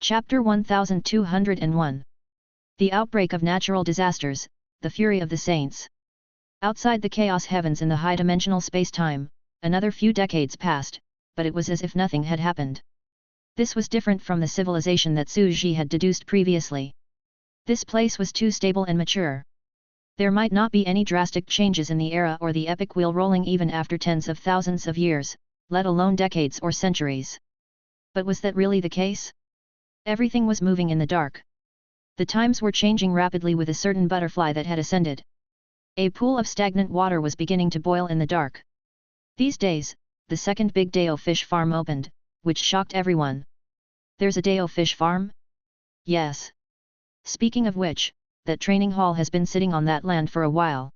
Chapter 1201. The outbreak of natural disasters, the fury of the saints. Outside the chaos heavens in the high-dimensional space-time, another few decades passed, but it was as if nothing had happened. This was different from the civilization that Su Ji had deduced previously. This place was too stable and mature. There might not be any drastic changes in the era or the epic wheel rolling even after tens of thousands of years, let alone decades or centuries. But was that really the case? Everything was moving in the dark. The times were changing rapidly with a certain butterfly that had ascended. A pool of stagnant water was beginning to boil in the dark. These days, the second big Dao fish farm opened, which shocked everyone. There's a Dao fish farm? Yes. Speaking of which, that training hall has been sitting on that land for a while.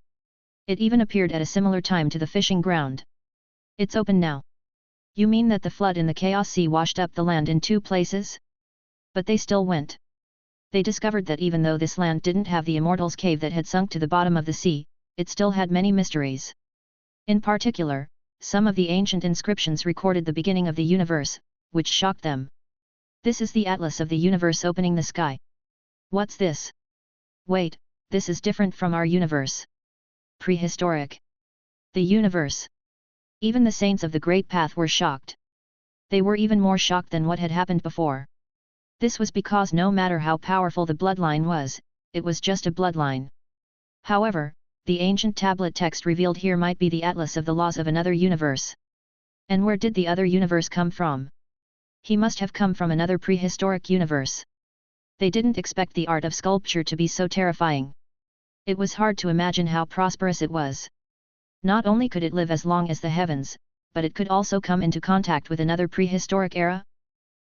It even appeared at a similar time to the fishing ground. It's open now. You mean that the flood in the Chaos Sea washed up the land in two places? But they still went. They discovered that even though this land didn't have the Immortals' Cave that had sunk to the bottom of the sea, it still had many mysteries. In particular, some of the ancient inscriptions recorded the beginning of the universe, which shocked them. This is the atlas of the universe opening the sky. What's this? Wait, this is different from our universe. Prehistoric. The universe. Even the saints of the Great Path were shocked. They were even more shocked than what had happened before. This was because no matter how powerful the bloodline was, it was just a bloodline. However, the ancient tablet text revealed here might be the atlas of the laws of another universe. And where did the other universe come from? He must have come from another prehistoric universe. They didn't expect the art of sculpture to be so terrifying. It was hard to imagine how prosperous it was. Not only could it live as long as the heavens, but it could also come into contact with another prehistoric era.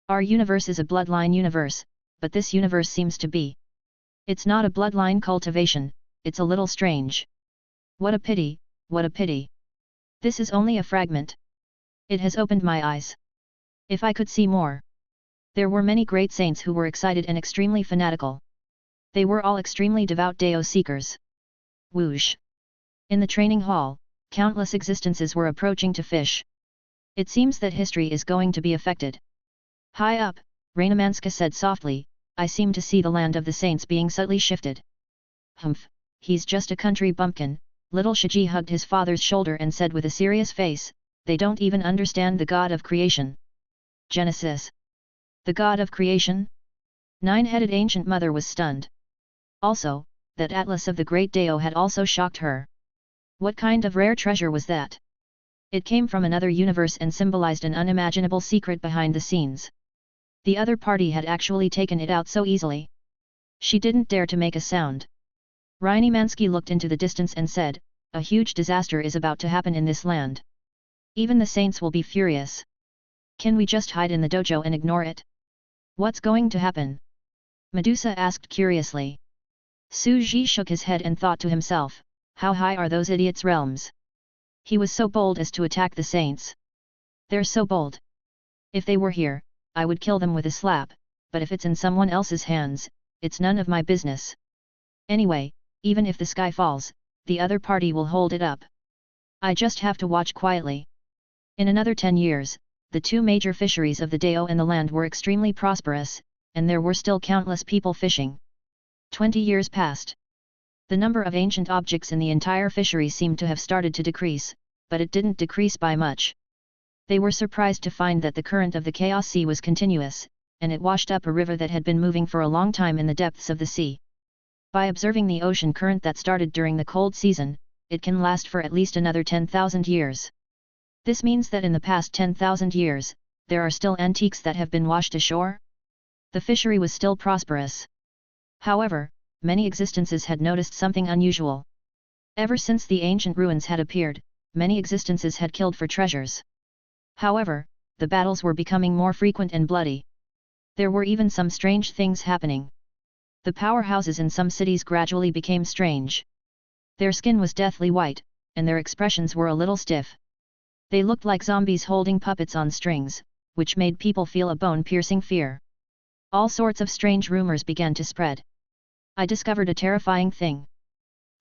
Our universe is a bloodline universe, but this universe seems to be. It's not a bloodline cultivation, it's a little strange. What a pity, what a pity. This is only a fragment. It has opened my eyes. If I could see more. There were many great saints who were excited and extremely fanatical. They were all extremely devout Dao seekers. Whoosh. In the training hall, countless existences were approaching to fish. It seems that history is going to be affected. High up, Rainamanska said softly, I seem to see the land of the saints being subtly shifted. Humph, he's just a country bumpkin. Little Shiji hugged his father's shoulder and said with a serious face, they don't even understand the God of creation. Genesis. The God of creation? Nine-headed ancient mother was stunned. Also, that atlas of the great Dao had also shocked her. What kind of rare treasure was that? It came from another universe and symbolized an unimaginable secret behind the scenes. The other party had actually taken it out so easily. She didn't dare to make a sound. Rainimansky looked into the distance and said, a huge disaster is about to happen in this land. Even the saints will be furious. Can we just hide in the dojo and ignore it? What's going to happen? Medusa asked curiously. Su Ji shook his head and thought to himself, how high are those idiots' realms? He was so bold as to attack the saints. They're so bold. If they were here, I would kill them with a slap, but if it's in someone else's hands, it's none of my business. Anyway, even if the sky falls, the other party will hold it up. I just have to watch quietly. In another 10 years, the two major fisheries of the Dao and the land were extremely prosperous, and there were still countless people fishing. 20 years passed. The number of ancient objects in the entire fishery seemed to have started to decrease, but it didn't decrease by much. They were surprised to find that the current of the Chaos Sea was continuous, and it washed up a river that had been moving for a long time in the depths of the sea. By observing the ocean current that started during the cold season, it can last for at least another 10,000 years. This means that in the past 10,000 years, there are still antiques that have been washed ashore? The fishery was still prosperous. However, many existences had noticed something unusual. Ever since the ancient ruins had appeared, many existences had killed for treasures. However, the battles were becoming more frequent and bloody. There were even some strange things happening. The powerhouses in some cities gradually became strange. Their skin was deathly white, and their expressions were a little stiff. They looked like zombies holding puppets on strings, which made people feel a bone-piercing fear. All sorts of strange rumors began to spread. I discovered a terrifying thing.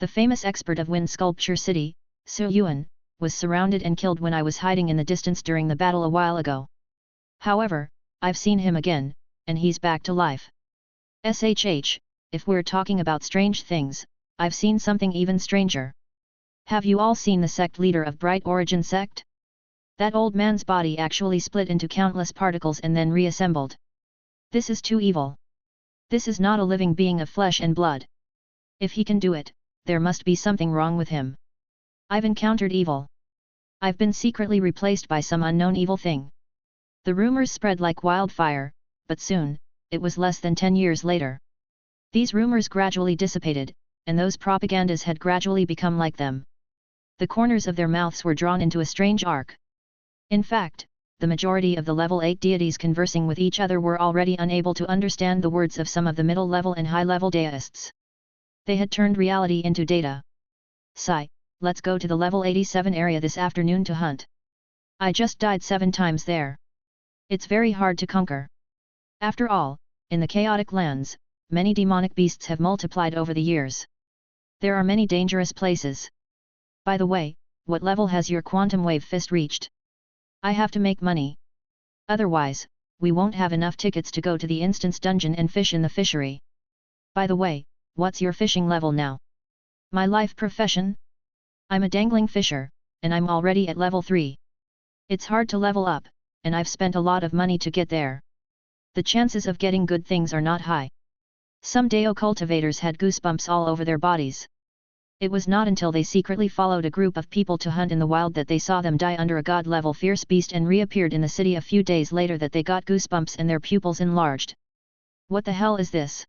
The famous expert of wind sculpture city, Su Yuan, was surrounded and killed when I was hiding in the distance during the battle a while ago. However, I've seen him again, and he's back to life. SHH, if we're talking about strange things, I've seen something even stranger. Have you all seen the sect leader of Bright Origin sect? That old man's body actually split into countless particles and then reassembled. This is too evil. This is not a living being of flesh and blood. If he can do it, there must be something wrong with him. I've encountered evil. I've been secretly replaced by some unknown evil thing. The rumors spread like wildfire, but soon, it was less than 10 years later. These rumors gradually dissipated, and those propagandas had gradually become like them. The corners of their mouths were drawn into a strange arc. In fact, the majority of the level 8 deities conversing with each other were already unable to understand the words of some of the middle-level and high-level deists. They had turned reality into data. Sigh, let's go to the level 87 area this afternoon to hunt. I just died 7 times there. It's very hard to conquer. After all, in the chaotic lands, many demonic beasts have multiplied over the years. There are many dangerous places. By the way, what level has your quantum wave fist reached? I have to make money. Otherwise, we won't have enough tickets to go to the instance dungeon and fish in the fishery. By the way, what's your fishing level now? My life profession? I'm a dangling fisher, and I'm already at level 3. It's hard to level up, and I've spent a lot of money to get there. The chances of getting good things are not high. Some Deo cultivators had goosebumps all over their bodies. It was not until they secretly followed a group of people to hunt in the wild that they saw them die under a god-level fierce beast and reappeared in the city a few days later that they got goosebumps and their pupils enlarged. What the hell is this?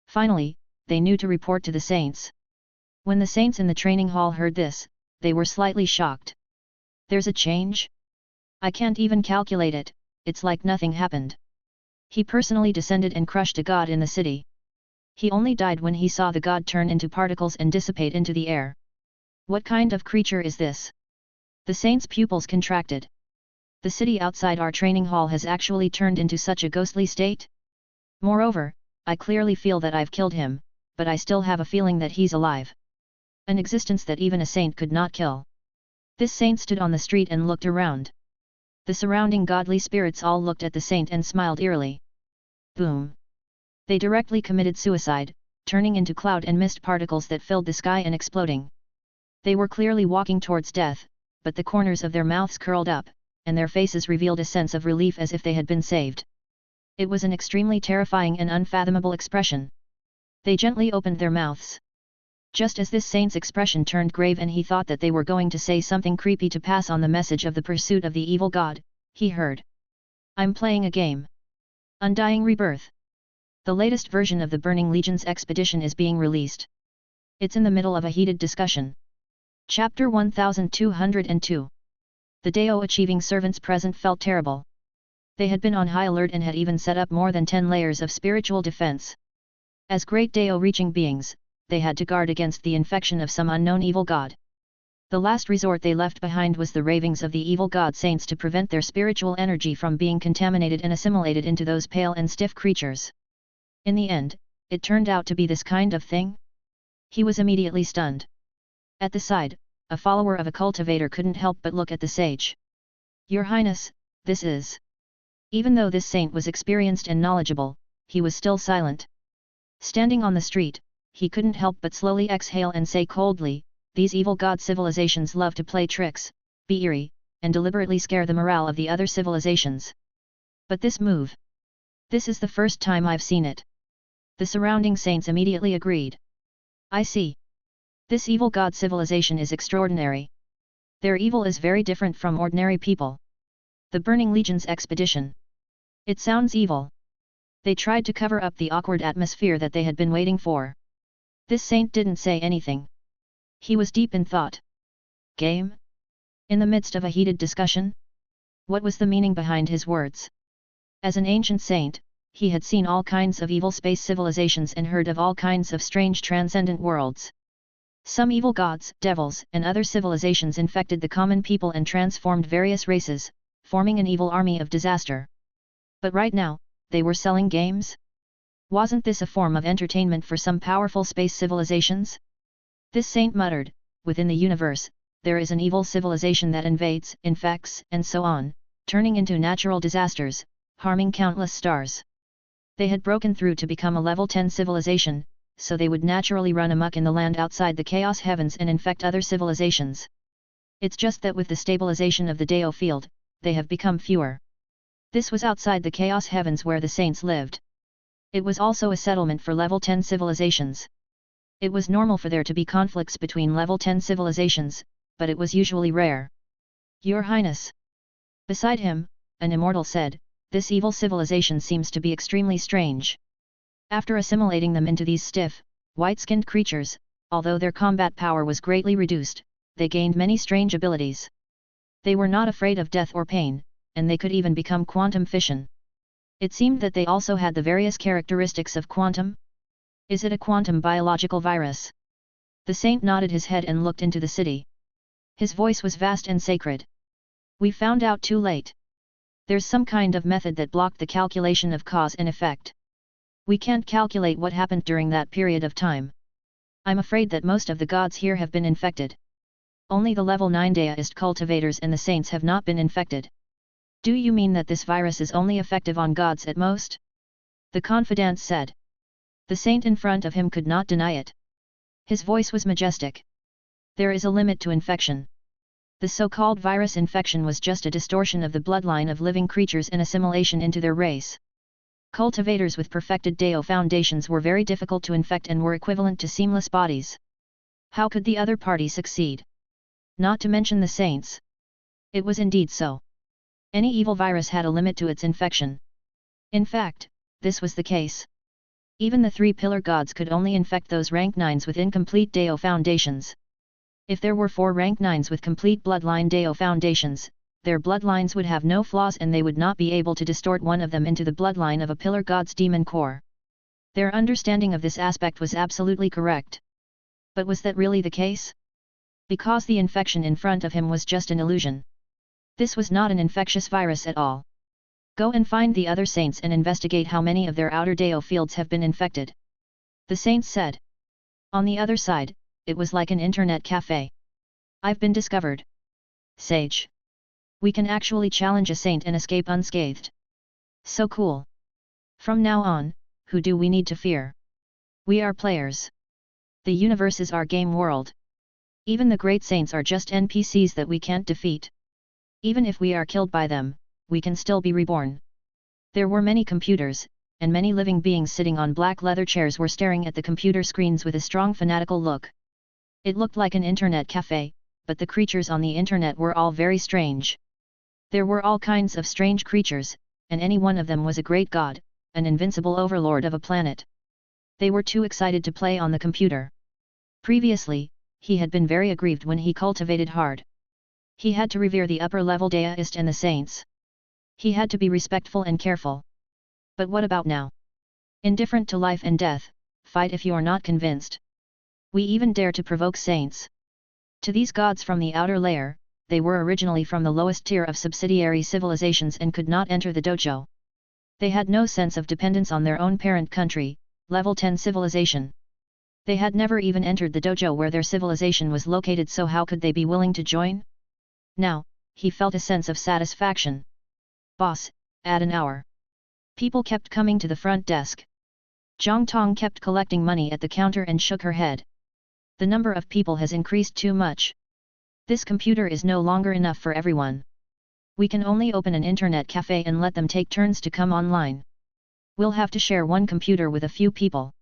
Finally, they knew to report to the saints. When the saints in the training hall heard this, they were slightly shocked. There's a change? I can't even calculate it, it's like nothing happened. He personally descended and crushed a god in the city. He only died when he saw the god turn into particles and dissipate into the air. What kind of creature is this? The saint's pupils contracted. The city outside our training hall has actually turned into such a ghostly state? Moreover, I clearly feel that I've killed him, but I still have a feeling that he's alive. An existence that even a saint could not kill. This saint stood on the street and looked around. The surrounding godly spirits all looked at the saint and smiled eerily. Boom! They directly committed suicide, turning into cloud and mist particles that filled the sky and exploding. They were clearly walking towards death, but the corners of their mouths curled up, and their faces revealed a sense of relief as if they had been saved. It was an extremely terrifying and unfathomable expression. They gently opened their mouths. Just as this saint's expression turned grave and he thought that they were going to say something creepy to pass on the message of the pursuit of the evil god, he heard. I'm playing a game. Undying Rebirth. The latest version of the Burning Legion's expedition is being released. It's in the middle of a heated discussion. Chapter 1202. The Deo achieving servants present felt terrible. They had been on high alert and had even set up more than 10 layers of spiritual defense. As great Deo reaching beings, they had to guard against the infection of some unknown evil god. The last resort they left behind was the ravings of the evil god saints to prevent their spiritual energy from being contaminated and assimilated into those pale and stiff creatures. In the end, it turned out to be this kind of thing? He was immediately stunned. At the side, a follower of a cultivator couldn't help but look at the sage. Your Highness, this is... Even though this saint was experienced and knowledgeable, he was still silent. Standing on the street, he couldn't help but slowly exhale and say coldly, these evil god civilizations love to play tricks, be eerie, and deliberately scare the morale of the other civilizations. But this move... This is the first time I've seen it. The surrounding saints immediately agreed. I see. This evil god civilization is extraordinary. Their evil is very different from ordinary people. The Burning Legion's expedition. It sounds evil. They tried to cover up the awkward atmosphere that they had been waiting for. This saint didn't say anything. He was deep in thought. Game? In the midst of a heated discussion? What was the meaning behind his words? As an ancient saint, he had seen all kinds of evil space civilizations and heard of all kinds of strange transcendent worlds. Some evil gods, devils, and other civilizations infected the common people and transformed various races, forming an evil army of disaster. But right now, they were selling games? Wasn't this a form of entertainment for some powerful space civilizations? This saint muttered, within the universe, there is an evil civilization that invades, infects, and so on, turning into natural disasters, harming countless stars. They had broken through to become a level 10 civilization, so they would naturally run amok in the land outside the Chaos Heavens and infect other civilizations. It's just that with the stabilization of the Dao field, they have become fewer. This was outside the Chaos Heavens where the saints lived. It was also a settlement for level 10 civilizations. It was normal for there to be conflicts between level 10 civilizations, but it was usually rare. Your Highness. Beside him, an immortal said, this evil civilization seems to be extremely strange. After assimilating them into these stiff, white-skinned creatures, although their combat power was greatly reduced, they gained many strange abilities. They were not afraid of death or pain, and they could even become quantum fission. It seemed that they also had the various characteristics of quantum. Is it a quantum biological virus? The saint nodded his head and looked into the city. His voice was vast and sacred. We found out too late. There's some kind of method that blocked the calculation of cause and effect. We can't calculate what happened during that period of time. I'm afraid that most of the gods here have been infected. Only the level 9 deist cultivators and the saints have not been infected. Do you mean that this virus is only effective on gods at most? The confidant said. The saint in front of him could not deny it. His voice was majestic. There is a limit to infection. The so-called virus infection was just a distortion of the bloodline of living creatures and assimilation into their race. Cultivators with perfected Dao foundations were very difficult to infect and were equivalent to seamless bodies. How could the other party succeed? Not to mention the saints. It was indeed so. Any evil virus had a limit to its infection. In fact, this was the case. Even the three-pillar gods could only infect those rank 9s with incomplete Dao foundations. If there were 4 rank 9s with complete bloodline Dao foundations, their bloodlines would have no flaws and they would not be able to distort one of them into the bloodline of a pillar god's demon core. Their understanding of this aspect was absolutely correct. But was that really the case? Because the infection in front of him was just an illusion. This was not an infectious virus at all. Go and find the other saints and investigate how many of their outer Dao fields have been infected. The saints said. On the other side, it was like an internet cafe. I've been discovered. Sage. We can actually challenge a saint and escape unscathed. So cool. From now on, who do we need to fear? We are players. The universe is our game world. Even the great saints are just NPCs that we can't defeat. Even if we are killed by them, we can still be reborn. There were many computers, and many living beings sitting on black leather chairs were staring at the computer screens with a strong fanatical look. It looked like an internet cafe, but the creatures on the internet were all very strange. There were all kinds of strange creatures, and any one of them was a great god, an invincible overlord of a planet. They were too excited to play on the computer. Previously, he had been very aggrieved when he cultivated hard. He had to revere the upper-level deist and the saints. He had to be respectful and careful. But what about now? Indifferent to life and death, fight if you are not convinced. We even dare to provoke saints. To these gods from the outer layer, they were originally from the lowest tier of subsidiary civilizations and could not enter the dojo. They had no sense of dependence on their own parent country, level 10 civilization. They had never even entered the dojo where their civilization was located, so how could they be willing to join? Now, he felt a sense of satisfaction. Boss, add an hour. People kept coming to the front desk. Jiang Tong kept collecting money at the counter and shook her head. The number of people has increased too much. This computer is no longer enough for everyone. We can only open an internet cafe and let them take turns to come online. We'll have to share one computer with a few people.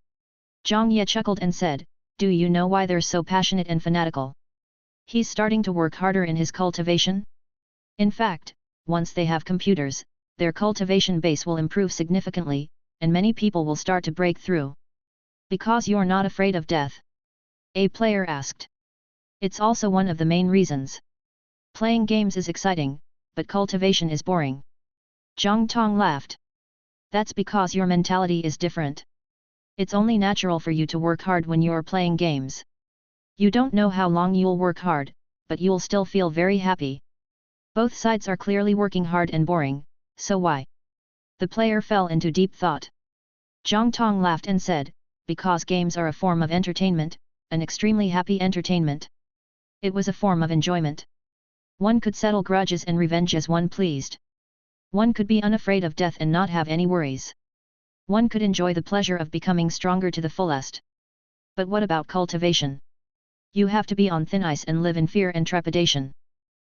Zhang Ye chuckled and said, do you know why they're so passionate and fanatical? He's starting to work harder in his cultivation? In fact, once they have computers, their cultivation base will improve significantly, and many people will start to break through. Because you're not afraid of death? A player asked. It's also one of the main reasons. Playing games is exciting, but cultivation is boring. Jiang Tong laughed. That's because your mentality is different. It's only natural for you to work hard when you're playing games. You don't know how long you'll work hard, but you'll still feel very happy. Both sides are clearly working hard and boring, so why? The player fell into deep thought. Jiang Tong laughed and said, because games are a form of entertainment, an extremely happy entertainment. It was a form of enjoyment. One could settle grudges and revenge as one pleased. One could be unafraid of death and not have any worries. One could enjoy the pleasure of becoming stronger to the fullest. But what about cultivation? You have to be on thin ice and live in fear and trepidation.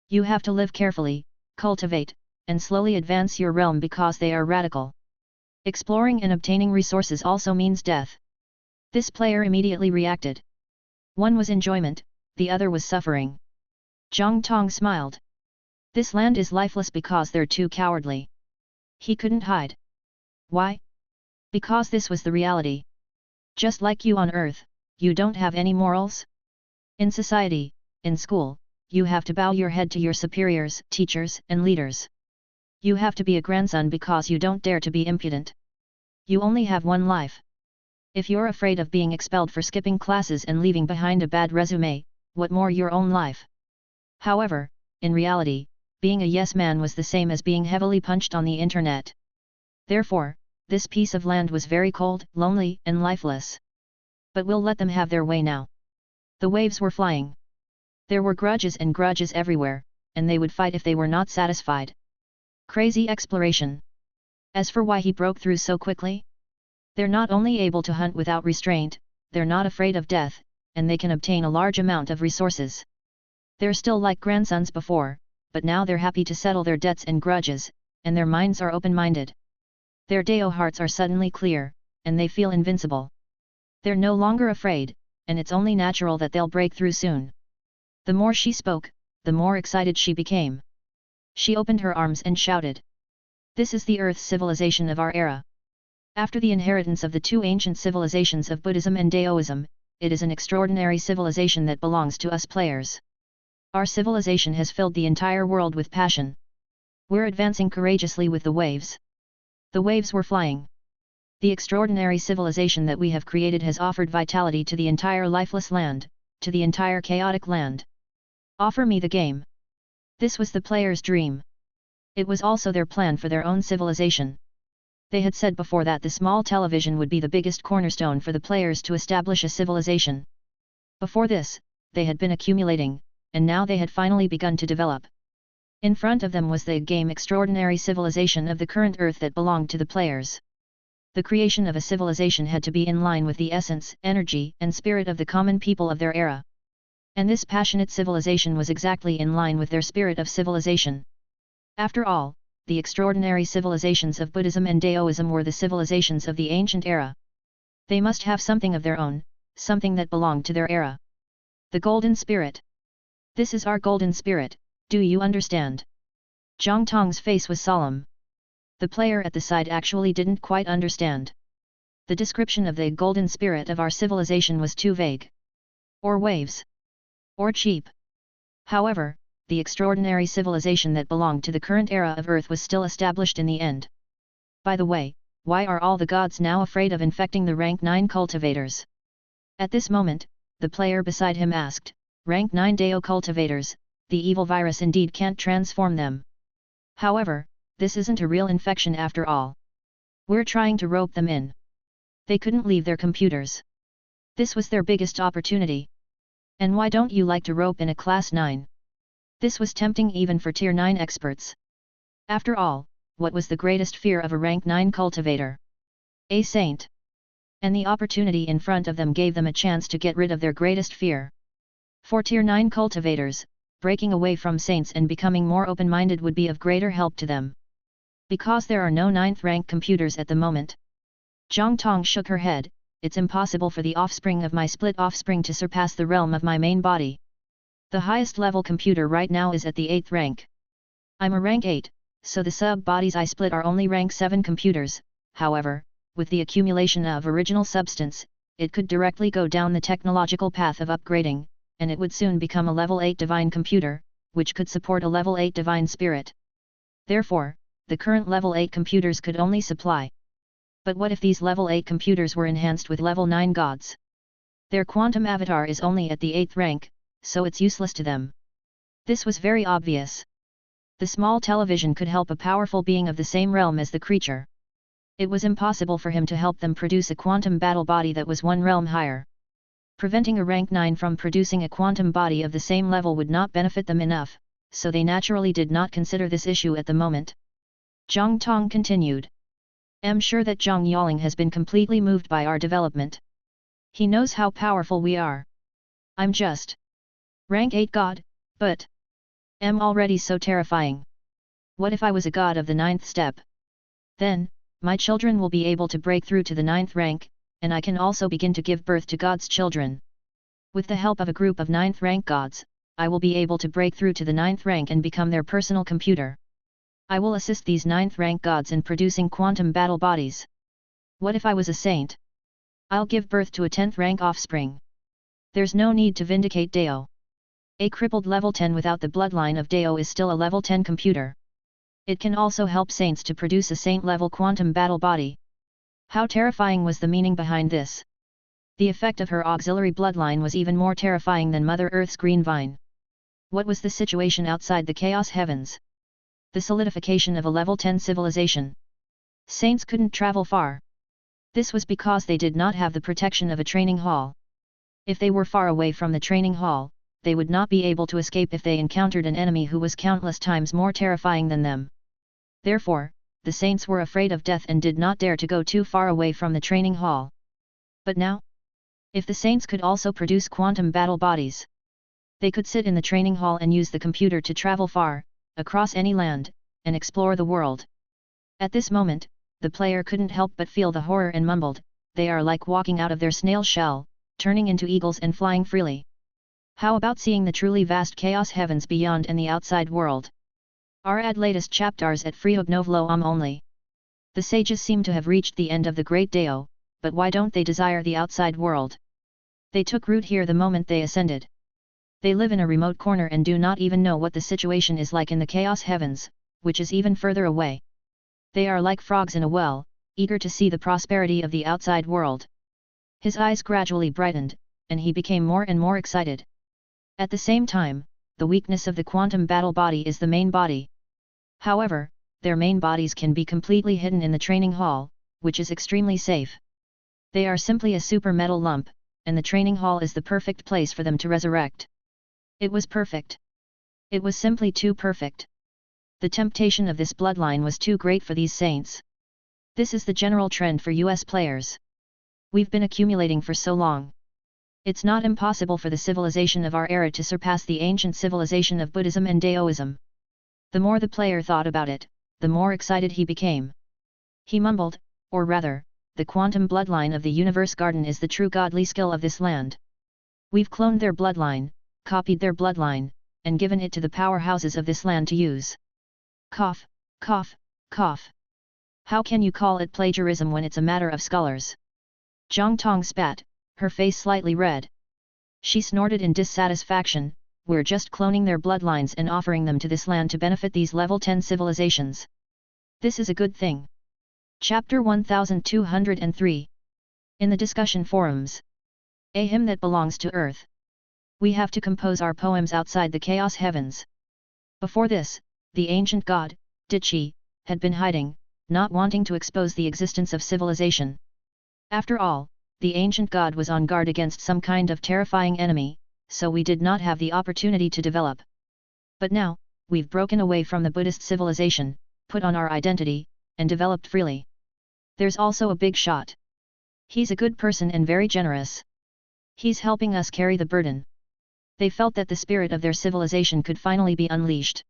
You have to live carefully, cultivate, and slowly advance your realm because they are radical. Exploring and obtaining resources also means death. This player immediately reacted. One was enjoyment, the other was suffering. Jiang Tong smiled. This land is lifeless because they're too cowardly. He couldn't hide. Why? Because this was the reality. Just like you on Earth, you don't have any morals? In society, in school, you have to bow your head to your superiors, teachers, and leaders. You have to be a grandson because you don't dare to be impudent. You only have one life. If you're afraid of being expelled for skipping classes and leaving behind a bad resume, what more your own life? However, in reality, being a yes man was the same as being heavily punched on the internet. Therefore, this piece of land was very cold, lonely, and lifeless. But we'll let them have their way now. The waves were flying. There were grudges everywhere, and they would fight if they were not satisfied. Crazy exploration. As for why he broke through so quickly? They're not only able to hunt without restraint, they're not afraid of death, and they can obtain a large amount of resources. They're still like grandsons before, but now they're happy to settle their debts and grudges, and their minds are open-minded. Their Dao hearts are suddenly clear, and they feel invincible. They're no longer afraid, and it's only natural that they'll break through soon. The more she spoke, the more excited she became. She opened her arms and shouted. This is the Earth's civilization of our era. After the inheritance of the two ancient civilizations of Buddhism and Daoism, it is an extraordinary civilization that belongs to us players. Our civilization has filled the entire world with passion. We're advancing courageously with the waves. The waves were flying. The extraordinary civilization that we have created has offered vitality to the entire lifeless land, to the entire chaotic land. Offer me the game. This was the player's dream. It was also their plan for their own civilization. They had said before that the small television would be the biggest cornerstone for the players to establish a civilization. Before this, they had been accumulating, and now they had finally begun to develop. In front of them was the game extraordinary civilization of the current Earth that belonged to the players. The creation of a civilization had to be in line with the essence, energy, and spirit of the common people of their era. And this passionate civilization was exactly in line with their spirit of civilization. After all, the extraordinary civilizations of Buddhism and Daoism were the civilizations of the ancient era. They must have something of their own, something that belonged to their era. The golden spirit. This is our golden spirit, do you understand? Jiang Tong's face was solemn. The player at the side actually didn't quite understand. The description of the golden spirit of our civilization was too vague. Or waves. Or cheap. However, the extraordinary civilization that belonged to the current era of Earth was still established in the end. By the way, why are all the gods now afraid of infecting the rank 9 cultivators? At this moment, the player beside him asked, rank 9 Dao cultivators, the evil virus indeed can't transform them. However, this isn't a real infection after all. We're trying to rope them in. They couldn't leave their computers. This was their biggest opportunity. And why don't you like to rope in a class 9? This was tempting even for tier 9 experts. After all, what was the greatest fear of a rank 9 cultivator? A saint. And the opportunity in front of them gave them a chance to get rid of their greatest fear. For tier 9 cultivators, breaking away from saints and becoming more open-minded would be of greater help to them. Because there are no 9th rank computers at the moment. Jiang Tong shook her head. It's impossible for the offspring of my split offspring to surpass the realm of my main body. The highest level computer right now is at the 8th rank. I'm a rank 8, so the sub-bodies I split are only rank 7 computers. However, with the accumulation of original substance, it could directly go down the technological path of upgrading, and it would soon become a level 8 divine computer, which could support a level 8 divine spirit. Therefore, the current level 8 computers could only supply. But what if these level 8 computers were enhanced with level 9 gods? Their quantum avatar is only at the 8th rank, so it's useless to them. This was very obvious. The small television could help a powerful being of the same realm as the creature. It was impossible for him to help them produce a quantum battle body that was one realm higher. Preventing a rank 9 from producing a quantum body of the same level would not benefit them enough, so they naturally did not consider this issue at the moment. Jiang Tong continued. Am sure that Zhang Yaling has been completely moved by our development. He knows how powerful we are. I'm just rank 8 god, but am already so terrifying. What if I was a god of the 9th step? Then, my children will be able to break through to the 9th rank, and I can also begin to give birth to God's children. With the help of a group of 9th rank gods, I will be able to break through to the 9th rank and become their personal computer. I will assist these 9th rank gods in producing quantum battle bodies. What if I was a saint? I'll give birth to a 10th rank offspring. There's no need to vindicate Dao. A crippled level 10 without the bloodline of Dao is still a level 10 computer. It can also help saints to produce a saint-level quantum battle body. How terrifying was the meaning behind this? The effect of her auxiliary bloodline was even more terrifying than Mother Earth's green vine. What was the situation outside the Chaos Heavens? The solidification of a level 10 civilization. Saints couldn't travel far. This was because they did not have the protection of a training hall. If they were far away from the training hall, they would not be able to escape if they encountered an enemy who was countless times more terrifying than them. Therefore, the saints were afraid of death and did not dare to go too far away from the training hall. But now? If the saints could also produce quantum battle bodies, they could sit in the training hall and use the computer to travel far, across any land, and explore the world. At this moment, the player couldn't help but feel the horror and mumbled, they are like walking out of their snail shell, turning into eagles and flying freely. How about seeing the truly vast Chaos Heavens beyond and the outside world? Add latest chapters at free.novelo only. The sages seem to have reached the end of the Great Dao, but why don't they desire the outside world? They took root here the moment they ascended. They live in a remote corner and do not even know what the situation is like in the Chaos Heavens, which is even further away. They are like frogs in a well, eager to see the prosperity of the outside world. His eyes gradually brightened, and he became more and more excited. At the same time, the weakness of the quantum battle body is the main body. However, their main bodies can be completely hidden in the training hall, which is extremely safe. They are simply a super metal lump, and the training hall is the perfect place for them to resurrect. It was perfect. It was simply too perfect. The temptation of this bloodline was too great for these saints. This is the general trend for US players. We've been accumulating for so long. It's not impossible for the civilization of our era to surpass the ancient civilization of Buddhism and Daoism. The more the player thought about it, the more excited he became. He mumbled, or rather, the quantum bloodline of the universe garden is the true godly skill of this land. We've cloned their bloodline, copied their bloodline, and given it to the powerhouses of this land to use. Cough, cough, cough. How can you call it plagiarism when it's a matter of scholars? Zhang Tong spat, her face slightly red. She snorted in dissatisfaction, we're just cloning their bloodlines and offering them to this land to benefit these level 10 civilizations. This is a good thing. Chapter 1203. In the discussion forums. A hymn that belongs to Earth. We have to compose our poems outside the Chaos Heavens. Before this, the ancient god, Dichi, had been hiding, not wanting to expose the existence of civilization. After all, the ancient god was on guard against some kind of terrifying enemy, so we did not have the opportunity to develop. But now, we've broken away from the Buddhist civilization, put on our identity, and developed freely. There's also a big shot. He's a good person and very generous. He's helping us carry the burden. They felt that the spirit of their civilization could finally be unleashed.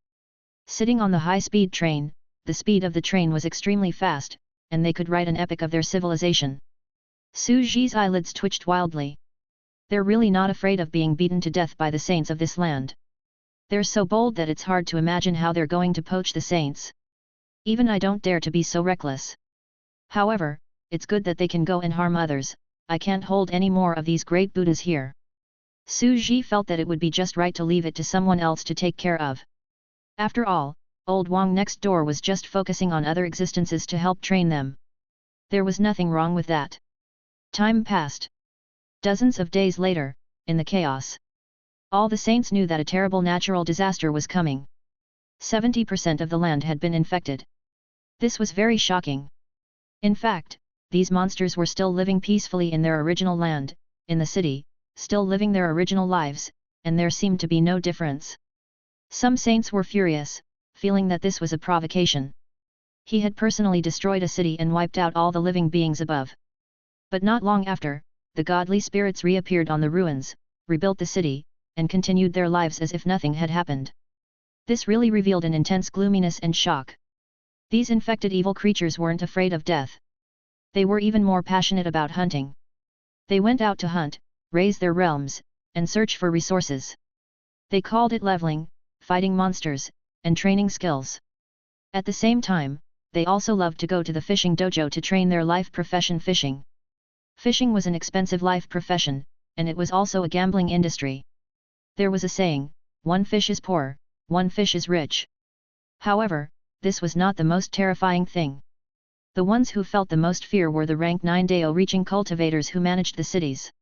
Sitting on the high-speed train, the speed of the train was extremely fast, and they could write an epic of their civilization. Su Ji's eyelids twitched wildly. They're really not afraid of being beaten to death by the saints of this land. They're so bold that it's hard to imagine how they're going to poach the saints. Even I don't dare to be so reckless. However, it's good that they can go and harm others. I can't hold any more of these great Buddhas here. Su Ji felt that it would be just right to leave it to someone else to take care of. After all, old Wang next door was just focusing on other existences to help train them. There was nothing wrong with that. Time passed. Dozens of days later, in the chaos, all the saints knew that a terrible natural disaster was coming. 70% of the land had been infected. This was very shocking. In fact, these monsters were still living peacefully in their original land, in the city, still living their original lives, and there seemed to be no difference. Some saints were furious, feeling that this was a provocation. He had personally destroyed a city and wiped out all the living beings above. But not long after, the godly spirits reappeared on the ruins, rebuilt the city, and continued their lives as if nothing had happened. This really revealed an intense gloominess and shock. These infected evil creatures weren't afraid of death. They were even more passionate about hunting. They went out to hunt, raise their realms, and search for resources. They called it leveling, fighting monsters, and training skills. At the same time, they also loved to go to the fishing dojo to train their life profession fishing. Fishing was an expensive life profession, and it was also a gambling industry. There was a saying, one fish is poor, one fish is rich. However, this was not the most terrifying thing. The ones who felt the most fear were the rank 9 Dao reaching cultivators who managed the cities.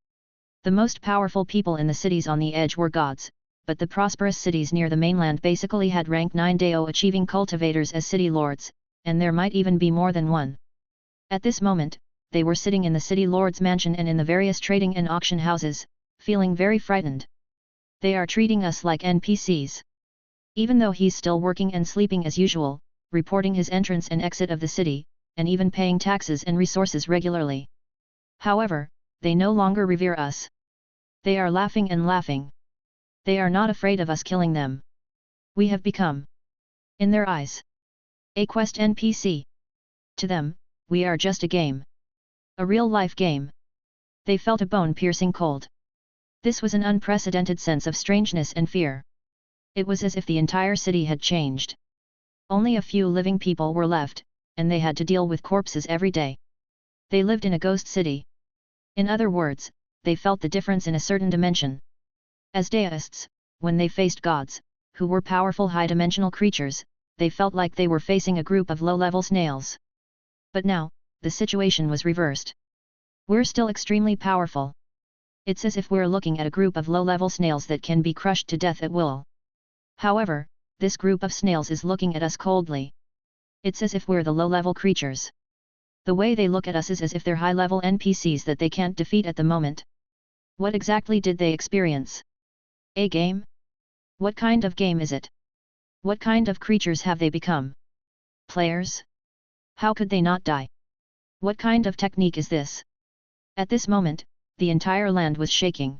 The most powerful people in the cities on the edge were gods, but the prosperous cities near the mainland basically had rank 9 Dao achieving cultivators as city lords, and there might even be more than one. At this moment, they were sitting in the city lord's mansion and in the various trading and auction houses, feeling very frightened. They are treating us like NPCs. Even though he's still working and sleeping as usual, reporting his entrance and exit of the city, and even paying taxes and resources regularly. However, they no longer revere us. They are laughing and laughing. They are not afraid of us killing them. We have become, in their eyes, a quest NPC. To them, we are just a game. A real-life game. They felt a bone-piercing cold. This was an unprecedented sense of strangeness and fear. It was as if the entire city had changed. Only a few living people were left, and they had to deal with corpses every day. They lived in a ghost city. In other words, they felt the difference in a certain dimension. As deists, when they faced gods, who were powerful high-dimensional creatures, they felt like they were facing a group of low-level snails. But now, the situation was reversed. We're still extremely powerful. It's as if we're looking at a group of low-level snails that can be crushed to death at will. However, this group of snails is looking at us coldly. It's as if we're the low-level creatures. The way they look at us is as if they're high-level NPCs that they can't defeat at the moment. What exactly did they experience? A game? What kind of game is it? What kind of creatures have they become? Players? How could they not die? What kind of technique is this? At this moment, the entire land was shaking.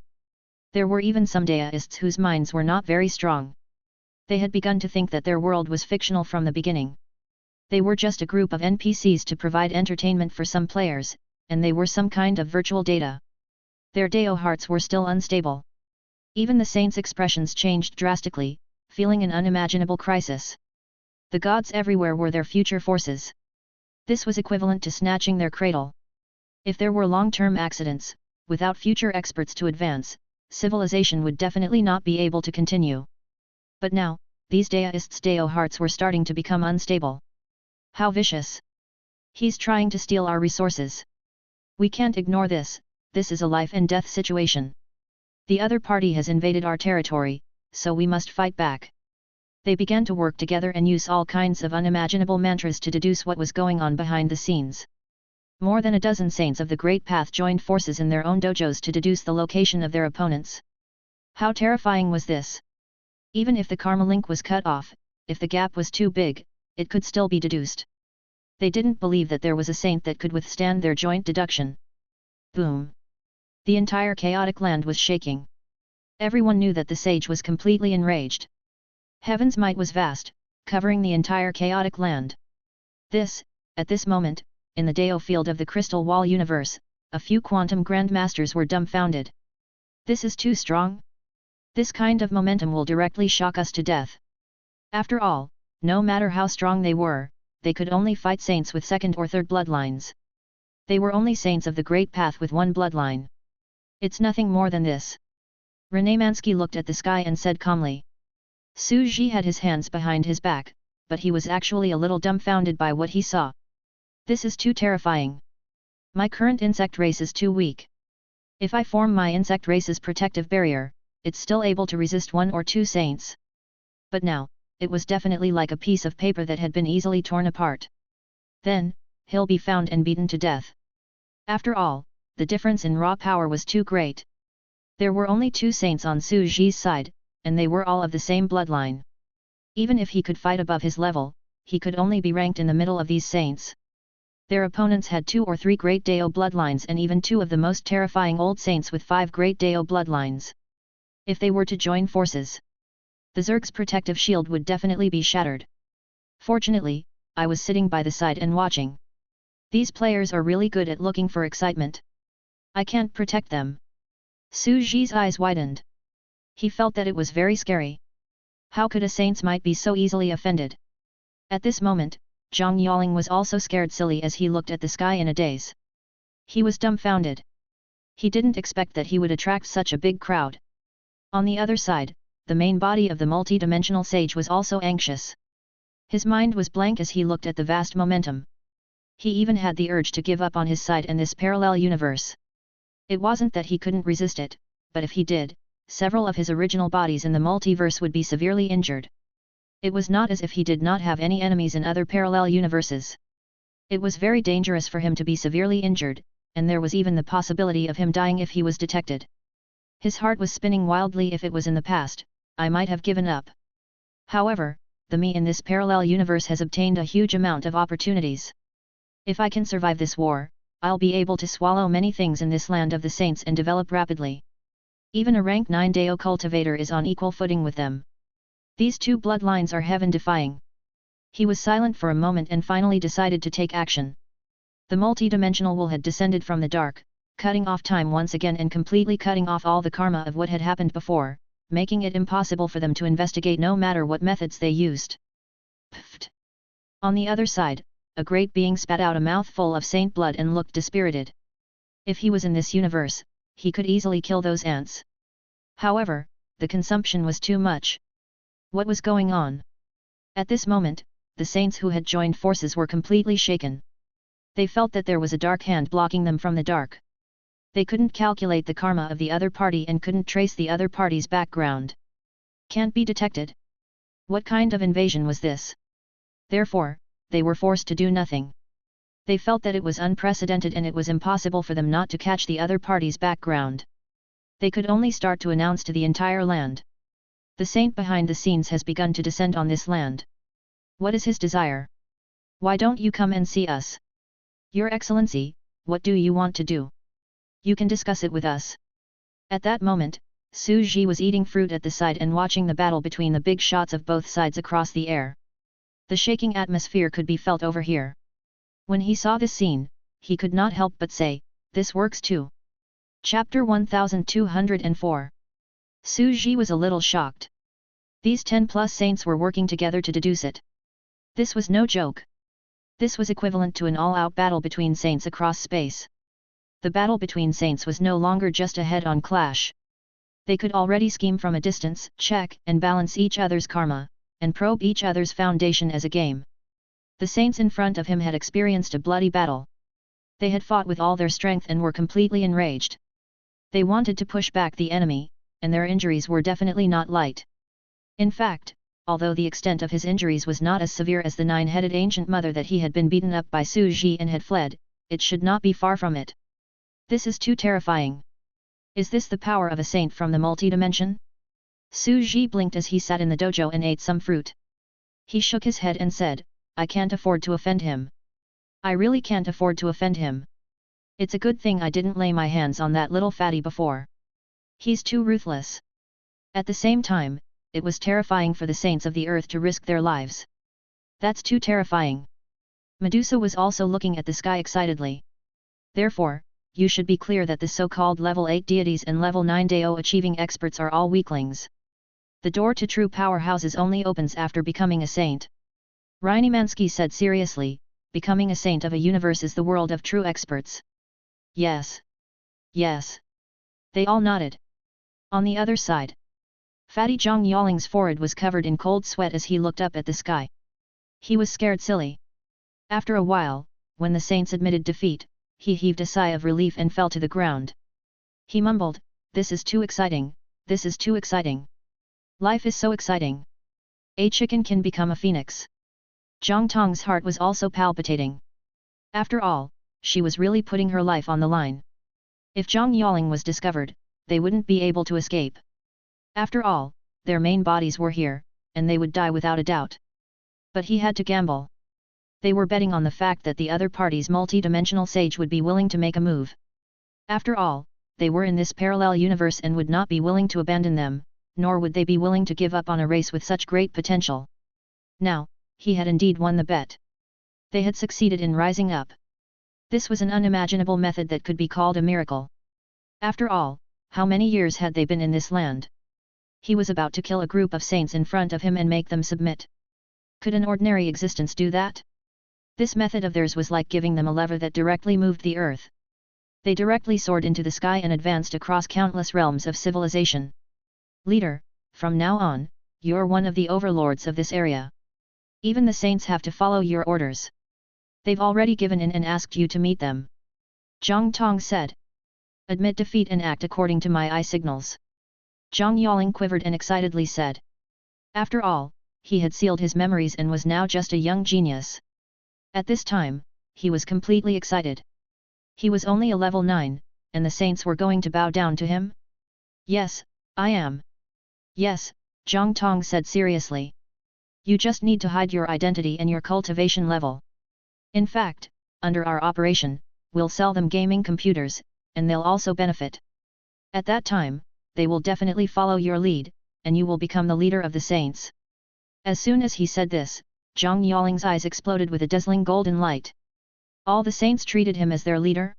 There were even some deists whose minds were not very strong. They had begun to think that their world was fictional from the beginning. They were just a group of NPCs to provide entertainment for some players, and they were some kind of virtual data. Their Dao hearts were still unstable. Even the saints' expressions changed drastically, feeling an unimaginable crisis. The gods everywhere were their future forces. This was equivalent to snatching their cradle. If there were long-term accidents, without future experts to advance, civilization would definitely not be able to continue. But now, these deists' Dao hearts were starting to become unstable. How vicious! He's trying to steal our resources. We can't ignore this, this is a life and death situation. The other party has invaded our territory, so we must fight back. They began to work together and use all kinds of unimaginable mantras to deduce what was going on behind the scenes. More than a dozen saints of the Great Path joined forces in their own dojos to deduce the location of their opponents. How terrifying was this? Even if the karma link was cut off, if the gap was too big, it could still be deduced. They didn't believe that there was a saint that could withstand their joint deduction. Boom! The entire chaotic land was shaking. Everyone knew that the sage was completely enraged. Heaven's might was vast, covering the entire chaotic land. At this moment, in the Dao field of the crystal wall universe, a few quantum grandmasters were dumbfounded. This is too strong? This kind of momentum will directly shock us to death. After all, no matter how strong they were, they could only fight saints with second or third bloodlines. They were only saints of the Great Path with one bloodline. It's nothing more than this. Renemansky looked at the sky and said calmly. Su Ji had his hands behind his back, but he was actually a little dumbfounded by what he saw. This is too terrifying. My current insect race is too weak. If I form my insect race's protective barrier, it's still able to resist one or two saints. But now, it was definitely like a piece of paper that had been easily torn apart. Then, he'll be found and beaten to death. After all, the difference in raw power was too great. There were only two saints on Su Ji's side, and they were all of the same bloodline. Even if he could fight above his level, he could only be ranked in the middle of these saints. Their opponents had 2 or 3 great Dao bloodlines and even 2 of the most terrifying old saints with 5 great Dao bloodlines. If they were to join forces, the Zerg's protective shield would definitely be shattered. Fortunately, I was sitting by the side and watching. These players are really good at looking for excitement. I can't protect them. Su Ji's eyes widened. He felt that it was very scary. How could a saint's might be so easily offended? At this moment, Zhang Yaling was also scared silly as he looked at the sky in a daze. He was dumbfounded. He didn't expect that he would attract such a big crowd. On the other side, the main body of the multi-dimensional sage was also anxious. His mind was blank as he looked at the vast momentum. He even had the urge to give up on his side in this parallel universe. It wasn't that he couldn't resist it, but if he did, several of his original bodies in the multiverse would be severely injured. It was not as if he did not have any enemies in other parallel universes. It was very dangerous for him to be severely injured, and there was even the possibility of him dying if he was detected. His heart was spinning wildly. If it was in the past, I might have given up. However, the me in this parallel universe has obtained a huge amount of opportunities. If I can survive this war, I'll be able to swallow many things in this land of the saints and develop rapidly. Even a rank 9 Dao cultivator is on equal footing with them. These 2 bloodlines are heaven-defying. He was silent for a moment and finally decided to take action. The multi-dimensional wool had descended from the dark, cutting off time once again and completely cutting off all the karma of what had happened before, making it impossible for them to investigate no matter what methods they used. Pfft! On the other side, a great being spat out a mouthful of saint blood and looked dispirited. If he was in this universe, he could easily kill those ants. However, the consumption was too much. What was going on? At this moment, the saints who had joined forces were completely shaken. They felt that there was a dark hand blocking them from the dark. They couldn't calculate the karma of the other party and couldn't trace the other party's background. Can't be detected. What kind of invasion was this? Therefore, they were forced to do nothing. They felt that it was unprecedented and it was impossible for them not to catch the other party's background. They could only start to announce to the entire land. The saint behind the scenes has begun to descend on this land. What is his desire? Why don't you come and see us? Your Excellency, what do you want to do? You can discuss it with us. At that moment, Su Ji was eating fruit at the side and watching the battle between the big shots of both sides across the air. The shaking atmosphere could be felt over here. When he saw this scene, he could not help but say, "This works too." Chapter 1204. Su Ji was a little shocked. These 10+ saints were working together to deduce it. This was no joke. This was equivalent to an all-out battle between saints across space. The battle between saints was no longer just a head-on clash. They could already scheme from a distance, check and balance each other's karma, and probe each other's foundation as a game. The saints in front of him had experienced a bloody battle. They had fought with all their strength and were completely enraged. They wanted to push back the enemy, and their injuries were definitely not light. In fact, although the extent of his injuries was not as severe as the 9-headed ancient mother that he had been beaten up by Su Ji and had fled, it should not be far from it. This is too terrifying. Is this the power of a saint from the multi-dimension? Su Ji blinked as he sat in the dojo and ate some fruit. He shook his head and said, "I can't afford to offend him. I really can't afford to offend him. It's a good thing I didn't lay my hands on that little fatty before. He's too ruthless." At the same time, it was terrifying for the saints of the earth to risk their lives. That's too terrifying. Medusa was also looking at the sky excitedly. Therefore, you should be clear that the so-called level 8 deities and level 9 Dao achieving experts are all weaklings. The door to true powerhouses only opens after becoming a saint. Rynimansky said seriously, becoming a saint of a universe is the world of true experts. Yes. Yes. They all nodded. On the other side, Fatty Zhang Yaling's forehead was covered in cold sweat as he looked up at the sky. He was scared silly. After a while, when the saints admitted defeat, he heaved a sigh of relief and fell to the ground. He mumbled, "This is too exciting, this is too exciting. Life is so exciting. A chicken can become a phoenix." Zhang Tong's heart was also palpitating. After all, she was really putting her life on the line. If Zhang Yaling was discovered, they wouldn't be able to escape. After all, their main bodies were here, and they would die without a doubt. But he had to gamble. They were betting on the fact that the other party's multi-dimensional sage would be willing to make a move. After all, they were in this parallel universe and would not be willing to abandon them, nor would they be willing to give up on a race with such great potential. Now, he had indeed won the bet. They had succeeded in rising up. This was an unimaginable method that could be called a miracle. After all, how many years had they been in this land? He was about to kill a group of saints in front of him and make them submit. Could an ordinary existence do that? This method of theirs was like giving them a lever that directly moved the earth. They directly soared into the sky and advanced across countless realms of civilization. Leader, from now on, you're one of the overlords of this area. Even the saints have to follow your orders. They've already given in and asked you to meet them. Zhang Tong said. Admit defeat and act according to my eye signals. Zhang Yaling quivered and excitedly said. After all, he had sealed his memories and was now just a young genius. At this time, he was completely excited. He was only a level 9, and the saints were going to bow down to him? Yes, I am. Yes, Zhang Tong said seriously. You just need to hide your identity and your cultivation level. In fact, under our operation, we'll sell them gaming computers, and they'll also benefit. At that time, they will definitely follow your lead, and you will become the leader of the saints. As soon as he said this, Zhang Yaling's eyes exploded with a dazzling golden light. All the saints treated him as their leader?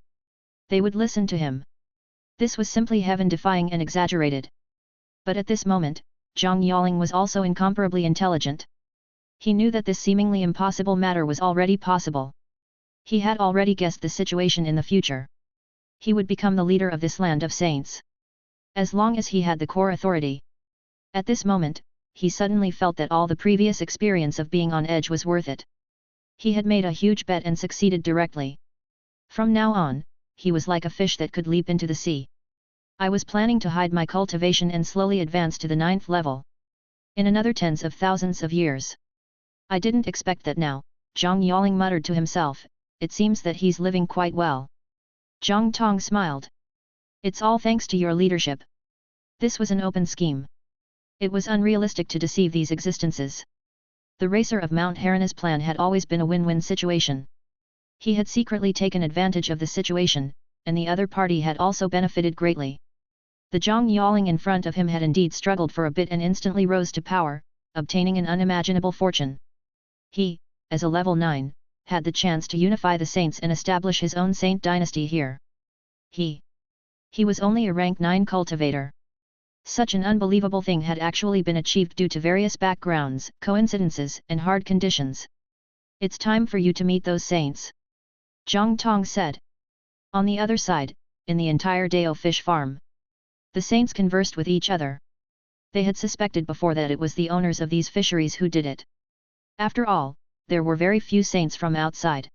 They would listen to him. This was simply heaven-defying and exaggerated. But at this moment, Zhang Yaling was also incomparably intelligent. He knew that this seemingly impossible matter was already possible. He had already guessed the situation in the future. He would become the leader of this land of saints. As long as he had the core authority. At this moment, he suddenly felt that all the previous experience of being on edge was worth it. He had made a huge bet and succeeded directly. From now on, he was like a fish that could leap into the sea. I was planning to hide my cultivation and slowly advance to the 9th level. In another tens of thousands of years. I didn't expect that now, Zhang Yaling muttered to himself, it seems that he's living quite well. Zhang Tong smiled. It's all thanks to your leadership. This was an open scheme. It was unrealistic to deceive these existences. The racer of Mount Harana's plan had always been a win-win situation. He had secretly taken advantage of the situation, and the other party had also benefited greatly. The Zhang Yaling in front of him had indeed struggled for a bit and instantly rose to power, obtaining an unimaginable fortune. He, as a level 9, had the chance to unify the saints and establish his own saint dynasty here. He was only a rank 9 cultivator. Such an unbelievable thing had actually been achieved due to various backgrounds, coincidences, and hard conditions. It's time for you to meet those saints. Zhang Tong said. On the other side, in the entire Dao fish farm, the saints conversed with each other. They had suspected before that it was the owners of these fisheries who did it. After all, there were very few saints from outside.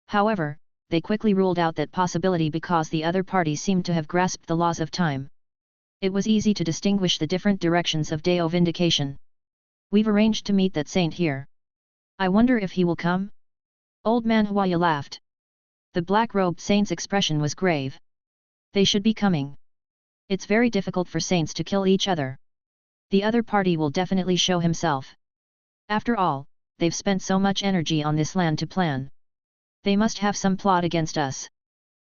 However, they quickly ruled out that possibility because the other party seemed to have grasped the laws of time. It was easy to distinguish the different directions of Dao vindication. We've arranged to meet that saint here. I wonder if he will come? Old man Huaya laughed. The black-robed saint's expression was grave. They should be coming. It's very difficult for saints to kill each other. The other party will definitely show himself. After all, they've spent so much energy on this land to plan. They must have some plot against us.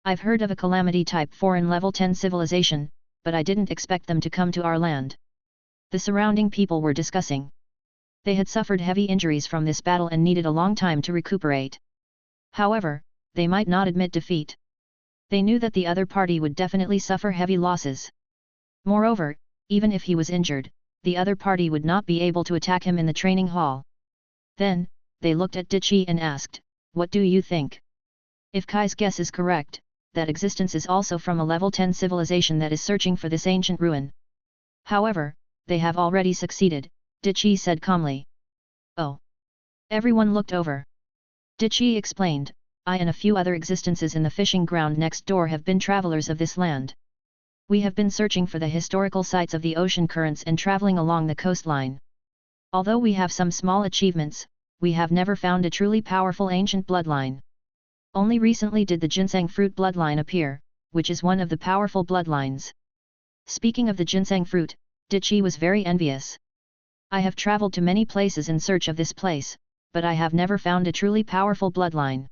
I've heard of a calamity type 4 in level 10 civilization, but I didn't expect them to come to our land. The surrounding people were discussing. They had suffered heavy injuries from this battle and needed a long time to recuperate. However, they might not admit defeat. They knew that the other party would definitely suffer heavy losses. Moreover, even if he was injured, the other party would not be able to attack him in the training hall. Then, they looked at Dichi and asked, what do you think? If Kai's guess is correct, that existence is also from a level 10 civilization that is searching for this ancient ruin. However, they have already succeeded, Dichi said calmly. Oh. Everyone looked over. Dichi explained, I and a few other existences in the fishing ground next door have been travelers of this land. We have been searching for the historical sites of the ocean currents and traveling along the coastline. Although we have some small achievements, we have never found a truly powerful ancient bloodline. Only recently did the ginseng fruit bloodline appear, which is one of the powerful bloodlines. Speaking of the ginseng fruit, Dichi was very envious. I have traveled to many places in search of this place, but I have never found a truly powerful bloodline.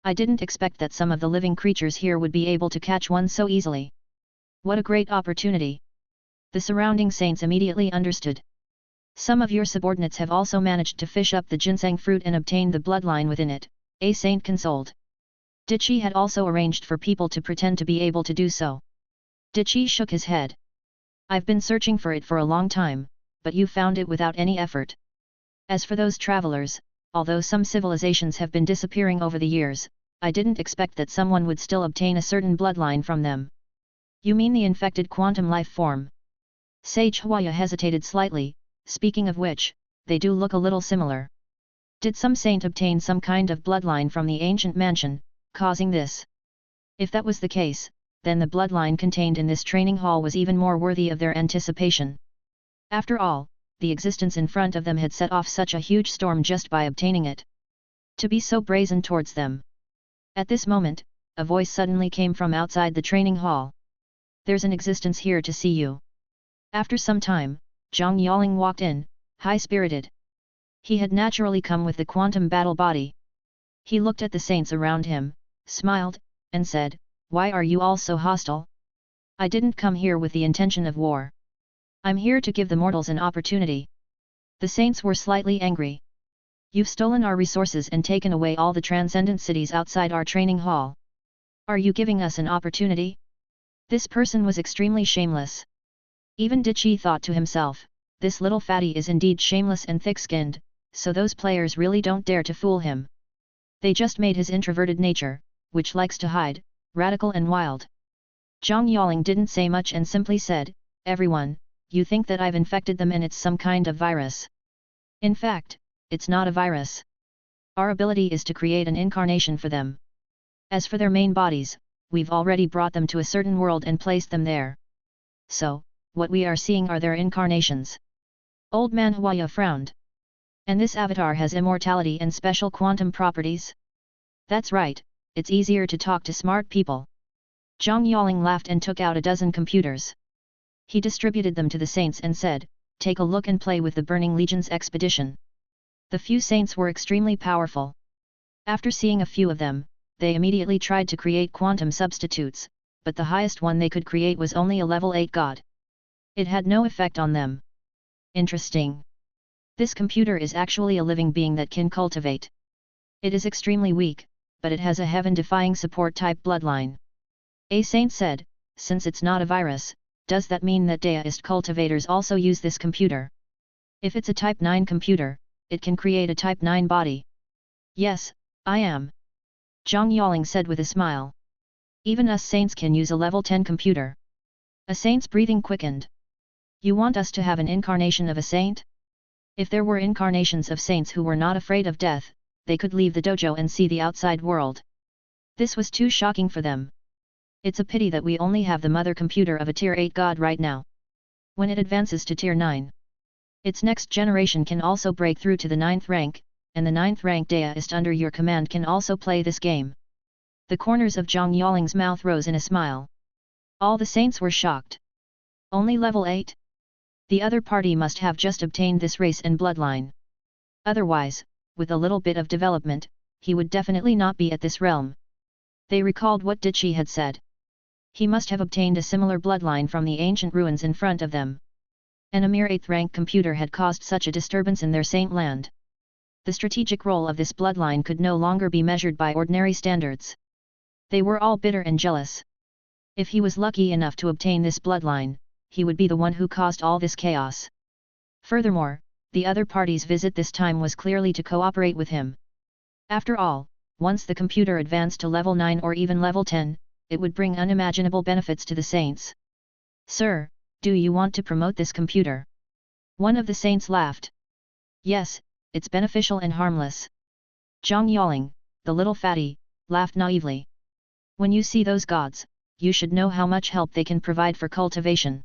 I didn't expect that some of the living creatures here would be able to catch one so easily. What a great opportunity! The surrounding saints immediately understood. Some of your subordinates have also managed to fish up the ginseng fruit and obtain the bloodline within it, a saint consoled. Dichi had also arranged for people to pretend to be able to do so. Dichi shook his head. I've been searching for it for a long time, but you found it without any effort. As for those travelers, although some civilizations have been disappearing over the years, I didn't expect that someone would still obtain a certain bloodline from them. You mean the infected quantum life form? Sage Huaya hesitated slightly, speaking of which, they do look a little similar. Did some saint obtain some kind of bloodline from the ancient mansion, causing this? If that was the case, then the bloodline contained in this training hall was even more worthy of their anticipation. After all, the existence in front of them had set off such a huge storm just by obtaining it. To be so brazen towards them. At this moment, a voice suddenly came from outside the training hall. There's an existence here to see you. After some time, Zhang Yaling walked in, high-spirited. He had naturally come with the quantum battle body. He looked at the saints around him, smiled, and said, "Why are you all so hostile? I didn't come here with the intention of war. I'm here to give the mortals an opportunity." The saints were slightly angry. "You've stolen our resources and taken away all the transcendent cities outside our training hall. Are you giving us an opportunity?" This person was extremely shameless. Even Dichi thought to himself, this little fatty is indeed shameless and thick-skinned, so those players really don't dare to fool him. They just made his introverted nature, which likes to hide, radical and wild. Zhang Yaling didn't say much and simply said, "Everyone, you think that I've infected them and it's some kind of virus. In fact, it's not a virus. Our ability is to create an incarnation for them. As for their main bodies, we've already brought them to a certain world and placed them there. So, what we are seeing are their incarnations." Old man Huaya frowned. "And this avatar has immortality and special quantum properties?" "That's right, it's easier to talk to smart people." Zhang Yaling laughed and took out a dozen computers. He distributed them to the saints and said, "Take a look and play with the Burning Legion's expedition." The few saints were extremely powerful. After seeing a few of them, they immediately tried to create quantum substitutes, but the highest one they could create was only a level 8 god. It had no effect on them. Interesting. This computer is actually a living being that can cultivate. It is extremely weak, but it has a heaven-defying support-type bloodline. A saint said, "Since it's not a virus, does that mean that deist cultivators also use this computer? If it's a Type 9 computer, it can create a Type 9 body." "Yes, I am." Zhang Yaling said with a smile. "Even us saints can use a level 10 computer." A saint's breathing quickened. "You want us to have an incarnation of a saint?" If there were incarnations of saints who were not afraid of death, they could leave the dojo and see the outside world. This was too shocking for them. It's a pity that we only have the mother computer of a Tier 8 god right now. When it advances to Tier 9, its next generation can also break through to the 9th rank, and the 9th rank deist under your command can also play this game. The corners of Zhang Yaling's mouth rose in a smile. All the saints were shocked. Only level 8? The other party must have just obtained this race and bloodline. Otherwise, with a little bit of development, he would definitely not be at this realm. They recalled what Dichi had said. He must have obtained a similar bloodline from the ancient ruins in front of them. And a mere 8th rank computer had caused such a disturbance in their saint land. The strategic role of this bloodline could no longer be measured by ordinary standards. They were all bitter and jealous. If he was lucky enough to obtain this bloodline, he would be the one who caused all this chaos. Furthermore, the other party's visit this time was clearly to cooperate with him. After all, once the computer advanced to level 9 or even level 10, it would bring unimaginable benefits to the saints. "Sir, do you want to promote this computer?" One of the saints laughed. "Yes, it's beneficial and harmless." Zhang Yaling, the little fatty, laughed naively. "When you see those gods, you should know how much help they can provide for cultivation.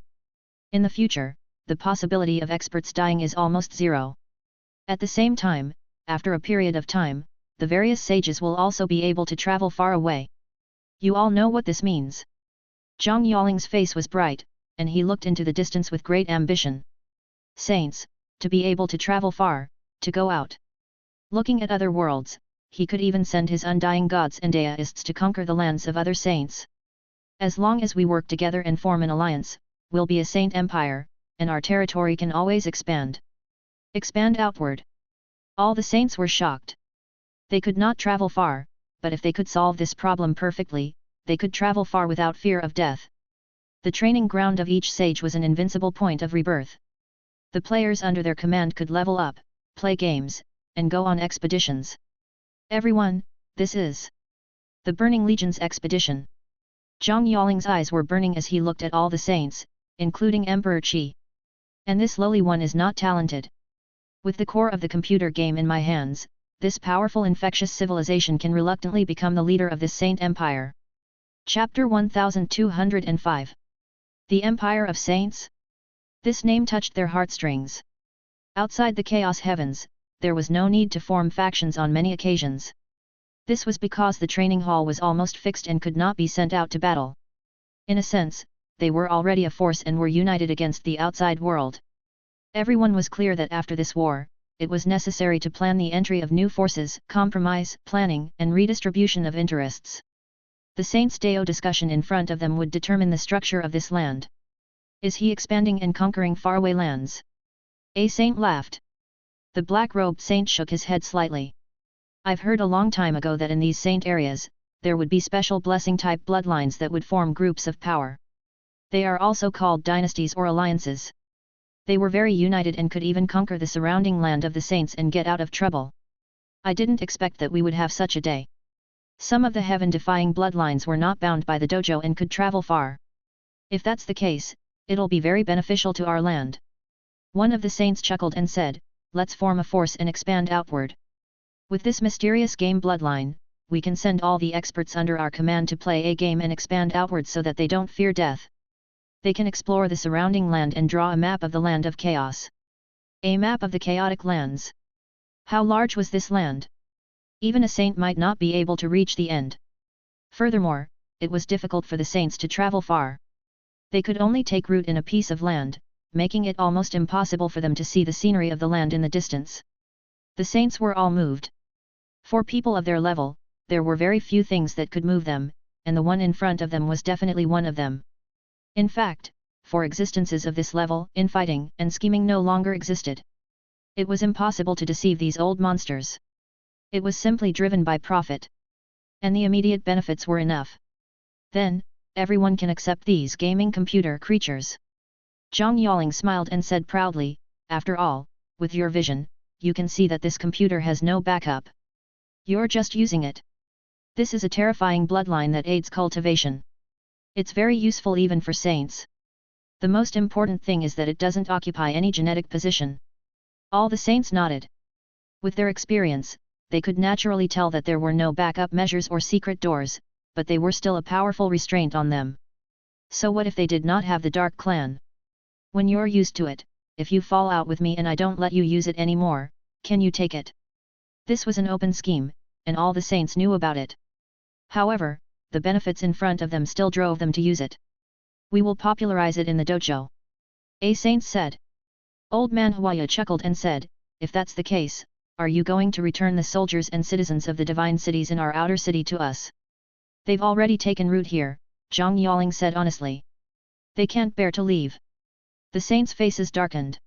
In the future, the possibility of experts dying is almost zero. At the same time, after a period of time, the various sages will also be able to travel far away. You all know what this means." Zhang Yaling's face was bright, and he looked into the distance with great ambition. "Saints, to be able to travel far, to go out. Looking at other worlds, he could even send his undying gods and deists to conquer the lands of other saints. As long as we work together and form an alliance, we'll be a saint empire, and our territory can always expand. Expand outward. All the saints were shocked. They could not travel far, but if they could solve this problem perfectly, they could travel far without fear of death. The training ground of each sage was an invincible point of rebirth. The players under their command could level up, play games, and go on expeditions. Everyone, this is the Burning Legion's expedition. Zhang Yaling's eyes were burning as he looked at all the saints, including Emperor Qi. And this lowly one is not talented. With the core of the computer game in my hands, this powerful infectious civilization can reluctantly become the leader of this saint empire. Chapter 1205. The Empire of Saints? This name touched their heartstrings. Outside the chaos heavens, there was no need to form factions on many occasions. This was because the training hall was almost fixed and could not be sent out to battle. In a sense, they were already a force and were united against the outside world. Everyone was clear that after this war, it was necessary to plan the entry of new forces, compromise, planning, and redistribution of interests. The Saints' Deo discussion in front of them would determine the structure of this land. Is he expanding and conquering faraway lands? A saint laughed. The black-robed saint shook his head slightly. I've heard a long time ago that in these saint areas, there would be special blessing-type bloodlines that would form groups of power. They are also called dynasties or alliances. They were very united and could even conquer the surrounding land of the saints and get out of trouble. I didn't expect that we would have such a day. Some of the heaven-defying bloodlines were not bound by the dojo and could travel far. If that's the case, it'll be very beneficial to our land. One of the saints chuckled and said, let's form a force and expand outward. With this mysterious game bloodline, we can send all the experts under our command to play a game and expand outward so that they don't fear death. They can explore the surrounding land and draw a map of the land of chaos. A map of the chaotic lands. How large was this land? Even a saint might not be able to reach the end. Furthermore, it was difficult for the saints to travel far. They could only take root in a piece of land, making it almost impossible for them to see the scenery of the land in the distance. The saints were all moved. For people of their level, there were very few things that could move them, and the one in front of them was definitely one of them. In fact, for existences of this level, infighting and scheming no longer existed. It was impossible to deceive these old monsters. It was simply driven by profit. And the immediate benefits were enough. Then, everyone can accept these gaming computer creatures. Zhang Yaling smiled and said proudly, after all, with your vision, you can see that this computer has no backup. You're just using it. This is a terrifying bloodline that aids cultivation. It's very useful even for saints. The most important thing is that it doesn't occupy any genetic position. All the saints nodded. With their experience, they could naturally tell that there were no backup measures or secret doors, but they were still a powerful restraint on them. So what if they did not have the Dark Clan? When you're used to it, if you fall out with me and I don't let you use it anymore, can you take it? This was an open scheme, and all the saints knew about it. However, the benefits in front of them still drove them to use it. We will popularize it in the dojo. A saint said. Old man Huaya chuckled and said, if that's the case, are you going to return the soldiers and citizens of the divine cities in our outer city to us? They've already taken root here, Zhang Yaling said honestly. They can't bear to leave. The saints' faces darkened.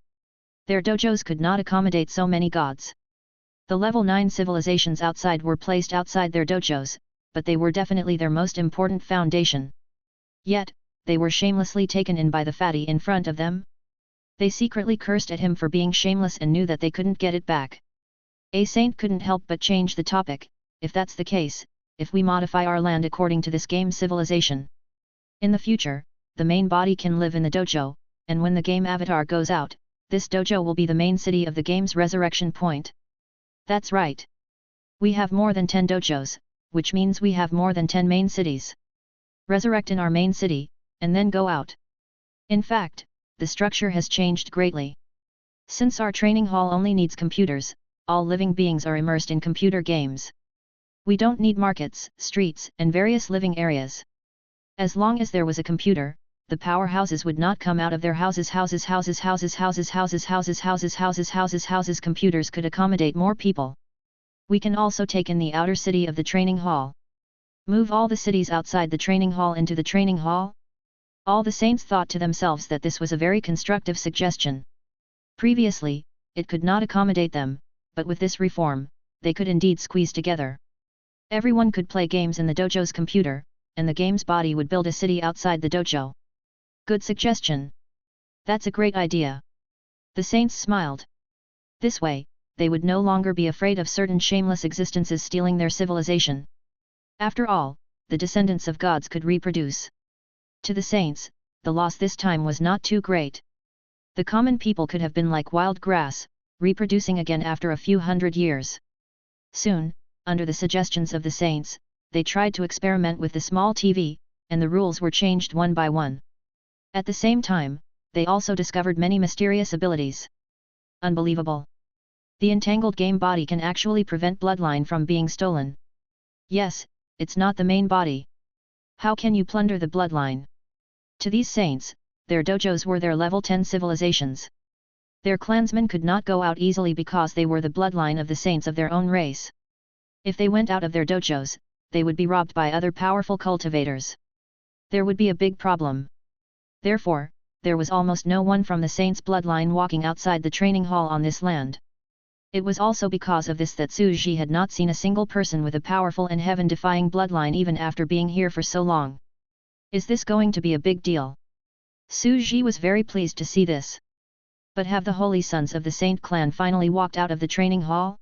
Their dojos could not accommodate so many gods. The level 9 civilizations outside were placed outside their dojos, but they were definitely their most important foundation. Yet, they were shamelessly taken in by the fatty in front of them. They secretly cursed at him for being shameless and knew that they couldn't get it back. A saint couldn't help but change the topic, if that's the case, if we modify our land according to this game civilization. In the future, the main body can live in the dojo, and when the game avatar goes out, this dojo will be the main city of the game's resurrection point. That's right. We have more than 10 dojos, which means we have more than 10 main cities. Resurrect in our main city, and then go out. In fact, the structure has changed greatly. Since our training hall only needs computers, all living beings are immersed in computer games. We don't need markets, streets, and various living areas. As long as there was a computer, the powerhouses would not come out of their houses. Computers could accommodate more people. We can also take in the outer city of the training hall. Move all the cities outside the training hall into the training hall? All the saints thought to themselves that this was a very constructive suggestion. Previously, it could not accommodate them, but with this reform, they could indeed squeeze together. Everyone could play games in the dojo's computer, and the game's body would build a city outside the dojo. Good suggestion. That's a great idea. The saints smiled. This way, they would no longer be afraid of certain shameless existences stealing their civilization. After all, the descendants of gods could reproduce. To the saints, the loss this time was not too great. The common people could have been like wild grass, reproducing again after a few hundred years. Soon, under the suggestions of the saints, they tried to experiment with the small TV, and the rules were changed one by one. At the same time, they also discovered many mysterious abilities. Unbelievable! The entangled game body can actually prevent bloodline from being stolen. Yes, it's not the main body. How can you plunder the bloodline? To these saints, their dojos were their level 10 civilizations. Their clansmen could not go out easily because they were the bloodline of the saints of their own race. If they went out of their dojos, they would be robbed by other powerful cultivators. There would be a big problem. Therefore, there was almost no one from the saints' bloodline walking outside the training hall on this land. It was also because of this that Su Ji had not seen a single person with a powerful and heaven-defying bloodline even after being here for so long. Is this going to be a big deal? Su Ji was very pleased to see this. But have the holy sons of the Saint clan finally walked out of the training hall?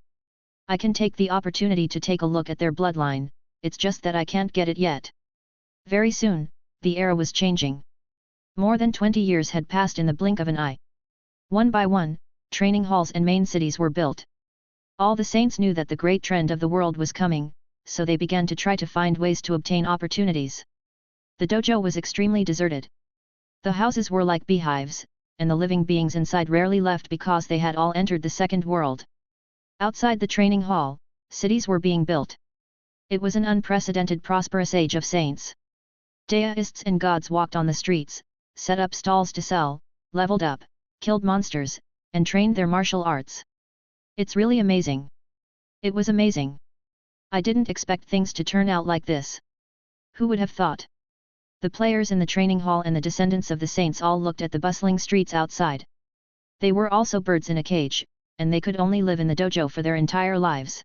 I can take the opportunity to take a look at their bloodline, it's just that I can't get it yet. Very soon, the era was changing. More than 20 years had passed in the blink of an eye. One by one, training halls and main cities were built. All the saints knew that the great trend of the world was coming, so they began to try to find ways to obtain opportunities. The dojo was extremely deserted. The houses were like beehives, and the living beings inside rarely left because they had all entered the second world. Outside the training hall, cities were being built. It was an unprecedented prosperous age of saints. Deists and gods walked on the streets, set up stalls to sell, leveled up, killed monsters, and trained their martial arts. It's really amazing. It was amazing. I didn't expect things to turn out like this. Who would have thought? The players in the training hall and the descendants of the saints all looked at the bustling streets outside. They were also birds in a cage, and they could only live in the dojo for their entire lives.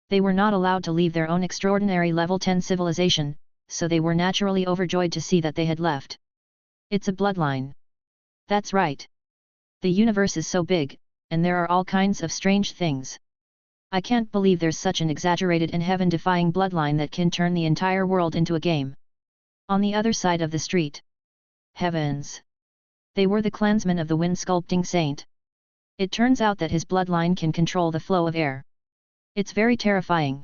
They were not allowed to leave their own extraordinary level 10 civilization, so they were naturally overjoyed to see that they had left. It's a bloodline. That's right. The universe is so big, and there are all kinds of strange things. I can't believe there's such an exaggerated and heaven-defying bloodline that can turn the entire world into a game. On the other side of the street. Heavens! They were the clansmen of the wind-sculpting saint. It turns out that his bloodline can control the flow of air. It's very terrifying.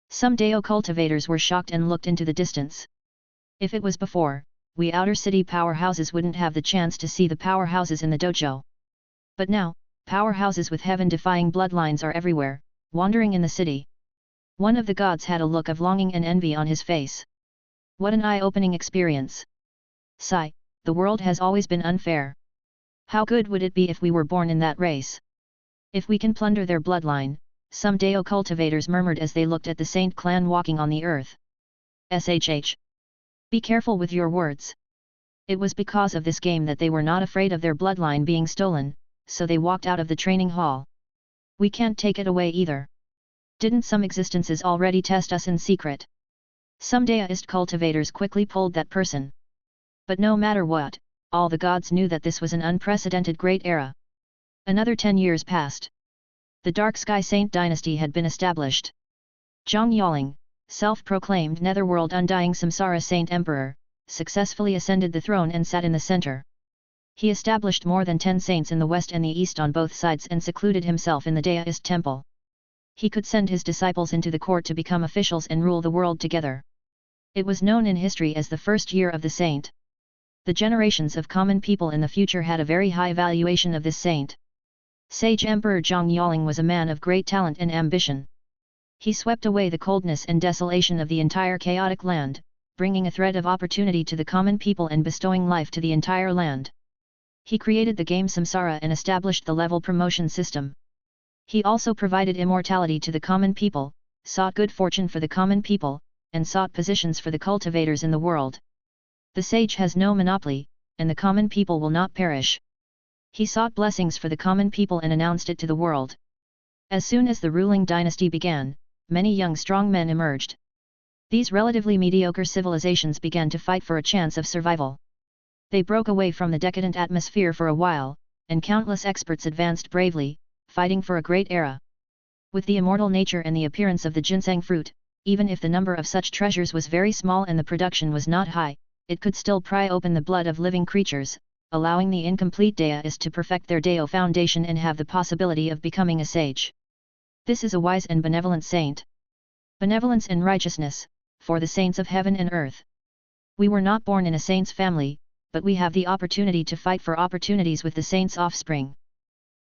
Some Deo cultivators were shocked and looked into the distance. If it was before, we outer city powerhouses wouldn't have the chance to see the powerhouses in the dojo. But now, powerhouses with heaven-defying bloodlines are everywhere, wandering in the city. One of the gods had a look of longing and envy on his face. What an eye-opening experience. Sigh, the world has always been unfair. How good would it be if we were born in that race? If we can plunder their bloodline, some Deo cultivators murmured as they looked at the Saint clan walking on the earth. SHH. Be careful with your words. It was because of this game that they were not afraid of their bloodline being stolen, so they walked out of the training hall. We can't take it away either. Didn't some existences already test us in secret? Some deist cultivators quickly pulled that person. But no matter what, all the gods knew that this was an unprecedented great era. Another 10 years passed. The Dark Sky Saint dynasty had been established. Zhang Yaling, self-proclaimed Netherworld Undying Samsara Saint Emperor, successfully ascended the throne and sat in the center. He established more than 10 saints in the west and the east on both sides and secluded himself in the Deist temple. He could send his disciples into the court to become officials and rule the world together. It was known in history as the first year of the saint. The generations of common people in the future had a very high valuation of this saint. Sage Emperor Zhang Yaling was a man of great talent and ambition. He swept away the coldness and desolation of the entire chaotic land, bringing a thread of opportunity to the common people and bestowing life to the entire land. He created the game Samsara and established the level promotion system. He also provided immortality to the common people, sought good fortune for the common people, and sought positions for the cultivators in the world. The sage has no monopoly, and the common people will not perish. He sought blessings for the common people and announced it to the world. As soon as the ruling dynasty began, many young strong men emerged. These relatively mediocre civilizations began to fight for a chance of survival. They broke away from the decadent atmosphere for a while, and countless experts advanced bravely, fighting for a great era. With the immortal nature and the appearance of the ginseng fruit, even if the number of such treasures was very small and the production was not high, it could still pry open the blood of living creatures, allowing the incomplete deists to perfect their Deo foundation and have the possibility of becoming a sage. This is a wise and benevolent saint. Benevolence and righteousness, for the saints of heaven and earth. We were not born in a saint's family, but we have the opportunity to fight for opportunities with the saint's offspring.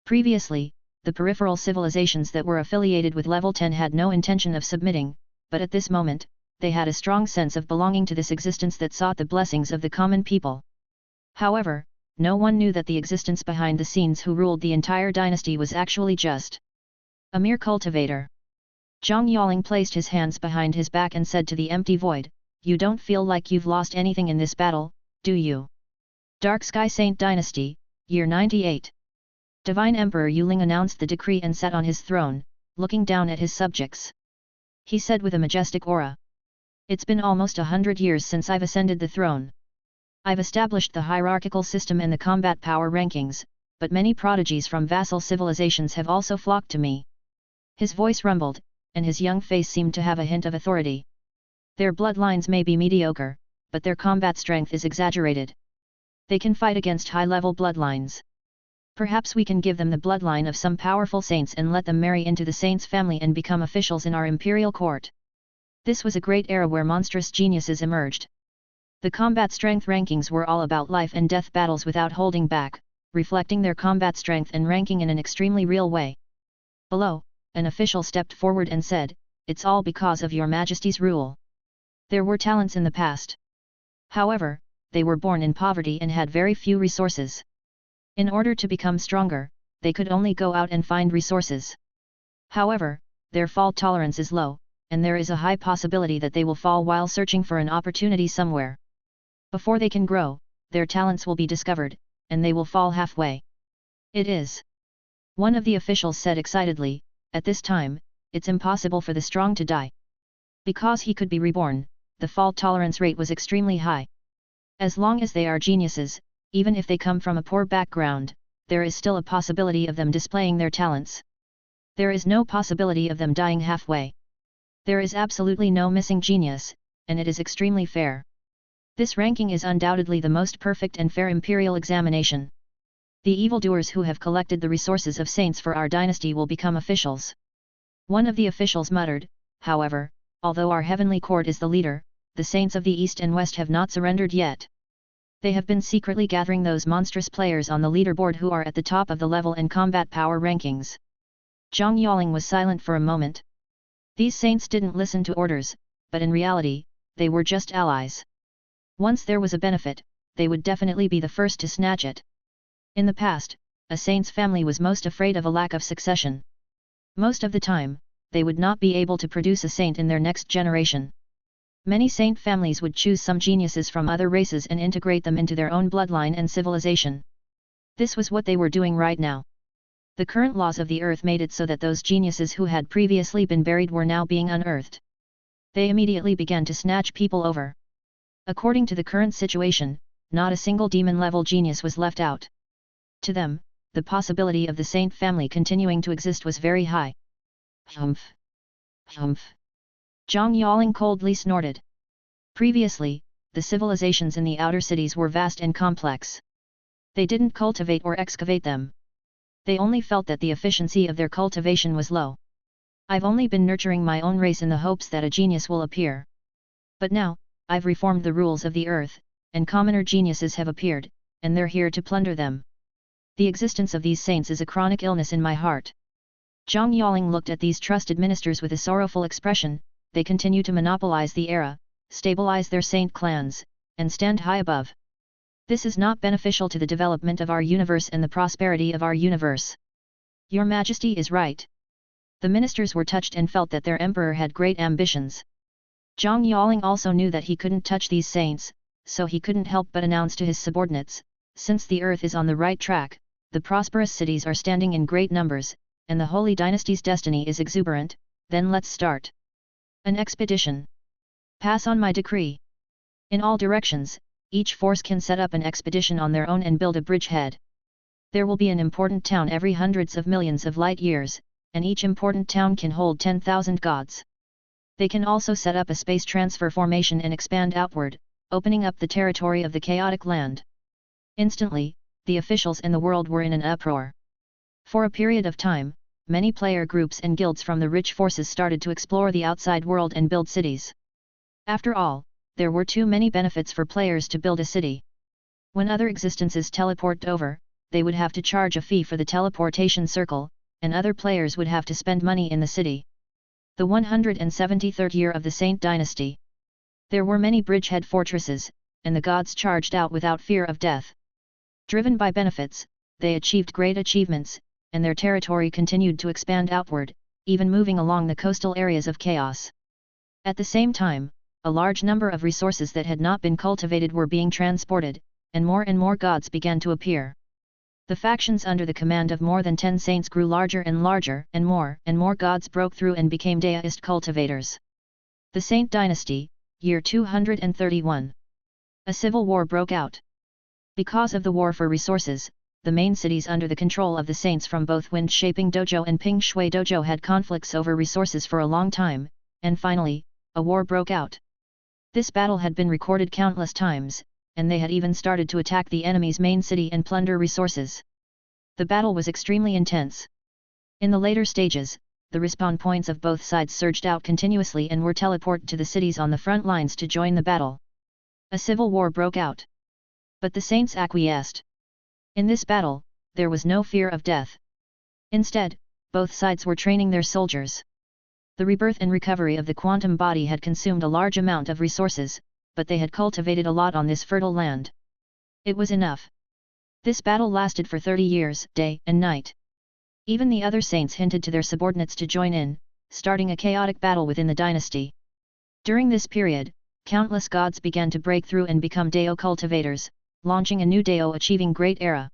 Previously, the peripheral civilizations that were affiliated with level 10 had no intention of submitting, but at this moment, they had a strong sense of belonging to this existence that sought the blessings of the common people. However, no one knew that the existence behind the scenes who ruled the entire dynasty was actually just a mere cultivator. Zhang Yaling placed his hands behind his back and said to the empty void, "You don't feel like you've lost anything in this battle, do you?" Dark Sky Saint Dynasty, Year 98. Divine Emperor Yuling announced the decree and sat on his throne, looking down at his subjects. He said with a majestic aura, "It's been almost 100 years since I've ascended the throne. I've established the hierarchical system and the combat power rankings, but many prodigies from vassal civilizations have also flocked to me." His voice rumbled, and his young face seemed to have a hint of authority. "Their bloodlines may be mediocre, but their combat strength is exaggerated. They can fight against high-level bloodlines. Perhaps we can give them the bloodline of some powerful saints and let them marry into the saints' family and become officials in our imperial court." This was a great era where monstrous geniuses emerged. The combat strength rankings were all about life and death battles without holding back, reflecting their combat strength and ranking in an extremely real way. Below, an official stepped forward and said, "It's all because of your Majesty's rule. There were talents in the past. However, they were born in poverty and had very few resources. In order to become stronger, they could only go out and find resources. However, their fall tolerance is low, and there is a high possibility that they will fall while searching for an opportunity somewhere. Before they can grow, their talents will be discovered, and they will fall halfway. It is." One of the officials said excitedly, "At this time, it's impossible for the strong to die. Because he could be reborn, the fall tolerance rate was extremely high. As long as they are geniuses, even if they come from a poor background, there is still a possibility of them displaying their talents. There is no possibility of them dying halfway. There is absolutely no missing genius, and it is extremely fair. This ranking is undoubtedly the most perfect and fair imperial examination. The evildoers who have collected the resources of saints for our dynasty will become officials." One of the officials muttered, "However, although our heavenly court is the leader, the saints of the East and West have not surrendered yet. They have been secretly gathering those monstrous players on the leaderboard who are at the top of the level and combat power rankings." Zhang Yaling was silent for a moment. These saints didn't listen to orders, but in reality, they were just allies. Once there was a benefit, they would definitely be the first to snatch it. In the past, a saint's family was most afraid of a lack of succession. Most of the time, they would not be able to produce a saint in their next generation. Many saint families would choose some geniuses from other races and integrate them into their own bloodline and civilization. This was what they were doing right now. The current laws of the earth made it so that those geniuses who had previously been buried were now being unearthed. They immediately began to snatch people over. According to the current situation, not a single demon-level genius was left out. To them, the possibility of the saint family continuing to exist was very high. Humph! Humph! Zhang Yaling coldly snorted. Previously, the civilizations in the outer cities were vast and complex. They didn't cultivate or excavate them. They only felt that the efficiency of their cultivation was low. "I've only been nurturing my own race in the hopes that a genius will appear. But now, I've reformed the rules of the earth, and commoner geniuses have appeared, and they're here to plunder them. The existence of these saints is a chronic illness in my heart." Zhang Yaling looked at these trusted ministers with a sorrowful expression. They continue to monopolize the era, stabilize their saint clans, and stand high above. This is not beneficial to the development of our universe and the prosperity of our universe. Your Majesty is right. The ministers were touched and felt that their emperor had great ambitions. Zhang Yaling also knew that he couldn't touch these saints, so he couldn't help but announce to his subordinates, since the earth is on the right track, the prosperous cities are standing in great numbers, and the holy dynasty's destiny is exuberant, then let's start an expedition. Pass on my decree. In all directions, each force can set up an expedition on their own and build a bridgehead. There will be an important town every hundreds of millions of light years, and each important town can hold 10,000 gods. They can also set up a space transfer formation and expand outward, opening up the territory of the chaotic land. Instantly, the officials and the world were in an uproar. For a period of time, many player groups and guilds from the rich forces started to explore the outside world and build cities. After all, there were too many benefits for players to build a city. When other existences teleport over, they would have to charge a fee for the teleportation circle, and other players would have to spend money in the city. The 173rd year of the Saint Dynasty. There were many bridgehead fortresses, and the gods charged out without fear of death. Driven by benefits, they achieved great achievements, and their territory continued to expand outward, even moving along the coastal areas of chaos. At the same time, a large number of resources that had not been cultivated were being transported, and more gods began to appear. The factions under the command of more than 10 saints grew larger and larger, and more gods broke through and became deist cultivators. The Saint Dynasty, year 231. A civil war broke out. Because of the war for resources, the main cities under the control of the saints from both Wind Shaping Dojo and Ping Shui Dojo had conflicts over resources for a long time, and finally, a war broke out. This battle had been recorded countless times, and they had even started to attack the enemy's main city and plunder resources. The battle was extremely intense. In the later stages, the respawn points of both sides surged out continuously and were teleported to the cities on the front lines to join the battle. A civil war broke out. But the saints acquiesced. In this battle, there was no fear of death. Instead, both sides were training their soldiers. The rebirth and recovery of the quantum body had consumed a large amount of resources, but they had cultivated a lot on this fertile land. It was enough. This battle lasted for 30 years, day and night. Even the other saints hinted to their subordinates to join in, starting a chaotic battle within the dynasty. During this period, countless gods began to break through and become Deo cultivators, launching a new Deo achieving great era.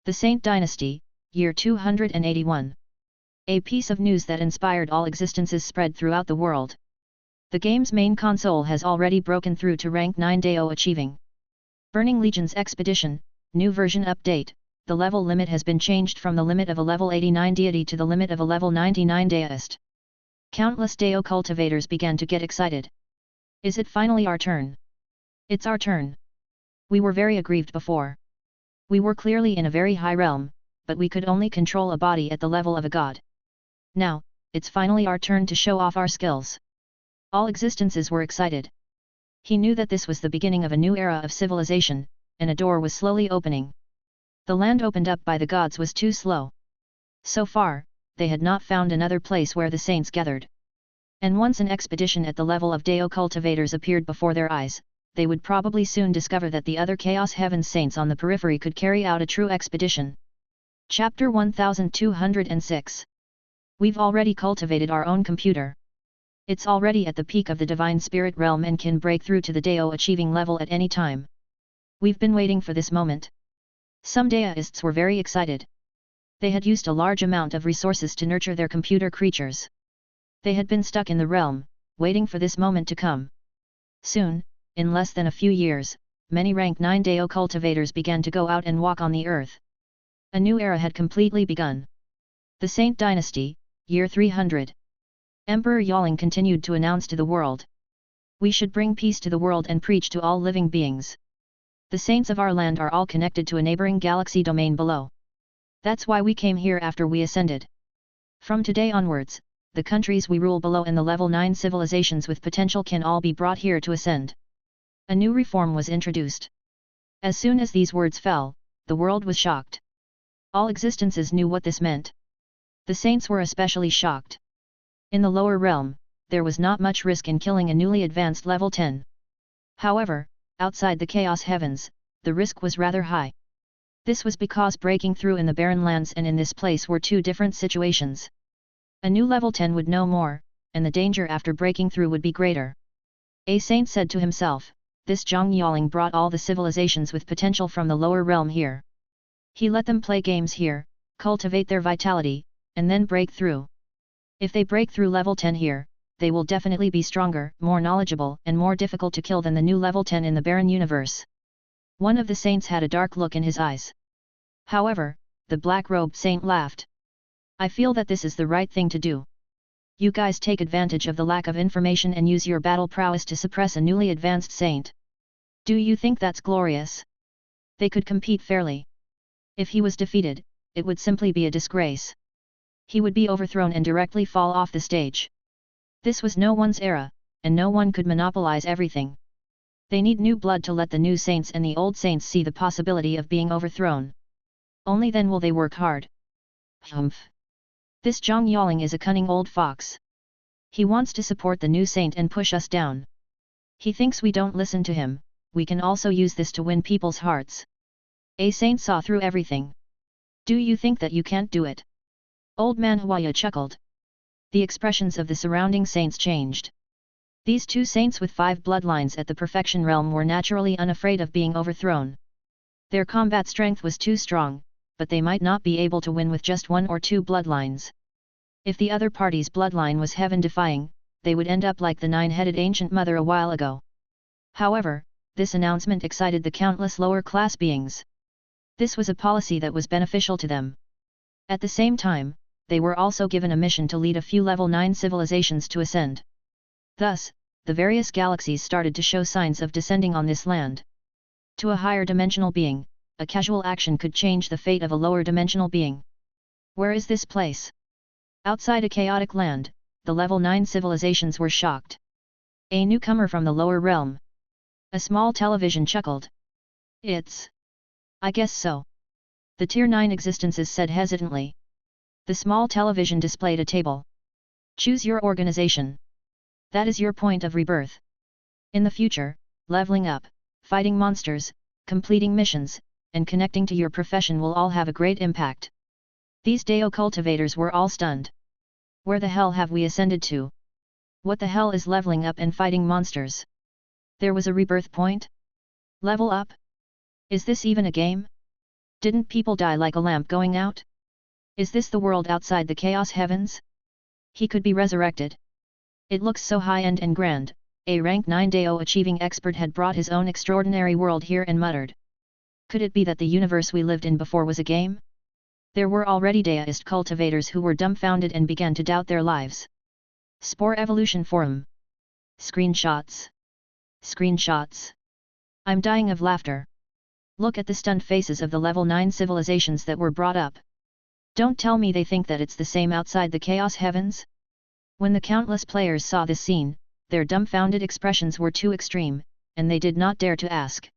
The Saint Dynasty, year 281. A piece of news that inspired all existences spread throughout the world. The game's main console has already broken through to rank 9 Deo achieving. Burning Legion's Expedition, new version update, the level limit has been changed from the limit of a level 89 deity to the limit of a level 99 deist. Countless Deo cultivators began to get excited. Is it finally our turn? It's our turn. We were very aggrieved before. We were clearly in a very high realm, but we could only control a body at the level of a god. Now, it's finally our turn to show off our skills. All existences were excited. He knew that this was the beginning of a new era of civilization, and a door was slowly opening. The land opened up by the gods was too slow. So far, they had not found another place where the saints gathered. And once an expedition at the level of Deo cultivators appeared before their eyes, they would probably soon discover that the other Chaos Heavens saints on the periphery could carry out a true expedition. Chapter 1206. We've already cultivated our own computer. It's already at the peak of the Divine Spirit realm and can break through to the Deo achieving level at any time. We've been waiting for this moment. Some deists were very excited. They had used a large amount of resources to nurture their computer creatures. They had been stuck in the realm, waiting for this moment to come. Soon, in less than a few years, many rank 9 Deo cultivators began to go out and walk on the earth. A new era had completely begun. The Saint Dynasty, year 300. Emperor Yaling continued to announce to the world. We should bring peace to the world and preach to all living beings. The saints of our land are all connected to a neighboring galaxy domain below. That's why we came here after we ascended. From today onwards, the countries we rule below and the level 9 civilizations with potential can all be brought here to ascend. A new reform was introduced. As soon as these words fell, the world was shocked. All existences knew what this meant. The saints were especially shocked. In the lower realm, there was not much risk in killing a newly advanced level 10. However, outside the Chaos Heavens, the risk was rather high. This was because breaking through in the barren lands and in this place were two different situations. A new level 10 would know more, and the danger after breaking through would be greater. A saint said to himself, this Zhang Yaling brought all the civilizations with potential from the lower realm here. He let them play games here, cultivate their vitality, and then break through. If they break through level 10 here, they will definitely be stronger, more knowledgeable, and more difficult to kill than the new level 10 in the barren universe. One of the saints had a dark look in his eyes. However, the black-robed saint laughed. I feel that this is the right thing to do. You guys take advantage of the lack of information and use your battle prowess to suppress a newly advanced saint. Do you think that's glorious? They could compete fairly. If he was defeated, it would simply be a disgrace. He would be overthrown and directly fall off the stage. This was no one's era, and no one could monopolize everything. They need new blood to let the new saints and the old saints see the possibility of being overthrown. Only then will they work hard. Humph! This Zhang Yaling is a cunning old fox. He wants to support the new saint and push us down. He thinks we don't listen to him. We can also use this to win people's hearts. A saint saw through everything. Do you think that you can't do it? Old man Huaya chuckled. The expressions of the surrounding saints changed. These two saints with 5 bloodlines at the perfection realm were naturally unafraid of being overthrown. Their combat strength was too strong, but they might not be able to win with just 1 or 2 bloodlines. If the other party's bloodline was heaven-defying, they would end up like the 9-headed ancient mother a while ago. However, this announcement excited the countless lower-class beings. This was a policy that was beneficial to them. At the same time, they were also given a mission to lead a few level 9 civilizations to ascend. Thus, the various galaxies started to show signs of descending on this land. To a higher dimensional being, a casual action could change the fate of a lower dimensional being. Where is this place? Outside a chaotic land, the level 9 civilizations were shocked. A newcomer from the lower realm. A small television chuckled. I guess so. The Tier 9 existences said hesitantly. The small television displayed a table. Choose your organization. That is your point of rebirth. In the future, leveling up, fighting monsters, completing missions, and connecting to your profession will all have a great impact. These Deo cultivators were all stunned. Where the hell have we ascended to? What the hell is leveling up and fighting monsters? There was a rebirth point? Level up? Is this even a game? Didn't people die like a lamp going out? Is this the world outside the chaos heavens? He could be resurrected. It looks so high-end and grand. A rank 9 Deo achieving expert had brought his own extraordinary world here and muttered. Could it be that the universe we lived in before was a game? There were already Deist cultivators who were dumbfounded and began to doubt their lives. Spore Evolution Forum. Screenshots. Screenshots. I'm dying of laughter. Look at the stunned faces of the level 9 civilizations that were brought up. Don't tell me they think that it's the same outside the chaos heavens? When the countless players saw this scene, their dumbfounded expressions were too extreme, and they did not dare to ask.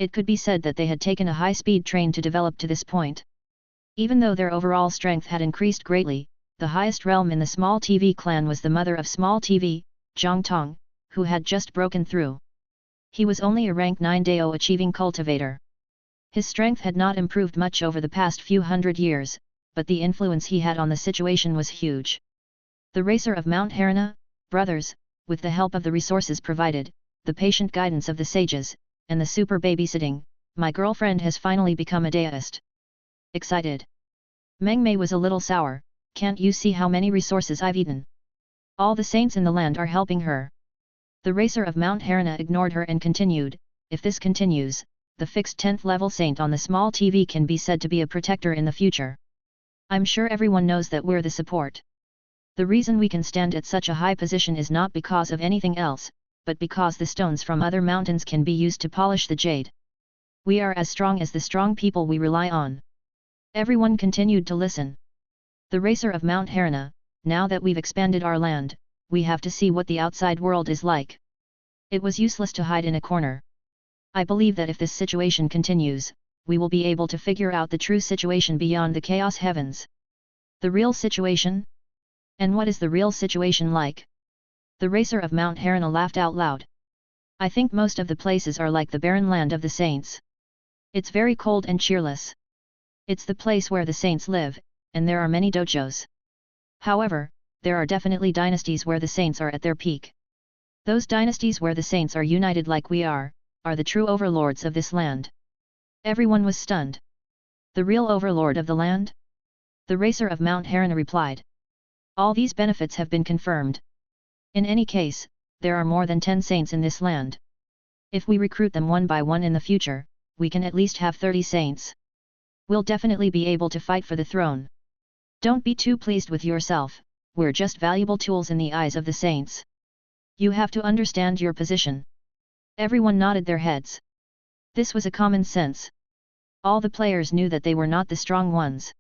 It could be said that they had taken a high-speed train to develop to this point. Even though their overall strength had increased greatly, the highest realm in the Small TV clan was the mother of Small TV, Zhang Tong, who had just broken through. He was only a rank 9 Deo achieving cultivator. His strength had not improved much over the past few hundred years, but the influence he had on the situation was huge. The racer of Mount Harana, brothers, with the help of the resources provided, the patient guidance of the sages, and the super babysitting, my girlfriend has finally become a deist. Excited. Meng Mei was a little sour. Can't you see how many resources I've eaten? All the saints in the land are helping her. The racer of Mount Harana ignored her and continued, if this continues, the fixed 10th level saint on the Small TV can be said to be a protector in the future. I'm sure everyone knows that we're the support. The reason we can stand at such a high position is not because of anything else, but because the stones from other mountains can be used to polish the jade. We are as strong as the strong people we rely on. Everyone continued to listen. The racer of Mount Harana, now that we've expanded our land, we have to see what the outside world is like. It was useless to hide in a corner. I believe that if this situation continues, we will be able to figure out the true situation beyond the chaos heavens. The real situation? And what is the real situation like? The racer of Mount Harana laughed out loud. I think most of the places are like the barren land of the saints. It's very cold and cheerless. It's the place where the saints live, and there are many dojos. However, there are definitely dynasties where the saints are at their peak. Those dynasties where the saints are united like we are the true overlords of this land. Everyone was stunned. The real overlord of the land? The racer of Mount Harana replied. All these benefits have been confirmed. In any case, there are more than 10 saints in this land. If we recruit them one by one in the future, we can at least have 30 saints. We'll definitely be able to fight for the throne. Don't be too pleased with yourself, we're just valuable tools in the eyes of the saints. You have to understand your position. Everyone nodded their heads. This was a common sense. All the players knew that they were not the strong ones.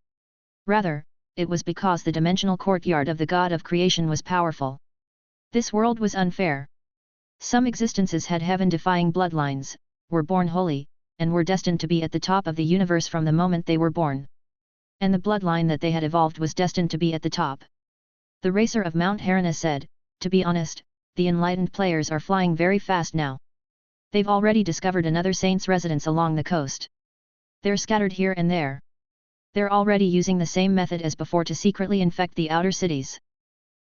Rather, it was because the dimensional courtyard of the god of creation was powerful. This world was unfair. Some existences had heaven-defying bloodlines, were born holy, and were destined to be at the top of the universe from the moment they were born. And the bloodline that they had evolved was destined to be at the top. The racer of Mount Harana said, to be honest, the enlightened players are flying very fast now. They've already discovered another saint's residence along the coast. They're scattered here and there. They're already using the same method as before to secretly infect the outer cities.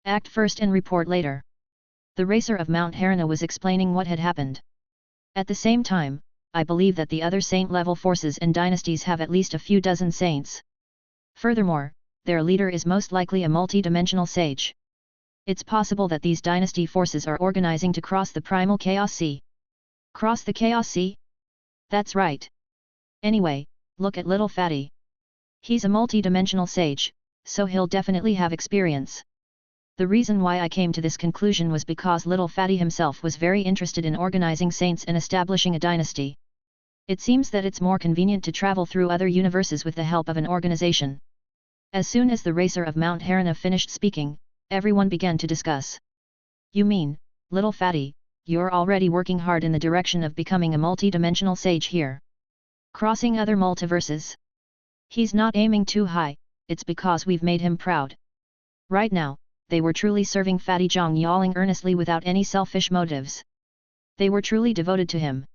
Act first and report later. The racer of Mount Harana was explaining what had happened. At the same time, I believe that the other saint-level forces and dynasties have at least a few dozen saints. Furthermore, their leader is most likely a multi-dimensional sage. It's possible that these dynasty forces are organizing to cross the primal chaos sea. Cross the chaos sea? That's right. Anyway, look at little Fatty. He's a multi-dimensional sage, so he'll definitely have experience. The reason why I came to this conclusion was because little Fatty himself was very interested in organizing saints and establishing a dynasty. It seems that it's more convenient to travel through other universes with the help of an organization. As soon as the racer of Mount Harana finished speaking, everyone began to discuss. You mean, little Fatty, you're already working hard in the direction of becoming a multi-dimensional sage here. Crossing other multiverses? He's not aiming too high, it's because we've made him proud. Right now, they were truly serving Fatty Zhang yawling earnestly without any selfish motives. They were truly devoted to him.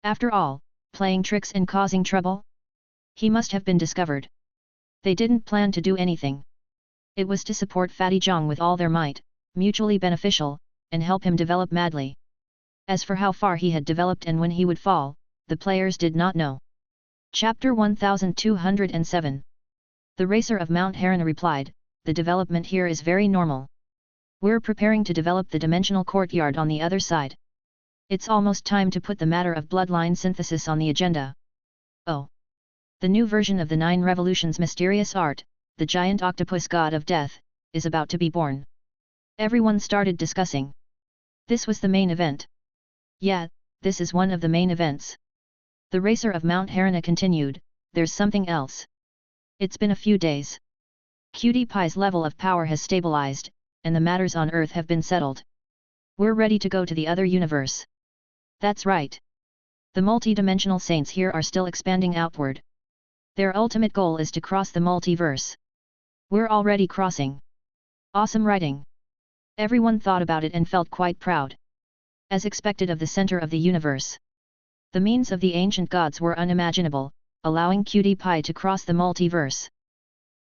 After all, playing tricks and causing trouble? He must have been discovered. They didn't plan to do anything. It was to support Fatty Zhang with all their might, mutually beneficial, and help him develop madly. As for how far he had developed and when he would fall, the players did not know. Chapter 1207. The racer of Mount Harana replied, the development here is very normal. We're preparing to develop the dimensional courtyard on the other side. It's almost time to put the matter of bloodline synthesis on the agenda. Oh! The new version of the 9 Revolutions mysterious art, the giant octopus god of death, is about to be born. Everyone started discussing. This was the main event. Yeah, this is one of the main events. The racer of Mount Harana continued, there's something else. It's been a few days. Cutie Pie's level of power has stabilized, and the matters on Earth have been settled. We're ready to go to the other universe. That's right. The multi-dimensional saints here are still expanding outward. Their ultimate goal is to cross the multiverse. We're already crossing. Awesome writing. Everyone thought about it and felt quite proud. As expected of the center of the universe. The means of the ancient gods were unimaginable, allowing Cutie Pie to cross the multiverse.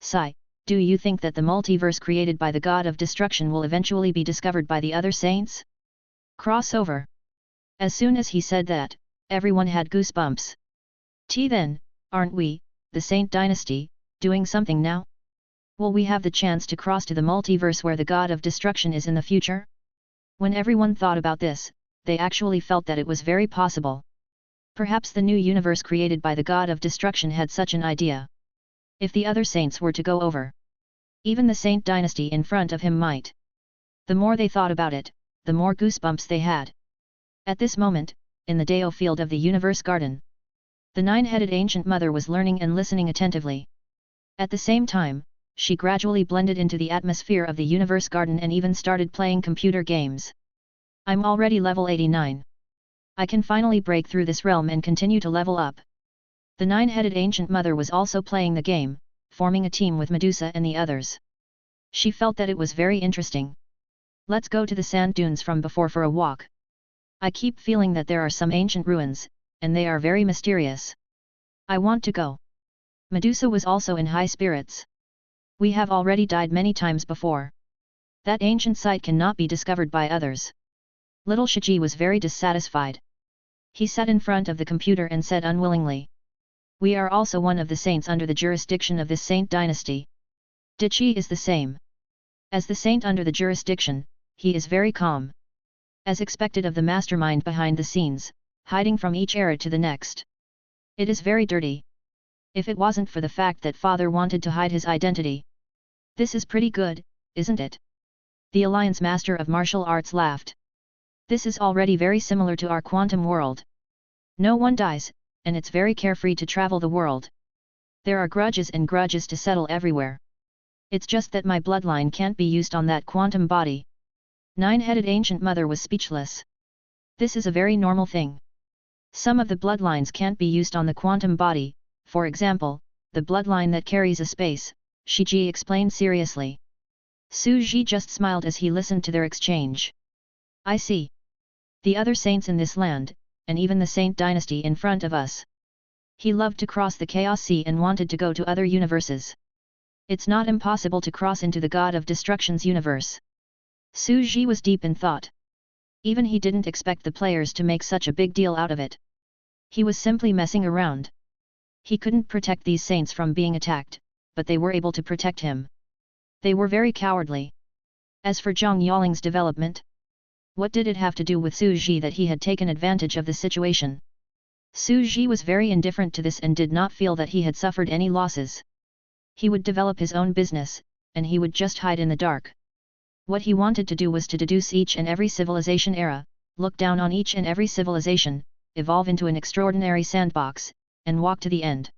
Sigh, do you think that the multiverse created by the god of destruction will eventually be discovered by the other saints? Crossover. As soon as he said that, everyone had goosebumps. Then, aren't we, the Saint Dynasty, doing something now? Will we have the chance to cross to the multiverse where the god of destruction is in the future? When everyone thought about this, they actually felt that it was very possible. Perhaps the new universe created by the god of destruction had such an idea. If the other saints were to go over, even the Saint Dynasty in front of him might. The more they thought about it, the more goosebumps they had. At this moment, in the Deo field of the Universe Garden, the 9-headed ancient mother was learning and listening attentively. At the same time, she gradually blended into the atmosphere of the Universe Garden and even started playing computer games. I'm already level 89. I can finally break through this realm and continue to level up. The 9-headed ancient mother was also playing the game, forming a team with Medusa and the others. She felt that it was very interesting. Let's go to the sand dunes from before for a walk. I keep feeling that there are some ancient ruins, and they are very mysterious. I want to go. Medusa was also in high spirits. We have already died many times before. That ancient site cannot be discovered by others. Little Shiji was very dissatisfied. He sat in front of the computer and said unwillingly. We are also one of the saints under the jurisdiction of this saint dynasty. Dichi is the same. As the saint under the jurisdiction, he is very calm. As expected of the mastermind behind the scenes, hiding from each era to the next. It is very dirty. If it wasn't for the fact that father wanted to hide his identity. This is pretty good, isn't it? The Alliance Master of Martial Arts laughed. This is already very similar to our quantum world. No one dies, and it's very carefree to travel the world. There are grudges and grudges to settle everywhere. It's just that my bloodline can't be used on that quantum body. Nine-headed ancient mother was speechless. This is a very normal thing. Some of the bloodlines can't be used on the quantum body, for example, the bloodline that carries a space, Shiji explained seriously. Suji just smiled as he listened to their exchange. I see. The other saints in this land, and even the saint dynasty in front of us. He loved to cross the Chaos Sea and wanted to go to other universes. It's not impossible to cross into the God of Destruction's universe. Suji was deep in thought. Even he didn't expect the players to make such a big deal out of it. He was simply messing around. He couldn't protect these saints from being attacked, but they were able to protect him. They were very cowardly. As for Zhang Yaling's development, what did it have to do with Suji that he had taken advantage of the situation? Suji was very indifferent to this and did not feel that he had suffered any losses. He would develop his own business, and he would just hide in the dark. What he wanted to do was to deduce each and every civilization era, look down on each and every civilization, evolve into an extraordinary sandbox, and walk to the end.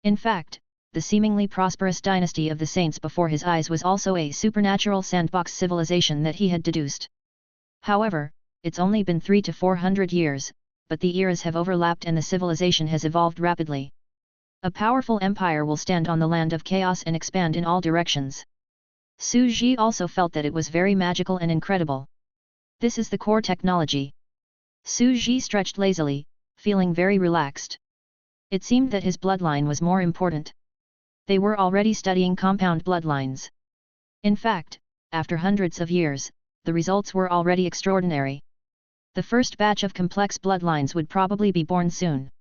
In fact, the seemingly prosperous dynasty of the saints before his eyes was also a supernatural sandbox civilization that he had deduced. However, it's only been 300 to 400 years, but the eras have overlapped and the civilization has evolved rapidly. A powerful empire will stand on the land of chaos and expand in all directions. Suji also felt that it was very magical and incredible. This is the core technology. Suji stretched lazily, feeling very relaxed. It seemed that his bloodline was more important. They were already studying compound bloodlines. In fact, after hundreds of years, the results were already extraordinary. The first batch of complex bloodlines would probably be born soon.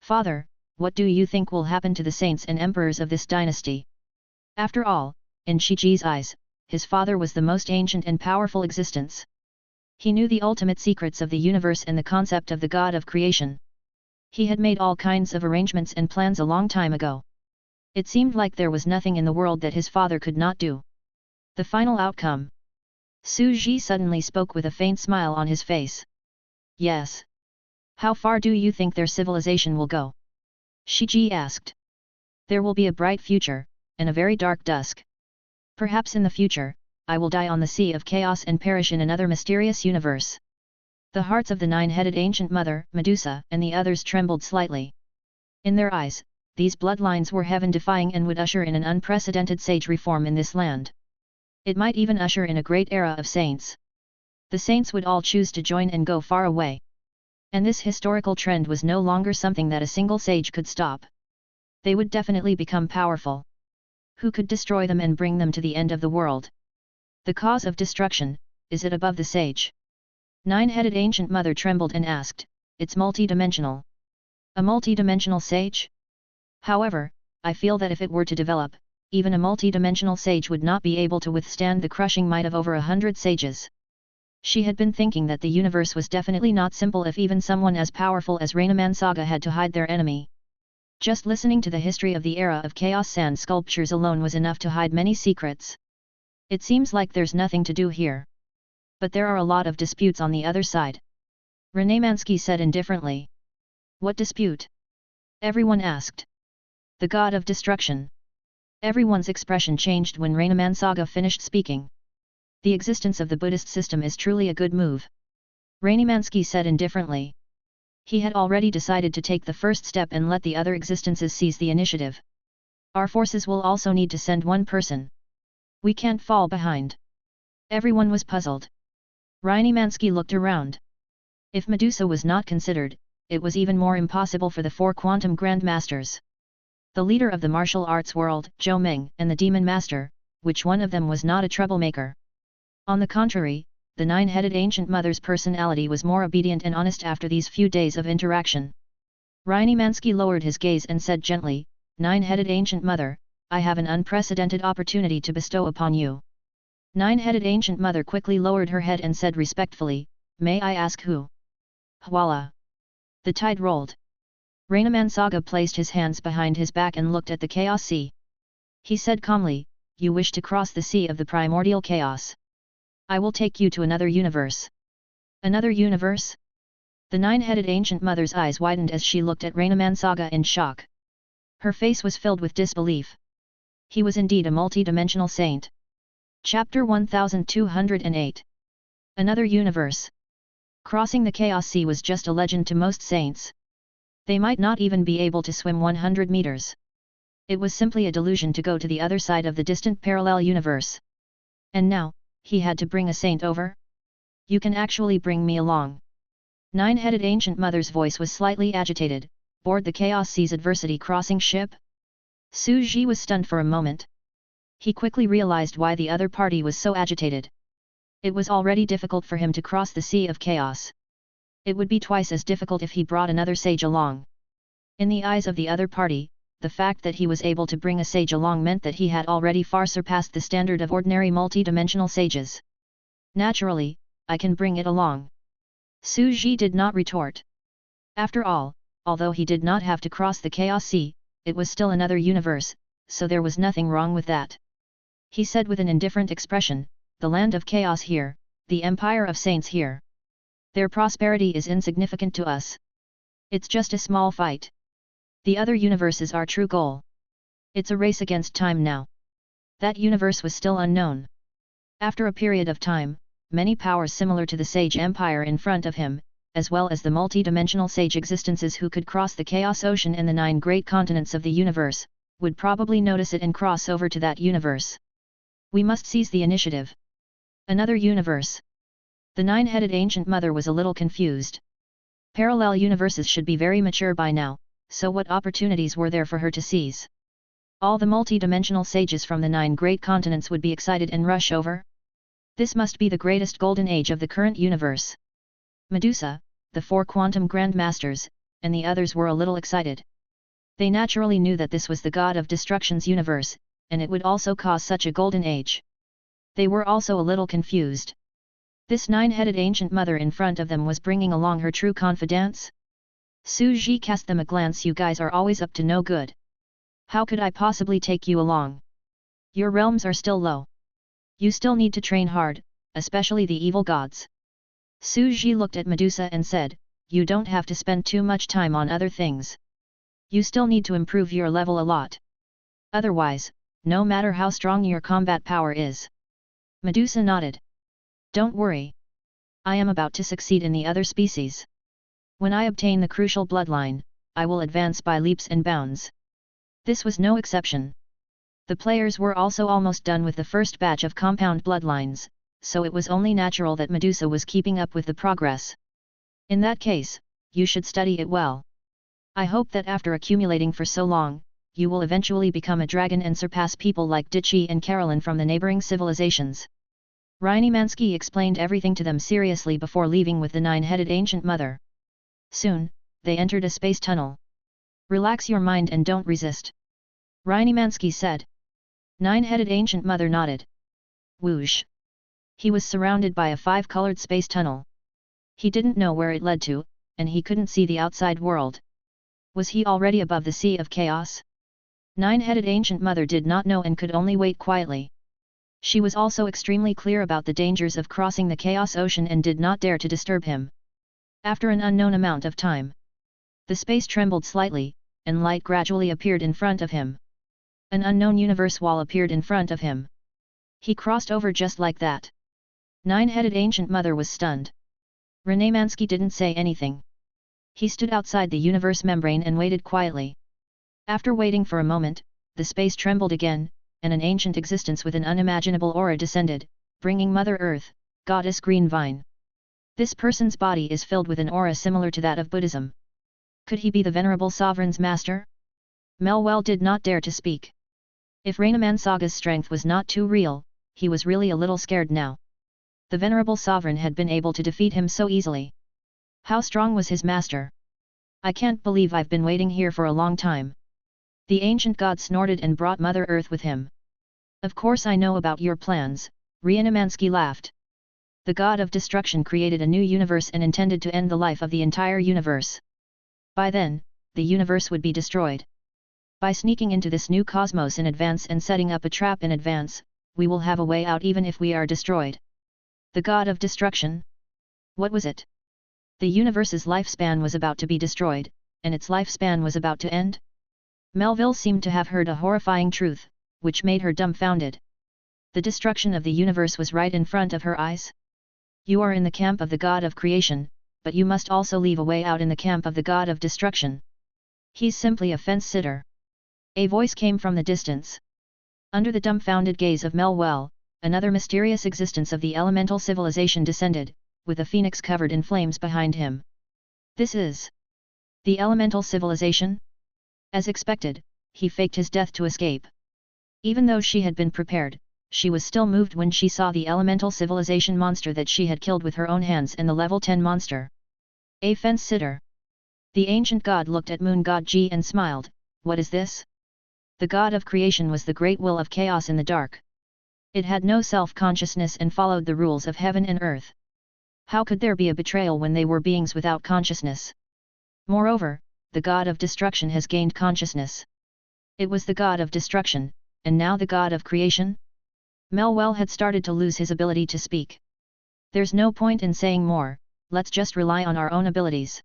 Father, what do you think will happen to the saints and emperors of this dynasty? After all, in Shiji's eyes, his father was the most ancient and powerful existence. He knew the ultimate secrets of the universe and the concept of the God of creation. He had made all kinds of arrangements and plans a long time ago. It seemed like there was nothing in the world that his father could not do. The final outcome. Suji suddenly spoke with a faint smile on his face. Yes. How far do you think their civilization will go? Shiji asked. There will be a bright future, and a very dark dusk. Perhaps in the future, I will die on the sea of chaos and perish in another mysterious universe. The hearts of the nine-headed ancient mother, Medusa, and the others trembled slightly. In their eyes, these bloodlines were heaven-defying and would usher in an unprecedented sage reform in this land. It might even usher in a great era of saints. The saints would all choose to join and go far away. And this historical trend was no longer something that a single sage could stop. They would definitely become powerful. Who could destroy them and bring them to the end of the world? The cause of destruction, is it above the sage? Nine-headed ancient mother trembled and asked, it's multi-dimensional. A multi-dimensional sage? However, I feel that if it were to develop, even a multi-dimensional sage would not be able to withstand the crushing might of over 100 sages. She had been thinking that the universe was definitely not simple if even someone as powerful as Rainaman Saga had to hide their enemy. Just listening to the history of the era of Chaos Sand sculptures alone was enough to hide many secrets. It seems like there's nothing to do here. But there are a lot of disputes on the other side. Renemansky said indifferently. What dispute? Everyone asked. The god of destruction. Everyone's expression changed when Rainaman Saga finished speaking. The existence of the Buddhist system is truly a good move. Rainimansky said indifferently. He had already decided to take the first step and let the other existences seize the initiative. Our forces will also need to send one person. We can't fall behind. Everyone was puzzled. Rainimansky looked around. If Medusa was not considered, it was even more impossible for the four quantum grandmasters. The leader of the martial arts world, Zhou Ming, and the demon master, which one of them was not a troublemaker? On the contrary, the nine-headed ancient mother's personality was more obedient and honest after these few days of interaction. Ryanimansky lowered his gaze and said gently, "Nine-headed ancient mother, I have an unprecedented opportunity to bestow upon you." Nine-headed ancient mother quickly lowered her head and said respectfully, "May I ask who?" Voila! The tide rolled. Rainamansaga placed his hands behind his back and looked at the chaos sea. He said calmly, "You wish to cross the sea of the primordial chaos. I will take you to another universe." Another universe? The nine-headed ancient mother's eyes widened as she looked at Rainamansaga in shock. Her face was filled with disbelief. He was indeed a multi-dimensional saint. Chapter 1208. Another universe. Crossing the Chaos Sea was just a legend to most saints. They might not even be able to swim 100 meters. It was simply a delusion to go to the other side of the distant parallel universe. And now, he had to bring a saint over? "You can actually bring me along." Nine-headed ancient mother's voice was slightly agitated. "Board the Chaos Sea's adversity crossing ship?" Su Ji was stunned for a moment. He quickly realized why the other party was so agitated. It was already difficult for him to cross the Sea of Chaos. It would be twice as difficult if he brought another sage along. In the eyes of the other party, the fact that he was able to bring a sage along meant that he had already far surpassed the standard of ordinary multi-dimensional sages. "Naturally, I can bring it along." Su Ji did not retort. After all, although he did not have to cross the Chaos Sea, it was still another universe, so there was nothing wrong with that. He said with an indifferent expression, "The land of chaos here, the empire of saints here. Their prosperity is insignificant to us. It's just a small fight. The other universe is our true goal. It's a race against time now." That universe was still unknown. After a period of time, many powers similar to the Sage Empire in front of him, as well as the multi-dimensional sage existences who could cross the Chaos Ocean and the 9 great continents of the universe, would probably notice it and cross over to that universe. "We must seize the initiative." Another universe. The nine-headed ancient mother was a little confused. Parallel universes should be very mature by now, so what opportunities were there for her to seize? All the multi-dimensional sages from the 9 great continents would be excited and rush over? This must be the greatest golden age of the current universe. Medusa, the 4 quantum grandmasters, and the others were a little excited. They naturally knew that this was the god of destruction's universe, and it would also cause such a golden age. They were also a little confused. This 9-headed ancient mother in front of them was bringing along her true confidants? Su Ji cast them a glance. "You guys are always up to no good. How could I possibly take you along? Your realms are still low. You still need to train hard, especially the evil gods." Su Ji looked at Medusa and said, "You don't have to spend too much time on other things. You still need to improve your level a lot. Otherwise, no matter how strong your combat power is." Medusa nodded. "Don't worry. I am about to succeed in the other species. When I obtain the crucial bloodline, I will advance by leaps and bounds." This was no exception. The players were also almost done with the first batch of compound bloodlines, so it was only natural that Medusa was keeping up with the progress. "In that case, you should study it well. I hope that after accumulating for so long, you will eventually become a dragon and surpass people like Dichi and Carolyn from the neighboring civilizations." Ryanimansky explained everything to them seriously before leaving with the 9-headed ancient mother. Soon, they entered a space tunnel. "Relax your mind and don't resist," Ryanimansky said. 9-headed ancient mother nodded. Whoosh! He was surrounded by a 5-colored space tunnel. He didn't know where it led to, and he couldn't see the outside world. Was he already above the Sea of Chaos? 9-headed ancient mother did not know and could only wait quietly. She was also extremely clear about the dangers of crossing the Chaos Ocean and did not dare to disturb him. After an unknown amount of time, the space trembled slightly, and light gradually appeared in front of him. An unknown universe wall appeared in front of him. He crossed over just like that. 9-headed ancient mother was stunned. Renemansky didn't say anything. He stood outside the universe membrane and waited quietly. After waiting for a moment, the space trembled again, and an ancient existence with an unimaginable aura descended, bringing Mother Earth, Goddess Green Vine. This person's body is filled with an aura similar to that of Buddhism. Could he be the venerable sovereign's master? Melwell did not dare to speak. If Rainamansaaga's strength was not too real, he was really a little scared now. The venerable sovereign had been able to defeat him so easily. How strong was his master? I can't believe I've been waiting here for a long time. The ancient god snorted and brought Mother Earth with him. Of course I know about your plans, Rainamansky laughed. The god of destruction created a new universe and intended to end the life of the entire universe. By then, the universe would be destroyed. By sneaking into this new cosmos in advance and setting up a trap in advance, we will have a way out even if we are destroyed. The god of destruction? What was it? The universe's lifespan was about to be destroyed, and its lifespan was about to end? Melville seemed to have heard a horrifying truth, which made her dumbfounded. The destruction of the universe was right in front of her eyes. You are in the camp of the god of creation, but you must also leave a way out in the camp of the god of destruction. He's simply a fence-sitter. A voice came from the distance. Under the dumbfounded gaze of Melwell, another mysterious existence of the elemental civilization descended, with a phoenix covered in flames behind him. This is the elemental civilization? As expected, he faked his death to escape. Even though she had been prepared, she was still moved when she saw the elemental civilization monster that she had killed with her own hands and the level 10 monster. A fence-sitter. The ancient god looked at moon god Ji and smiled. What is this? The god of creation was the great will of chaos in the dark. It had no self-consciousness and followed the rules of heaven and earth. How could there be a betrayal when they were beings without consciousness? Moreover, the god of destruction has gained consciousness. It was the god of destruction, and now the god of creation? Melwell had started to lose his ability to speak. There's no point in saying more, let's just rely on our own abilities.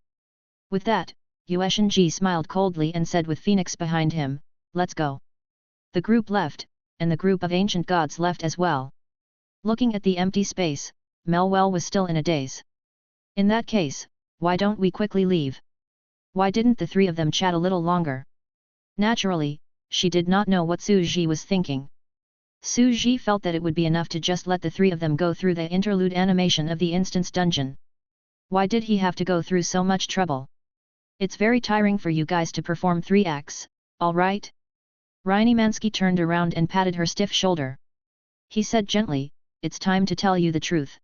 With that, Yueshenji smiled coldly and said with Phoenix behind him, let's go. The group left, and the group of ancient gods left as well. Looking at the empty space, Melwell was still in a daze. In that case, why don't we quickly leave? Why didn't the three of them chat a little longer? Naturally, she did not know what Su Ji was thinking. Su Ji felt that it would be enough to just let the three of them go through the interlude animation of the instance dungeon. Why did he have to go through so much trouble? It's very tiring for you guys to perform 3 acts, all right? Rainimansky turned around and patted her stiff shoulder. He said gently, it's time to tell you the truth.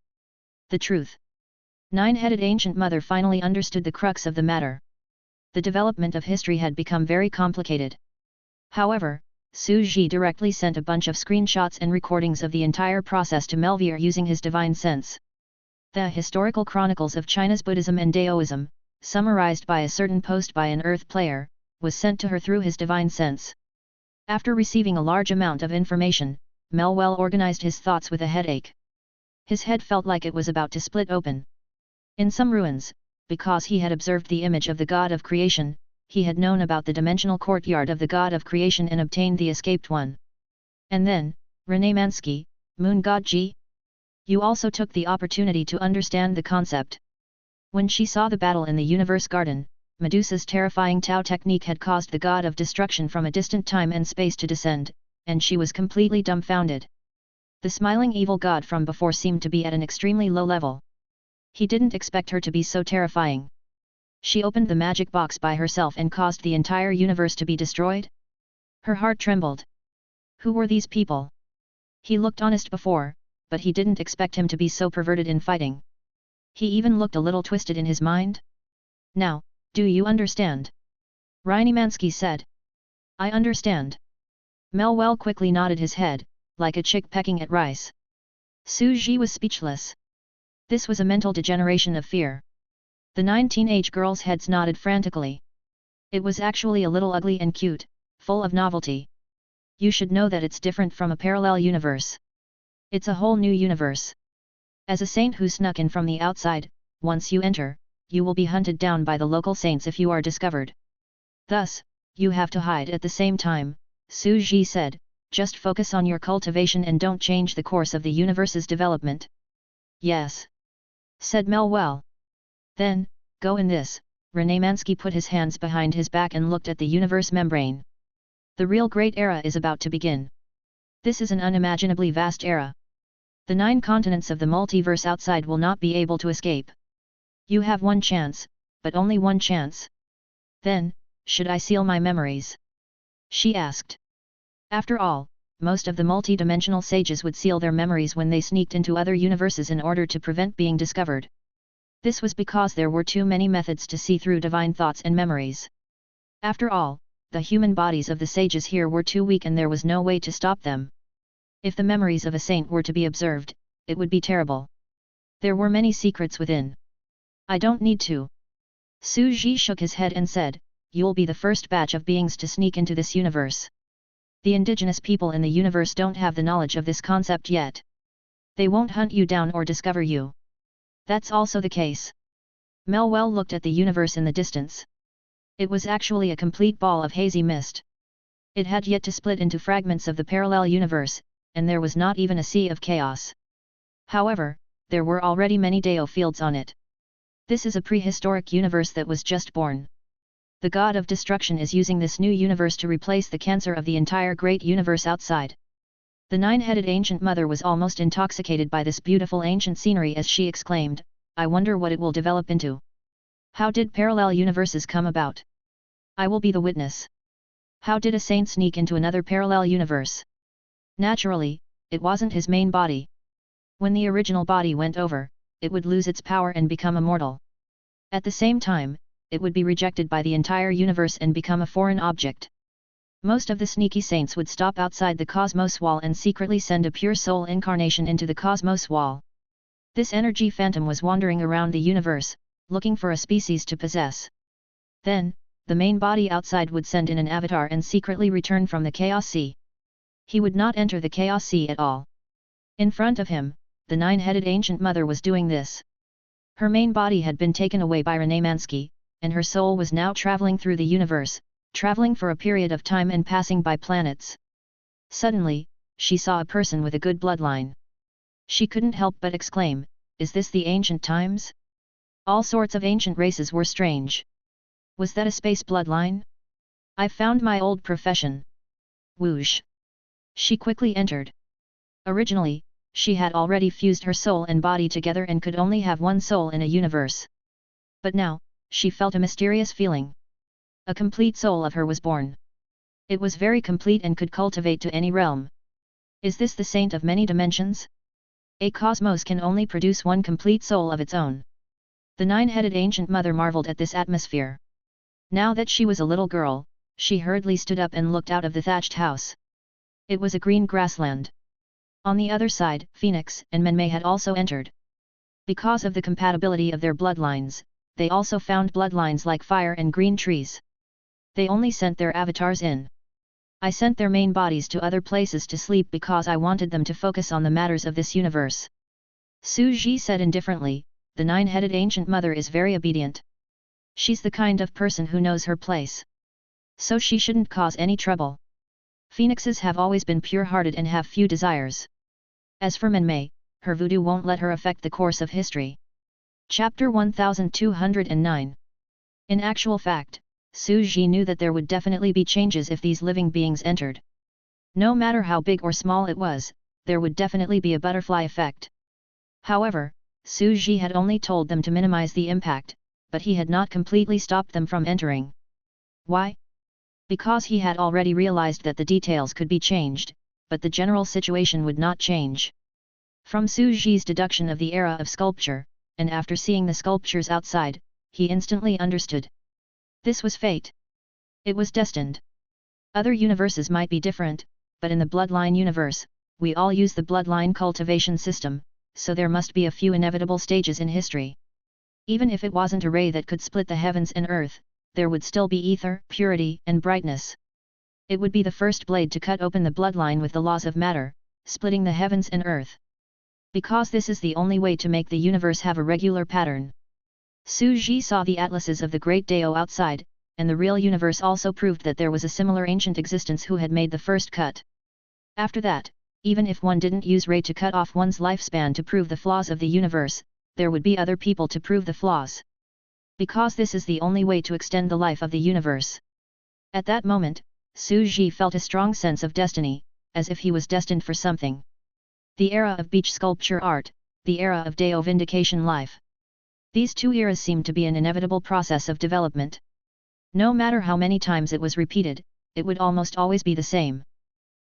The truth. Nine-headed ancient mother finally understood the crux of the matter. The development of history had become very complicated. However, Su Ji directly sent a bunch of screenshots and recordings of the entire process to Melvier using his divine sense. The historical chronicles of China's Buddhism and Daoism, summarized by a certain post by an Earth player, was sent to her through his divine sense. After receiving a large amount of information, Melwell organized his thoughts with a headache. His head felt like it was about to split open. In some ruins, because he had observed the image of the god of creation, he had known about the dimensional courtyard of the god of creation and obtained the escaped one. And then, Rainimansky, moon god Ji? You also took the opportunity to understand the concept. When she saw the battle in the universe garden, Medusa's terrifying Tao technique had caused the god of destruction from a distant time and space to descend, and she was completely dumbfounded. The smiling evil god from before seemed to be at an extremely low level. He didn't expect her to be so terrifying. She opened the magic box by herself and caused the entire universe to be destroyed? Her heart trembled. Who were these people? He looked honest before, but he didn't expect him to be so perverted in fighting. He even looked a little twisted in his mind. Now, do you understand? Rainimansky said. I understand. Melwell quickly nodded his head, like a chick pecking at rice. Su Ji was speechless. This was a mental degeneration of fear. The 9 teenage girls' heads nodded frantically. It was actually a little ugly and cute, full of novelty. You should know that it's different from a parallel universe. It's a whole new universe. As a saint who snuck in from the outside, once you enter, you will be hunted down by the local saints if you are discovered. Thus, you have to hide at the same time, Su Ji said, just focus on your cultivation and don't change the course of the universe's development. Yes. Said Melwell. Then, go in this. Rainimansky put his hands behind his back and looked at the universe membrane. The real great era is about to begin. This is an unimaginably vast era. The 9 continents of the multiverse outside will not be able to escape. You have one chance, but only one chance. Then, should I seal my memories? she asked. After all, most of the multi-dimensional sages would seal their memories when they sneaked into other universes in order to prevent being discovered. This was because there were too many methods to see through divine thoughts and memories. After all, the human bodies of the sages here were too weak and there was no way to stop them. If the memories of a saint were to be observed, it would be terrible. There were many secrets within. I don't need to. Su Ji shook his head and said, "You'll be the first batch of beings to sneak into this universe. The indigenous people in the universe don't have the knowledge of this concept yet. They won't hunt you down or discover you." That's also the case. Melwell looked at the universe in the distance. It was actually a complete ball of hazy mist. It had yet to split into fragments of the parallel universe, and there was not even a sea of chaos. However, there were already many Dao fields on it. This is a prehistoric universe that was just born. The god of destruction is using this new universe to replace the cancer of the entire great universe outside. The nine-headed ancient mother was almost intoxicated by this beautiful ancient scenery as she exclaimed, "I wonder what it will develop into. How did parallel universes come about? I will be the witness. How did a saint sneak into another parallel universe? Naturally, it wasn't his main body. When the original body went over, it would lose its power and become immortal. At the same time, it would be rejected by the entire universe and become a foreign object. Most of the sneaky saints would stop outside the cosmos wall and secretly send a pure soul incarnation into the cosmos wall. This energy phantom was wandering around the universe, looking for a species to possess. Then, the main body outside would send in an avatar and secretly return from the Chaos Sea. He would not enter the Chaos Sea at all. In front of him, the nine-headed ancient mother was doing this. Her main body had been taken away by Renemansky, and her soul was now traveling through the universe, traveling for a period of time and passing by planets. Suddenly, she saw a person with a good bloodline. She couldn't help but exclaim, "Is this the ancient times?" All sorts of ancient races were strange. Was that a space bloodline? I found my old profession. Whoosh! She quickly entered. Originally, she had already fused her soul and body together and could only have one soul in a universe. But now, she felt a mysterious feeling. A complete soul of her was born. It was very complete and could cultivate to any realm. Is this the saint of many dimensions? A cosmos can only produce one complete soul of its own. The nine-headed ancient mother marveled at this atmosphere. Now that she was a little girl, she hurriedly stood up and looked out of the thatched house. It was a green grassland. On the other side, Phoenix and Menmei had also entered. Because of the compatibility of their bloodlines, they also found bloodlines like fire and green trees. They only sent their avatars in. I sent their main bodies to other places to sleep because I wanted them to focus on the matters of this universe. Su Ji said indifferently, "The nine-headed ancient mother is very obedient. She's the kind of person who knows her place. So she shouldn't cause any trouble. Phoenixes have always been pure-hearted and have few desires. As for Menmei, her voodoo won't let her affect the course of history." Chapter 1209. In actual fact, Su Ji knew that there would definitely be changes if these living beings entered. No matter how big or small it was, there would definitely be a butterfly effect. However, Su Ji had only told them to minimize the impact, but he had not completely stopped them from entering. Why? Because he had already realized that the details could be changed, but the general situation would not change. From Su Ji's deduction of the era of sculpture, and after seeing the sculptures outside, he instantly understood. This was fate. It was destined. Other universes might be different, but in the bloodline universe, we all use the bloodline cultivation system, so there must be a few inevitable stages in history. Even if it wasn't a ray that could split the heavens and earth, there would still be ether, purity, and brightness. It would be the first blade to cut open the bloodline with the laws of matter, splitting the heavens and earth. Because this is the only way to make the universe have a regular pattern. Su Ji saw the atlases of the great Dao outside, and the real universe also proved that there was a similar ancient existence who had made the first cut. After that, even if one didn't use Ray to cut off one's lifespan to prove the flaws of the universe, there would be other people to prove the flaws. Because this is the only way to extend the life of the universe. At that moment, Su Ji felt a strong sense of destiny, as if he was destined for something. The era of beach sculpture art, the era of Dao vindication life. These two eras seemed to be an inevitable process of development. No matter how many times it was repeated, it would almost always be the same.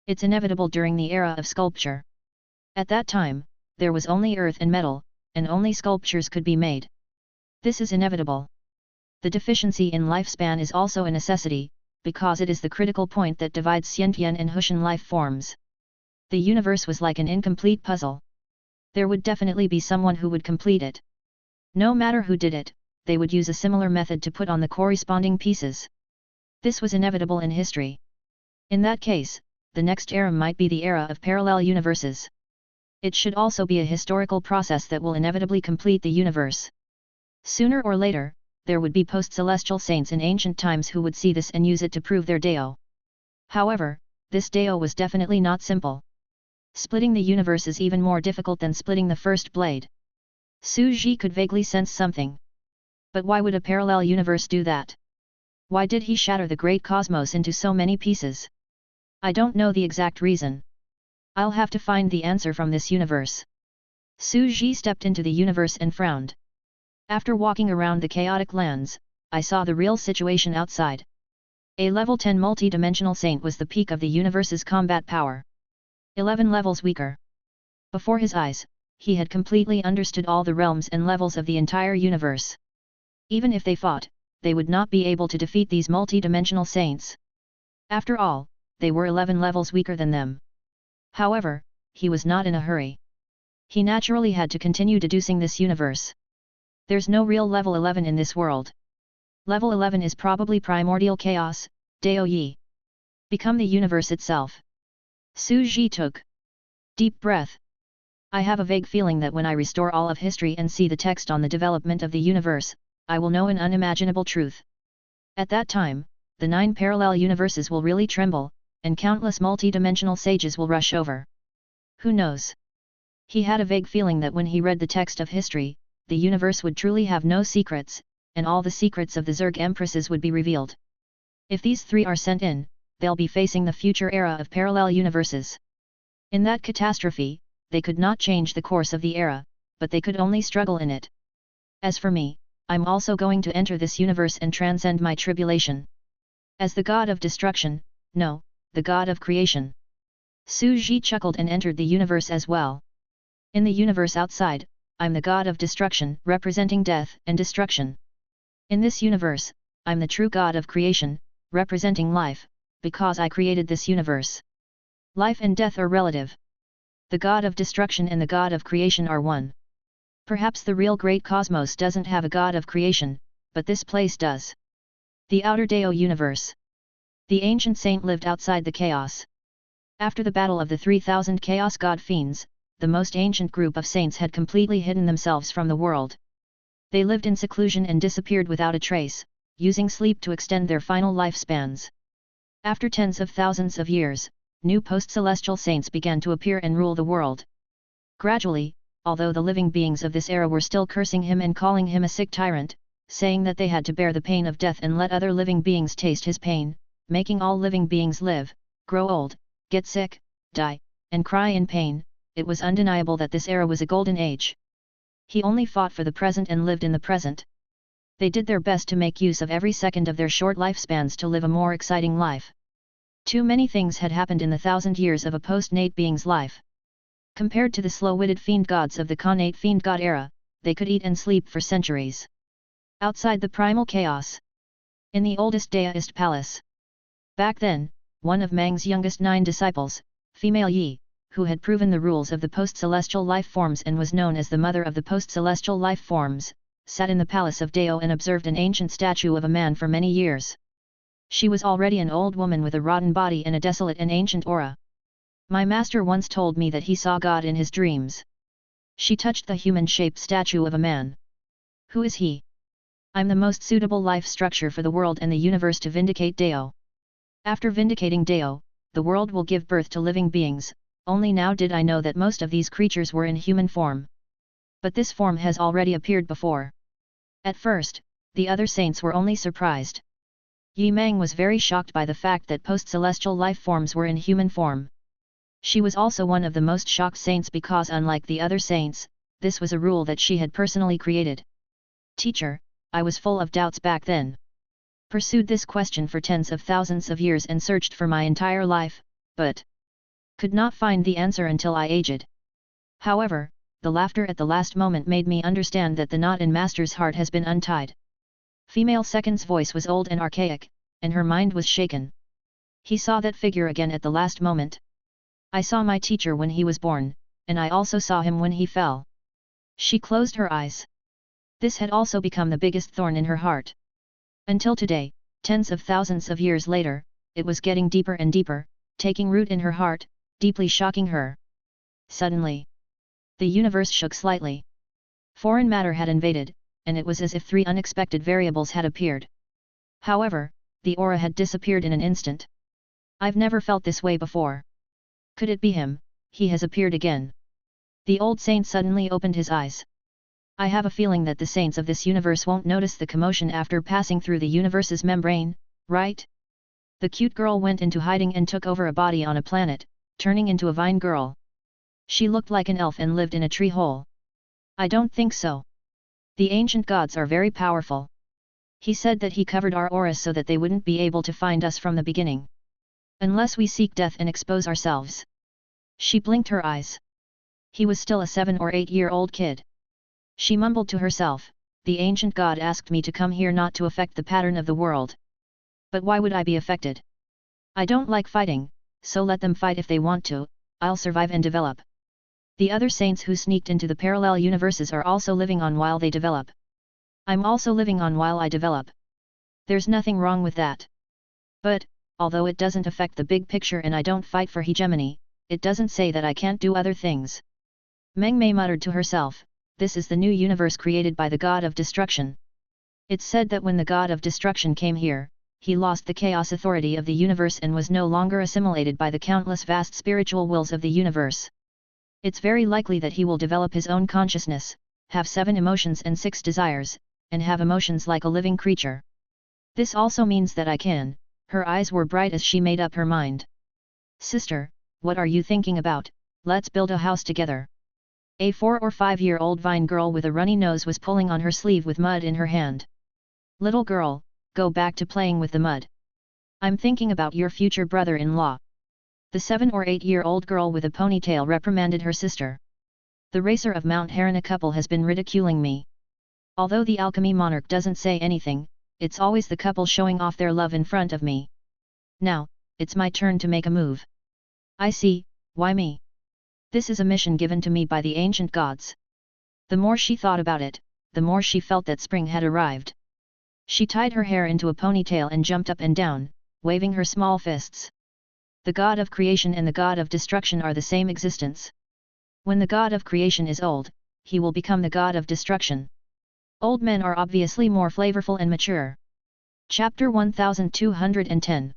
It's inevitable during the era of sculpture. At that time, there was only earth and metal, and only sculptures could be made. This is inevitable. The deficiency in lifespan is also a necessity, because it is the critical point that divides Xiantian and Hushan life forms. The universe was like an incomplete puzzle. There would definitely be someone who would complete it. No matter who did it, they would use a similar method to put on the corresponding pieces. This was inevitable in history. In that case, the next era might be the era of parallel universes. It should also be a historical process that will inevitably complete the universe. Sooner or later, there would be post-celestial saints in ancient times who would see this and use it to prove their Deo. However, this Deo was definitely not simple. Splitting the universe is even more difficult than splitting the first blade. Su Ji could vaguely sense something. But why would a parallel universe do that? Why did he shatter the great cosmos into so many pieces? I don't know the exact reason. I'll have to find the answer from this universe. Su Ji stepped into the universe and frowned. After walking around the chaotic lands, I saw the real situation outside. A level 10 multi-dimensional saint was the peak of the universe's combat power. 11 levels weaker. Before his eyes, he had completely understood all the realms and levels of the entire universe. Even if they fought, they would not be able to defeat these multi-dimensional saints. After all, they were 11 levels weaker than them. However, he was not in a hurry. He naturally had to continue deducing this universe. There's no real level 11 in this world. Level 11 is probably primordial chaos, Dao Yi. Become the universe itself. Su Ji took deep breath. I have a vague feeling that when I restore all of history and see the text on the development of the universe, I will know an unimaginable truth. At that time, the 9 parallel universes will really tremble, and countless multi-dimensional sages will rush over. Who knows? He had a vague feeling that when he read the text of history, the universe would truly have no secrets, and all the secrets of the Zerg Empresses would be revealed. If these 3 are sent in, they'll be facing the future era of parallel universes. In that catastrophe, they could not change the course of the era, but they could only struggle in it. As for me, I'm also going to enter this universe and transcend my tribulation. As the god of destruction, no, the god of creation. Su Ji chuckled and entered the universe as well. In the universe outside, I'm the god of destruction, representing death and destruction. In this universe, I'm the true god of creation, representing life, because I created this universe. Life and death are relative. The god of destruction and the god of creation are one. Perhaps the real great cosmos doesn't have a god of creation, but this place does. The outer Dao universe. The ancient saint lived outside the chaos. After the battle of the 3,000 chaos god fiends, the most ancient group of saints had completely hidden themselves from the world. They lived in seclusion and disappeared without a trace, using sleep to extend their final lifespans. After tens of thousands of years, new post-celestial saints began to appear and rule the world. Gradually, although the living beings of this era were still cursing him and calling him a sick tyrant, saying that they had to bear the pain of death and let other living beings taste his pain, making all living beings live, grow old, get sick, die, and cry in pain, it was undeniable that this era was a golden age. He only fought for the present and lived in the present. They did their best to make use of every second of their short lifespans to live a more exciting life. Too many things had happened in the 1,000 years of a post-Nate being's life. Compared to the slow-witted fiend gods of the Khanate fiend god era, they could eat and sleep for centuries. Outside the primal chaos. In the oldest Daoist palace. Back then, one of Mang's youngest 9 disciples, female Yi, who had proven the rules of the post-celestial life forms and was known as the mother of the post-celestial life forms, sat in the palace of Dao and observed an ancient statue of a man for many years. She was already an old woman with a rotten body and a desolate and ancient aura. My master once told me that he saw God in his dreams. She touched the human-shaped statue of a man. Who is he? I'm the most suitable life structure for the world and the universe to vindicate Dao. After vindicating Dao, the world will give birth to living beings. Only now did I know that most of these creatures were in human form. But this form has already appeared before. At first, the other saints were only surprised. Yi Meng was very shocked by the fact that post-celestial life forms were in human form. She was also one of the most shocked saints because unlike the other saints, this was a rule that she had personally created. Teacher, I was full of doubts back then. Pursued this question for tens of thousands of years and searched for my entire life, but could not find the answer until I aged. However, the laughter at the last moment made me understand that the knot in Master's heart has been untied. Female Second's voice was old and archaic, and her mind was shaken. He saw that figure again at the last moment. I saw my teacher when he was born, and I also saw him when he fell. She closed her eyes. This had also become the biggest thorn in her heart. Until today, tens of thousands of years later, it was getting deeper and deeper, taking root in her heart, deeply shocking her. Suddenly, the universe shook slightly. Foreign matter had invaded, and it was as if 3 unexpected variables had appeared. However, the aura had disappeared in an instant. I've never felt this way before. Could it be him? He has appeared again. The old saint suddenly opened his eyes. I have a feeling that the saints of this universe won't notice the commotion after passing through the universe's membrane, right? The cute girl went into hiding and took over a body on a planet, turning into a vine girl. She looked like an elf and lived in a tree hole. I don't think so. The ancient gods are very powerful. He said that he covered our auras so that they wouldn't be able to find us from the beginning. Unless we seek death and expose ourselves. She blinked her eyes. He was still a 7 or 8-year-old kid. She mumbled to herself, the ancient god asked me to come here not to affect the pattern of the world. But why would I be affected? I don't like fighting, so let them fight if they want to, I'll survive and develop. The other saints who sneaked into the parallel universes are also living on while they develop. I'm also living on while I develop. There's nothing wrong with that. But, although it doesn't affect the big picture and I don't fight for hegemony, it doesn't say that I can't do other things. Meng Mei muttered to herself, this is the new universe created by the god of destruction. It's said that when the god of destruction came here, he lost the chaos authority of the universe and was no longer assimilated by the countless vast spiritual wills of the universe. It's very likely that he will develop his own consciousness, have 7 emotions and 6 desires, and have emotions like a living creature. This also means that I can. Her eyes were bright as she made up her mind. Sister, what are you thinking about? Let's build a house together. A 4 or 5-year-old vine girl with a runny nose was pulling on her sleeve with mud in her hand. Little girl, go back to playing with the mud. I'm thinking about your future brother-in-law. The 7 or 8-year-old girl with a ponytail reprimanded her sister. The racer of Mount Harana couple has been ridiculing me. Although the alchemy monarch doesn't say anything, it's always the couple showing off their love in front of me. Now, it's my turn to make a move. I see, why me? This is a mission given to me by the ancient gods. The more she thought about it, the more she felt that spring had arrived. She tied her hair into a ponytail and jumped up and down, waving her small fists. The god of creation and the god of destruction are the same existence. When the god of creation is old, he will become the god of destruction. Old men are obviously more flavorful and mature. Chapter 1210.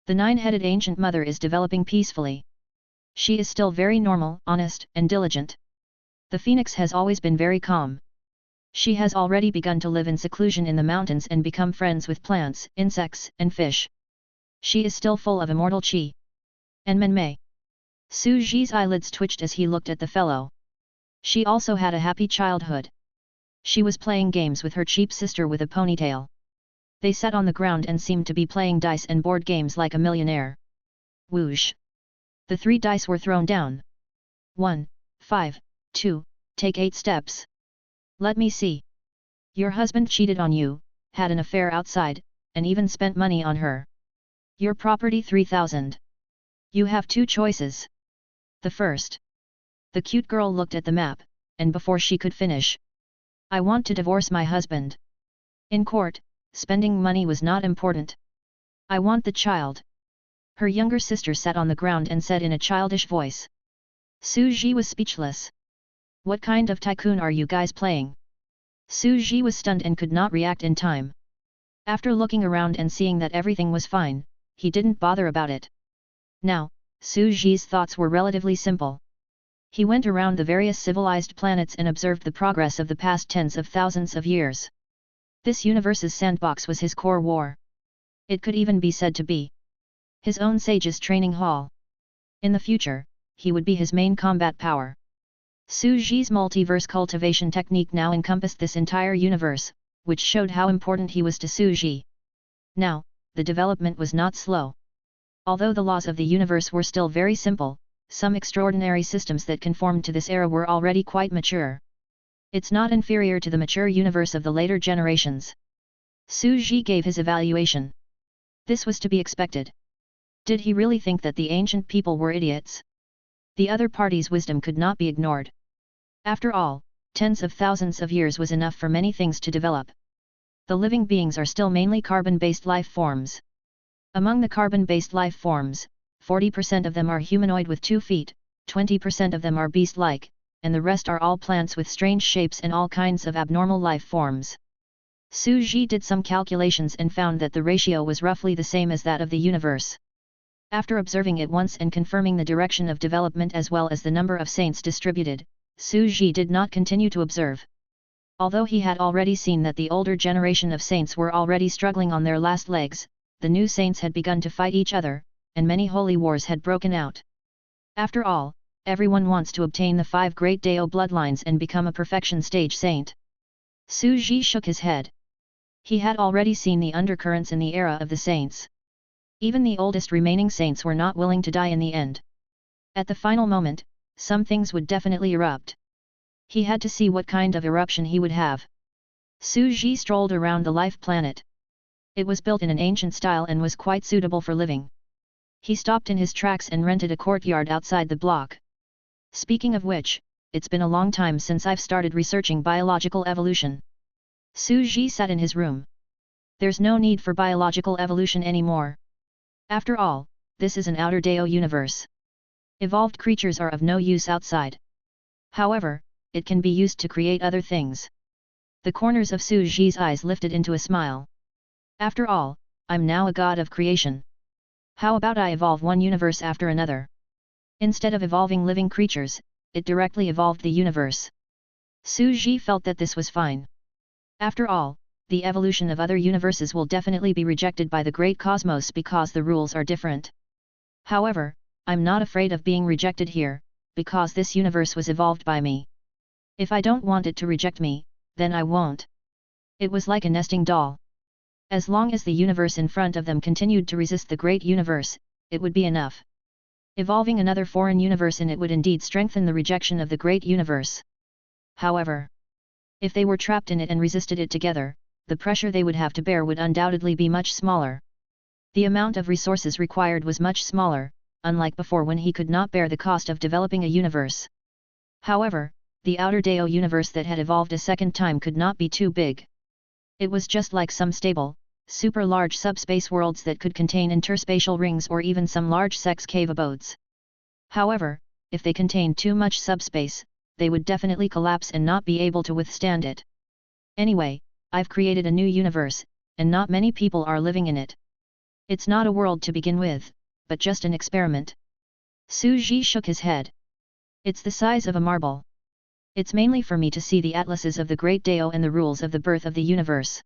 The 9-headed ancient mother is developing peacefully. She is still very normal, honest, and diligent. The phoenix has always been very calm. She has already begun to live in seclusion in the mountains and become friends with plants, insects, and fish. She is still full of immortal qi. And Menmei. Su Ji's eyelids twitched as he looked at the fellow. She also had a happy childhood. She was playing games with her cheap sister with a ponytail. They sat on the ground and seemed to be playing dice and board games like a millionaire. Whoosh! The 3 dice were thrown down. 1, 5, 2, take 8 steps. Let me see. Your husband cheated on you, had an affair outside, and even spent money on her. Your property 3,000. You have 2 choices. The first. The cute girl looked at the map, and before she could finish. I want to divorce my husband. In court, spending money was not important. I want the child. Her younger sister sat on the ground and said in a childish voice. Su Ji was speechless. What kind of tycoon are you guys playing? Su Ji was stunned and could not react in time. After looking around and seeing that everything was fine, he didn't bother about it. Now, Su Ji's thoughts were relatively simple. He went around the various civilized planets and observed the progress of the past tens of thousands of years. This universe's sandbox was his core war. It could even be said to be his own sage's training hall. In the future, he would be his main combat power. Su Ji's multiverse cultivation technique now encompassed this entire universe, which showed how important he was to Su Ji. Now, the development was not slow. Although the laws of the universe were still very simple, some extraordinary systems that conformed to this era were already quite mature. It's not inferior to the mature universe of the later generations. Su Ji gave his evaluation. This was to be expected. Did he really think that the ancient people were idiots? The other party's wisdom could not be ignored. After all, tens of thousands of years was enough for many things to develop. The living beings are still mainly carbon-based life forms. Among the carbon-based life forms, 40% of them are humanoid with 2 feet, 20% of them are beast-like, and the rest are all plants with strange shapes and all kinds of abnormal life forms. Su Ji did some calculations and found that the ratio was roughly the same as that of the universe. After observing it once and confirming the direction of development as well as the number of saints distributed, Su Ji did not continue to observe. Although he had already seen that the older generation of saints were already struggling on their last legs, the new saints had begun to fight each other, and many holy wars had broken out. After all, everyone wants to obtain the 5 great Dao bloodlines and become a perfection stage saint. Su Ji shook his head. He had already seen the undercurrents in the era of the saints. Even the oldest remaining saints were not willing to die in the end. At the final moment, some things would definitely erupt. He had to see what kind of eruption he would have. Su Ji strolled around the life planet. It was built in an ancient style and was quite suitable for living. He stopped in his tracks and rented a courtyard outside the block. Speaking of which, it's been a long time since I've started researching biological evolution. Su Ji sat in his room. There's no need for biological evolution anymore. After all, this is an outer Dao universe. Evolved creatures are of no use outside. However, it can be used to create other things. The corners of Su Ji's eyes lifted into a smile. After all, I'm now a god of creation. How about I evolve one universe after another? Instead of evolving living creatures, it directly evolved the universe. Su Ji felt that this was fine. After all, the evolution of other universes will definitely be rejected by the great cosmos because the rules are different. However, I'm not afraid of being rejected here, because this universe was evolved by me. If I don't want it to reject me, then I won't. It was like a nesting doll. As long as the universe in front of them continued to resist the great universe, it would be enough. Evolving another foreign universe in it would indeed strengthen the rejection of the great universe. However, if they were trapped in it and resisted it together, the pressure they would have to bear would undoubtedly be much smaller. The amount of resources required was much smaller, unlike before when he could not bear the cost of developing a universe. However, the outer Dao universe that had evolved a second time could not be too big. It was just like some stable, super large subspace worlds that could contain interspatial rings or even some large sex cave abodes. However, if they contained too much subspace, they would definitely collapse and not be able to withstand it. Anyway, I've created a new universe, and not many people are living in it. It's not a world to begin with, but just an experiment. Su Ji shook his head. It's the size of a marble. It's mainly for me to see the atlases of the great Dao and the rules of the birth of the universe.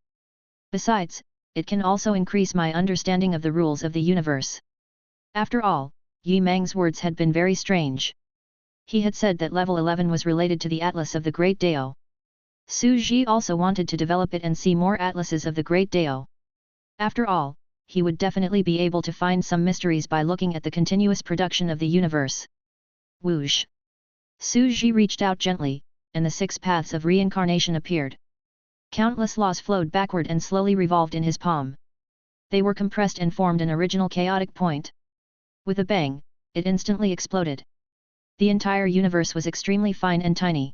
Besides, it can also increase my understanding of the rules of the universe. After all, Yi Mang's words had been very strange. He had said that level 11 was related to the atlas of the great Dao. Su Ji also wanted to develop it and see more atlases of the great Dao. After all, he would definitely be able to find some mysteries by looking at the continuous production of the universe. Whoosh! Su Ji reached out gently, and the 6 paths of reincarnation appeared. Countless laws flowed backward and slowly revolved in his palm. They were compressed and formed an original chaotic point. With a bang, it instantly exploded. The entire universe was extremely fine and tiny.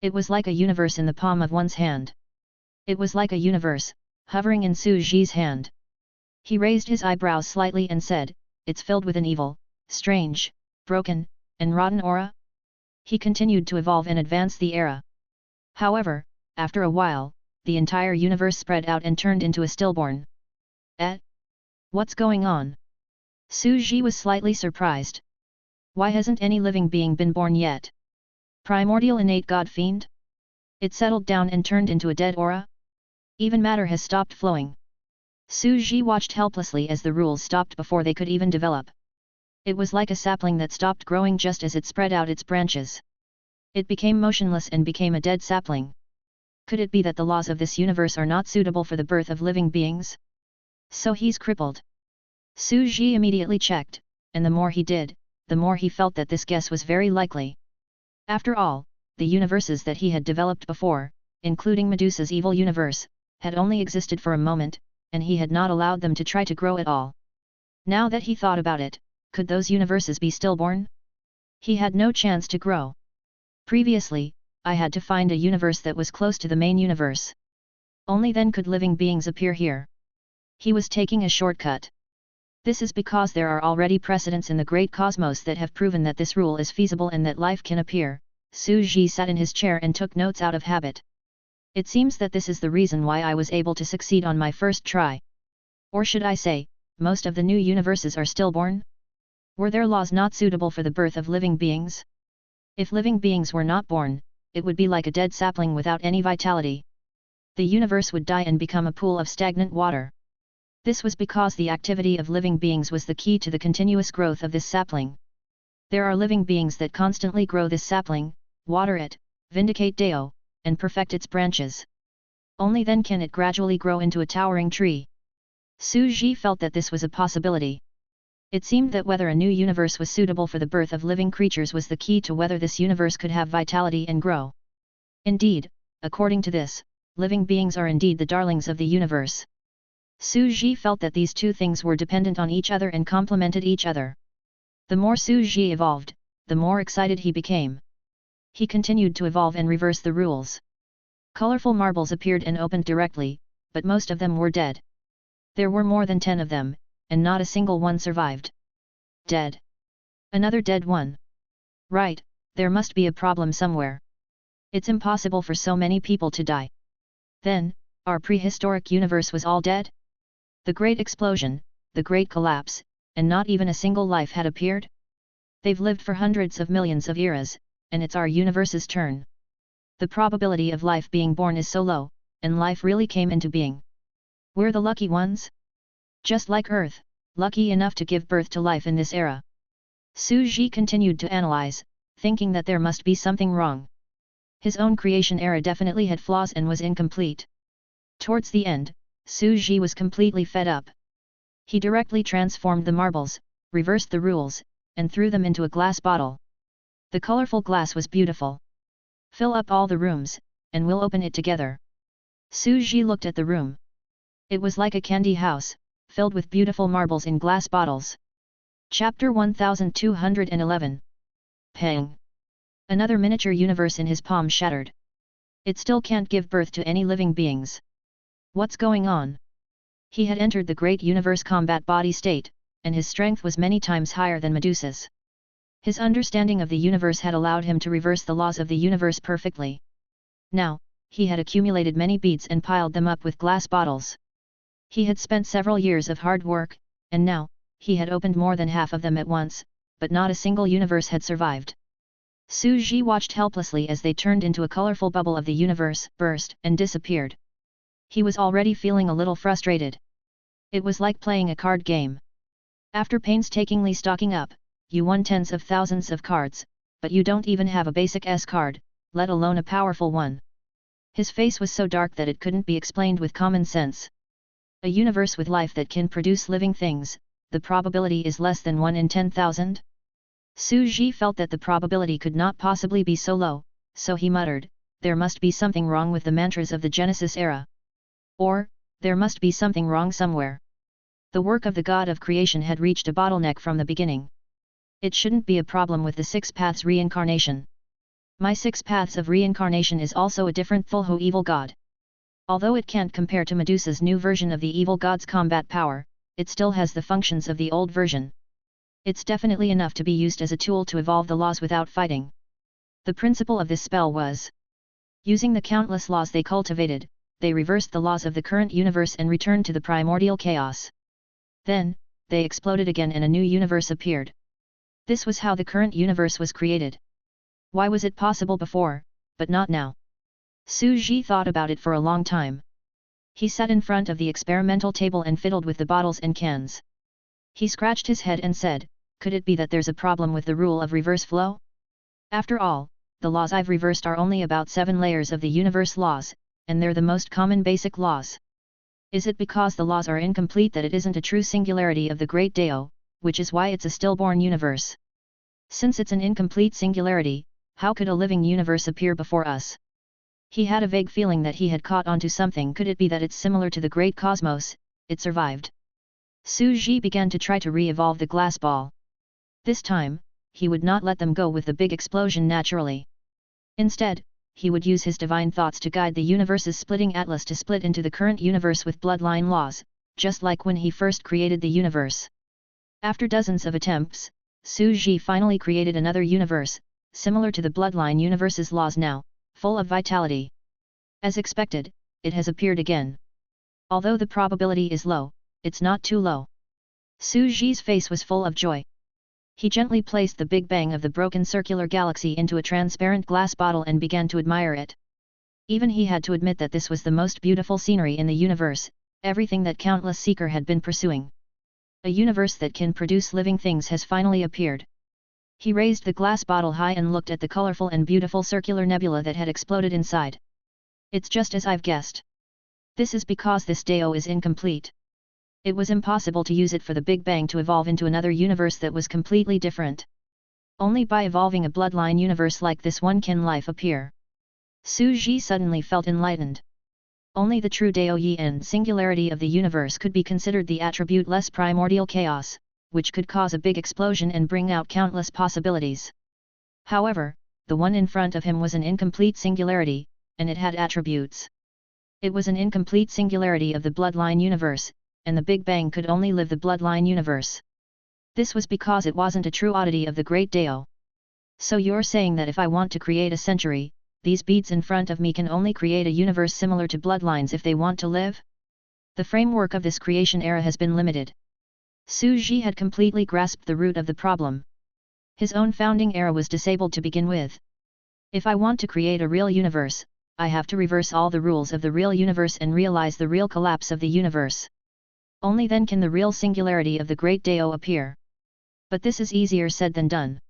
It was like a universe in the palm of one's hand. It was like a universe, hovering in Su Ji's hand. He raised his eyebrows slightly and said, "It's filled with an evil, strange, broken, and rotten aura." He continued to evolve and advance the era. However, after a while, the entire universe spread out and turned into a stillborn. What's going on? Su Ji was slightly surprised. Why hasn't any living being been born yet? Primordial innate god fiend? It settled down and turned into a dead aura? Even matter has stopped flowing. Su Ji watched helplessly as the rules stopped before they could even develop. It was like a sapling that stopped growing just as it spread out its branches. It became motionless and became a dead sapling. Could it be that the laws of this universe are not suitable for the birth of living beings? So he's crippled. Su Ji immediately checked, and the more he did, the more he felt that this guess was very likely. After all, the universes that he had developed before, including Medusa's evil universe, had only existed for a moment, and he had not allowed them to try to grow at all. Now that he thought about it, could those universes be stillborn? He had no chance to grow. Previously, I had to find a universe that was close to the main universe. Only then could living beings appear here. He was taking a shortcut. This is because there are already precedents in the great cosmos that have proven that this rule is feasible and that life can appear. Su Ji sat in his chair and took notes out of habit. It seems that this is the reason why I was able to succeed on my first try. Or should I say, most of the new universes are stillborn? Were their laws not suitable for the birth of living beings? If living beings were not born, it would be like a dead sapling without any vitality. The universe would die and become a pool of stagnant water. This was because the activity of living beings was the key to the continuous growth of this sapling. There are living beings that constantly grow this sapling, water it, vindicate Deo, and perfect its branches. Only then can it gradually grow into a towering tree. Su Ji felt that this was a possibility. It seemed that whether a new universe was suitable for the birth of living creatures was the key to whether this universe could have vitality and grow. Indeed, according to this, living beings are indeed the darlings of the universe. Su Ji felt that these two things were dependent on each other and complemented each other. The more Su Ji evolved, the more excited he became. He continued to evolve and reverse the rules. Colorful marbles appeared and opened directly, but most of them were dead. There were more than 10 of them, and not a single one survived. Dead. Another dead one. Right, there must be a problem somewhere. It's impossible for so many people to die. Then, our prehistoric universe was all dead? The great explosion, the great collapse, and not even a single life had appeared? They've lived for hundreds of millions of eras, and it's our universe's turn. The probability of life being born is so low, and life really came into being. We're the lucky ones? Just like Earth, lucky enough to give birth to life in this era. Su Ji continued to analyze, thinking that there must be something wrong. His own creation era definitely had flaws and was incomplete. Towards the end, Su Ji was completely fed up. He directly transformed the marbles, reversed the rules, and threw them into a glass bottle. The colorful glass was beautiful. Fill up all the rooms, and we'll open it together. Su Ji looked at the room. It was like a candy house, filled with beautiful marbles in glass bottles. Chapter 1211. Pang! Another miniature universe in his palm shattered. It still can't give birth to any living beings. What's going on? He had entered the great universe combat body state, and his strength was many times higher than Medusa's. His understanding of the universe had allowed him to reverse the laws of the universe perfectly. Now, he had accumulated many beads and piled them up with glass bottles. He had spent several years of hard work, and now, he had opened more than half of them at once, but not a single universe had survived. Su Ji watched helplessly as they turned into a colorful bubble of the universe, burst, and disappeared. He was already feeling a little frustrated. It was like playing a card game. After painstakingly stocking up, you won tens of thousands of cards, but you don't even have a basic S card, let alone a powerful one. His face was so dark that it couldn't be explained with common sense. A universe with life that can produce living things, the probability is less than 1 in 10,000? Su Ji felt that the probability could not possibly be so low, so he muttered, there must be something wrong with the mantras of the Genesis era. Or, there must be something wrong somewhere. The work of the God of creation had reached a bottleneck from the beginning. It shouldn't be a problem with the 6 paths reincarnation. My 6 paths of reincarnation is also a different Thulhu evil god. Although it can't compare to Medusa's new version of the evil god's combat power, it still has the functions of the old version. It's definitely enough to be used as a tool to evolve the laws without fighting. The principle of this spell was, using the countless laws they cultivated, they reversed the laws of the current universe and returned to the primordial chaos. Then, they exploded again and a new universe appeared. This was how the current universe was created. Why was it possible before, but not now? Su Ji thought about it for a long time. He sat in front of the experimental table and fiddled with the bottles and cans. He scratched his head and said, could it be that there's a problem with the rule of reverse flow? After all, the laws I've reversed are only about 7 layers of the universe laws, and they're the most common basic laws. Is it because the laws are incomplete that it isn't a true singularity of the great Dao, which is why it's a stillborn universe? Since it's an incomplete singularity, how could a living universe appear before us? He had a vague feeling that he had caught onto something. Could it be that it's similar to the great cosmos? It survived. Su Ji began to try to re-evolve the glass ball. This time, he would not let them go with the big explosion naturally. Instead, he would use his divine thoughts to guide the universe's splitting atlas to split into the current universe with bloodline laws, just like when he first created the universe. After dozens of attempts, Su Ji finally created another universe, similar to the bloodline universe's laws now, full of vitality. As expected, it has appeared again. Although the probability is low, it's not too low. Su Ji's face was full of joy. He gently placed the Big Bang of the broken circular galaxy into a transparent glass bottle and began to admire it. Even he had to admit that this was the most beautiful scenery in the universe, everything that countless seeker had been pursuing. A universe that can produce living things has finally appeared. He raised the glass bottle high and looked at the colorful and beautiful circular nebula that had exploded inside. It's just as I've guessed. This is because this Dao is incomplete. It was impossible to use it for the Big Bang to evolve into another universe that was completely different. Only by evolving a bloodline universe like this one can life appear. Su Ji suddenly felt enlightened. Only the true Dao Yi and singularity of the universe could be considered the attribute less primordial chaos, which could cause a big explosion and bring out countless possibilities. However, the one in front of him was an incomplete singularity, and it had attributes. It was an incomplete singularity of the bloodline universe, and the Big Bang could only live the bloodline universe. This was because it wasn't a true oddity of the great Dao. So you're saying that if I want to create a century, these beads in front of me can only create a universe similar to bloodlines if they want to live? The framework of this creation era has been limited. Su Ji had completely grasped the root of the problem. His own founding era was disabled to begin with. If I want to create a real universe, I have to reverse all the rules of the real universe and realize the real collapse of the universe. Only then can the real singularity of the great Dao appear. But this is easier said than done.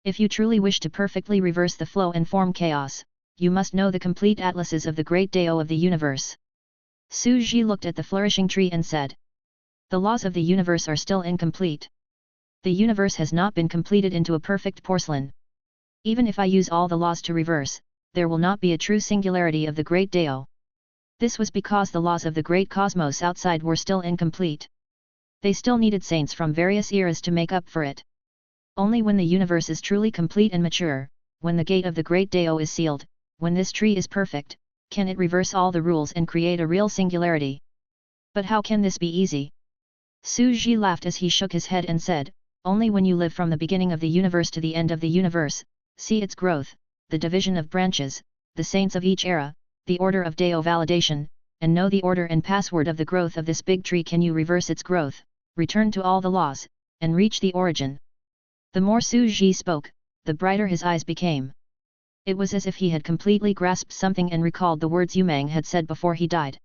If you truly wish to perfectly reverse the flow and form chaos, you must know the complete atlases of the great Dao of the universe. Su Ji looked at the flourishing tree and said, the laws of the universe are still incomplete. The universe has not been completed into a perfect porcelain. Even if I use all the laws to reverse, there will not be a true singularity of the great Dao. This was because the laws of the great cosmos outside were still incomplete. They still needed saints from various eras to make up for it. Only when the universe is truly complete and mature, when the gate of the great Dao is sealed, when this tree is perfect, can it reverse all the rules and create a real singularity. But how can this be easy? Su Ji laughed as he shook his head and said, only when you live from the beginning of the universe to the end of the universe, see its growth, the division of branches, the saints of each era, the order of Dao validation, and know the order and password of the growth of this big tree can you reverse its growth, return to all the laws, and reach the origin. The more Su Ji spoke, the brighter his eyes became. It was as if he had completely grasped something and recalled the words Yumeng had said before he died.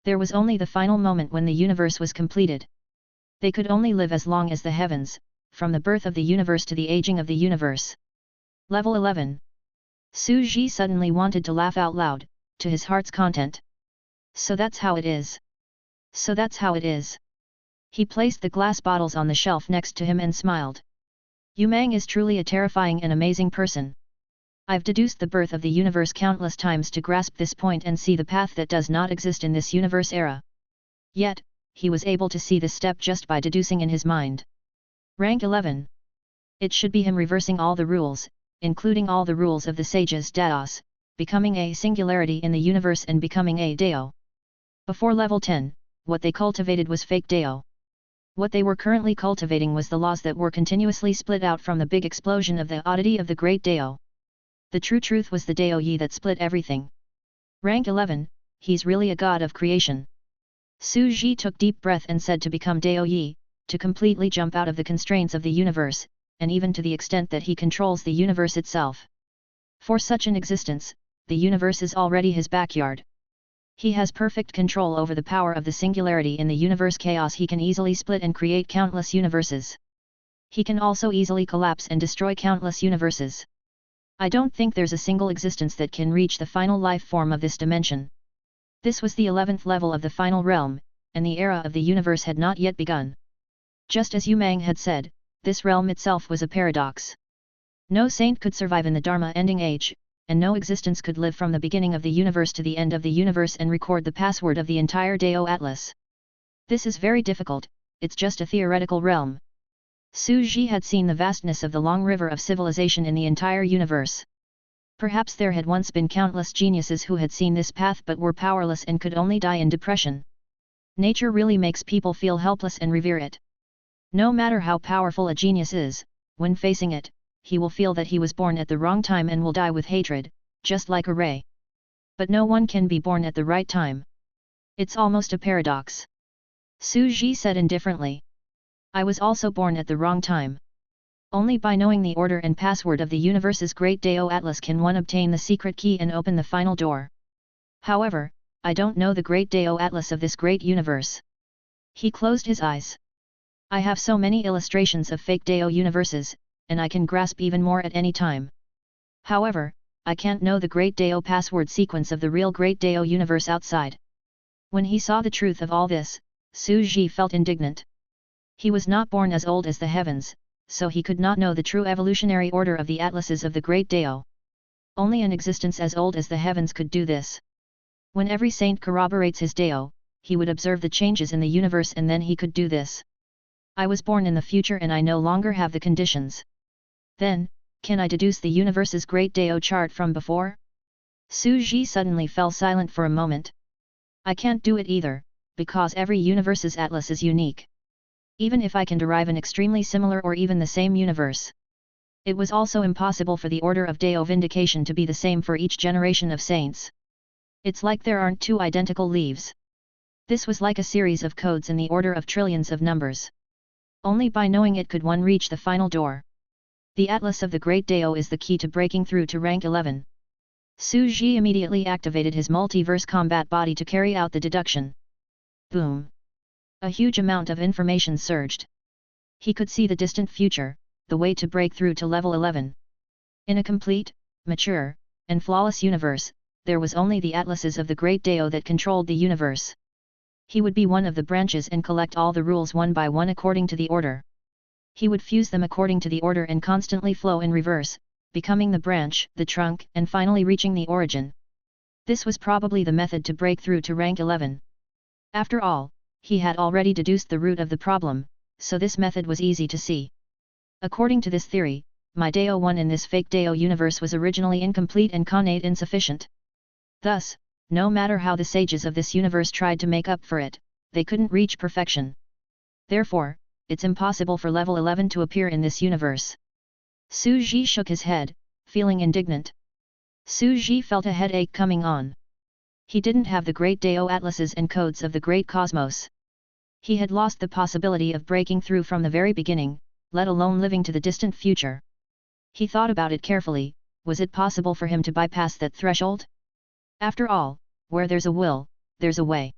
There was only the final moment when the universe was completed. They could only live as long as the heavens, from the birth of the universe to the aging of the universe. Level 11. Su Ji suddenly wanted to laugh out loud, to his heart's content. So that's how it is. So that's how it is. He placed the glass bottles on the shelf next to him and smiled. Yumeng is truly a terrifying and amazing person. I've deduced the birth of the universe countless times to grasp this point and see the path that does not exist in this universe era. Yet, he was able to see this step just by deducing in his mind. Rank 11. It should be him reversing all the rules, including all the rules of the sages Daos, becoming a singularity in the universe and becoming a Dao. Before level 10, what they cultivated was fake Dao. What they were currently cultivating was the laws that were continuously split out from the big explosion of the oddity of the great Dao. The true truth was the Dao Yi that split everything. Rank 11, he's really a god of creation. Su Ji took deep breath and said to become Dao Yi, to completely jump out of the constraints of the universe, and even to the extent that he controls the universe itself. For such an existence, the universe is already his backyard. He has perfect control over the power of the singularity in the universe chaos. He can easily split and create countless universes. He can also easily collapse and destroy countless universes. I don't think there's a single existence that can reach the final life form of this dimension. This was the 11th level of the final realm, and the era of the universe had not yet begun. Just as Yu Mang had said, this realm itself was a paradox. No saint could survive in the Dharma ending age, and no existence could live from the beginning of the universe to the end of the universe and record the password of the entire Dao Atlas. This is very difficult, it's just a theoretical realm. Su Ji had seen the vastness of the long river of civilization in the entire universe. Perhaps there had once been countless geniuses who had seen this path but were powerless and could only die in depression. Nature really makes people feel helpless and revere it. No matter how powerful a genius is, when facing it, he will feel that he was born at the wrong time and will die with hatred, just like a ray. But no one can be born at the right time. It's almost a paradox. Su Ji said indifferently. I was also born at the wrong time. Only by knowing the order and password of the universe's great Dao Atlas can one obtain the secret key and open the final door. However, I don't know the great Dao Atlas of this great universe. He closed his eyes. I have so many illustrations of fake Dao universes, and I can grasp even more at any time. However, I can't know the great Dao password sequence of the real great Dao universe outside. When he saw the truth of all this, Su Ji felt indignant. He was not born as old as the heavens, so he could not know the true evolutionary order of the atlases of the great Dao. Only an existence as old as the heavens could do this. When every saint corroborates his Dao, he would observe the changes in the universe and then he could do this. I was born in the future and I no longer have the conditions. Then, can I deduce the universe's great Dao chart from before? Su Ji suddenly fell silent for a moment. I can't do it either, because every universe's atlas is unique. Even if I can derive an extremely similar or even the same universe. It was also impossible for the order of Dao vindication to be the same for each generation of saints. It's like there aren't two identical leaves. This was like a series of codes in the order of trillions of numbers. Only by knowing it could one reach the final door. The Atlas of the Great Dao is the key to breaking through to rank 11. Su Ji immediately activated his multiverse combat body to carry out the deduction. Boom! A huge amount of information surged. He could see the distant future, the way to break through to level 11. In a complete, mature, and flawless universe, there was only the atlases of the Great Dao that controlled the universe. He would be one of the branches and collect all the rules one by one according to the order. He would fuse them according to the order and constantly flow in reverse, becoming the branch, the trunk, and finally reaching the origin. This was probably the method to break through to rank 11. After all, he had already deduced the root of the problem, so this method was easy to see. According to this theory, my Dao 1 in this fake Dao universe was originally incomplete and connate insufficient. Thus, no matter how the sages of this universe tried to make up for it, they couldn't reach perfection. Therefore, it's impossible for level 11 to appear in this universe. Su Ji shook his head, feeling indignant. Su Ji felt a headache coming on. He didn't have the great Dao atlases and codes of the great cosmos. He had lost the possibility of breaking through from the very beginning, let alone living to the distant future. He thought about it carefully, was it possible for him to bypass that threshold? After all, where there's a will, there's a way.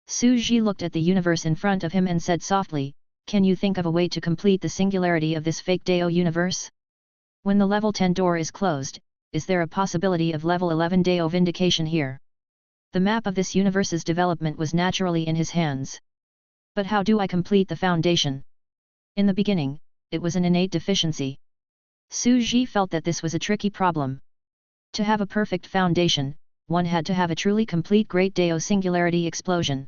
Su Ji looked at the universe in front of him and said softly, can you think of a way to complete the singularity of this fake Dao universe? When the level 10 door is closed, is there a possibility of level 11 Dao vindication here? The map of this universe's development was naturally in his hands. But how do I complete the foundation? In the beginning, it was an innate deficiency. Su Ji felt that this was a tricky problem. To have a perfect foundation, one had to have a truly complete great Dao singularity explosion.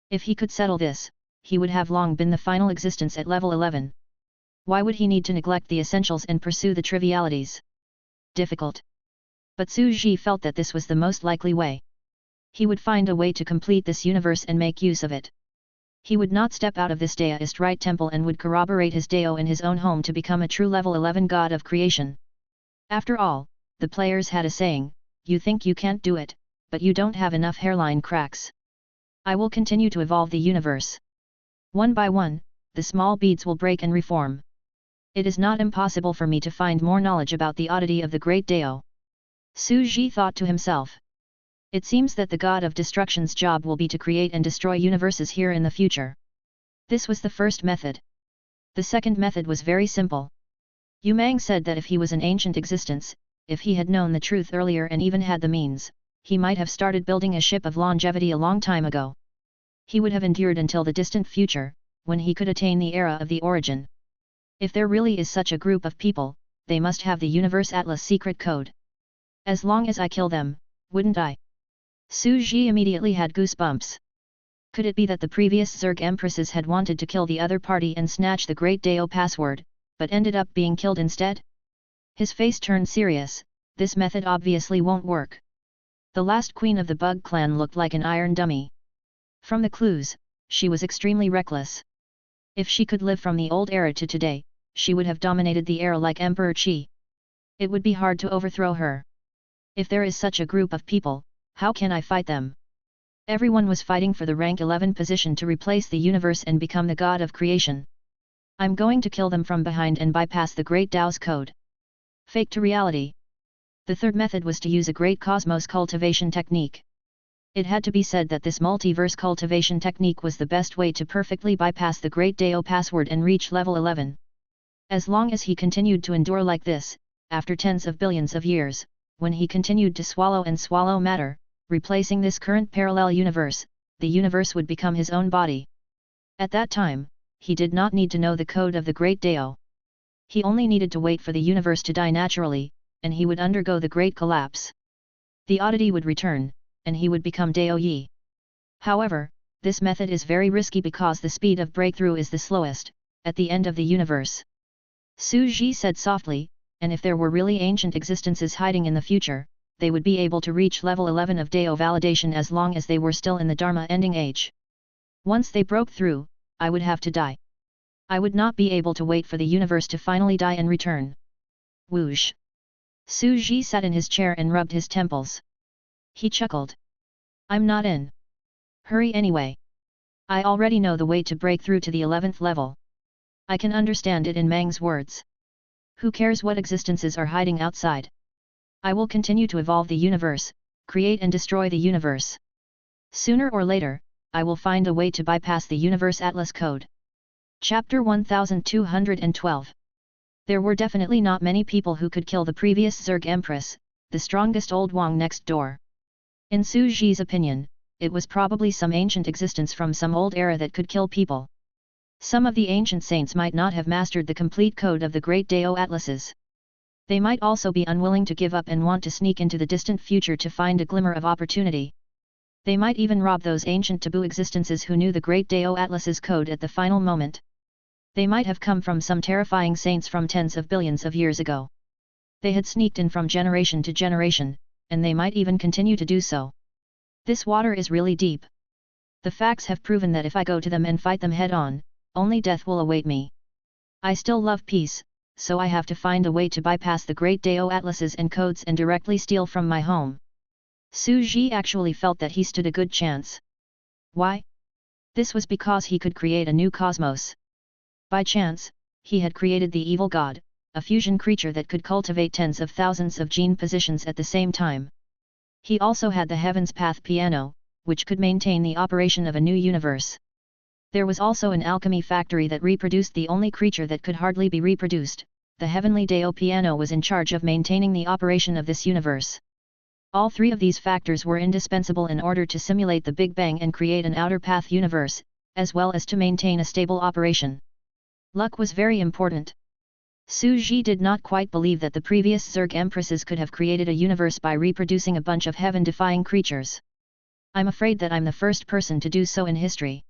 If he could settle this, he would have long been the final existence at level 11. Why would he need to neglect the essentials and pursue the trivialities? Difficult. But Su Ji felt that this was the most likely way. He would find a way to complete this universe and make use of it. He would not step out of this Daoist right temple and would corroborate his Dao in his own home to become a true level 11 god of creation. After all, the players had a saying, you think you can't do it, but you don't have enough hairline cracks. I will continue to evolve the universe. One by one, the small beads will break and reform. It is not impossible for me to find more knowledge about the oddity of the great Dao. Su Ji thought to himself. It seems that the god of destruction's job will be to create and destroy universes here in the future. This was the first method. The second method was very simple. Yu Mang said that if he was an ancient existence, if he had known the truth earlier and even had the means, he might have started building a ship of longevity a long time ago. He would have endured until the distant future, when he could attain the era of the origin. If there really is such a group of people, they must have the Universe Atlas secret code. As long as I kill them, wouldn't I? Su Ji immediately had goosebumps. Could it be that the previous Zerg Empresses had wanted to kill the other party and snatch the Great Dao password, but ended up being killed instead? His face turned serious. This method obviously won't work. The last queen of the Bug clan looked like an iron dummy. From the clues, she was extremely reckless. If she could live from the old era to today, she would have dominated the era like Emperor Qi. It would be hard to overthrow her. If there is such a group of people, how can I fight them? Everyone was fighting for the rank 11 position to replace the universe and become the god of creation. I'm going to kill them from behind and bypass the Great Dao's code. Fake to reality. The third method was to use a great cosmos cultivation technique. It had to be said that this multiverse cultivation technique was the best way to perfectly bypass the Great Dao password and reach level 11. As long as he continued to endure like this, after tens of billions of years, when he continued to swallow and swallow matter, replacing this current parallel universe, the universe would become his own body. At that time, he did not need to know the code of the Great Dao. He only needed to wait for the universe to die naturally, and he would undergo the great collapse. The oddity would return, and he would become Dao Yi. However, this method is very risky because the speed of breakthrough is the slowest, at the end of the universe. Su Ji said softly, and if there were really ancient existences hiding in the future, they would be able to reach level 11 of Dao validation as long as they were still in the Dharma ending age. Once they broke through, I would have to die. I would not be able to wait for the universe to finally die and return. Whoosh! Su Ji sat in his chair and rubbed his temples. He chuckled. I'm not in. Hurry anyway. I already know the way to break through to the 11th level. I can understand it in Mang's words. Who cares what existences are hiding outside? I will continue to evolve the universe, create and destroy the universe. Sooner or later, I will find a way to bypass the Universe Atlas code. Chapter 1212. There were definitely not many people who could kill the previous Zerg Empress, the strongest old Wang next door. In Su Ji's opinion, it was probably some ancient existence from some old era that could kill people. Some of the ancient saints might not have mastered the complete code of the Great Dao Atlases. They might also be unwilling to give up and want to sneak into the distant future to find a glimmer of opportunity. They might even rob those ancient taboo existences who knew the Great Dao Atlas's code at the final moment. They might have come from some terrifying saints from tens of billions of years ago. They had sneaked in from generation to generation, and they might even continue to do so. This water is really deep. The facts have proven that if I go to them and fight them head-on, only death will await me. I still love peace, so I have to find a way to bypass the Great Dao Atlases and codes and directly steal from my home. Su Ji actually felt that he stood a good chance. Why? This was because he could create a new cosmos. By chance, he had created the evil god, a fusion creature that could cultivate tens of thousands of gene positions at the same time. He also had the Heaven's Path piano, which could maintain the operation of a new universe. There was also an alchemy factory that reproduced the only creature that could hardly be reproduced. The Heavenly Dao piano was in charge of maintaining the operation of this universe. All three of these factors were indispensable in order to simulate the Big Bang and create an outer path universe, as well as to maintain a stable operation. Luck was very important. Su Ji did not quite believe that the previous Zerg Empresses could have created a universe by reproducing a bunch of heaven-defying creatures. I'm afraid that I'm the first person to do so in history.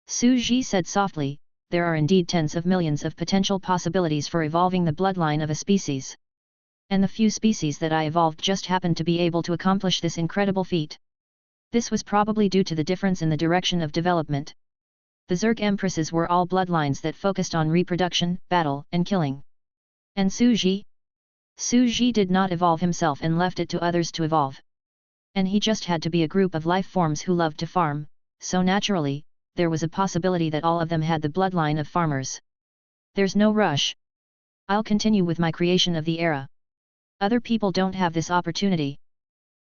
Su Ji said softly, there are indeed tens of millions of potential possibilities for evolving the bloodline of a species. And the few species that I evolved just happened to be able to accomplish this incredible feat. This was probably due to the difference in the direction of development. The Zerg Empresses were all bloodlines that focused on reproduction, battle, and killing. And Su Ji? Su Ji did not evolve himself and left it to others to evolve. And he just had to be a group of life forms who loved to farm, so naturally, there was a possibility that all of them had the bloodline of farmers. There's no rush. I'll continue with my creation of the era. Other people don't have this opportunity.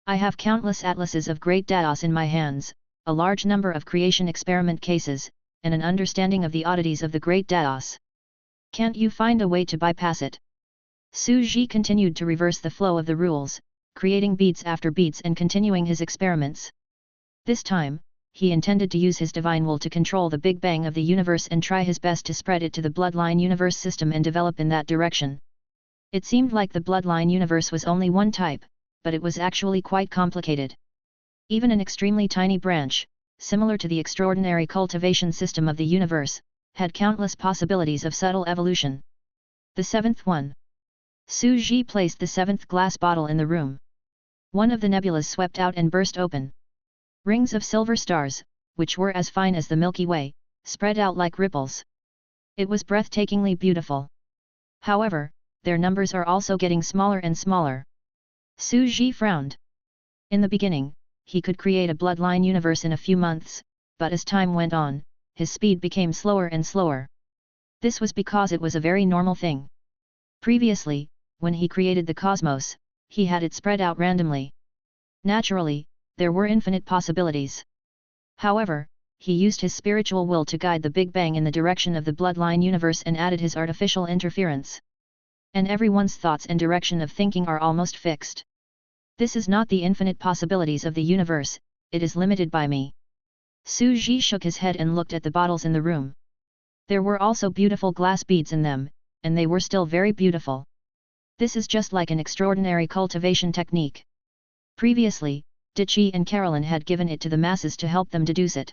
I have countless atlases of great daos in my hands, a large number of creation experiment cases, and an understanding of the oddities of the great daos. Can't you find a way to bypass it? Su Ji continued to reverse the flow of the rules, creating beads after beads and continuing his experiments. This time, he intended to use his divine will to control the Big Bang of the universe and try his best to spread it to the bloodline universe system and develop in that direction. It seemed like the bloodline universe was only one type, but it was actually quite complicated. Even an extremely tiny branch, similar to the extraordinary cultivation system of the universe, had countless possibilities of subtle evolution. The seventh one. Su Ji placed the seventh glass bottle in the room. One of the nebulas swept out and burst open. Rings of silver stars, which were as fine as the Milky Way, spread out like ripples. It was breathtakingly beautiful. However, their numbers are also getting smaller and smaller. Su Ji frowned. In the beginning, he could create a bloodline universe in a few months, but as time went on, his speed became slower and slower. This was because it was a very normal thing. Previously, when he created the cosmos, he had it spread out randomly. Naturally, there were infinite possibilities. However, he used his spiritual will to guide the Big Bang in the direction of the bloodline universe and added his artificial interference. And everyone's thoughts and direction of thinking are almost fixed. This is not the infinite possibilities of the universe, it is limited by me. Su Ji shook his head and looked at the bottles in the room. There were also beautiful glass beads in them, and they were still very beautiful. This is just like an extraordinary cultivation technique. Previously, Dichi and Carolyn had given it to the masses to help them deduce it.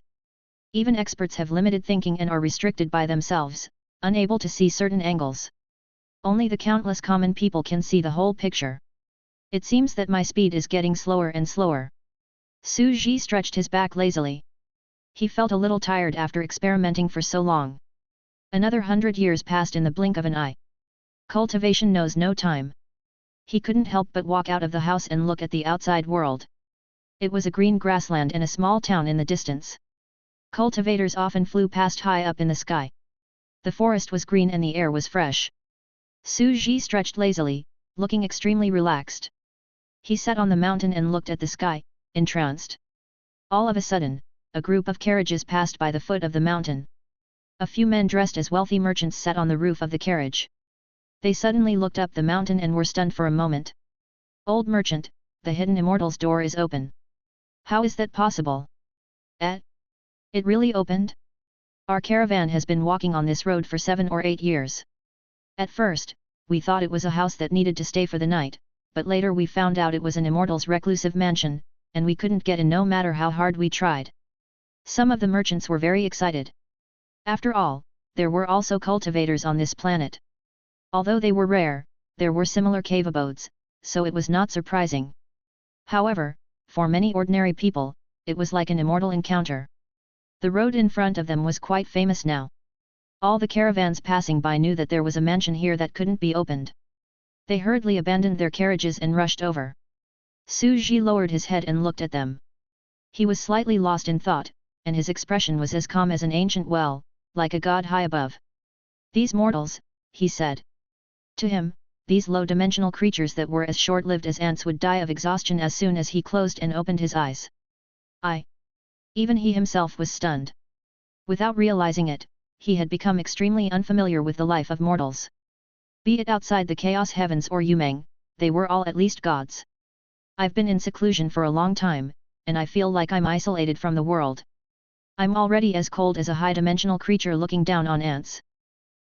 Even experts have limited thinking and are restricted by themselves, unable to see certain angles. Only the countless common people can see the whole picture. It seems that my speed is getting slower and slower. Su Ji stretched his back lazily. He felt a little tired after experimenting for so long. Another 100 years passed in the blink of an eye. Cultivation knows no time. He couldn't help but walk out of the house and look at the outside world. It was a green grassland and a small town in the distance. Cultivators often flew past high up in the sky. The forest was green and the air was fresh. Su Ji stretched lazily, looking extremely relaxed. He sat on the mountain and looked at the sky, entranced. All of a sudden, a group of carriages passed by the foot of the mountain. A few men dressed as wealthy merchants sat on the roof of the carriage. They suddenly looked up the mountain and were stunned for a moment. Old merchant, the hidden immortal's door is open. How is that possible? It really opened? Our caravan has been walking on this road for 7 or 8 years. At first, we thought it was a house that needed to stay for the night, but later we found out it was an immortal's reclusive mansion, and we couldn't get in no matter how hard we tried. Some of the merchants were very excited. After all, there were also cultivators on this planet. Although they were rare, there were similar cave abodes, so it was not surprising. However, for many ordinary people, it was like an immortal encounter. The road in front of them was quite famous now. All the caravans passing by knew that there was a mansion here that couldn't be opened. They hurriedly abandoned their carriages and rushed over. Su Ji lowered his head and looked at them. He was slightly lost in thought, and his expression was as calm as an ancient well, like a god high above. These mortals, he said. To him, these low-dimensional creatures that were as short-lived as ants would die of exhaustion as soon as he closed and opened his eyes. Even he himself was stunned. Without realizing it, he had become extremely unfamiliar with the life of mortals. Be it outside the chaos heavens or Yumeng, they were all at least gods. I've been in seclusion for a long time, and I feel like I'm isolated from the world. I'm already as cold as a high-dimensional creature looking down on ants.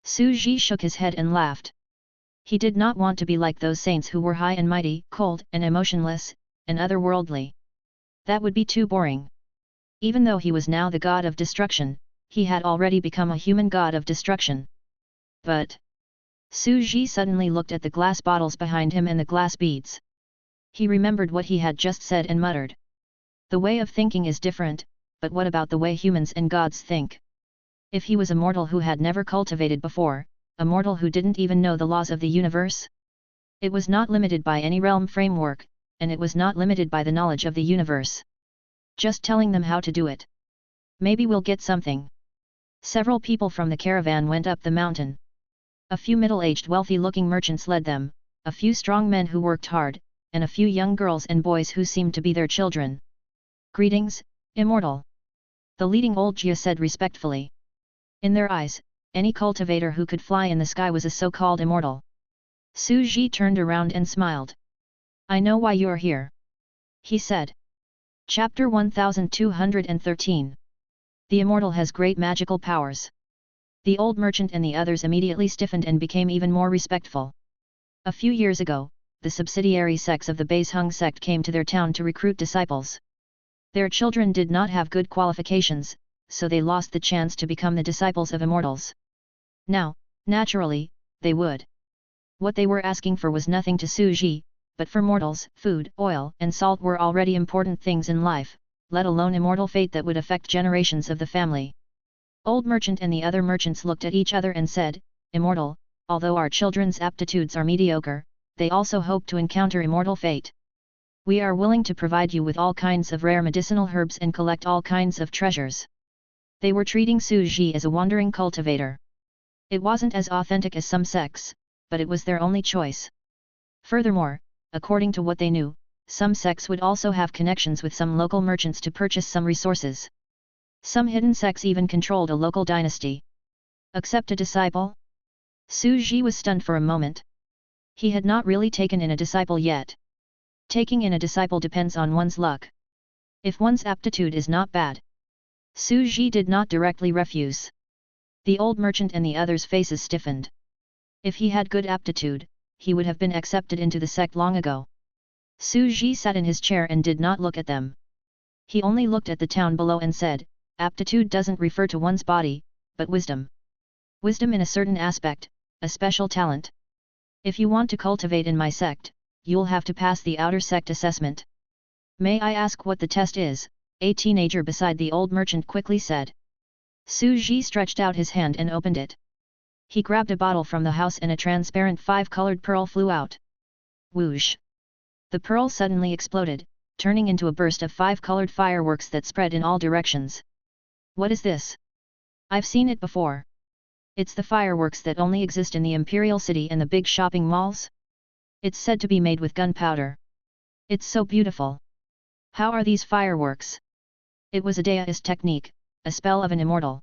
Su Ji shook his head and laughed. He did not want to be like those saints who were high and mighty, cold and emotionless, and otherworldly. That would be too boring. Even though he was now the god of destruction, he had already become a human god of destruction. But Su Ji suddenly looked at the glass bottles behind him and the glass beads. He remembered what he had just said and muttered. The way of thinking is different, but what about the way humans and gods think? If he was a mortal who had never cultivated before, a mortal who didn't even know the laws of the universe? It was not limited by any realm framework, and it was not limited by the knowledge of the universe. Just telling them how to do it. Maybe we'll get something. Several people from the caravan went up the mountain. A few middle-aged wealthy-looking merchants led them, a few strong men who worked hard, and a few young girls and boys who seemed to be their children. Greetings, immortal. The leading old Jia said respectfully. In their eyes, any cultivator who could fly in the sky was a so-called immortal. Su Ji turned around and smiled. I know why you're here, he said. Chapter 1213. The immortal has great magical powers. The old merchant and the others immediately stiffened and became even more respectful. A few years ago, the subsidiary sects of the Beishung sect came to their town to recruit disciples. Their children did not have good qualifications, so they lost the chance to become the disciples of immortals. Now, naturally, they would. What they were asking for was nothing to Su Ji, but for mortals, food, oil, and salt were already important things in life, let alone immortal fate that would affect generations of the family. Old merchant and the other merchants looked at each other and said, Immortal, although our children's aptitudes are mediocre, they also hope to encounter immortal fate. We are willing to provide you with all kinds of rare medicinal herbs and collect all kinds of treasures. They were treating Su Ji as a wandering cultivator. It wasn't as authentic as some sects, but it was their only choice. Furthermore, according to what they knew, some sects would also have connections with some local merchants to purchase some resources. Some hidden sects even controlled a local dynasty. Accept a disciple? Su Ji was stunned for a moment. He had not really taken in a disciple yet. Taking in a disciple depends on one's luck. If one's aptitude is not bad. Su Ji did not directly refuse. The old merchant and the others' faces stiffened. If he had good aptitude, he would have been accepted into the sect long ago. Su Ji sat in his chair and did not look at them. He only looked at the town below and said, Aptitude doesn't refer to one's body, but wisdom. Wisdom in a certain aspect, a special talent. If you want to cultivate in my sect, you'll have to pass the outer sect assessment. May I ask what the test is? A teenager beside the old merchant quickly said. Su Ji stretched out his hand and opened it. He grabbed a bottle from the house and a transparent 5-colored pearl flew out. Whoosh! The pearl suddenly exploded, turning into a burst of 5-colored fireworks that spread in all directions. What is this? I've seen it before. It's the fireworks that only exist in the Imperial City and the big shopping malls. It's said to be made with gunpowder. It's so beautiful. How are these fireworks? It was a Daoist technique, a spell of an immortal.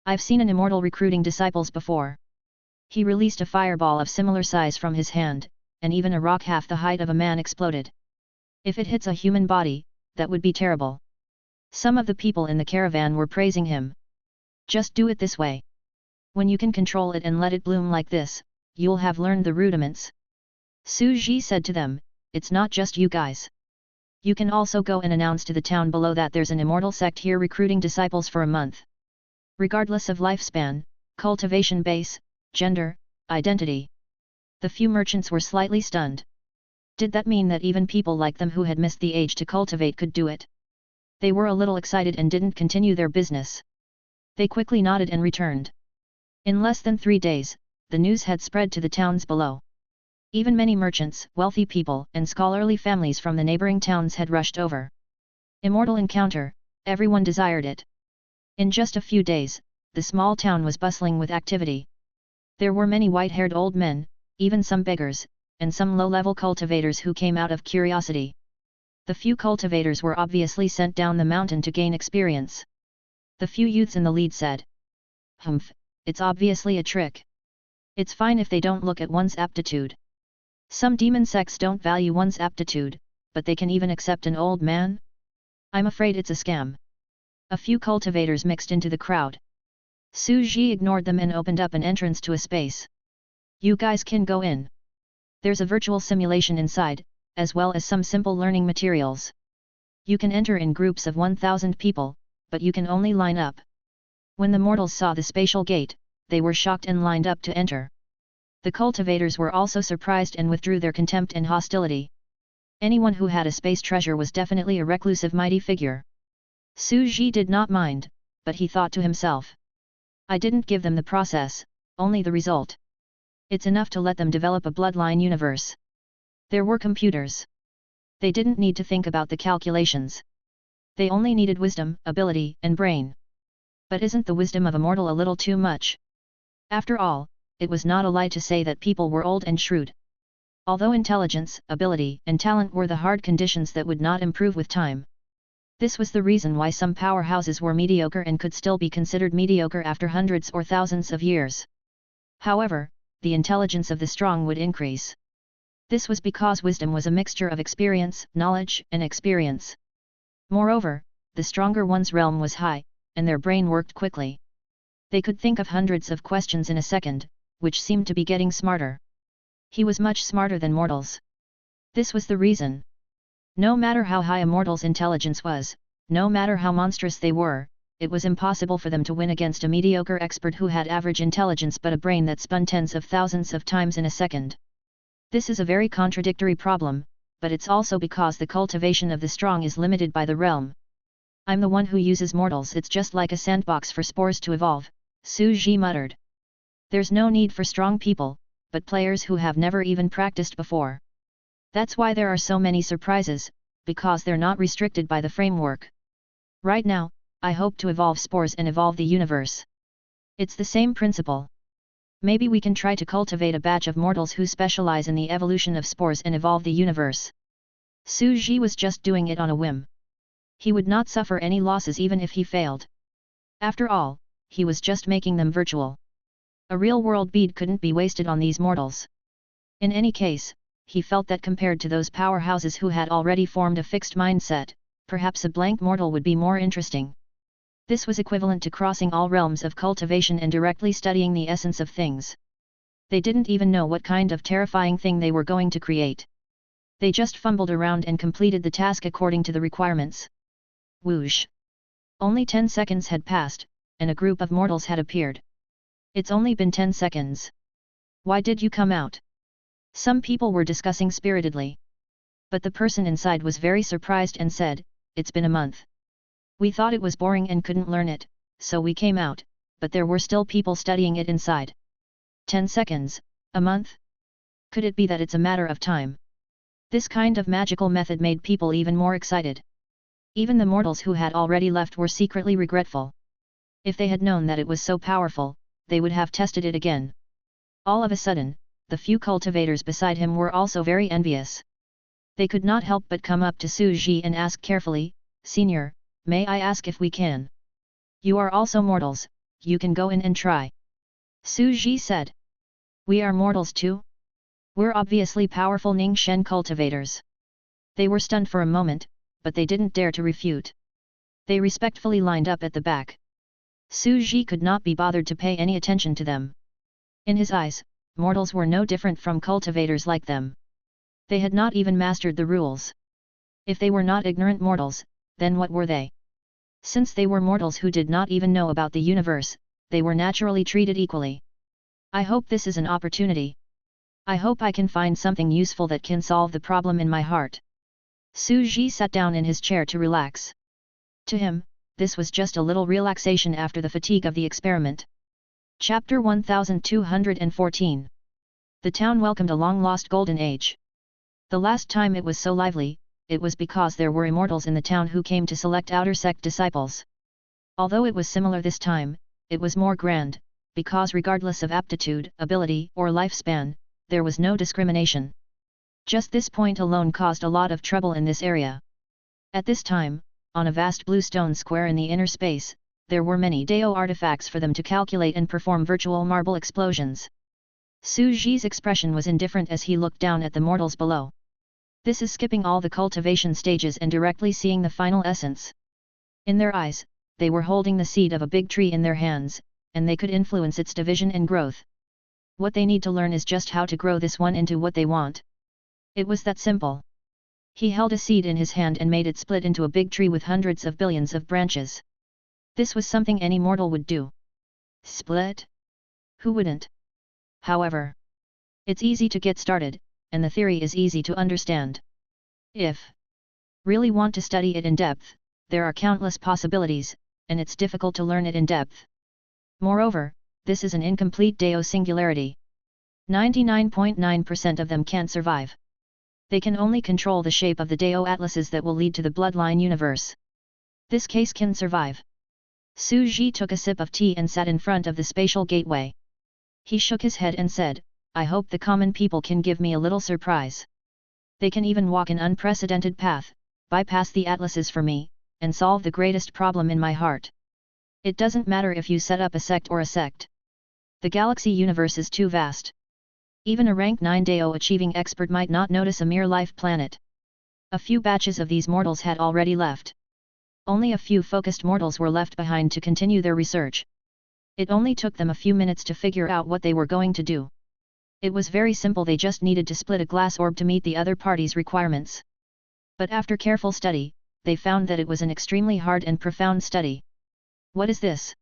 I've seen an immortal recruiting disciples before. He released a fireball of similar size from his hand, and even a rock half the height of a man exploded. If it hits a human body, that would be terrible. Some of the people in the caravan were praising him. Just do it this way. When you can control it and let it bloom like this, you'll have learned the rudiments. Su Ji said to them, It's not just you guys. You can also go and announce to the town below that there's an immortal sect here recruiting disciples for a month. Regardless of lifespan, cultivation base, gender, identity. The few merchants were slightly stunned. Did that mean that even people like them who had missed the age to cultivate could do it? They were a little excited and didn't continue their business. They quickly nodded and returned. In less than 3 days, the news had spread to the towns below. Even many merchants, wealthy people, and scholarly families from the neighboring towns had rushed over. Immortal encounter, everyone desired it. In just a few days, the small town was bustling with activity. There were many white-haired old men, even some beggars, and some low-level cultivators who came out of curiosity. The few cultivators were obviously sent down the mountain to gain experience. The few youths in the lead said, Humph, it's obviously a trick. It's fine if they don't look at one's aptitude. Some demon sects don't value one's aptitude, but they can even accept an old man? I'm afraid it's a scam. A few cultivators mixed into the crowd. Su Ji ignored them and opened up an entrance to a space. You guys can go in. There's a virtual simulation inside, as well as some simple learning materials. You can enter in groups of 1,000 people, but you can only line up. When the mortals saw the spatial gate, they were shocked and lined up to enter. The cultivators were also surprised and withdrew their contempt and hostility. Anyone who had a space treasure was definitely a reclusive mighty figure. Su Ji did not mind, but he thought to himself. I didn't give them the process, only the result. It's enough to let them develop a bloodline universe. There were computers. They didn't need to think about the calculations. They only needed wisdom, ability, and brain. But isn't the wisdom of a mortal a little too much? After all, it was not a lie to say that people were old and shrewd. Although intelligence, ability, and talent were the hard conditions that would not improve with time. This was the reason why some powerhouses were mediocre and could still be considered mediocre after hundreds or thousands of years. However, the intelligence of the strong would increase. This was because wisdom was a mixture of experience, knowledge, and experience. Moreover, the stronger one's realm was high, and their brain worked quickly. They could think of hundreds of questions in a second, which seemed to be getting smarter. He was much smarter than mortals. This was the reason. No matter how high a mortal's intelligence was, no matter how monstrous they were, it was impossible for them to win against a mediocre expert who had average intelligence but a brain that spun tens of thousands of times in a second. This is a very contradictory problem, but it's also because the cultivation of the strong is limited by the realm. I'm the one who uses mortals. It's just like a sandbox for spores to evolve, Su Ji muttered. There's no need for strong people, but players who have never even practiced before. That's why there are so many surprises, because they're not restricted by the framework. Right now, I hope to evolve spores and evolve the universe. It's the same principle. Maybe we can try to cultivate a batch of mortals who specialize in the evolution of spores and evolve the universe. Su Ji was just doing it on a whim. He would not suffer any losses even if he failed. After all, he was just making them virtual. A real-world bead couldn't be wasted on these mortals. In any case, he felt that compared to those powerhouses who had already formed a fixed mindset, perhaps a blank mortal would be more interesting. This was equivalent to crossing all realms of cultivation and directly studying the essence of things. They didn't even know what kind of terrifying thing they were going to create. They just fumbled around and completed the task according to the requirements. Whoosh! Only 10 seconds had passed, and a group of mortals had appeared. It's only been 10 seconds. Why did you come out? Some people were discussing spiritedly. But the person inside was very surprised and said, "It's been a month. We thought it was boring and couldn't learn it, so we came out, but there were still people studying it inside." 10 seconds, a month? Could it be that it's a matter of time? This kind of magical method made people even more excited. Even the mortals who had already left were secretly regretful. If they had known that it was so powerful, they would have tested it again. All of a sudden, the few cultivators beside him were also very envious. They could not help but come up to Su Ji and ask carefully, "Senior, may I ask if we can? You are also mortals, you can go in and try." Su Ji said. "We are mortals too? We're obviously powerful Ning-Shen cultivators." They were stunned for a moment, but they didn't dare to refute. They respectfully lined up at the back. Su Ji could not be bothered to pay any attention to them. In his eyes, mortals were no different from cultivators like them. They had not even mastered the rules. If they were not ignorant mortals, then what were they? Since they were mortals who did not even know about the universe, they were naturally treated equally. I hope this is an opportunity. I hope I can find something useful that can solve the problem in my heart. Su Ji sat down in his chair to relax. To him, this was just a little relaxation after the fatigue of the experiment. Chapter 1214. The town welcomed a long-lost golden age. The last time it was so lively, it was because there were immortals in the town who came to select outer sect disciples. Although it was similar this time, it was more grand, because regardless of aptitude, ability, or lifespan, there was no discrimination. Just this point alone caused a lot of trouble in this area. At this time, on a vast blue stone square in the inner space, there were many Dao artifacts for them to calculate and perform virtual marble explosions. Su Ji's expression was indifferent as he looked down at the mortals below. This is skipping all the cultivation stages and directly seeing the final essence. In their eyes, they were holding the seed of a big tree in their hands, and they could influence its division and growth. What they need to learn is just how to grow this one into what they want. It was that simple. He held a seed in his hand and made it split into a big tree with hundreds of billions of branches. This was something any mortal would do. Split? Who wouldn't? However, it's easy to get started, and the theory is easy to understand. If really want to study it in depth, there are countless possibilities, and it's difficult to learn it in depth. Moreover, this is an incomplete Dao singularity. 99.9% of them can't survive. They can only control the shape of the Dao atlases that will lead to the bloodline universe. This case can survive. Su Ji took a sip of tea and sat in front of the spatial gateway. He shook his head and said, "I hope the common people can give me a little surprise. They can even walk an unprecedented path, bypass the atlases for me, and solve the greatest problem in my heart. It doesn't matter if you set up a sect or a sect. The galaxy universe is too vast. Even a rank 9 Dao achieving expert might not notice a mere life planet. A few batches of these mortals had already left. Only a few focused mortals were left behind to continue their research. It only took them a few minutes to figure out what they were going to do. It was very simple, they just needed to split a glass orb to meet the other party's requirements. But after careful study, they found that it was an extremely hard and profound study. What is this?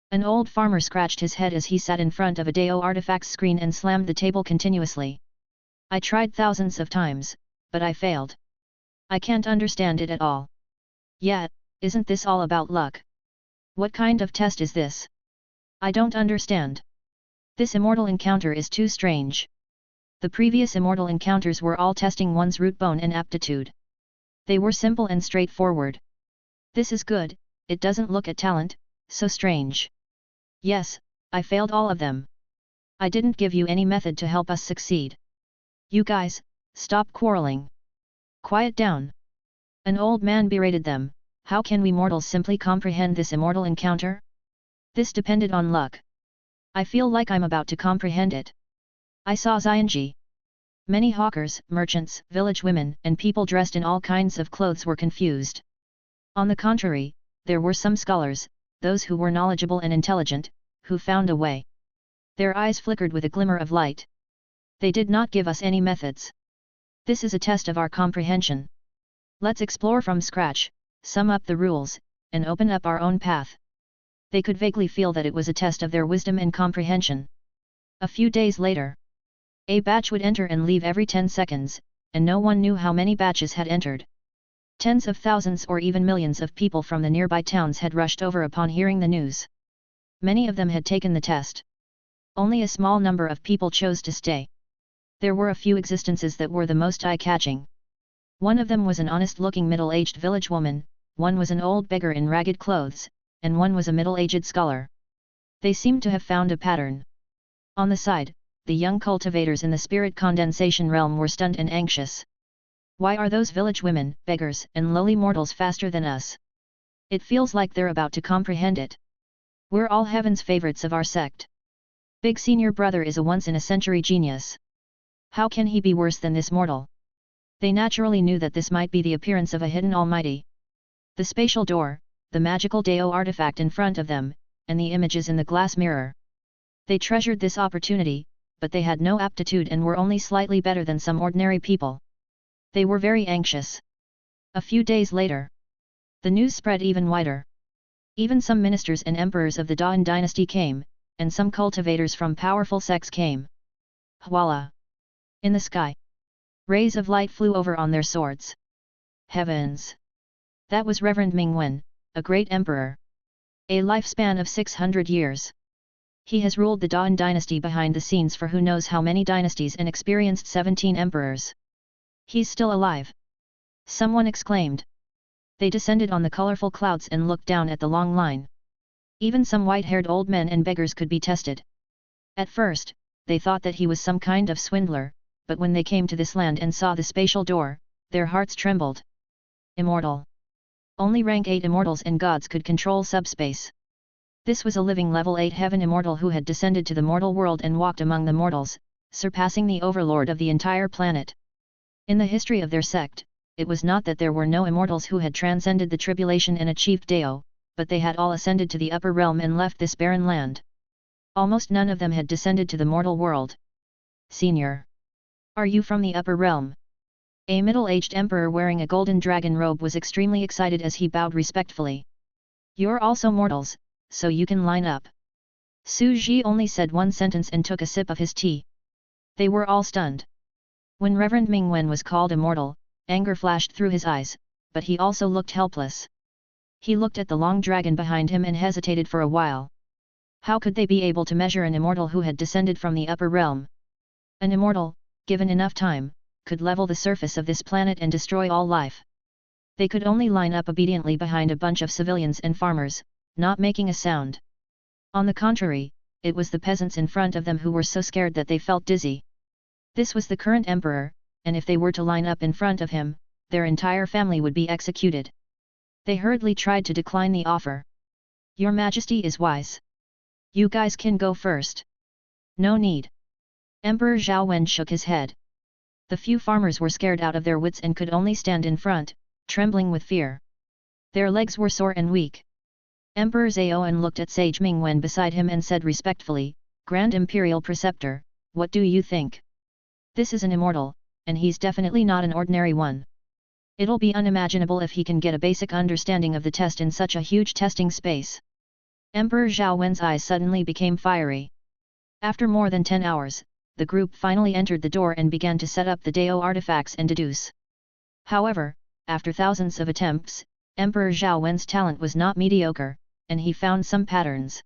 An old farmer scratched his head as he sat in front of a Dao artifacts screen and slammed the table continuously. I tried thousands of times, but I failed. I can't understand it at all. Yeah, isn't this all about luck? What kind of test is this? I don't understand. This immortal encounter is too strange. The previous immortal encounters were all testing one's root bone and aptitude. They were simple and straightforward. This is good, it doesn't look at talent, so strange. Yes, I failed all of them. I didn't give you any method to help us succeed. You guys, stop quarreling. Quiet down. An old man berated them. How can we mortals simply comprehend this immortal encounter? This depended on luck. I feel like I'm about to comprehend it. I saw Xianji. Many hawkers, merchants, village women, and people dressed in all kinds of clothes were confused. On the contrary, there were some scholars, those who were knowledgeable and intelligent, who found a way. Their eyes flickered with a glimmer of light. They did not give us any methods. This is a test of our comprehension. Let's explore from scratch, sum up the rules, and open up our own path. They could vaguely feel that it was a test of their wisdom and comprehension. A few days later, a batch would enter and leave every 10 seconds, and no one knew how many batches had entered. Tens of thousands or even millions of people from the nearby towns had rushed over upon hearing the news. Many of them had taken the test. Only a small number of people chose to stay. There were a few existences that were the most eye-catching. One of them was an honest-looking middle-aged village woman, one was an old beggar in ragged clothes, and one was a middle-aged scholar. They seemed to have found a pattern. On the side, the young cultivators in the spirit condensation realm were stunned and anxious. Why are those village women, beggars, and lowly mortals faster than us? It feels like they're about to comprehend it. We're all heaven's favorites of our sect. Big Senior Brother is a once-in-a-century genius. How can he be worse than this mortal? They naturally knew that this might be the appearance of a hidden almighty. The spatial door, the magical Dao artifact in front of them, and the images in the glass mirror. They treasured this opportunity, but they had no aptitude and were only slightly better than some ordinary people. They were very anxious. A few days later, the news spread even wider. Even some ministers and emperors of the Daon dynasty came, and some cultivators from powerful sects came. Voila! In the sky, rays of light flew over on their swords. Heavens! That was Reverend Mingwen, a great emperor. A lifespan of 600 years. He has ruled the Daon dynasty behind the scenes for who knows how many dynasties and experienced 17 emperors. He's still alive! Someone exclaimed. They descended on the colorful clouds and looked down at the long line. Even some white-haired old men and beggars could be tested. At first, they thought that he was some kind of swindler, but when they came to this land and saw the spatial door, their hearts trembled. Immortal. Only rank 8 immortals and gods could control subspace. This was a living level 8 heaven immortal who had descended to the mortal world and walked among the mortals, surpassing the overlord of the entire planet. In the history of their sect, it was not that there were no immortals who had transcended the tribulation and achieved Dao, but they had all ascended to the upper realm and left this barren land. Almost none of them had descended to the mortal world. Senior. Are you from the upper realm? A middle-aged emperor wearing a golden dragon robe was extremely excited as he bowed respectfully. You're also mortals, so you can line up. Su Ji only said one sentence and took a sip of his tea. They were all stunned. When Reverend Mingwen was called immortal, anger flashed through his eyes, but he also looked helpless. He looked at the long dragon behind him and hesitated for a while. How could they be able to measure an immortal who had descended from the upper realm? An immortal, given enough time, could level the surface of this planet and destroy all life. They could only line up obediently behind a bunch of civilians and farmers, not making a sound. On the contrary, it was the peasants in front of them who were so scared that they felt dizzy. This was the current emperor, and if they were to line up in front of him, their entire family would be executed. They hurriedly tried to decline the offer. Your Majesty is wise. You guys can go first. No need. Emperor Zhao Wen shook his head. The few farmers were scared out of their wits and could only stand in front, trembling with fear. Their legs were sore and weak. Emperor Zhaoan looked at Sage Mingwen beside him and said respectfully, Grand Imperial Preceptor, what do you think? This is an immortal, and he's definitely not an ordinary one. It'll be unimaginable if he can get a basic understanding of the test in such a huge testing space. Emperor Zhao Wen's eyes suddenly became fiery. After more than 10 hours, the group finally entered the door and began to set up the Dao artifacts and deduce. However, after thousands of attempts, Emperor Zhao Wen's talent was not mediocre, and he found some patterns.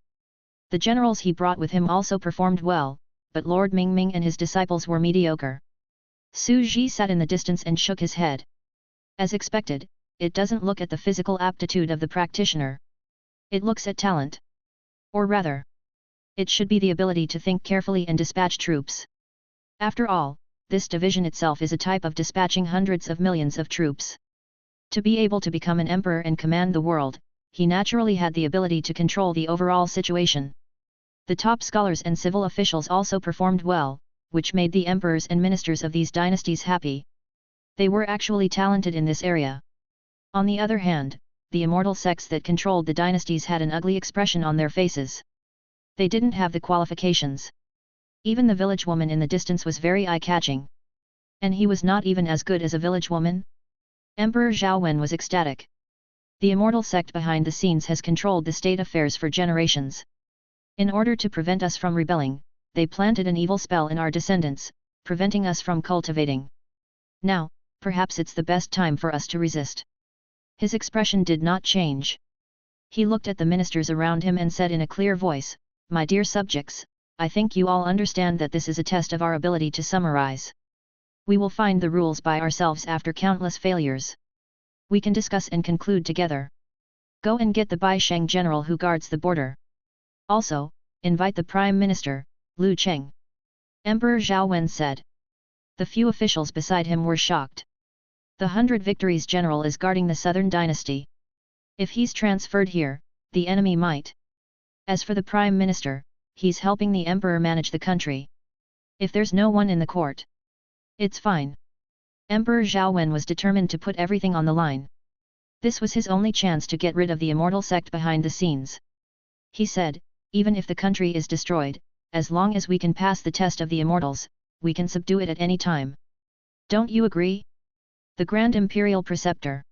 The generals he brought with him also performed well, but Lord Mingming and his disciples were mediocre. Su Ji sat in the distance and shook his head. As expected, it doesn't look at the physical aptitude of the practitioner. It looks at talent. Or rather, it should be the ability to think carefully and dispatch troops. After all, this division itself is a type of dispatching hundreds of millions of troops. To be able to become an emperor and command the world, he naturally had the ability to control the overall situation. The top scholars and civil officials also performed well, which made the emperors and ministers of these dynasties happy. They were actually talented in this area. On the other hand, the immortal sects that controlled the dynasties had an ugly expression on their faces. They didn't have the qualifications. Even the village woman in the distance was very eye-catching. And he was not even as good as a village woman? Emperor Zhao Wen was ecstatic. The immortal sect behind the scenes has controlled the state affairs for generations. In order to prevent us from rebelling, they planted an evil spell in our descendants, preventing us from cultivating. Now, perhaps it's the best time for us to resist. His expression did not change. He looked at the ministers around him and said in a clear voice, My dear subjects, I think you all understand that this is a test of our ability to summarize. We will find the rules by ourselves after countless failures. We can discuss and conclude together. Go and get the Baisheng general who guards the border. Also, invite the Prime Minister, Lu Cheng. Emperor Zhao Wen said. The few officials beside him were shocked. The 100 Victories General is guarding the southern dynasty. If he's transferred here, the enemy might. As for the Prime Minister, he's helping the Emperor manage the country. If there's no one in the court, it's fine. Emperor Zhao Wen was determined to put everything on the line. This was his only chance to get rid of the immortal sect behind the scenes. He said, even if the country is destroyed, as long as we can pass the test of the immortals, we can subdue it at any time. Don't you agree? The Grand Imperial Preceptor.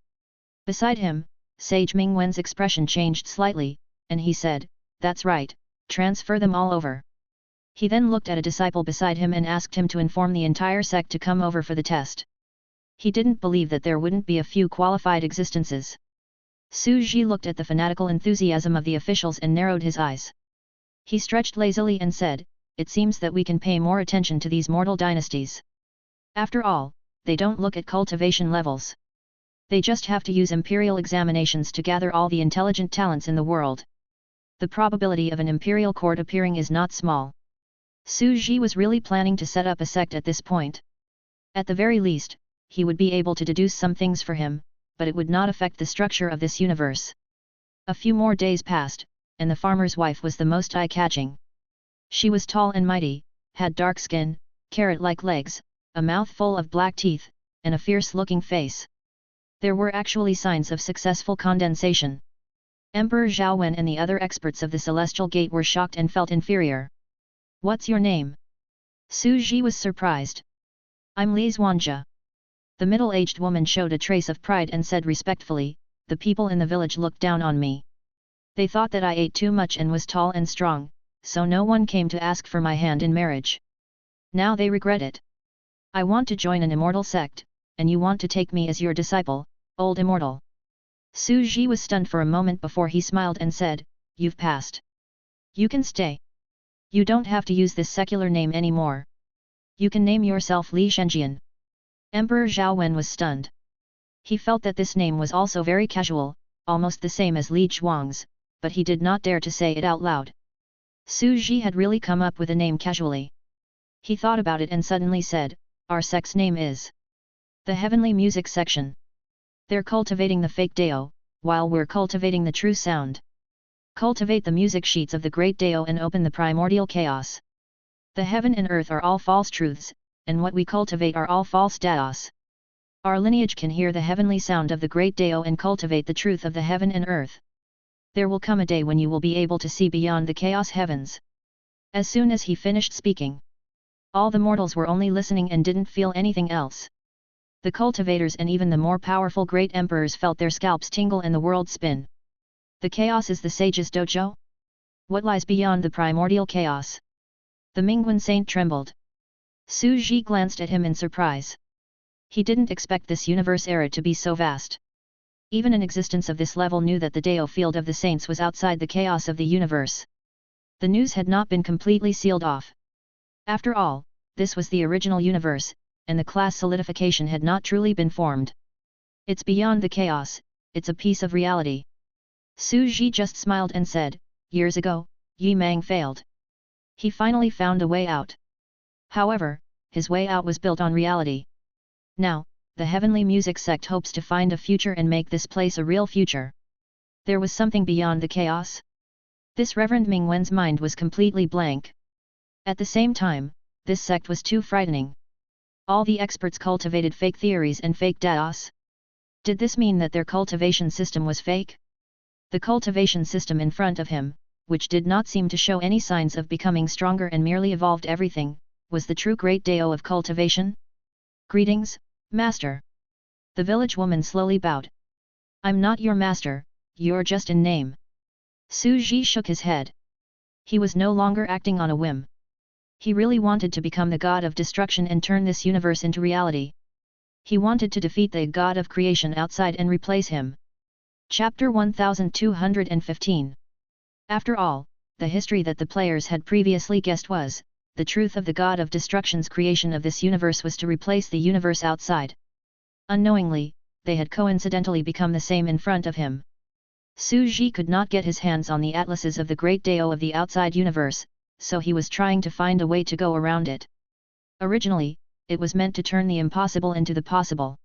Beside him, Sage Mingwen's expression changed slightly, and he said, That's right, transfer them all over. He then looked at a disciple beside him and asked him to inform the entire sect to come over for the test. He didn't believe that there wouldn't be a few qualified existences. Su Ji looked at the fanatical enthusiasm of the officials and narrowed his eyes. He stretched lazily and said, It seems that we can pay more attention to these mortal dynasties. After all, they don't look at cultivation levels. They just have to use imperial examinations to gather all the intelligent talents in the world. The probability of an imperial court appearing is not small. Su Ji was really planning to set up a sect at this point. At the very least, he would be able to deduce some things for him, but it would not affect the structure of this universe. A few more days passed, and the farmer's wife was the most eye-catching. She was tall and mighty, had dark skin, carrot-like legs, a mouth full of black teeth, and a fierce-looking face. There were actually signs of successful condensation. Emperor Zhao Wen and the other experts of the Celestial Gate were shocked and felt inferior. What's your name? Su Ji was surprised. I'm Li Xuanja. The middle-aged woman showed a trace of pride and said respectfully, The people in the village looked down on me. They thought that I ate too much and was tall and strong, so no one came to ask for my hand in marriage. Now they regret it. I want to join an immortal sect, and you want to take me as your disciple, old immortal. Su Ji was stunned for a moment before he smiled and said, You've passed. You can stay. You don't have to use this secular name anymore. You can name yourself Li Shenjian. Emperor Zhao Wen was stunned. He felt that this name was also very casual, almost the same as Li Zhuang's, but he did not dare to say it out loud. Su Ji had really come up with a name casually. He thought about it and suddenly said, Our sect's name is the Heavenly Music Section. They're cultivating the fake Dao, while we're cultivating the true sound. Cultivate the music sheets of the great Dao and open the primordial chaos. The heaven and earth are all false truths, and what we cultivate are all false daos. Our lineage can hear the heavenly sound of the great Dao and cultivate the truth of the heaven and earth. There will come a day when you will be able to see beyond the chaos heavens. As soon as he finished speaking, all the mortals were only listening and didn't feel anything else. The cultivators and even the more powerful great emperors felt their scalps tingle and the world spin. The chaos is the sage's dojo? What lies beyond the primordial chaos? The Mingwen saint trembled. Su Ji glanced at him in surprise. He didn't expect this universe era to be so vast. Even an existence of this level knew that the Dao field of the saints was outside the chaos of the universe. The news had not been completely sealed off. After all, this was the original universe, and the class solidification had not truly been formed. It's beyond the chaos, it's a piece of reality. Su Ji just smiled and said, years ago, Yi Mang failed. He finally found a way out. However, his way out was built on reality. Now, the heavenly music sect hopes to find a future and make this place a real future. There was something beyond the chaos? This Reverend Mingwen's mind was completely blank. At the same time, this sect was too frightening. All the experts cultivated fake theories and fake daos. Did this mean that their cultivation system was fake? The cultivation system in front of him, which did not seem to show any signs of becoming stronger and merely evolved everything, was the true great Dao of cultivation? Greetings, Master. The village woman slowly bowed. I'm not your master, you're just in name. Su Ji shook his head. He was no longer acting on a whim. He really wanted to become the god of destruction and turn this universe into reality. He wanted to defeat the god of creation outside and replace him. Chapter 1215. After all, the history that the players had previously guessed was, the truth of the god of destruction's creation of this universe was to replace the universe outside. Unknowingly, they had coincidentally become the same in front of him. Su Ji could not get his hands on the atlases of the great Dao of the outside universe, so he was trying to find a way to go around it. Originally, it was meant to turn the impossible into the possible.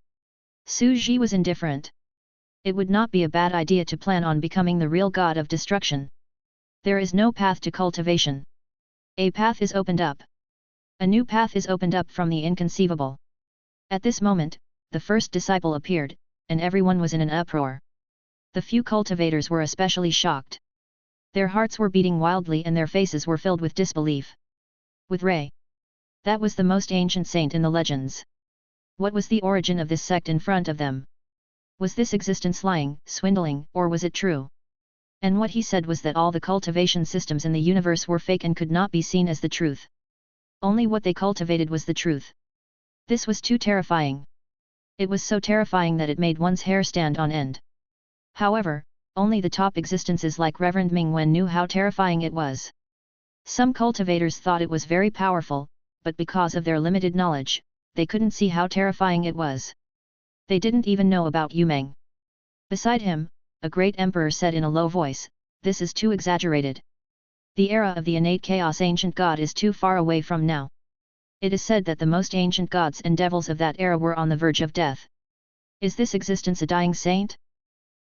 Su Ji was indifferent. It would not be a bad idea to plan on becoming the real god of destruction. There is no path to cultivation. A path is opened up. A new path is opened up from the inconceivable. At this moment, the first disciple appeared, and everyone was in an uproar. The few cultivators were especially shocked. Their hearts were beating wildly and their faces were filled with disbelief. With Ray. That was the most ancient saint in the legends. What was the origin of this sect in front of them? Was this existence lying, swindling, or was it true? And what he said was that all the cultivation systems in the universe were fake and could not be seen as the truth. Only what they cultivated was the truth. This was too terrifying. It was so terrifying that it made one's hair stand on end. However, only the top existences like Reverend Mingwen knew how terrifying it was. Some cultivators thought it was very powerful, but because of their limited knowledge, they couldn't see how terrifying it was. They didn't even know about Yumeng. Beside him, a great emperor said in a low voice, "This is too exaggerated. The era of the innate chaos ancient god is too far away from now. It is said that the most ancient gods and devils of that era were on the verge of death. Is this existence a dying saint?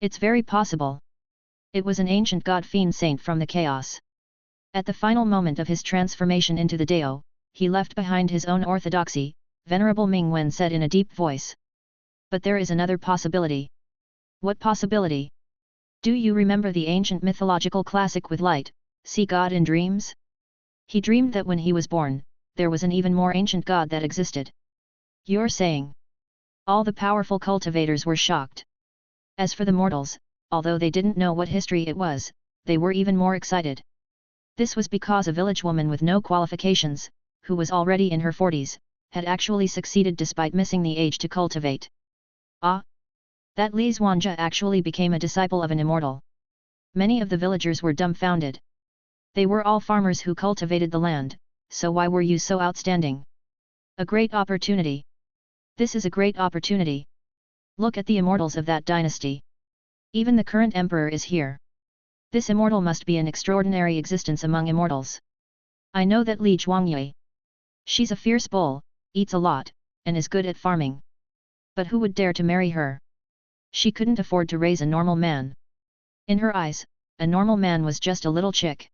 It's very possible. It was an ancient god-fiend saint from the chaos. At the final moment of his transformation into the Dao, he left behind his own orthodoxy," Venerable Mingwen said in a deep voice. "But there is another possibility." "What possibility?" "Do you remember the ancient mythological classic with light, see God in dreams? He dreamed that when he was born, there was an even more ancient god that existed." "You're saying?" All the powerful cultivators were shocked. As for the mortals, although they didn't know what history it was, they were even more excited. This was because a village woman with no qualifications, who was already in her 40s, had actually succeeded despite missing the age to cultivate. Ah! That Li Xuanja actually became a disciple of an immortal. Many of the villagers were dumbfounded. They were all farmers who cultivated the land, so why were you so outstanding? A great opportunity. This is a great opportunity. Look at the immortals of that dynasty. Even the current emperor is here. This immortal must be an extraordinary existence among immortals. I know that Li Zhuangye. She's a fierce bull, eats a lot, and is good at farming. But who would dare to marry her? She couldn't afford to raise a normal man. In her eyes, a normal man was just a little chick.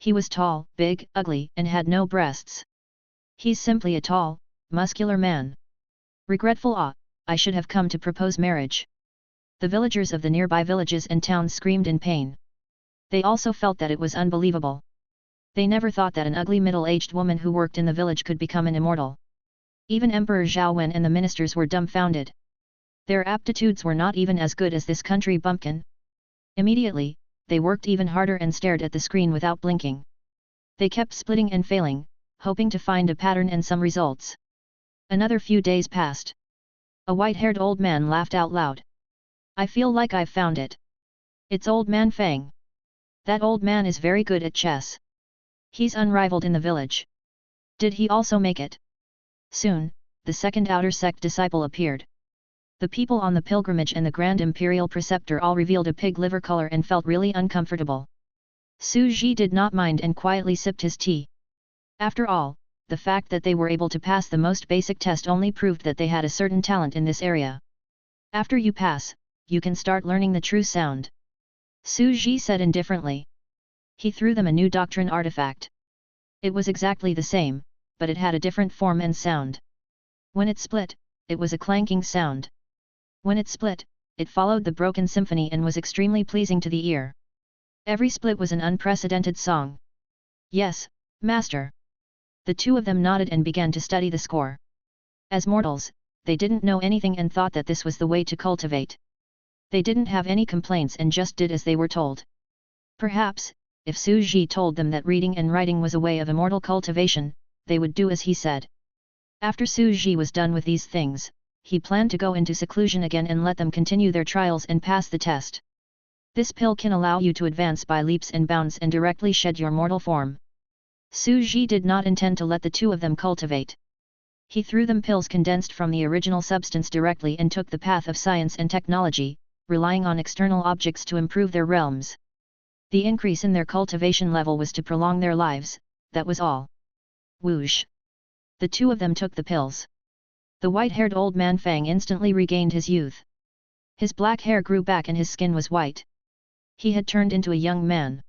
He was tall, big, ugly, and had no breasts. He's simply a tall, muscular man. Regretful I should have come to propose marriage. The villagers of the nearby villages and towns screamed in pain. They also felt that it was unbelievable. They never thought that an ugly middle-aged woman who worked in the village could become an immortal. Even Emperor Zhao Wen and the ministers were dumbfounded. Their aptitudes were not even as good as this country bumpkin. Immediately, they worked even harder and stared at the screen without blinking. They kept splitting and failing, hoping to find a pattern and some results. Another few days passed. A white-haired old man laughed out loud. I feel like I've found it. It's Old Man Fang. That old man is very good at chess. He's unrivaled in the village. Did he also make it? Soon, the second outer sect disciple appeared. The people on the pilgrimage and the Grand Imperial Preceptor all revealed a pig liver color and felt really uncomfortable. Su Ji did not mind and quietly sipped his tea. After all, the fact that they were able to pass the most basic test only proved that they had a certain talent in this area. After you pass, you can start learning the true sound. Su Ji said indifferently. He threw them a new doctrine artifact. It was exactly the same, but it had a different form and sound. When it split, it was a clanking sound. When it split, it followed the broken symphony and was extremely pleasing to the ear. Every split was an unprecedented song. Yes, master. The two of them nodded and began to study the score. As mortals, they didn't know anything and thought that this was the way to cultivate. They didn't have any complaints and just did as they were told. Perhaps, if Su Ji told them that reading and writing was a way of immortal cultivation, they would do as he said. After Su Ji was done with these things, he planned to go into seclusion again and let them continue their trials and pass the test. This pill can allow you to advance by leaps and bounds and directly shed your mortal form. Su Ji did not intend to let the two of them cultivate. He threw them pills condensed from the original substance directly and took the path of science and technology, relying on external objects to improve their realms. The increase in their cultivation level was to prolong their lives, that was all. Whoosh! The two of them took the pills. The white-haired old man Fang instantly regained his youth. His black hair grew back and his skin was white. He had turned into a young man.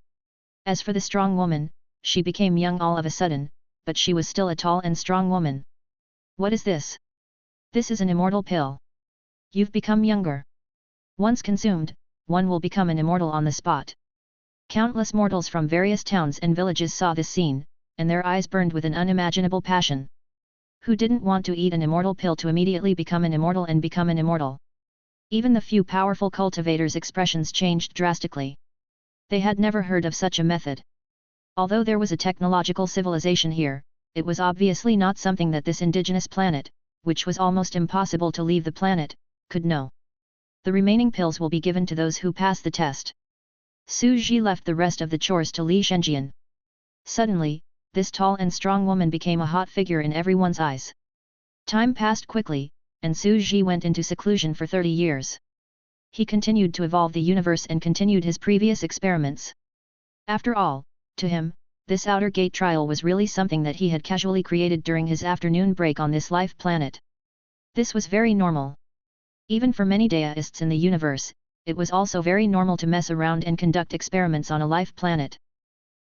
As for the strong woman, she became young all of a sudden, but she was still a tall and strong woman. What is this? This is an immortal pill. You've become younger. Once consumed, one will become an immortal on the spot. Countless mortals from various towns and villages saw this scene, and their eyes burned with an unimaginable passion. Who didn't want to eat an immortal pill to immediately become an immortal and become an immortal? Even the few powerful cultivators' expressions changed drastically. They had never heard of such a method. Although there was a technological civilization here, it was obviously not something that this indigenous planet, which was almost impossible to leave the planet, could know. The remaining pills will be given to those who pass the test. Su Ji left the rest of the chores to Li Shenzhian. Suddenly, this tall and strong woman became a hot figure in everyone's eyes. Time passed quickly, and Su Ji went into seclusion for 30 years. He continued to evolve the universe and continued his previous experiments. After all, to him, this outer gate trial was really something that he had casually created during his afternoon break on this life planet. This was very normal. Even for many deists in the universe, it was also very normal to mess around and conduct experiments on a life planet.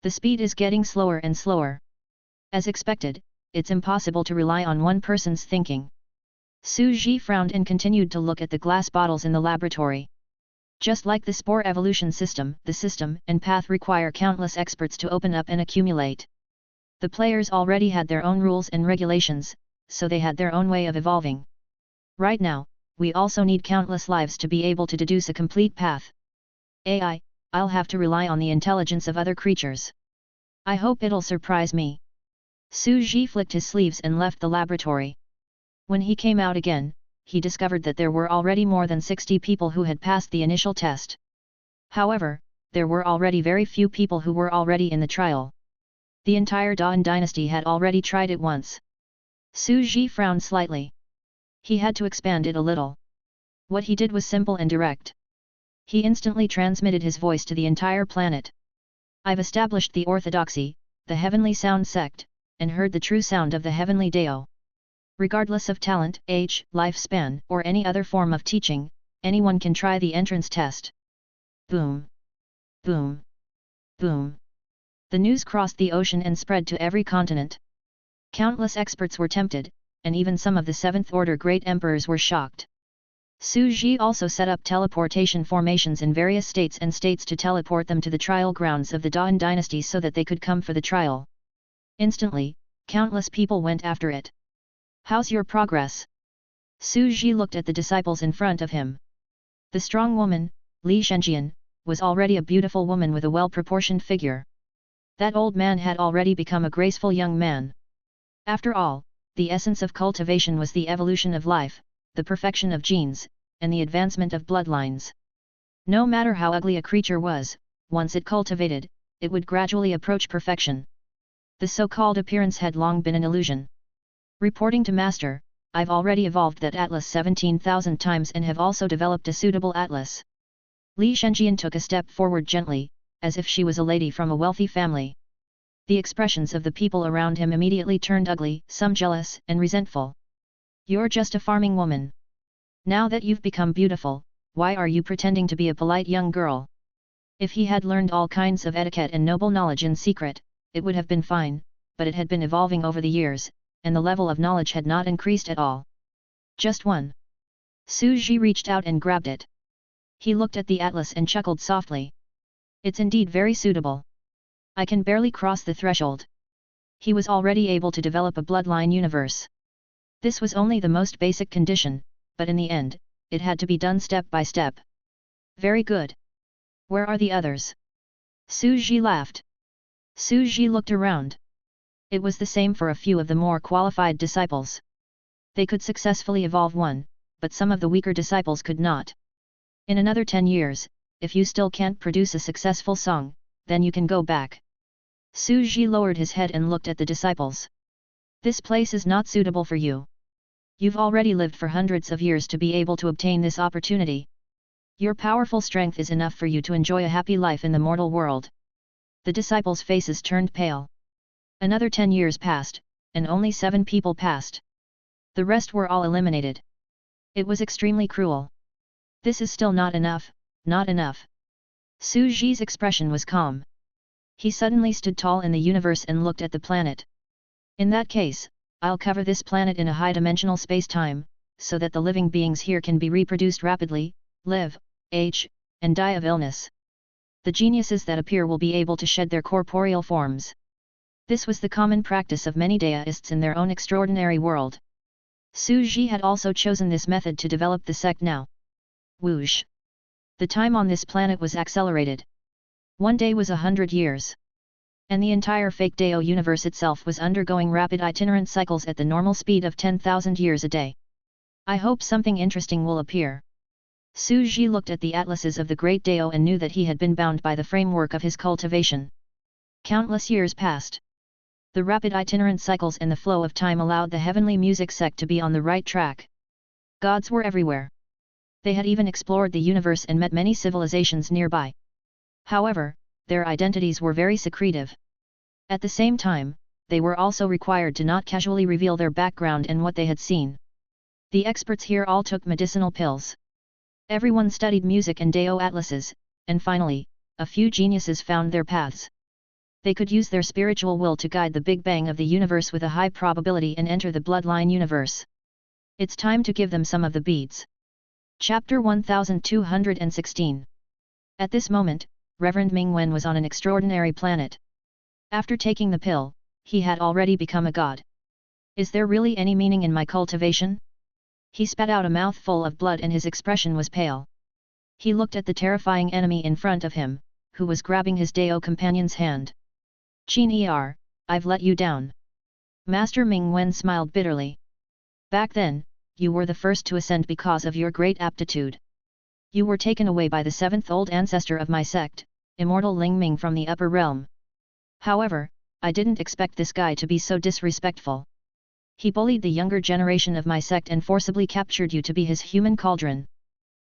The speed is getting slower and slower. As expected, it's impossible to rely on one person's thinking. Su Ji frowned and continued to look at the glass bottles in the laboratory. Just like the spore evolution system, the system and path require countless experts to open up and accumulate. The players already had their own rules and regulations, so they had their own way of evolving. Right now, we also need countless lives to be able to deduce a complete path. I'll have to rely on the intelligence of other creatures. I hope it'll surprise me. Su Ji flicked his sleeves and left the laboratory. When he came out again, he discovered that there were already more than 60 people who had passed the initial test. However, there were already very few people who were already in the trial. The entire Dan dynasty had already tried it once. Su Ji frowned slightly. He had to expand it a little. What he did was simple and direct. He instantly transmitted his voice to the entire planet. I've established the orthodoxy, the heavenly sound sect, and heard the true sound of the heavenly Dao. Regardless of talent, age, lifespan, or any other form of teaching, anyone can try the entrance test. Boom! Boom! Boom! The news crossed the ocean and spread to every continent. Countless experts were tempted, and even some of the Seventh Order great emperors were shocked. Su Ji also set up teleportation formations in various states to teleport them to the trial grounds of the Dan dynasty so that they could come for the trial. Instantly, countless people went after it. "How's your progress?" Su Ji looked at the disciples in front of him. The strong woman, Li Shenjian, was already a beautiful woman with a well-proportioned figure. That old man had already become a graceful young man. After all, the essence of cultivation was the evolution of life, the perfection of genes, and the advancement of bloodlines. No matter how ugly a creature was, once it cultivated, it would gradually approach perfection. The so-called appearance had long been an illusion. Reporting to Master, "I've already evolved that atlas 17,000 times and have also developed a suitable atlas." Li Shenjian took a step forward gently, as if she was a lady from a wealthy family. The expressions of the people around him immediately turned ugly, some jealous and resentful. "You're just a farming woman. Now that you've become beautiful, why are you pretending to be a polite young girl?" If he had learned all kinds of etiquette and noble knowledge in secret, it would have been fine, but it had been evolving over the years, and the level of knowledge had not increased at all. "Just one." Su Ji reached out and grabbed it. He looked at the atlas and chuckled softly. "It's indeed very suitable. I can barely cross the threshold." He was already able to develop a bloodline universe. This was only the most basic condition, but in the end, it had to be done step by step. "Very good. Where are the others?" Su Ji laughed. Su Ji looked around. It was the same for a few of the more qualified disciples. They could successfully evolve one, but some of the weaker disciples could not. "In another 10 years, if you still can't produce a successful song, then you can go back." Su Ji lowered his head and looked at the disciples. "This place is not suitable for you. You've already lived for hundreds of years to be able to obtain this opportunity. Your powerful strength is enough for you to enjoy a happy life in the mortal world." The disciples' faces turned pale. Another 10 years passed, and only 7 people passed. The rest were all eliminated. It was extremely cruel. "This is still not enough, not enough." Su Ji's expression was calm. He suddenly stood tall in the universe and looked at the planet. "In that case, I'll cover this planet in a high-dimensional space-time, so that the living beings here can be reproduced rapidly, live, age, and die of illness. The geniuses that appear will be able to shed their corporeal forms." This was the common practice of many deists in their own extraordinary world. Su Ji had also chosen this method to develop the sect now. Whoosh! The time on this planet was accelerated. One day was 100 years. And the entire fake Dao universe itself was undergoing rapid itinerant cycles at the normal speed of 10,000 years a day. "I hope something interesting will appear." Su Ji looked at the atlases of the great Dao and knew that he had been bound by the framework of his cultivation. Countless years passed. The rapid itinerant cycles and the flow of time allowed the heavenly music sect to be on the right track. Gods were everywhere. They had even explored the universe and met many civilizations nearby. However, their identities were very secretive. At the same time, they were also required to not casually reveal their background and what they had seen. The experts here all took medicinal pills. Everyone studied music and Dao atlases, and finally, a few geniuses found their paths. They could use their spiritual will to guide the Big Bang of the universe with a high probability and enter the bloodline universe. It's time to give them some of the beads. Chapter 1216. At this moment, Reverend Ming Wen was on an extraordinary planet. After taking the pill, he had already become a god. "Is there really any meaning in my cultivation?" He spat out a mouthful of blood and his expression was pale. He looked at the terrifying enemy in front of him, who was grabbing his Dao companion's hand. "Qin I've let you down." Master Ming Wen smiled bitterly. "Back then, you were the first to ascend because of your great aptitude. You were taken away by the 7th old ancestor of my sect, immortal Ling Ming from the upper realm. However, I didn't expect this guy to be so disrespectful. He bullied the younger generation of my sect and forcibly captured you to be his human cauldron.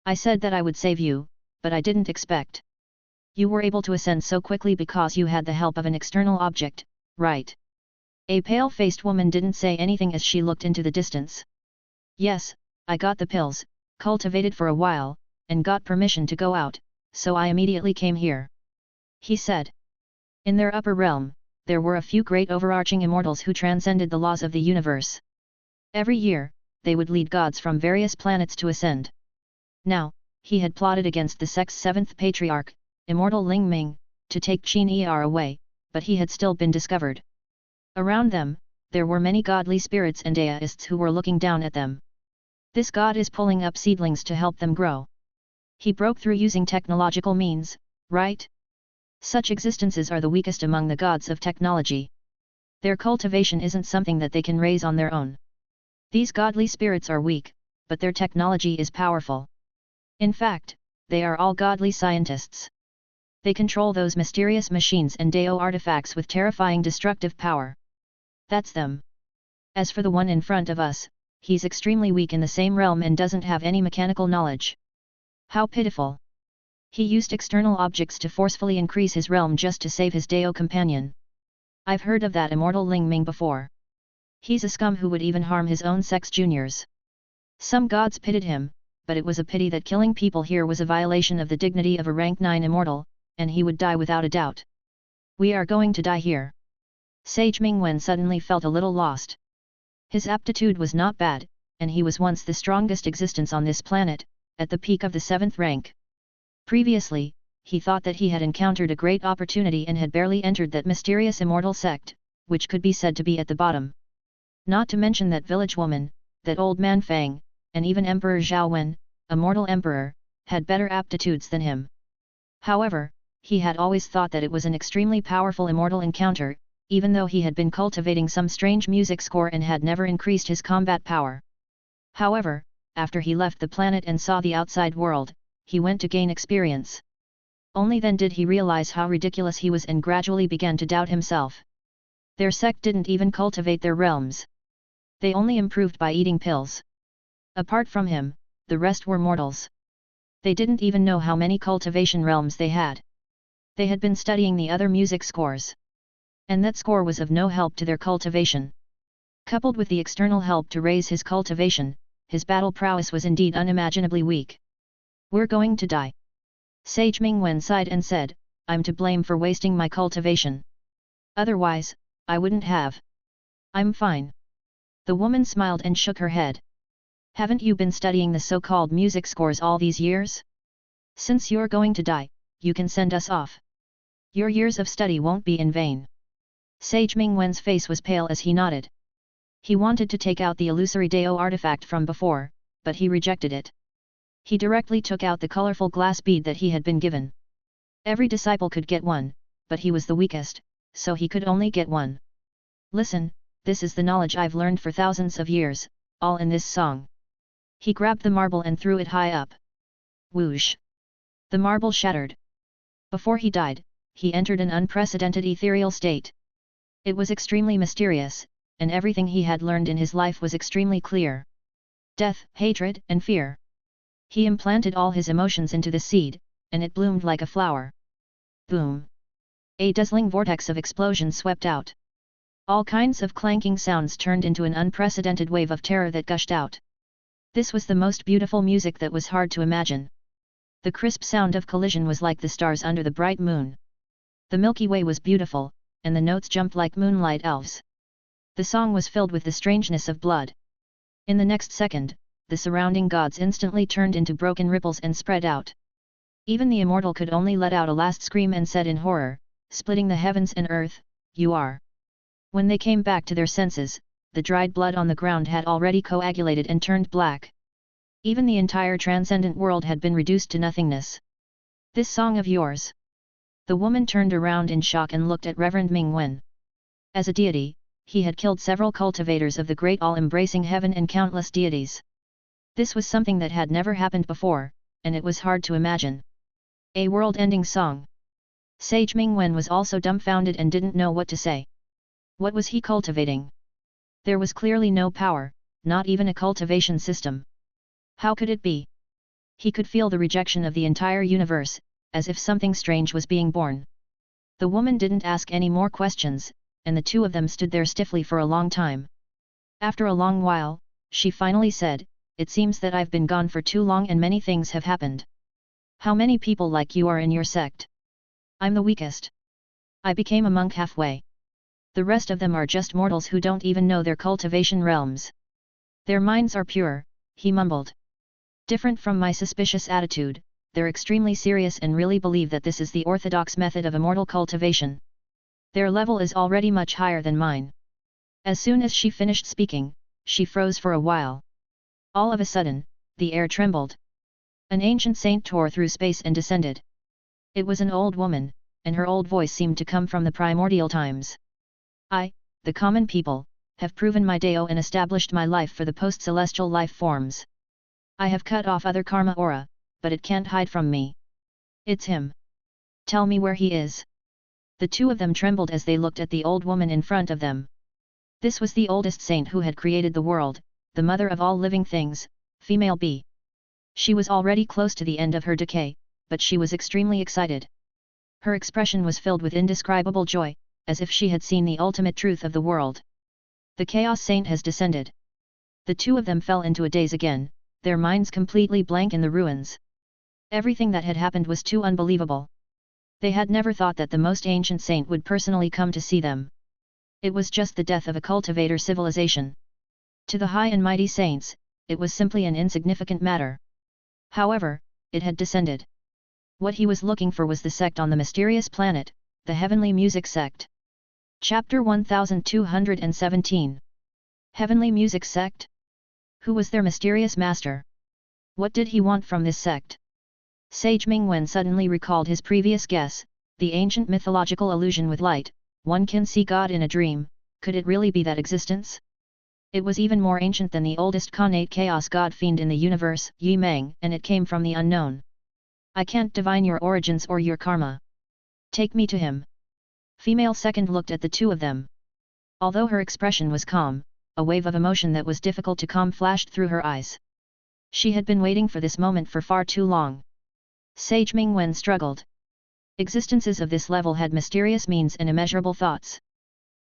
I said that I would save you, but I didn't expect. You were able to ascend so quickly because you had the help of an external object, right?" A pale-faced woman didn't say anything as she looked into the distance. "Yes, I got the pills, cultivated for a while, and got permission to go out, so I immediately came here," he said. In their upper realm, there were a few great overarching immortals who transcended the laws of the universe. Every year, they would lead gods from various planets to ascend. Now, he had plotted against the sect's seventh patriarch, immortal Ling Ming, to take Qin Er away, but he had still been discovered. Around them, there were many godly spirits and deists who were looking down at them. This god is pulling up seedlings to help them grow. He broke through using technological means, right? Such existences are the weakest among the gods of technology. Their cultivation isn't something that they can raise on their own. These godly spirits are weak, but their technology is powerful. In fact, they are all godly scientists. They control those mysterious machines and Deo artifacts with terrifying destructive power. That's them. As for the one in front of us, he's extremely weak in the same realm and doesn't have any mechanical knowledge. How pitiful. He used external objects to forcefully increase his realm just to save his Deo companion. I've heard of that immortal Ling Ming before. He's a scum who would even harm his own sex juniors. Some gods pitied him, but it was a pity that killing people here was a violation of the dignity of a rank 9 immortal, and he would die without a doubt. We are going to die here. Sage Mingwen suddenly felt a little lost. His aptitude was not bad, and he was once the strongest existence on this planet, at the peak of the 7th rank. Previously, he thought that he had encountered a great opportunity and had barely entered that mysterious immortal sect, which could be said to be at the bottom. Not to mention that village woman, that old man Fang, and even Emperor Zhao Wen, a mortal emperor, had better aptitudes than him. However, he had always thought that it was an extremely powerful immortal encounter, even though he had been cultivating some strange music score and had never increased his combat power. However, after he left the planet and saw the outside world, he went to gain experience. Only then did he realize how ridiculous he was and gradually began to doubt himself. Their sect didn't even cultivate their realms. They only improved by eating pills. Apart from him, the rest were mortals. They didn't even know how many cultivation realms they had. They had been studying the other music scores. And that score was of no help to their cultivation. Coupled with the external help to raise his cultivation, his battle prowess was indeed unimaginably weak. We're going to die. Sage Mingwen sighed and said, I'm to blame for wasting my cultivation. Otherwise, I wouldn't have. I'm fine. The woman smiled and shook her head. Haven't you been studying the so-called music scores all these years? Since you're going to die, you can send us off. Your years of study won't be in vain. Sage Mingwen's face was pale as he nodded. He wanted to take out the illusory Deo artifact from before, but he rejected it. He directly took out the colorful glass bead that he had been given. Every disciple could get one, but he was the weakest, so he could only get one. Listen, this is the knowledge I've learned for thousands of years, all in this song. He grabbed the marble and threw it high up. Whoosh! The marble shattered. Before he died, he entered an unprecedented ethereal state. It was extremely mysterious, and everything he had learned in his life was extremely clear. Death, hatred, and fear. He implanted all his emotions into the seed, and it bloomed like a flower. Boom! A dazzling vortex of explosion swept out. All kinds of clanking sounds turned into an unprecedented wave of terror that gushed out. This was the most beautiful music that was hard to imagine. The crisp sound of collision was like the stars under the bright moon. The Milky Way was beautiful, and the notes jumped like moonlight elves. The song was filled with the strangeness of blood. In the next second, the surrounding gods instantly turned into broken ripples and spread out. Even the immortal could only let out a last scream and said in horror, splitting the heavens and earth, "You are." When they came back to their senses, the dried blood on the ground had already coagulated and turned black. Even the entire transcendent world had been reduced to nothingness. This song of yours? The woman turned around in shock and looked at Reverend Mingwen. As a deity, he had killed several cultivators of the great all-embracing heaven and countless deities. This was something that had never happened before, and it was hard to imagine. A world-ending song. Sage Mingwen was also dumbfounded and didn't know what to say. What was he cultivating? There was clearly no power, not even a cultivation system. How could it be? He could feel the rejection of the entire universe, as if something strange was being born. The woman didn't ask any more questions, and the two of them stood there stiffly for a long time. After a long while, she finally said, "It seems that I've been gone for too long and many things have happened. How many people like you are in your sect?" "I'm the weakest." I became a monk halfway. The rest of them are just mortals who don't even know their cultivation realms. Their minds are pure," he mumbled. "Different from my suspicious attitude, they're extremely serious and really believe that this is the orthodox method of immortal cultivation. Their level is already much higher than mine." As soon as she finished speaking, she froze for a while. All of a sudden, the air trembled. An ancient saint tore through space and descended. It was an old woman, and her old voice seemed to come from the primordial times. "I, the common people, have proven my Deo and established my life for the post-celestial life forms. I have cut off other karma aura, but it can't hide from me. It's him. Tell me where he is." The two of them trembled as they looked at the old woman in front of them. This was the oldest saint who had created the world, the mother of all living things, female B. She was already close to the end of her decay, but she was extremely excited. Her expression was filled with indescribable joy, as if she had seen the ultimate truth of the world. The Chaos Saint has descended. The two of them fell into a daze again, their minds completely blank in the ruins. Everything that had happened was too unbelievable. They had never thought that the most ancient saint would personally come to see them. It was just the death of a cultivator civilization. To the high and mighty saints, it was simply an insignificant matter. However, it had descended. What he was looking for was the sect on the mysterious planet, the Heavenly Music Sect. Chapter 1217. Heavenly Music Sect? Who was their mysterious master? What did he want from this sect? Sage Mingwen suddenly recalled his previous guess, the ancient mythological illusion with light, one can see God in a dream. Could it really be that existence? It was even more ancient than the oldest connate chaos god fiend in the universe, Yi Meng, and it came from the unknown. "I can't divine your origins or your karma. Take me to him." Female second looked at the two of them. Although her expression was calm, a wave of emotion that was difficult to calm flashed through her eyes. She had been waiting for this moment for far too long. Sage Mingwen struggled. Existences of this level had mysterious means and immeasurable thoughts.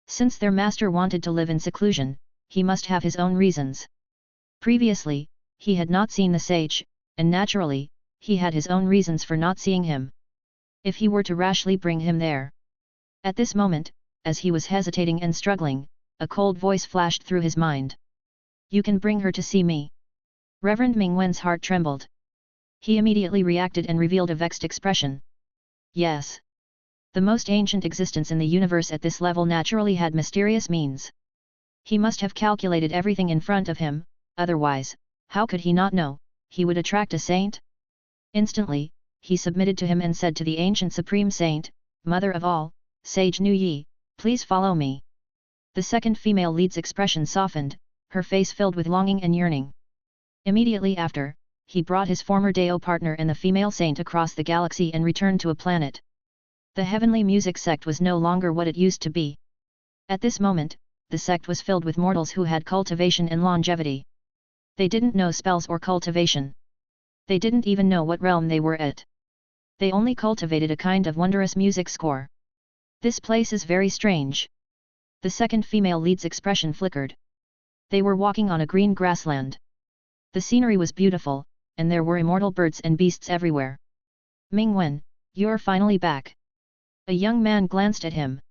Since their master wanted to live in seclusion, he must have his own reasons. Previously, he had not seen the sage, and naturally, he had his own reasons for not seeing him. If he were to rashly bring him there. At this moment, as he was hesitating and struggling, a cold voice flashed through his mind. "You can bring her to see me." Reverend Mingwen's heart trembled. He immediately reacted and revealed a vexed expression. Yes. The most ancient existence in the universe at this level naturally had mysterious means. He must have calculated everything in front of him, otherwise, how could he not know, he would attract a saint? Instantly, he submitted to him and said to the ancient supreme saint, "Mother of all, Sage Nu Yi, please follow me." The second female lead's expression softened, her face filled with longing and yearning. Immediately after, he brought his former Deo partner and the female saint across the galaxy and returned to a planet. The Heavenly Music Sect was no longer what it used to be. At this moment, the sect was filled with mortals who had cultivation and longevity. They didn't know spells or cultivation. They didn't even know what realm they were at. They only cultivated a kind of wondrous music score. This place is very strange. The second female lead's expression flickered. They were walking on a green grassland. The scenery was beautiful, and there were immortal birds and beasts everywhere. "Mingwen, you're finally back." A young man glanced at him.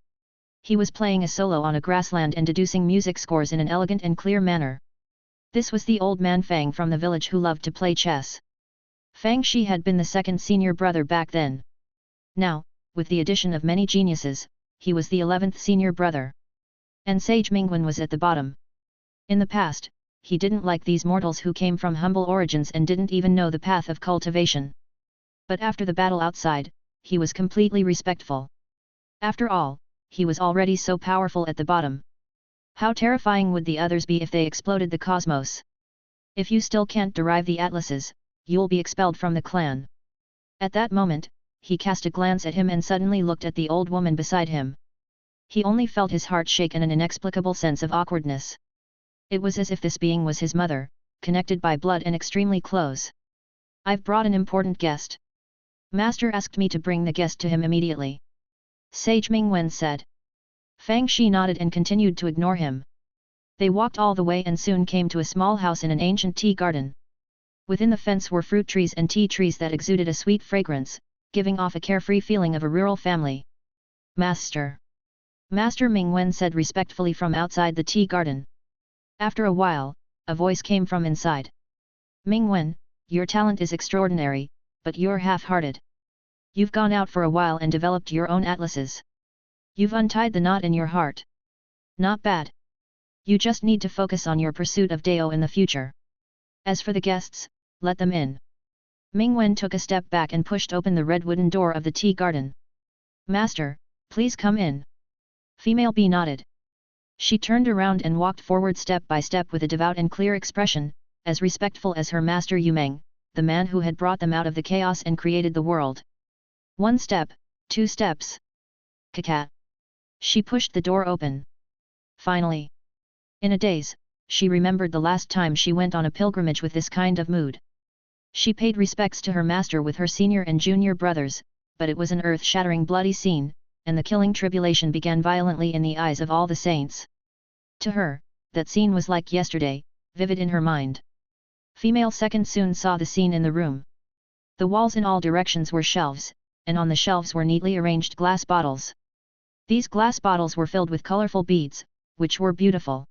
He was playing a solo on a grassland and deducing music scores in an elegant and clear manner. This was the old man Fang from the village who loved to play chess. Fang Shi had been the second senior brother back then. Now, with the addition of many geniuses, he was the 11th senior brother. And Sage Mingwen was at the bottom. In the past, he didn't like these mortals who came from humble origins and didn't even know the path of cultivation. But after the battle outside, he was completely respectful. After all, he was already so powerful at the bottom. How terrifying would the others be if they exploded the cosmos? If you still can't derive the atlases, you'll be expelled from the clan. At that moment, he cast a glance at him and suddenly looked at the old woman beside him. He only felt his heart shake and an inexplicable sense of awkwardness. It was as if this being was his mother, connected by blood and extremely close. "I've brought an important guest. Master asked me to bring the guest to him immediately," Sage Mingwen said. Fang Shi nodded and continued to ignore him. They walked all the way and soon came to a small house in an ancient tea garden. Within the fence were fruit trees and tea trees that exuded a sweet fragrance, giving off a carefree feeling of a rural family. Master. Master Ming Wen said respectfully from outside the tea garden. After a while, a voice came from inside. Ming Wen, your talent is extraordinary, but you're half-hearted. You've gone out for a while and developed your own atlases. You've untied the knot in your heart. Not bad. You just need to focus on your pursuit of Dao in the future. As for the guests, let them in. Ming Wen took a step back and pushed open the red wooden door of the tea garden. Master, please come in. Female B nodded. She turned around and walked forward step by step with a devout and clear expression, as respectful as her master Yu Meng, the man who had brought them out of the chaos and created the world. 1 step, 2 steps. Cacat. She pushed the door open. Finally. In a daze, she remembered the last time she went on a pilgrimage with this kind of mood. She paid respects to her master with her senior and junior brothers, but it was an earth-shattering bloody scene, and the killing tribulation began violently in the eyes of all the saints. To her, that scene was like yesterday, vivid in her mind. Female second soon saw the scene in the room. The walls in all directions were shelves, and on the shelves were neatly arranged glass bottles. These glass bottles were filled with colorful beads, which were beautiful.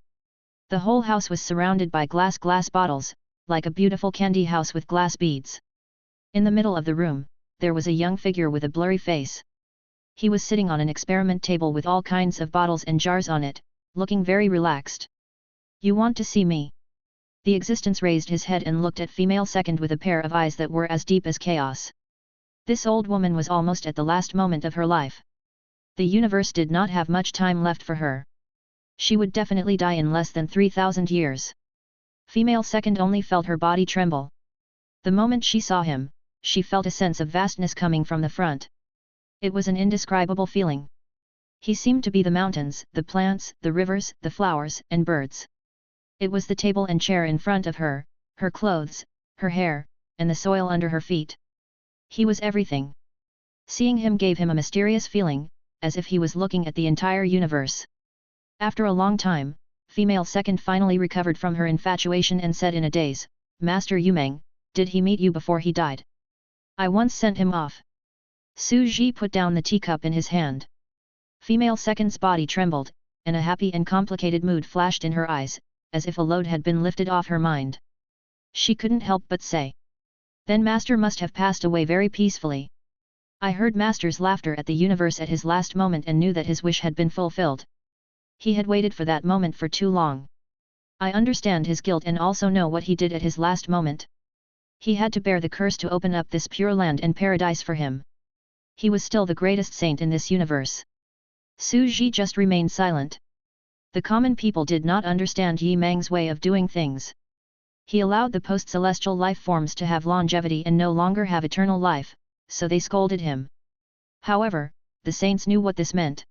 The whole house was surrounded by glass bottles, like a beautiful candy house with glass beads. In the middle of the room, there was a young figure with a blurry face. He was sitting on an experiment table with all kinds of bottles and jars on it, looking very relaxed. You want to see me? The existence raised his head and looked at female second with a pair of eyes that were as deep as chaos. This old woman was almost at the last moment of her life. The universe did not have much time left for her. She would definitely die in less than 3,000 years. Female second only felt her body tremble. The moment she saw him, she felt a sense of vastness coming from the front. It was an indescribable feeling. He seemed to be the mountains, the plants, the rivers, the flowers, and birds. It was the table and chair in front of her, her clothes, her hair, and the soil under her feet. He was everything. Seeing him gave him a mysterious feeling, as if he was looking at the entire universe. After a long time, female second finally recovered from her infatuation and said in a daze, Master Yu Meng, did he meet you before he died? I once sent him off. Su Ji put down the teacup in his hand. Female second's body trembled, and a happy and complicated mood flashed in her eyes, as if a load had been lifted off her mind. She couldn't help but say. Then Master must have passed away very peacefully. I heard Master's laughter at the universe at his last moment and knew that his wish had been fulfilled. He had waited for that moment for too long. I understand his guilt and also know what he did at his last moment. He had to bear the curse to open up this pure land and paradise for him. He was still the greatest saint in this universe. Su Ji just remained silent. The common people did not understand Yi Meng's way of doing things. He allowed the post-celestial life forms to have longevity and no longer have eternal life, so they scolded him. However, the saints knew what this meant.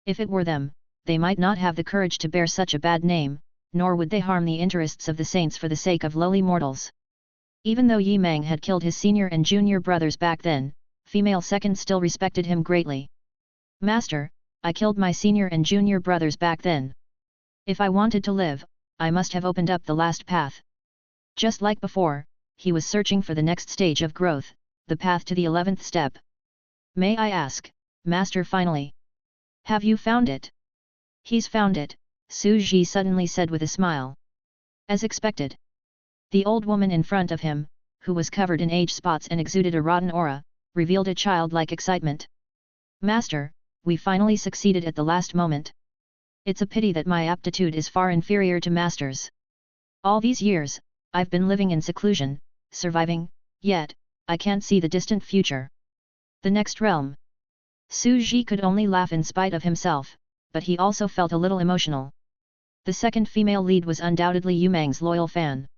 If it were them, they might not have the courage to bear such a bad name, nor would they harm the interests of the saints for the sake of lowly mortals. Even though Yi Meng had killed his senior and junior brothers back then, female second still respected him greatly. Master, I killed my senior and junior brothers back then. If I wanted to live, I must have opened up the last path. Just like before, he was searching for the next stage of growth, the path to the 11th step. May I ask, Master finally? Have you found it? He's found it, Su Ji suddenly said with a smile. As expected. The old woman in front of him, who was covered in age spots and exuded a rotten aura, revealed a childlike excitement. Master, we finally succeeded at the last moment. It's a pity that my aptitude is far inferior to Master's. All these years, I've been living in seclusion, surviving, yet, I can't see the distant future. The next realm. Su Ji could only laugh in spite of himself, but he also felt a little emotional. The second female lead was undoubtedly Yu Meng's loyal fan.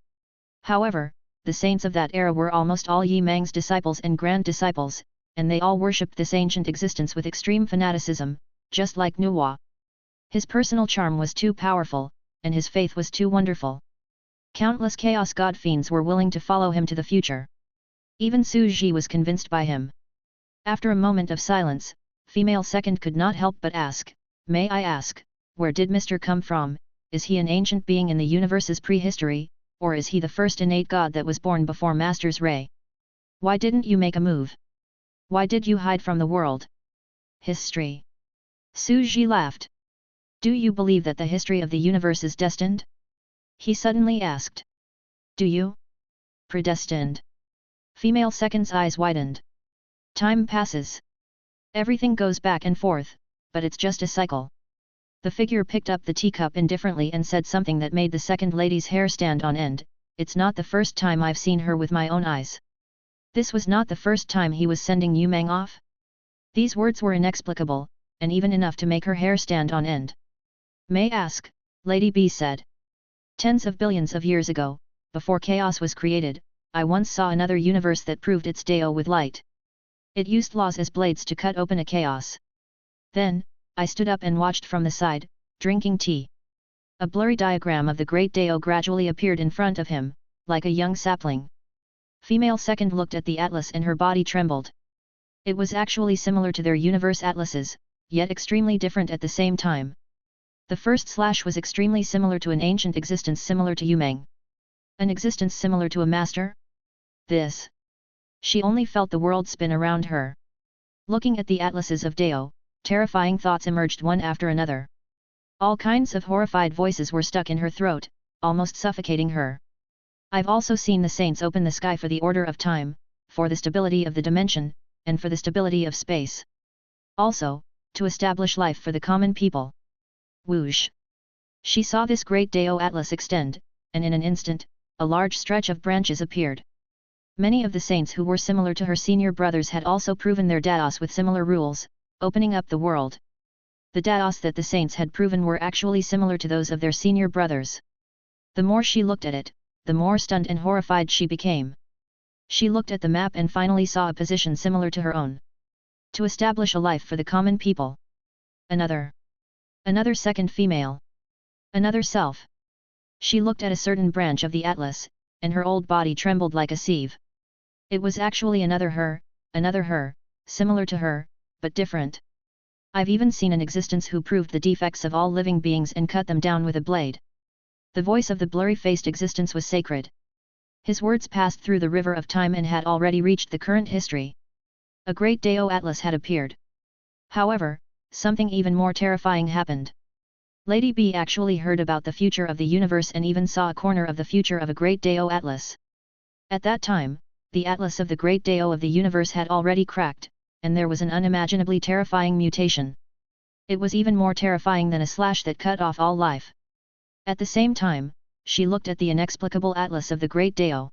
However, the saints of that era were almost all Yi Meng's disciples and grand disciples, and they all worshipped this ancient existence with extreme fanaticism, just like Nuwa. His personal charm was too powerful, and his faith was too wonderful. Countless chaos god fiends were willing to follow him to the future. Even Su Ji was convinced by him. After a moment of silence, female second could not help but ask, May I ask, where did Mr. come from? Is he an ancient being in the universe's prehistory, or is he the first innate god that was born before Master's ray? Why didn't you make a move? Why did you hide from the world? History. Su Ji laughed. Do you believe that the history of the universe is destined? He suddenly asked. Do you? Predestined. Female second's eyes widened. Time passes. Everything goes back and forth, but it's just a cycle. The figure picked up the teacup indifferently and said something that made the second lady's hair stand on end. It's not the first time I've seen her with my own eyes. This was not the first time he was sending Yu Meng off. These words were inexplicable, and even enough to make her hair stand on end. May ask, Lady B said. Tens of billions of years ago, before chaos was created, I once saw another universe that proved its Dao with light. It used laws as blades to cut open a chaos. Then, I stood up and watched from the side, drinking tea. A blurry diagram of the great Dao gradually appeared in front of him, like a young sapling. Female second looked at the atlas and her body trembled. It was actually similar to their universe atlases, yet extremely different at the same time. The first slash was extremely similar to an ancient existence similar to Yu Meng. An existence similar to a master? This. She only felt the world spin around her. Looking at the atlases of Dao, terrifying thoughts emerged one after another. All kinds of horrified voices were stuck in her throat, almost suffocating her. I've also seen the saints open the sky for the order of time, for the stability of the dimension, and for the stability of space. Also, to establish life for the common people. Whoosh! She saw this great Dao atlas extend, and in an instant, a large stretch of branches appeared. Many of the saints who were similar to her senior brothers had also proven their Daos with similar rules, opening up the world. The Daos that the saints had proven were actually similar to those of their senior brothers. The more she looked at it, the more stunned and horrified she became. She looked at the map and finally saw a position similar to her own. To establish a life for the common people. Another second female. Another self. She looked at a certain branch of the atlas, and her old body trembled like a sieve. It was actually another her, similar to her, but different. I've even seen an existence who proved the defects of all living beings and cut them down with a blade. The voice of the blurry-faced existence was sacred. His words passed through the river of time and had already reached the current history. A great Dao atlas had appeared. However, something even more terrifying happened. Lady B actually heard about the future of the universe and even saw a corner of the future of a great Dao atlas. At that time, the atlas of the great Dao of the universe had already cracked, and there was an unimaginably terrifying mutation. It was even more terrifying than a slash that cut off all life. At the same time, she looked at the inexplicable atlas of the great Dao.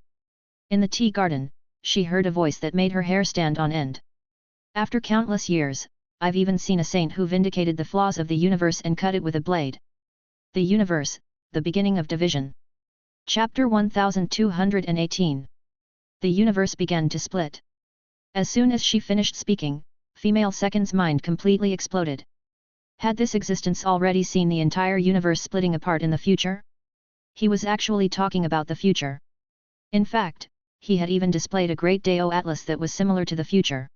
In the tea garden, she heard a voice that made her hair stand on end. After countless years, I've even seen a saint who vindicated the flaws of the universe and cut it with a blade. The universe, the beginning of division. Chapter 1218. The universe began to split. As soon as she finished speaking, female second's mind completely exploded. Had this existence already seen the entire universe splitting apart in the future? He was actually talking about the future. In fact, he had even displayed a great Dao atlas that was similar to the future.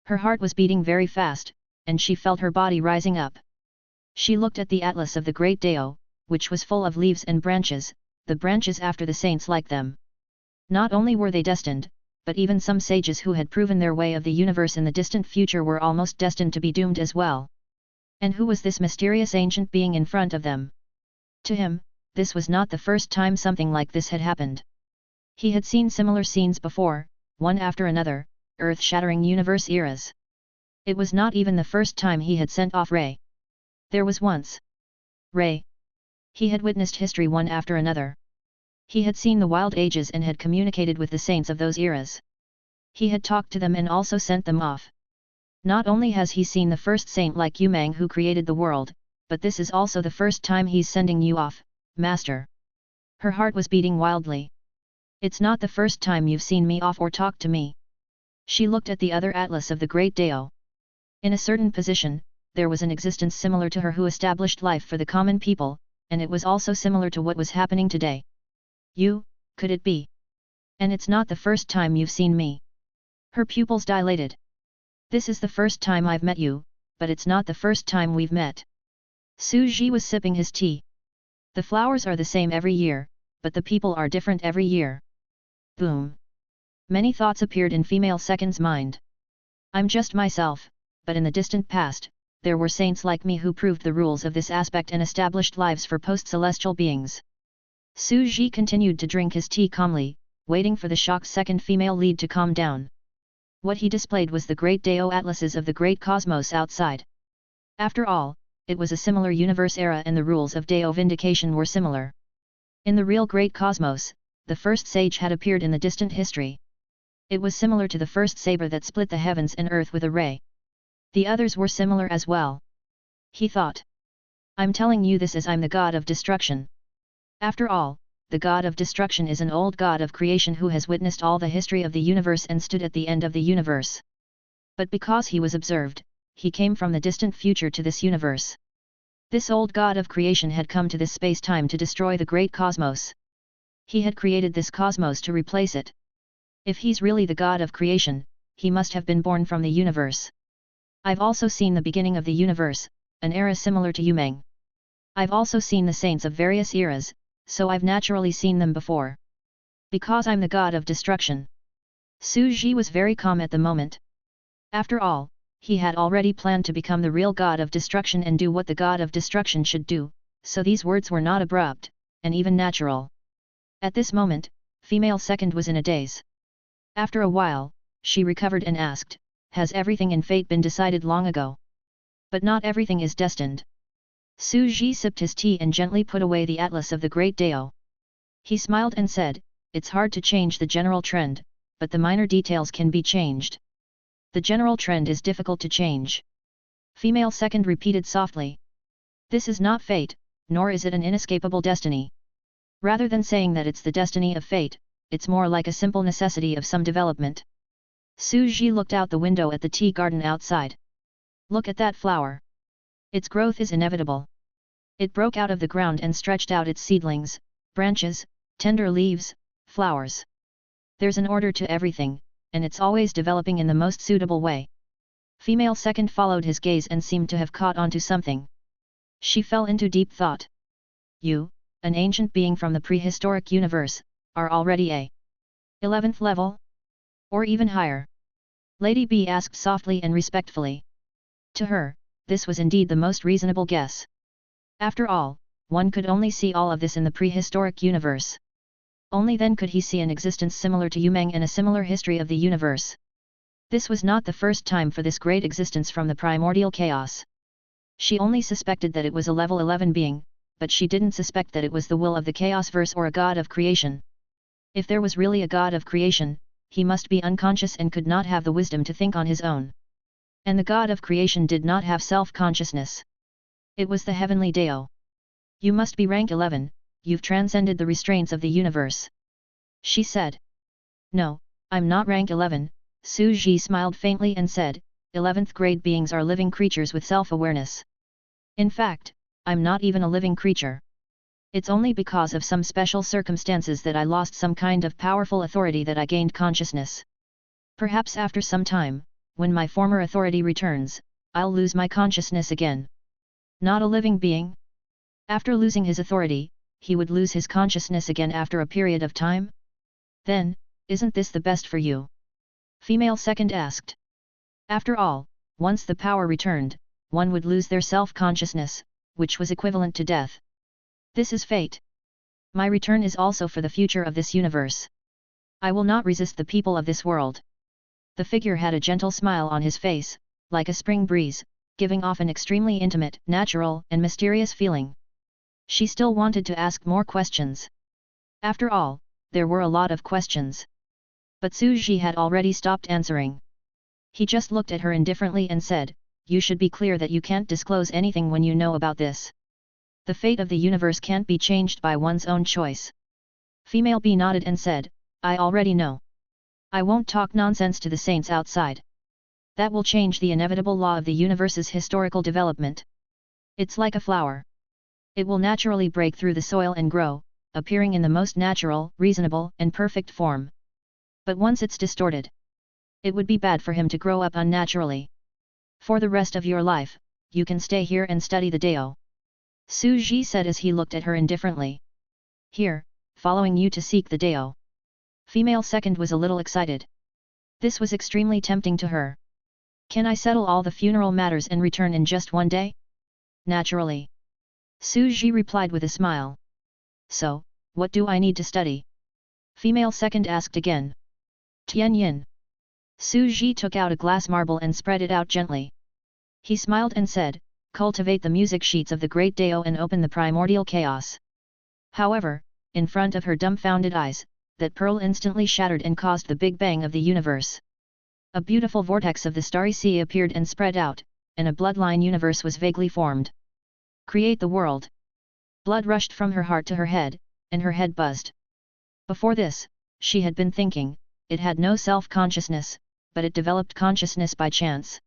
Her heart was beating very fast, and she felt her body rising up. She looked at the atlas of the great Dao, which was full of leaves and branches, the branches after the saints like them. Not only were they destined, but even some sages who had proven their way of the universe in the distant future were almost destined to be doomed as well. And who was this mysterious ancient being in front of them? To him, this was not the first time something like this had happened. He had seen similar scenes before, one after another, earth-shattering universe eras. It was not even the first time he had sent off Ray. There was once. Ray. He had witnessed history one after another. He had seen the wild ages and had communicated with the saints of those eras. He had talked to them and also sent them off. Not only has he seen the first saint like Yu Meng who created the world, but this is also the first time he's sending you off, Master. Her heart was beating wildly. It's not the first time you've seen me off or talked to me. She looked at the other atlas of the great Dao. In a certain position, there was an existence similar to her who established life for the common people, and it was also similar to what was happening today. You, could it be? And it's not the first time you've seen me. Her pupils dilated. This is the first time I've met you, but it's not the first time we've met. Su Ji was sipping his tea. The flowers are the same every year, but the people are different every year. Boom. Many thoughts appeared in female second's mind. I'm just myself, but in the distant past, there were saints like me who proved the rules of this aspect and established lives for post-celestial beings. Su Ji continued to drink his tea calmly, waiting for the shocked second female lead to calm down. What he displayed was the great Dao atlases of the great cosmos outside. After all, it was a similar universe era and the rules of Dao vindication were similar. In the real great cosmos, the first sage had appeared in the distant history. It was similar to the first saber that split the heavens and earth with a ray. The others were similar as well. He thought. I'm telling you this as I'm the god of destruction. After all, the god of destruction is an old god of creation who has witnessed all the history of the universe and stood at the end of the universe. But because he was observed, he came from the distant future to this universe. This old god of creation had come to this space-time to destroy the great cosmos. He had created this cosmos to replace it. If he's really the god of creation, he must have been born from the universe. I've also seen the beginning of the universe, an era similar to Yumeng. I've also seen the saints of various eras, so I've naturally seen them before. Because I'm the god of destruction. Su Ji was very calm at the moment. After all, he had already planned to become the real god of destruction and do what the god of destruction should do, so these words were not abrupt, and even natural. At this moment, female second was in a daze. After a while, she recovered and asked, has everything in fate been decided long ago? But not everything is destined. Su Ji sipped his tea and gently put away the atlas of the great Dao. He smiled and said, it's hard to change the general trend, but the minor details can be changed. The general trend is difficult to change. Female second repeated softly. This is not fate, nor is it an inescapable destiny. Rather than saying that it's the destiny of fate, it's more like a simple necessity of some development. Su Ji looked out the window at the tea garden outside. Look at that flower. Its growth is inevitable. It broke out of the ground and stretched out its seedlings, branches, tender leaves, flowers. There's an order to everything, and it's always developing in the most suitable way. Female second followed his gaze and seemed to have caught onto something. She fell into deep thought. You, an ancient being from the prehistoric universe, are already a 11th level? Or even higher? Lady B asked softly and respectfully. To her, this was indeed the most reasonable guess. After all, one could only see all of this in the prehistoric universe. Only then could he see an existence similar to Yumeng and a similar history of the universe. This was not the first time for this great existence from the primordial chaos. She only suspected that it was a level 11 being, but she didn't suspect that it was the will of the chaos-verse or a god of creation. If there was really a god of creation, he must be unconscious and could not have the wisdom to think on his own. And the god of creation did not have self-consciousness. It was the heavenly Dao. You must be rank 11, you've transcended the restraints of the universe. She said. No, I'm not rank 11, Su Ji smiled faintly and said, 11th grade beings are living creatures with self-awareness. In fact, I'm not even a living creature. It's only because of some special circumstances that I lost some kind of powerful authority that I gained consciousness. Perhaps after some time, when my former authority returns, I'll lose my consciousness again. Not a living being? After losing his authority, he would lose his consciousness again after a period of time? Then, isn't this the best for you? Female second asked. After all, once the power returned, one would lose their self-consciousness, which was equivalent to death. This is fate. My return is also for the future of this universe. I will not resist the people of this world. The figure had a gentle smile on his face, like a spring breeze, giving off an extremely intimate, natural, and mysterious feeling. She still wanted to ask more questions. After all, there were a lot of questions. But Su Ji had already stopped answering. He just looked at her indifferently and said, you should be clear that you can't disclose anything when you know about this. The fate of the universe can't be changed by one's own choice. Female B nodded and said, I already know. I won't talk nonsense to the saints outside. That will change the inevitable law of the universe's historical development. It's like a flower. It will naturally break through the soil and grow, appearing in the most natural, reasonable, and perfect form. But once it's distorted, it would be bad for him to grow up unnaturally. For the rest of your life, you can stay here and study the Dao. Su Ji said as he looked at her indifferently. Here, following you to seek the Dao. Female second was a little excited. This was extremely tempting to her. Can I settle all the funeral matters and return in just one day? Naturally. Su Ji replied with a smile. So, what do I need to study? Female second asked again. Tian Yin. Su Ji took out a glass marble and spread it out gently. He smiled and said, cultivate the music sheets of the great Dao and open the primordial chaos. However, in front of her dumbfounded eyes, that pearl instantly shattered and caused the Big Bang of the universe. A beautiful vortex of the starry sea appeared and spread out, and a bloodline universe was vaguely formed. Create the world. Blood rushed from her heart to her head, and her head buzzed. Before this, she had been thinking, it had no self-consciousness, but it developed consciousness by chance.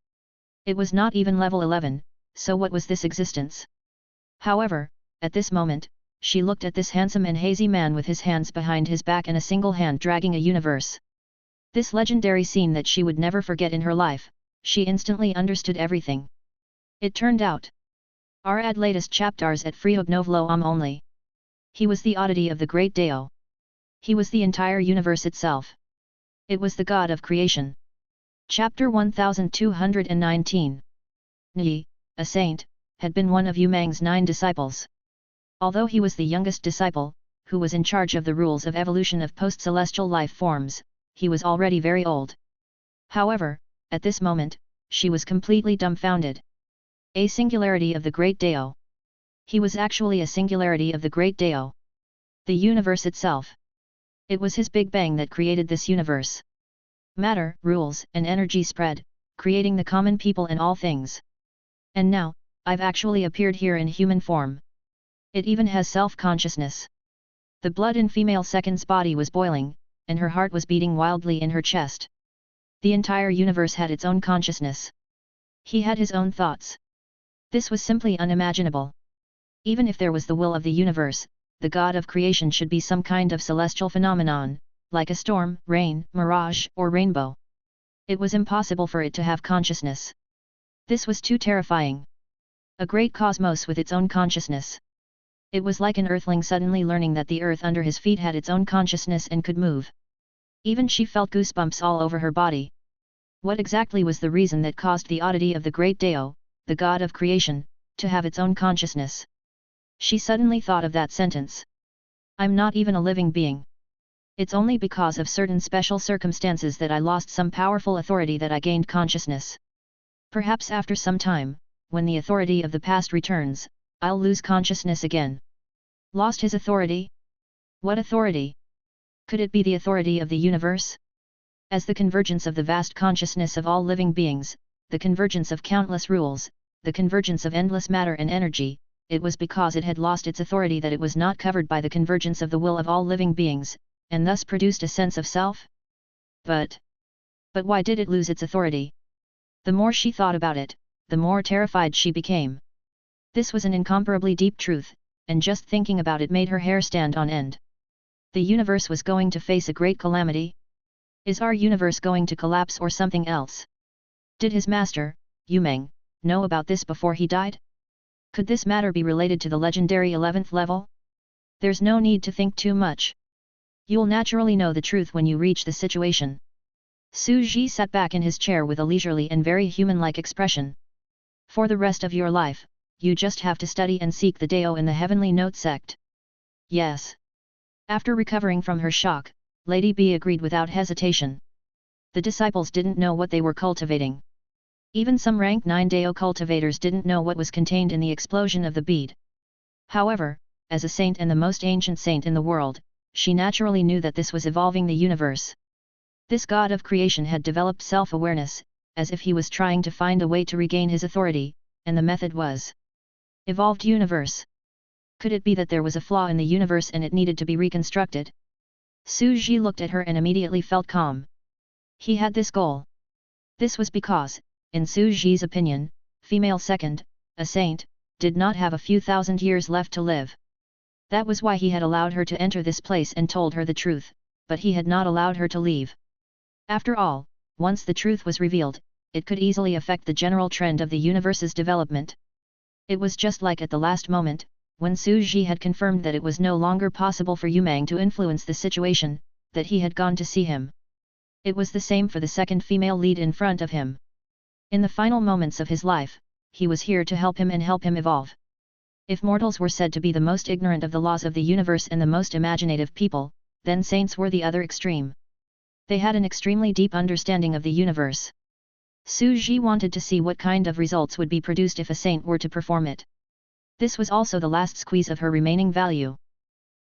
It was not even level 11, so what was this existence? However, at this moment, she looked at this handsome and hazy man with his hands behind his back and a single hand dragging a universe. This legendary scene that she would never forget in her life, she instantly understood everything. It turned out. Our ad latest chapters at Freehodnovlo only. He was the oddity of the great Dao. He was the entire universe itself. It was the god of creation. Chapter 1219. Ni, a saint, had been one of Yumang's 9 disciples. Although he was the youngest disciple, who was in charge of the rules of evolution of post-celestial life forms, he was already very old. However, at this moment, she was completely dumbfounded. A singularity of the great Dao. He was actually a singularity of the great Dao. The universe itself. It was his Big Bang that created this universe. Matter, rules, and energy spread, creating the common people and all things. And now, I've actually appeared here in human form. It even has self-consciousness. The blood in female second's body was boiling, and her heart was beating wildly in her chest. The entire universe had its own consciousness. He had his own thoughts. This was simply unimaginable. Even if there was the will of the universe, the god of creation should be some kind of celestial phenomenon, like a storm, rain, mirage, or rainbow. It was impossible for it to have consciousness. This was too terrifying. A great cosmos with its own consciousness. It was like an earthling suddenly learning that the earth under his feet had its own consciousness and could move. Even she felt goosebumps all over her body. What exactly was the reason that caused the oddity of the great Dao, the god of creation, to have its own consciousness? She suddenly thought of that sentence. I'm not even a living being. It's only because of certain special circumstances that I lost some powerful authority that I gained consciousness. Perhaps after some time, when the authority of the past returns, I'll lose consciousness again. Lost his authority? What authority? Could it be the authority of the universe? As the convergence of the vast consciousness of all living beings, the convergence of countless rules, the convergence of endless matter and energy, it was because it had lost its authority that it was not covered by the convergence of the will of all living beings, and thus produced a sense of self? But why did it lose its authority? The more she thought about it, the more terrified she became. This was an incomparably deep truth, and just thinking about it made her hair stand on end. The universe was going to face a great calamity? Is our universe going to collapse or something else? Did his master, Yumeng, know about this before he died? Could this matter be related to the legendary 11th level? There's no need to think too much. You'll naturally know the truth when you reach the situation. Su Ji sat back in his chair with a leisurely and very human-like expression. For the rest of your life, you just have to study and seek the Dao in the Heavenly Note sect. Yes. After recovering from her shock, Lady B agreed without hesitation. The disciples didn't know what they were cultivating. Even some rank 9 Dao cultivators didn't know what was contained in the explosion of the bead. However, as a saint and the most ancient saint in the world, she naturally knew that this was evolving the universe. This god of creation had developed self-awareness, as if he was trying to find a way to regain his authority, and the method was evolved universe. Could it be that there was a flaw in the universe and it needed to be reconstructed? Su Ji looked at her and immediately felt calm. He had this goal. This was because, in Su Ji's opinion, female second, a saint, did not have a few thousand years left to live. That was why he had allowed her to enter this place and told her the truth, but he had not allowed her to leave. After all, once the truth was revealed, it could easily affect the general trend of the universe's development. It was just like at the last moment, when Su Ji had confirmed that it was no longer possible for Yumeng to influence the situation, that he had gone to see him. It was the same for the second female lead in front of him. In the final moments of his life, he was here to help him and help him evolve. If mortals were said to be the most ignorant of the laws of the universe and the most imaginative people, then saints were the other extreme. They had an extremely deep understanding of the universe. Su Ji wanted to see what kind of results would be produced if a saint were to perform it. This was also the last squeeze of her remaining value.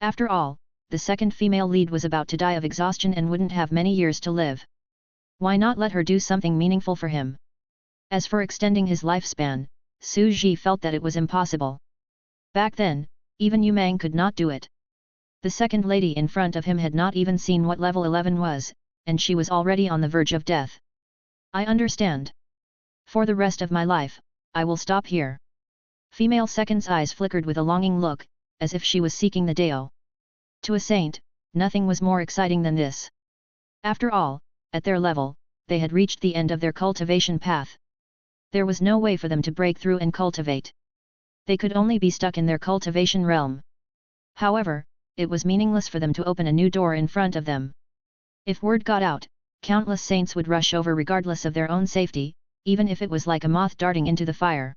After all, the second female lead was about to die of exhaustion and wouldn't have many years to live. Why not let her do something meaningful for him? As for extending his lifespan, Su Ji felt that it was impossible. Back then, even Yu Mang could not do it. The second lady in front of him had not even seen what level 11 was, and she was already on the verge of death. I understand. For the rest of my life, I will stop here. Female second's eyes flickered with a longing look, as if she was seeking the Dao. To a saint, nothing was more exciting than this. After all, at their level, they had reached the end of their cultivation path. There was no way for them to break through and cultivate. They could only be stuck in their cultivation realm. However, it was meaningless for them to open a new door in front of them. If word got out, countless saints would rush over regardless of their own safety, even if it was like a moth darting into the fire.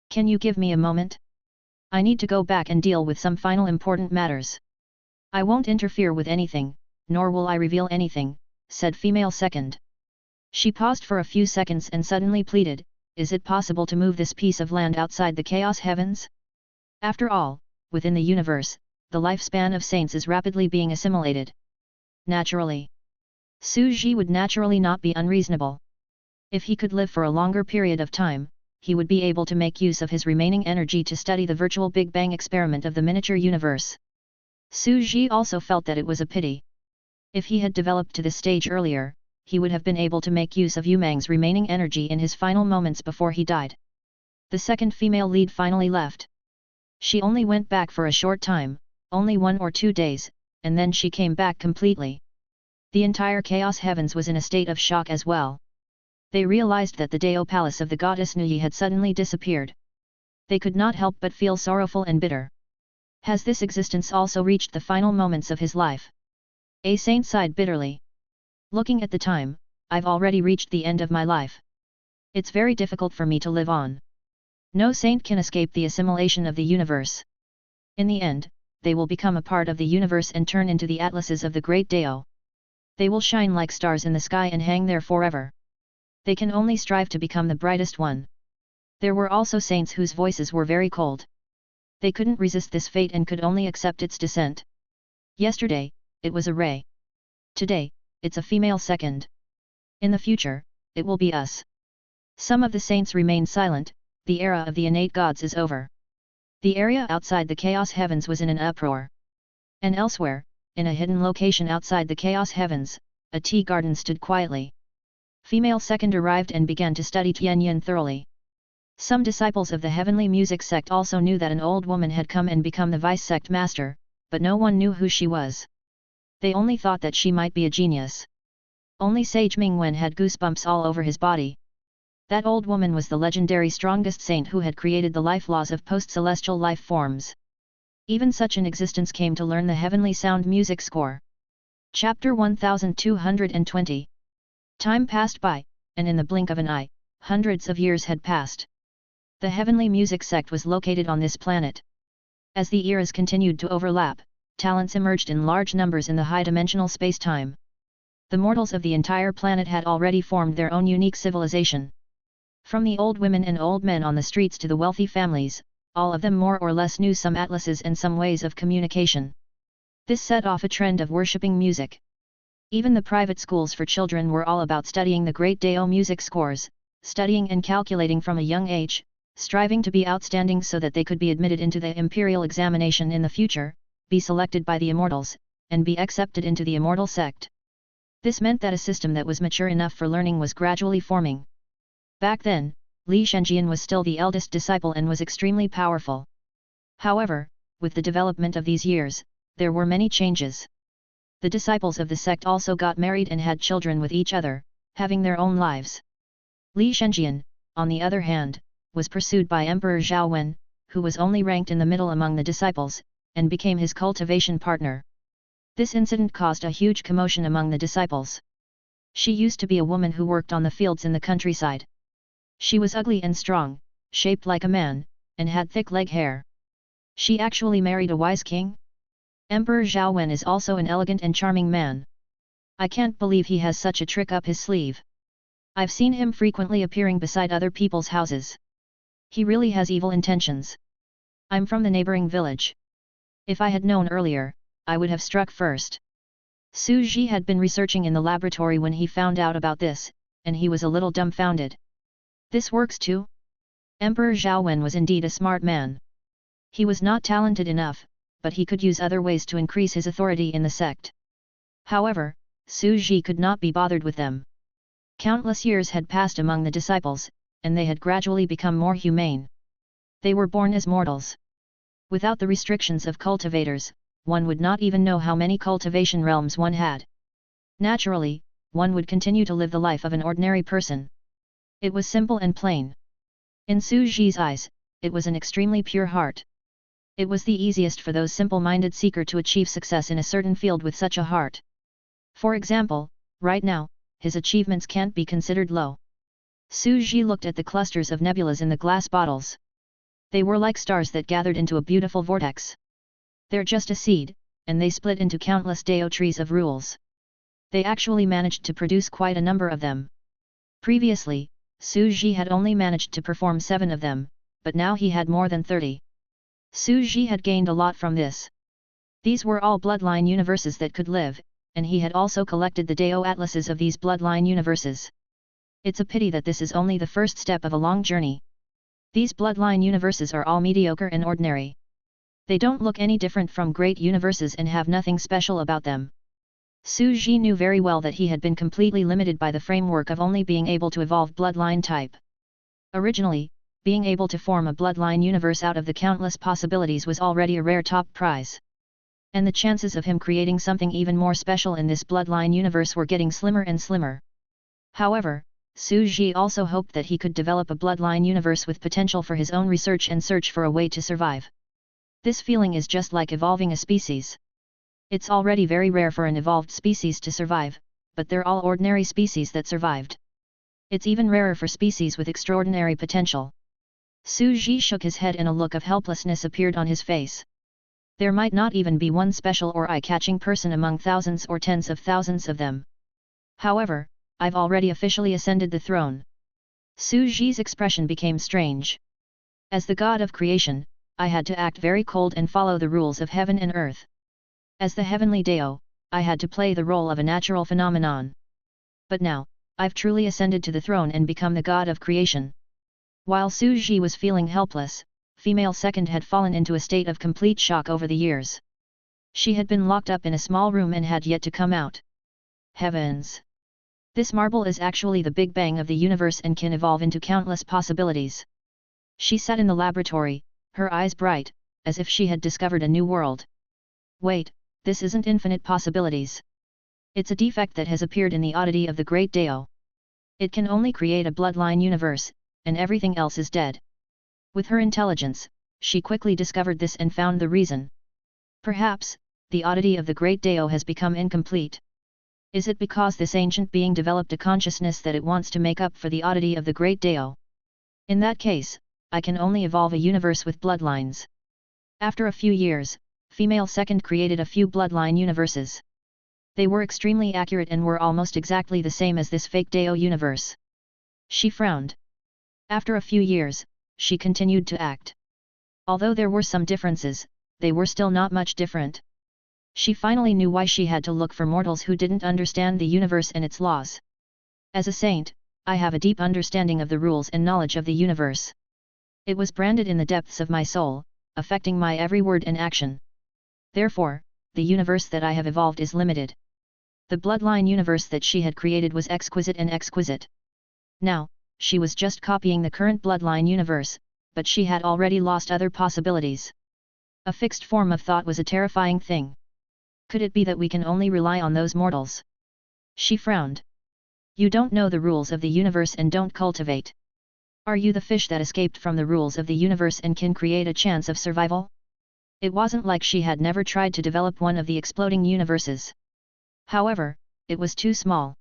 Can you give me a moment? I need to go back and deal with some final important matters. I won't interfere with anything, nor will I reveal anything, said female second. She paused for a few seconds and suddenly pleaded, is it possible to move this piece of land outside the chaos heavens? After all, within the universe, the lifespan of saints is rapidly being assimilated. Naturally. Su Ji would naturally not be unreasonable. If he could live for a longer period of time, he would be able to make use of his remaining energy to study the virtual Big Bang experiment of the miniature universe. Su Ji also felt that it was a pity. If he had developed to this stage earlier, he would have been able to make use of Yu Mang's remaining energy in his final moments before he died. The second female lead finally left. She only went back for a short time, only 1 or 2 days, and then she came back completely. The entire chaos heavens was in a state of shock as well. They realized that the Dao palace of the goddess Nuyi had suddenly disappeared. They could not help but feel sorrowful and bitter. Has this existence also reached the final moments of his life? A saint sighed bitterly. Looking at the time, I've already reached the end of my life. It's very difficult for me to live on. No saint can escape the assimilation of the universe. In the end, they will become a part of the universe and turn into the atlases of the great Dao. They will shine like stars in the sky and hang there forever. They can only strive to become the brightest one. There were also saints whose voices were very cold. They couldn't resist this fate and could only accept its descent. Yesterday, it was a ray. Today, it's a female second. In the future, it will be us. Some of the saints remained silent. The era of the innate gods is over. The area outside the chaos heavens was in an uproar. And elsewhere, in a hidden location outside the chaos heavens, a tea garden stood quietly. Female second arrived and began to study Tianyin thoroughly. Some disciples of the heavenly music sect also knew that an old woman had come and become the vice sect master, but no one knew who she was. They only thought that she might be a genius. Only Sage Mingwen had goosebumps all over his body. That old woman was the legendary strongest saint who had created the life laws of post-celestial life forms. Even such an existence came to learn the heavenly sound music score. Chapter 1220. Time passed by, and in the blink of an eye, hundreds of years had passed. The heavenly music sect was located on this planet. As the eras continued to overlap, talents emerged in large numbers in the high-dimensional space-time. The mortals of the entire planet had already formed their own unique civilization. From the old women and old men on the streets to the wealthy families, all of them more or less knew some atlases and some ways of communication. This set off a trend of worshipping music. Even the private schools for children were all about studying the great Dao music scores, studying and calculating from a young age, striving to be outstanding so that they could be admitted into the imperial examination in the future, be selected by the immortals, and be accepted into the immortal sect. This meant that a system that was mature enough for learning was gradually forming. Back then, Li Shenzhen was still the eldest disciple and was extremely powerful. However, with the development of these years, there were many changes. The disciples of the sect also got married and had children with each other, having their own lives. Li Shenzhen, on the other hand, was pursued by Emperor Zhao Wen, who was only ranked in the middle among the disciples, and became his cultivation partner. This incident caused a huge commotion among the disciples. She used to be a woman who worked on the fields in the countryside. She was ugly and strong, shaped like a man, and had thick leg hair. She actually married a wise king? Emperor Zhao Wen is also an elegant and charming man. I can't believe he has such a trick up his sleeve. I've seen him frequently appearing beside other people's houses. He really has evil intentions. I'm from the neighboring village. If I had known earlier, I would have struck first. Su Ji had been researching in the laboratory when he found out about this, and he was a little dumbfounded. This works too? Emperor Zhao Wen was indeed a smart man. He was not talented enough, but he could use other ways to increase his authority in the sect. However, Su Ji could not be bothered with them. Countless years had passed among the disciples, and they had gradually become more humane. They were born as mortals. Without the restrictions of cultivators, one would not even know how many cultivation realms one had. Naturally, one would continue to live the life of an ordinary person. It was simple and plain. In Su Ji's eyes, it was an extremely pure heart. It was the easiest for those simple-minded seekers to achieve success in a certain field with such a heart. For example, right now, his achievements can't be considered low. Su Ji looked at the clusters of nebulas in the glass bottles. They were like stars that gathered into a beautiful vortex. They're just a seed, and they split into countless Dao trees of rules. They actually managed to produce quite a number of them. Previously, Su Ji had only managed to perform 7 of them, but now he had more than 30. Su Ji had gained a lot from this. These were all bloodline universes that could live, and he had also collected the Dao atlases of these bloodline universes. It's a pity that this is only the first step of a long journey. These bloodline universes are all mediocre and ordinary. They don't look any different from great universes and have nothing special about them. Su Ji knew very well that he had been completely limited by the framework of only being able to evolve bloodline type. Originally, being able to form a bloodline universe out of the countless possibilities was already a rare top prize. And the chances of him creating something even more special in this bloodline universe were getting slimmer and slimmer. However, Su Ji also hoped that he could develop a bloodline universe with potential for his own research and search for a way to survive. This feeling is just like evolving a species. It's already very rare for an evolved species to survive, but they're all ordinary species that survived. It's even rarer for species with extraordinary potential. Su Ji shook his head and a look of helplessness appeared on his face. There might not even be one special or eye-catching person among thousands or tens of thousands of them. However, I've already officially ascended the throne. Su Ji's expression became strange. As the god of creation, I had to act very cold and follow the rules of heaven and earth. As the heavenly Dao, I had to play the role of a natural phenomenon. But now, I've truly ascended to the throne and become the god of creation. While Su Ji was feeling helpless, female second had fallen into a state of complete shock over the years. She had been locked up in a small room and had yet to come out. Heavens! This marble is actually the Big Bang of the universe and can evolve into countless possibilities. She sat in the laboratory, her eyes bright, as if she had discovered a new world. Wait, this isn't infinite possibilities. It's a defect that has appeared in the oddity of the great Dao. It can only create a bloodline universe, and everything else is dead. With her intelligence, she quickly discovered this and found the reason. Perhaps, the oddity of the great Dao has become incomplete. Is it because this ancient being developed a consciousness that it wants to make up for the oddity of the great Dao? In that case, I can only evolve a universe with bloodlines. After a few years, female second created a few bloodline universes. They were extremely accurate and were almost exactly the same as this fake Dao universe. She frowned. After a few years, she continued to act. Although there were some differences, they were still not much different. She finally knew why she had to look for mortals who didn't understand the universe and its laws. As a saint, I have a deep understanding of the rules and knowledge of the universe. It was branded in the depths of my soul, affecting my every word and action. Therefore, the universe that I have evolved is limited. The bloodline universe that she had created was exquisite and exquisite. Now, she was just copying the current bloodline universe, but she had already lost other possibilities. A fixed form of thought was a terrifying thing. Could it be that we can only rely on those mortals? She frowned. You don't know the rules of the universe and don't cultivate. Are you the fish that escaped from the rules of the universe and can create a chance of survival? It wasn't like she had never tried to develop one of the exploding universes. However, it was too small.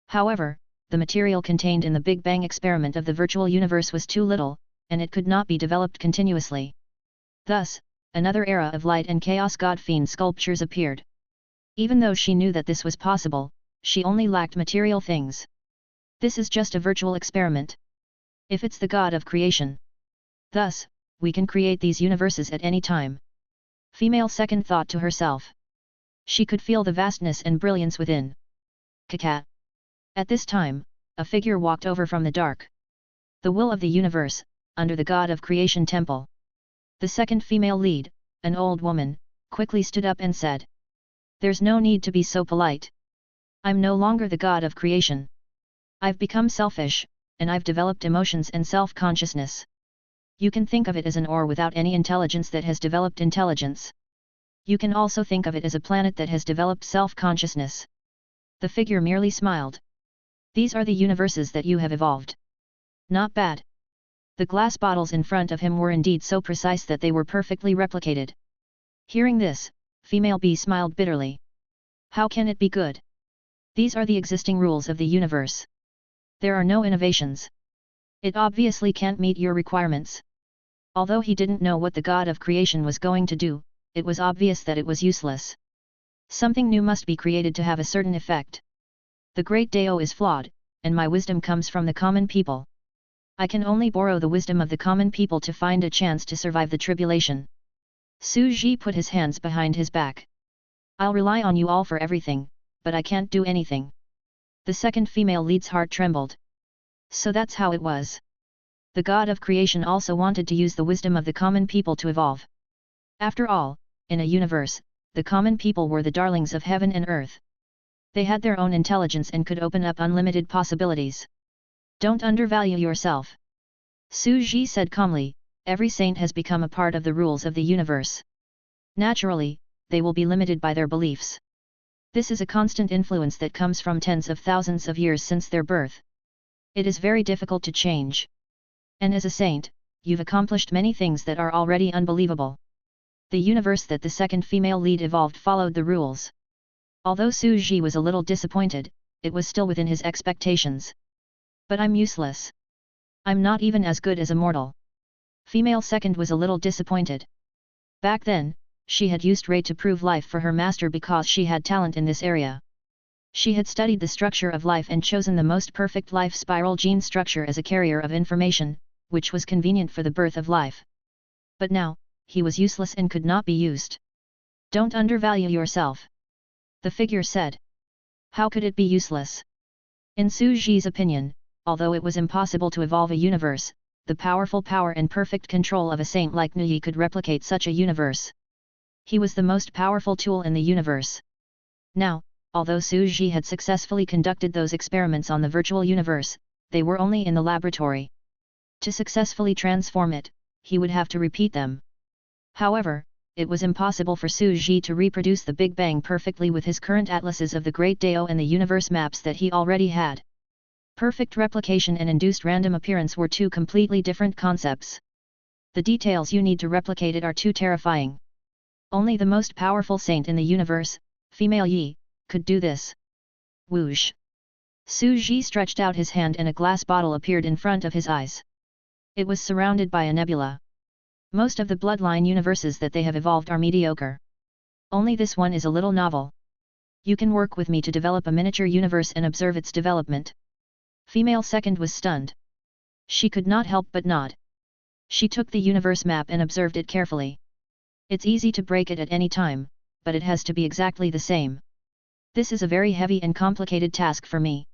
However, the material contained in the Big Bang experiment of the virtual universe was too little, and it could not be developed continuously. Thus, another era of light and chaos god-fiend sculptures appeared. Even though she knew that this was possible, she only lacked material things. This is just a virtual experiment. If it's the god of creation, thus, we can create these universes at any time. Female second thought to herself. She could feel the vastness and brilliance within. Kakat. At this time, a figure walked over from the dark. The will of the universe, under the god of creation temple. The second female lead, an old woman, quickly stood up and said, "There's no need to be so polite. I'm no longer the god of creation. I've become selfish, and I've developed emotions and self-consciousness. You can think of it as an ore without any intelligence that has developed intelligence. You can also think of it as a planet that has developed self-consciousness." The figure merely smiled. "These are the universes that you have evolved. Not bad." The glass bottles in front of him were indeed so precise that they were perfectly replicated. Hearing this, female B smiled bitterly. "How can it be good? These are the existing rules of the universe. There are no innovations. It obviously can't meet your requirements." Although he didn't know what the god of creation was going to do, it was obvious that it was useless. Something new must be created to have a certain effect. The great Dao is flawed, and my wisdom comes from the common people. I can only borrow the wisdom of the common people to find a chance to survive the tribulation. Su Ji put his hands behind his back. "I'll rely on you all for everything, but I can't do anything." The second female lead's heart trembled. So that's how it was. The god of creation also wanted to use the wisdom of the common people to evolve. After all, in a universe, the common people were the darlings of heaven and earth. They had their own intelligence and could open up unlimited possibilities. "Don't undervalue yourself," Su Ji said calmly. "Every saint has become a part of the rules of the universe. Naturally, they will be limited by their beliefs. This is a constant influence that comes from tens of thousands of years since their birth. It is very difficult to change. And as a saint, you've accomplished many things that are already unbelievable." The universe that the second female lead evolved followed the rules. Although Su Ji was a little disappointed, it was still within his expectations. "But I'm useless. I'm not even as good as a mortal." Female second was a little disappointed. Back then, she had used Ray to prove life for her master because she had talent in this area. She had studied the structure of life and chosen the most perfect life spiral gene structure as a carrier of information, which was convenient for the birth of life. But now, he was useless and could not be used. "Don't undervalue yourself," the figure said. "How could it be useless?" In Su Ji's opinion, although it was impossible to evolve a universe, the powerful power and perfect control of a saint like Nuyi could replicate such a universe. He was the most powerful tool in the universe. Now, although Su Ji had successfully conducted those experiments on the virtual universe, they were only in the laboratory. To successfully transform it, he would have to repeat them. However, it was impossible for Su Ji to reproduce the Big Bang perfectly with his current atlases of the Great Dao and the universe maps that he already had. Perfect replication and induced random appearance were two completely different concepts. The details you need to replicate it are too terrifying. Only the most powerful saint in the universe, female Yi, could do this. Whoosh! Su Ji stretched out his hand and a glass bottle appeared in front of his eyes. It was surrounded by a nebula. Most of the bloodline universes that they have evolved are mediocre. Only this one is a little novel. You can work with me to develop a miniature universe and observe its development. Female second was stunned. She could not help but nod. She took the universe map and observed it carefully. It's easy to break it at any time, but it has to be exactly the same. This is a very heavy and complicated task for me.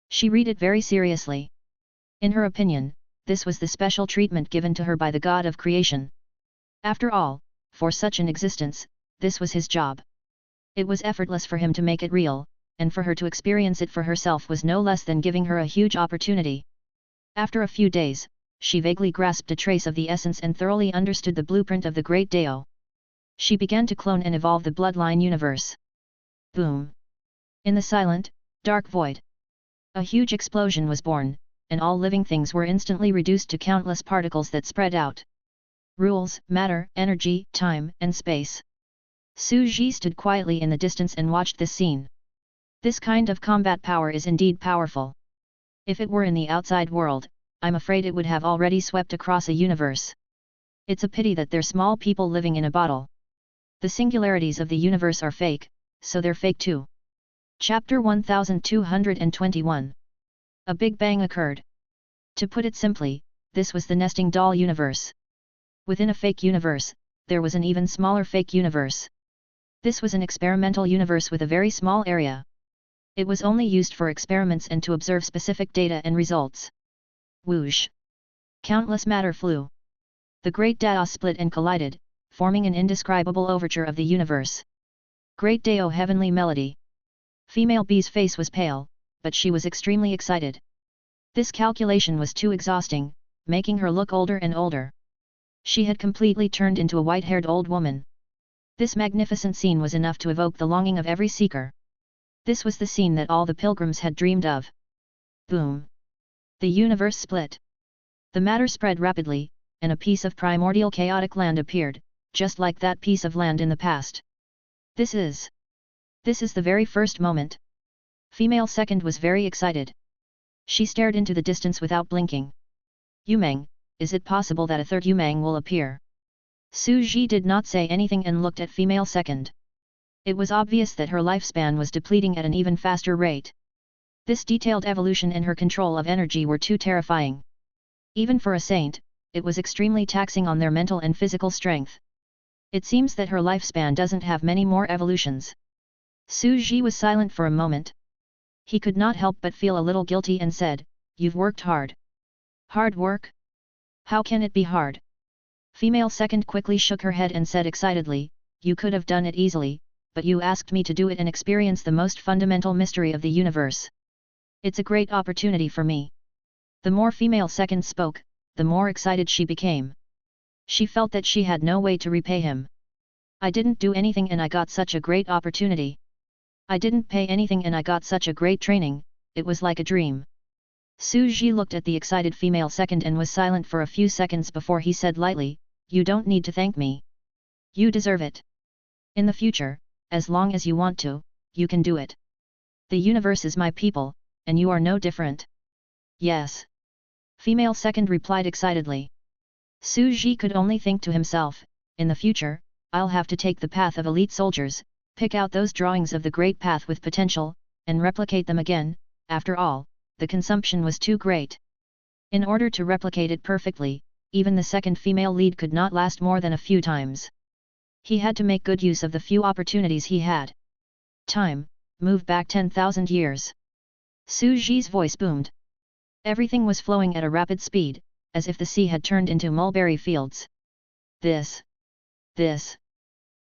She read it very seriously. In her opinion, this was the special treatment given to her by the god of creation. After all, for such an existence, this was his job. It was effortless for him to make it real, and for her to experience it for herself was no less than giving her a huge opportunity. After a few days, she vaguely grasped a trace of the essence and thoroughly understood the blueprint of the Great Dao. She began to clone and evolve the bloodline universe. Boom! In the silent, dark void, a huge explosion was born, and all living things were instantly reduced to countless particles that spread out. Rules, matter, energy, time, and space. Su Ji stood quietly in the distance and watched this scene. This kind of combat power is indeed powerful. If it were in the outside world, I'm afraid it would have already swept across a universe. It's a pity that they're small people living in a bottle. The singularities of the universe are fake, so they're fake too. Chapter 1221. A Big Bang occurred. To put it simply, this was the nesting doll universe. Within a fake universe, there was an even smaller fake universe. This was an experimental universe with a very small area. It was only used for experiments and to observe specific data and results. Whoosh! Countless matter flew. The great Dao split and collided, forming an indescribable overture of the universe. Great Dao heavenly melody. Female B's face was pale, but she was extremely excited. This calculation was too exhausting, making her look older and older. She had completely turned into a white-haired old woman. This magnificent scene was enough to evoke the longing of every seeker. This was the scene that all the pilgrims had dreamed of. Boom! The universe split. The matter spread rapidly, and a piece of primordial chaotic land appeared, just like that piece of land in the past. This is the very first moment. Female second was very excited. She stared into the distance without blinking. Yumeng, is it possible that a third Yumeng will appear? Su Ji did not say anything and looked at female second. It was obvious that her lifespan was depleting at an even faster rate. This detailed evolution and her control of energy were too terrifying. Even for a saint, it was extremely taxing on their mental and physical strength. It seems that her lifespan doesn't have many more evolutions. Su Ji was silent for a moment. He could not help but feel a little guilty and said, "You've worked hard." "Hard work? How can it be hard?" Female second quickly shook her head and said excitedly, "You could have done it easily, but you asked me to do it and experience the most fundamental mystery of the universe. It's a great opportunity for me." The more female second spoke, the more excited she became. She felt that she had no way to repay him. "I didn't do anything and I got such a great opportunity. I didn't pay anything and I got such a great training, it was like a dream." Su Ji looked at the excited female second and was silent for a few seconds before he said lightly, "You don't need to thank me. You deserve it. In the future, as long as you want to, you can do it. The universe is my people, and you are no different." "Yes." Female second replied excitedly. Su Ji could only think to himself, "In the future, I'll have to take the path of elite soldiers, pick out those drawings of the great path with potential, and replicate them again." After all, the consumption was too great. In order to replicate it perfectly, even the second female lead could not last more than a few times. He had to make good use of the few opportunities he had. "Time, move back 10,000 years." Su Ji's voice boomed. Everything was flowing at a rapid speed, as if the sea had turned into mulberry fields. This.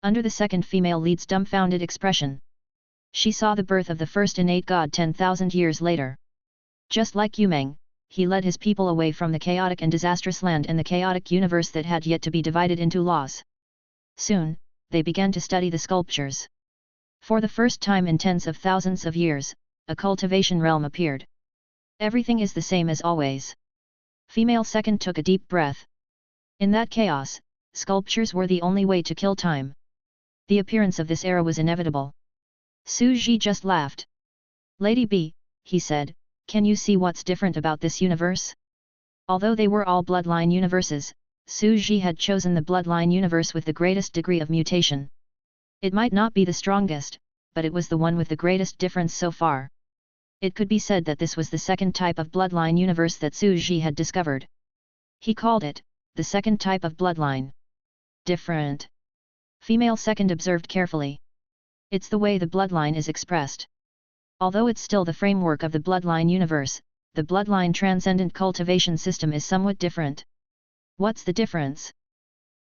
Under the second female lead's dumbfounded expression. She saw the birth of the first innate god 10,000 years later. Just like Yumeng, he led his people away from the chaotic and disastrous land and the chaotic universe that had yet to be divided into laws. Soon, they began to study the sculptures. For the first time in tens of thousands of years, a cultivation realm appeared. Everything is the same as always. Female second took a deep breath. In that chaos, sculptures were the only way to kill time. The appearance of this era was inevitable. Su Ji just laughed. "Lady B," he said, "can you see what's different about this universe?" Although they were all bloodline universes, Su Ji had chosen the bloodline universe with the greatest degree of mutation. It might not be the strongest, but it was the one with the greatest difference so far. It could be said that this was the second type of bloodline universe that Su Ji had discovered. He called it, the second type of bloodline. Different. Female second observed carefully. It's the way the bloodline is expressed. Although it's still the framework of the bloodline universe, the bloodline transcendent cultivation system is somewhat different. What's the difference?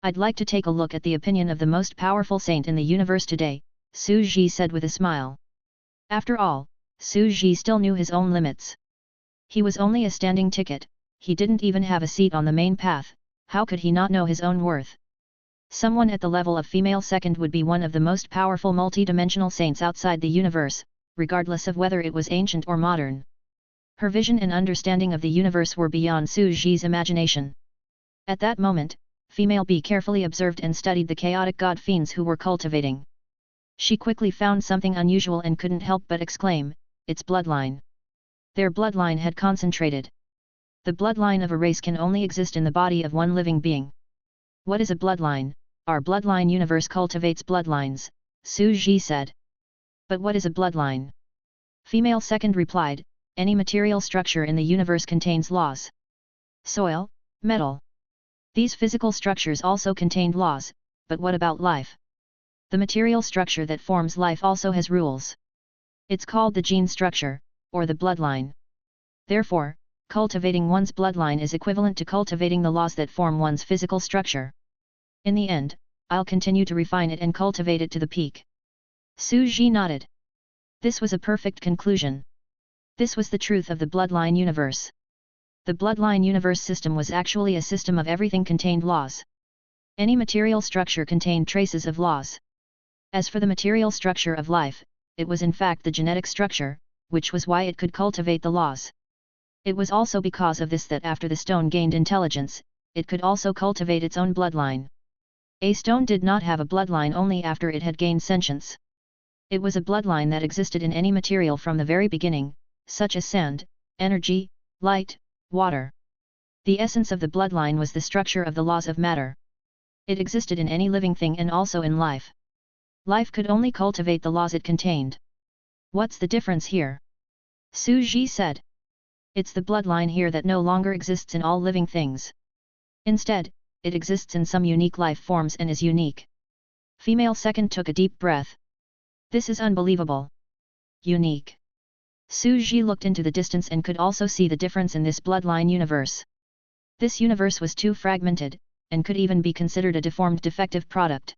I'd like to take a look at the opinion of the most powerful saint in the universe today, Su Ji said with a smile. After all, Su Ji still knew his own limits. He was only a standing ticket, he didn't even have a seat on the main path, how could he not know his own worth? Someone at the level of female second would be one of the most powerful multi-dimensional saints outside the universe, regardless of whether it was ancient or modern. Her vision and understanding of the universe were beyond Su Ji's imagination. At that moment, female B carefully observed and studied the chaotic god fiends who were cultivating. She quickly found something unusual and couldn't help but exclaim, "It's bloodline." Their bloodline had concentrated. The bloodline of a race can only exist in the body of one living being. What is a bloodline? Our bloodline universe cultivates bloodlines, Su Ji said. But what is a bloodline? Female second replied, any material structure in the universe contains laws. Soil, metal. These physical structures also contained laws, but what about life? The material structure that forms life also has rules. It's called the gene structure, or the bloodline. Therefore, cultivating one's bloodline is equivalent to cultivating the laws that form one's physical structure. In the end, I'll continue to refine it and cultivate it to the peak. Su Ji nodded. This was a perfect conclusion. This was the truth of the bloodline universe. The bloodline universe system was actually a system of everything contained laws. Any material structure contained traces of laws. As for the material structure of life, it was in fact the genetic structure, which was why it could cultivate the laws. It was also because of this that after the stone gained intelligence, it could also cultivate its own bloodline. A stone did not have a bloodline only after it had gained sentience. It was a bloodline that existed in any material from the very beginning, such as sand, energy, light, water. The essence of the bloodline was the structure of the laws of matter. It existed in any living thing and also in life. Life could only cultivate the laws it contained. What's the difference here? Su Ji said. It's the bloodline here that no longer exists in all living things. Instead, it exists in some unique life forms and is unique. Female second took a deep breath. This is unbelievable. Unique. Su Ji looked into the distance and could also see the difference in this bloodline universe. This universe was too fragmented, and could even be considered a deformed defective product.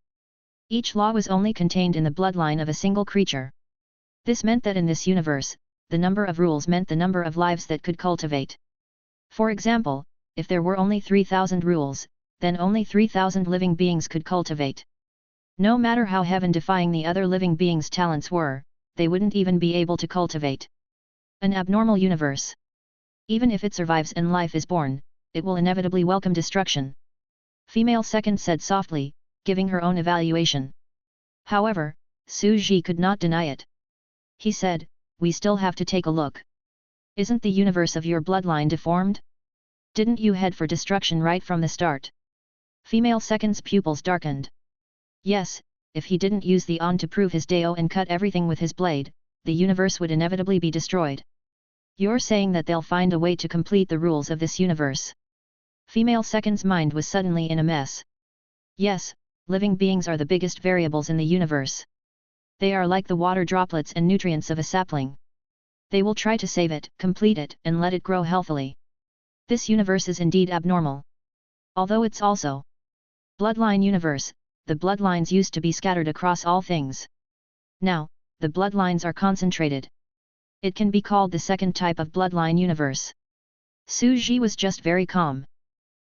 Each law was only contained in the bloodline of a single creature. This meant that in this universe, the number of rules meant the number of lives that could cultivate. For example, if there were only 3,000 rules, then only 3,000 living beings could cultivate. No matter how heaven-defying the other living beings' talents were, they wouldn't even be able to cultivate. An abnormal universe. Even if it survives and life is born, it will inevitably welcome destruction. Female second said softly, giving her own evaluation. However, Su Ji could not deny it. He said, we still have to take a look. Isn't the universe of your bloodline deformed? Didn't you head for destruction right from the start? Female second's pupils darkened. Yes, if he didn't use the on to prove his Dao and cut everything with his blade, the universe would inevitably be destroyed. You're saying that they'll find a way to complete the rules of this universe. Female second's mind was suddenly in a mess. Yes, living beings are the biggest variables in the universe. They are like the water droplets and nutrients of a sapling. They will try to save it, complete it, and let it grow healthily. This universe is indeed abnormal. Although it's also bloodline universe, the bloodlines used to be scattered across all things. Now, the bloodlines are concentrated. It can be called the second type of bloodline universe. Su Ji was just very calm.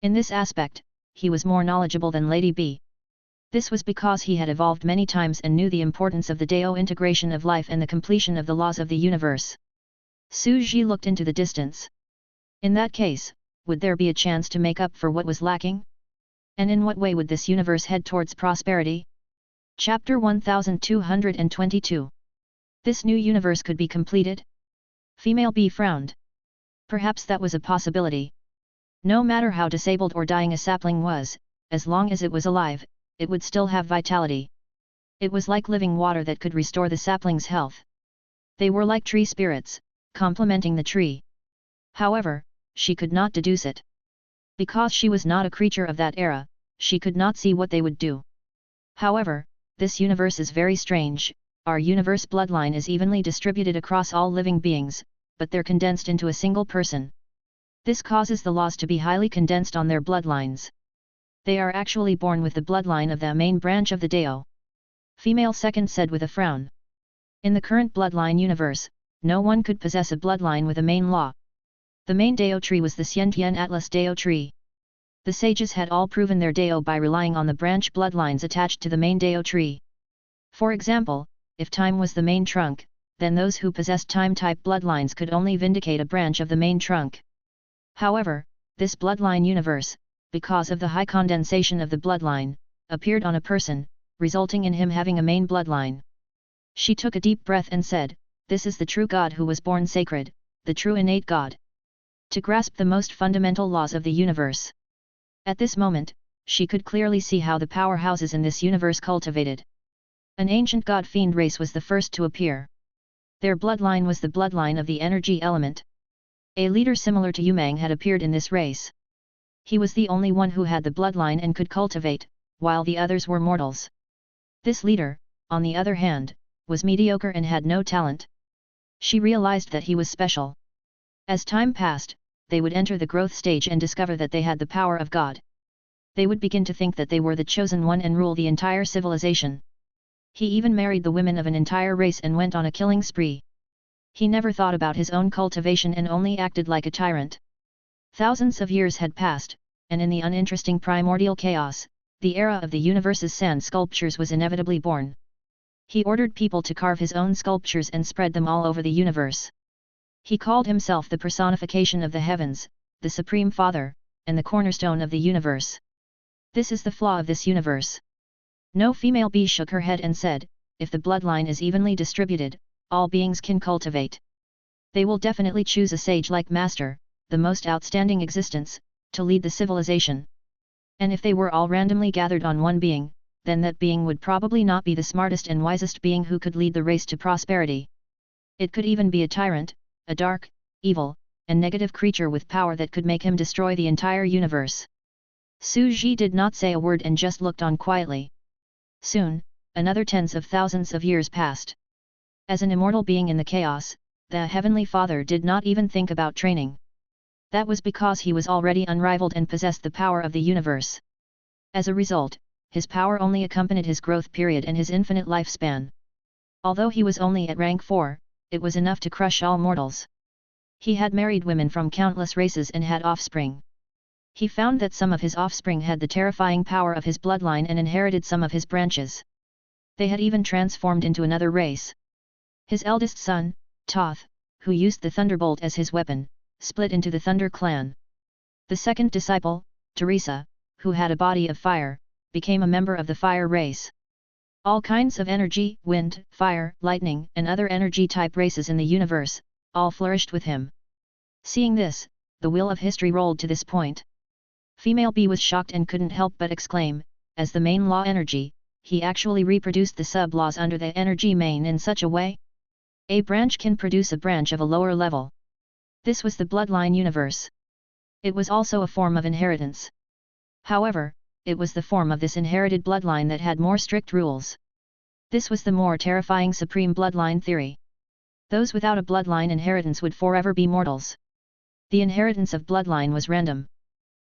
In this aspect, he was more knowledgeable than Lady B. This was because he had evolved many times and knew the importance of the Dao integration of life and the completion of the laws of the universe. Su Ji looked into the distance. In that case, would there be a chance to make up for what was lacking? And in what way would this universe head towards prosperity? Chapter 1222. This new universe could be completed? Female B frowned. Perhaps that was a possibility. No matter how disabled or dying a sapling was, as long as it was alive, it would still have vitality. It was like living water that could restore the sapling's health. They were like tree spirits, complementing the tree. However, she could not deduce it. Because she was not a creature of that era, she could not see what they would do. However, this universe is very strange. Our universe bloodline is evenly distributed across all living beings, but they're condensed into a single person. This causes the laws to be highly condensed on their bloodlines. They are actually born with the bloodline of the main branch of the Dao. Female second said with a frown. In the current bloodline universe, no one could possess a bloodline with a main law. The main Dao tree was the Xiantian Atlas Dao tree. The sages had all proven their Dao by relying on the branch bloodlines attached to the main Dao tree. For example, if time was the main trunk, then those who possessed time-type bloodlines could only vindicate a branch of the main trunk. However, this bloodline universe, because of the high condensation of the bloodline, appeared on a person, resulting in him having a main bloodline. She took a deep breath and said, "This is the true God who was born sacred, the true innate God. To grasp the most fundamental laws of the universe. At this moment, she could clearly see how the powerhouses in this universe cultivated. An ancient god-fiend race was the first to appear. Their bloodline was the bloodline of the energy element. A leader similar to Yumang had appeared in this race. He was the only one who had the bloodline and could cultivate, while the others were mortals. This leader, on the other hand, was mediocre and had no talent. She realized that he was special. As time passed, they would enter the growth stage and discover that they had the power of God. They would begin to think that they were the chosen one and rule the entire civilization. He even married the women of an entire race and went on a killing spree. He never thought about his own cultivation and only acted like a tyrant. Thousands of years had passed, and in the uninteresting primordial chaos, the era of the universe's sand sculptures was inevitably born. He ordered people to carve his own sculptures and spread them all over the universe. He called himself the personification of the heavens, the Supreme Father, and the cornerstone of the universe. This is the flaw of this universe. No female bee shook her head and said, if the bloodline is evenly distributed, all beings can cultivate. They will definitely choose a sage-like master, the most outstanding existence, to lead the civilization. And if they were all randomly gathered on one being, then that being would probably not be the smartest and wisest being who could lead the race to prosperity. It could even be a tyrant, a dark, evil, and negative creature with power that could make him destroy the entire universe. Su Ji did not say a word and just looked on quietly. Soon, another tens of thousands of years passed. As an immortal being in the chaos, the Heavenly Father did not even think about training. That was because he was already unrivaled and possessed the power of the universe. As a result, his power only accompanied his growth period and his infinite lifespan. Although he was only at rank 4, it was enough to crush all mortals. He had married women from countless races and had offspring. He found that some of his offspring had the terrifying power of his bloodline and inherited some of his branches. They had even transformed into another race. His eldest son, Toth, who used the thunderbolt as his weapon, split into the Thunder clan. The second disciple, Teresa, who had a body of fire, became a member of the fire race. All kinds of energy, wind, fire, lightning, and other energy-type races in the universe, all flourished with him. Seeing this, the wheel of history rolled to this point. Female B was shocked and couldn't help but exclaim, as the main law energy, he actually reproduced the sub-laws under the energy main in such a way? A branch can produce a branch of a lower level. This was the bloodline universe. It was also a form of inheritance. However, it was the form of this inherited bloodline that had more strict rules. This was the more terrifying supreme bloodline theory. Those without a bloodline inheritance would forever be mortals. The inheritance of bloodline was random.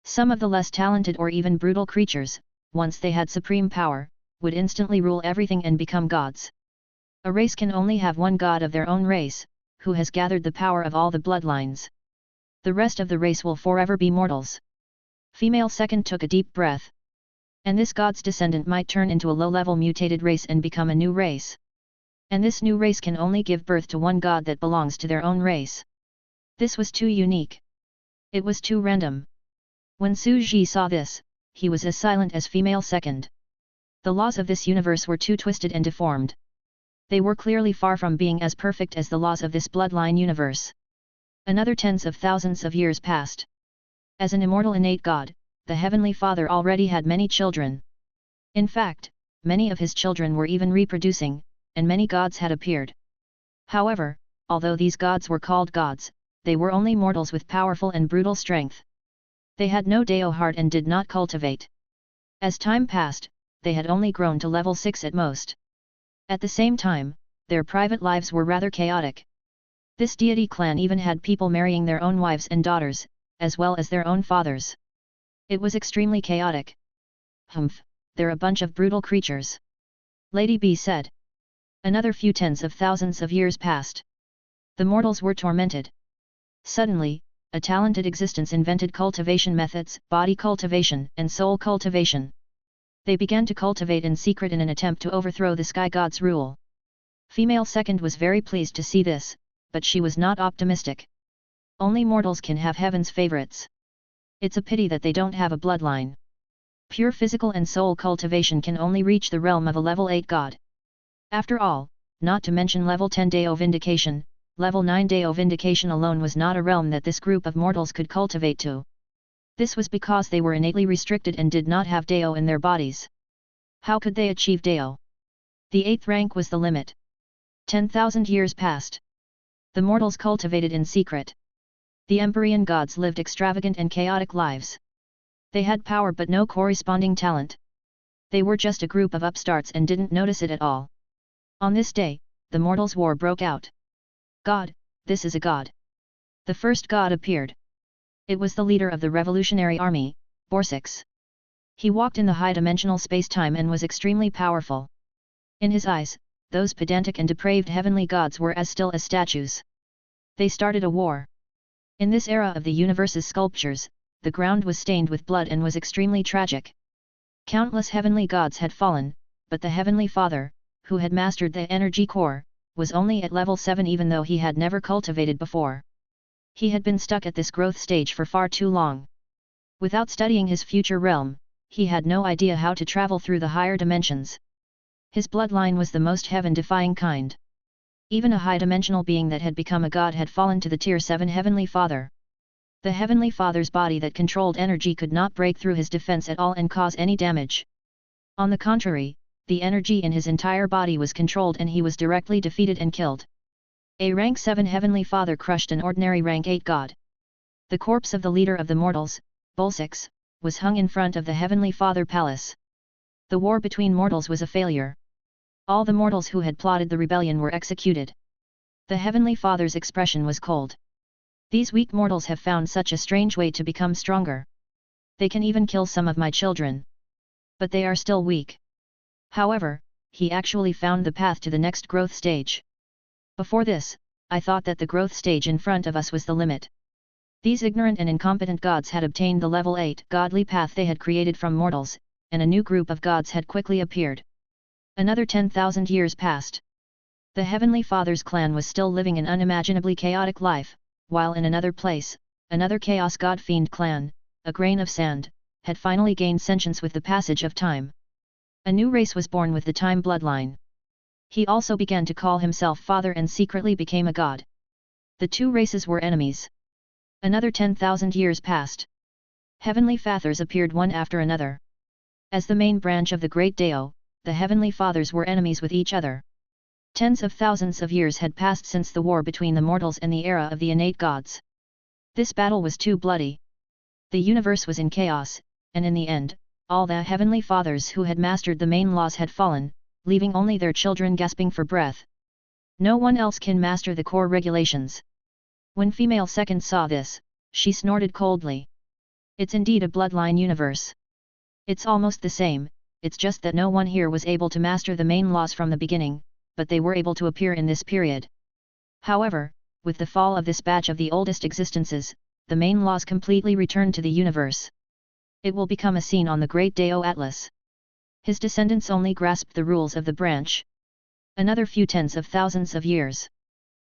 Some of the less talented or even brutal creatures, once they had supreme power, would instantly rule everything and become gods. A race can only have one god of their own race, who has gathered the power of all the bloodlines. The rest of the race will forever be mortals. Female second took a deep breath. And this god's descendant might turn into a low-level mutated race and become a new race. And this new race can only give birth to one god that belongs to their own race. This was too unique. It was too random. When Su Ji saw this, he was as silent as female second. The laws of this universe were too twisted and deformed. They were clearly far from being as perfect as the laws of this bloodline universe. Another tens of thousands of years passed. As an immortal innate god, the Heavenly Father already had many children. In fact, many of his children were even reproducing, and many gods had appeared. However, although these gods were called gods, they were only mortals with powerful and brutal strength. They had no Deo heart and did not cultivate. As time passed, they had only grown to level 6 at most. At the same time, their private lives were rather chaotic. This deity clan even had people marrying their own wives and daughters, as well as their own fathers. It was extremely chaotic. Humph, they're a bunch of brutal creatures. Lady B said. Another few tens of thousands of years passed. The mortals were tormented. Suddenly, a talented existence invented cultivation methods, body cultivation, and soul cultivation. They began to cultivate in secret in an attempt to overthrow the sky god's rule. Female second was very pleased to see this, but she was not optimistic. Only mortals can have heaven's favorites. It's a pity that they don't have a bloodline. Pure physical and soul cultivation can only reach the realm of a level 8 god. After all, not to mention level 10 Deo vindication, level 9 Deo vindication alone was not a realm that this group of mortals could cultivate to. This was because they were innately restricted and did not have Deo in their bodies. How could they achieve Deo? The 8th rank was the limit. 10,000 years passed. The mortals cultivated in secret. The Empyrean gods lived extravagant and chaotic lives. They had power but no corresponding talent. They were just a group of upstarts and didn't notice it at all. On this day, the mortals' war broke out. God, this is a god. The first god appeared. It was the leader of the revolutionary army, Borsix. He walked in the high-dimensional space-time and was extremely powerful. In his eyes, those pedantic and depraved heavenly gods were as still as statues. They started a war. In this era of the universe's sculptures, the ground was stained with blood and was extremely tragic. Countless heavenly gods had fallen, but the Heavenly Father, who had mastered the energy core, was only at level 7 even though he had never cultivated before. He had been stuck at this growth stage for far too long. Without studying his future realm, he had no idea how to travel through the higher dimensions. His bloodline was the most heaven-defying kind. Even a high-dimensional being that had become a god had fallen to the tier 7 Heavenly Father. The Heavenly Father's body that controlled energy could not break through his defense at all and cause any damage. On the contrary, the energy in his entire body was controlled and he was directly defeated and killed. A rank 7 Heavenly Father crushed an ordinary rank 8 god. The corpse of the leader of the mortals, Bolsix, was hung in front of the Heavenly Father Palace. The war between mortals was a failure. All the mortals who had plotted the rebellion were executed. The Heavenly Father's expression was cold. These weak mortals have found such a strange way to become stronger. They can even kill some of my children. But they are still weak. However, he actually found the path to the next growth stage. Before this, I thought that the growth stage in front of us was the limit. These ignorant and incompetent gods had obtained the level 8 godly path they had created from mortals, and a new group of gods had quickly appeared. Another 10,000 years passed. The Heavenly Father's clan was still living an unimaginably chaotic life, while in another place, another chaos god fiend clan, a grain of sand, had finally gained sentience with the passage of time. A new race was born with the time bloodline. He also began to call himself father and secretly became a god. The two races were enemies. Another 10,000 years passed. Heavenly Fathers appeared one after another. As the main branch of the Great Deo, the Heavenly Fathers were enemies with each other. Tens of thousands of years had passed since the war between the mortals and the era of the innate gods. This battle was too bloody. The universe was in chaos, and in the end, all the Heavenly Fathers who had mastered the main laws had fallen, leaving only their children gasping for breath. No one else can master the core regulations. When Female Second saw this, she snorted coldly. It's indeed a bloodline universe. It's almost the same, it's just that no one here was able to master the main laws from the beginning, but they were able to appear in this period. However, with the fall of this batch of the oldest existences, the main laws completely returned to the universe. It will become a scene on the Great Deo Atlas. His descendants only grasped the rules of the branch. Another few tens of thousands of years.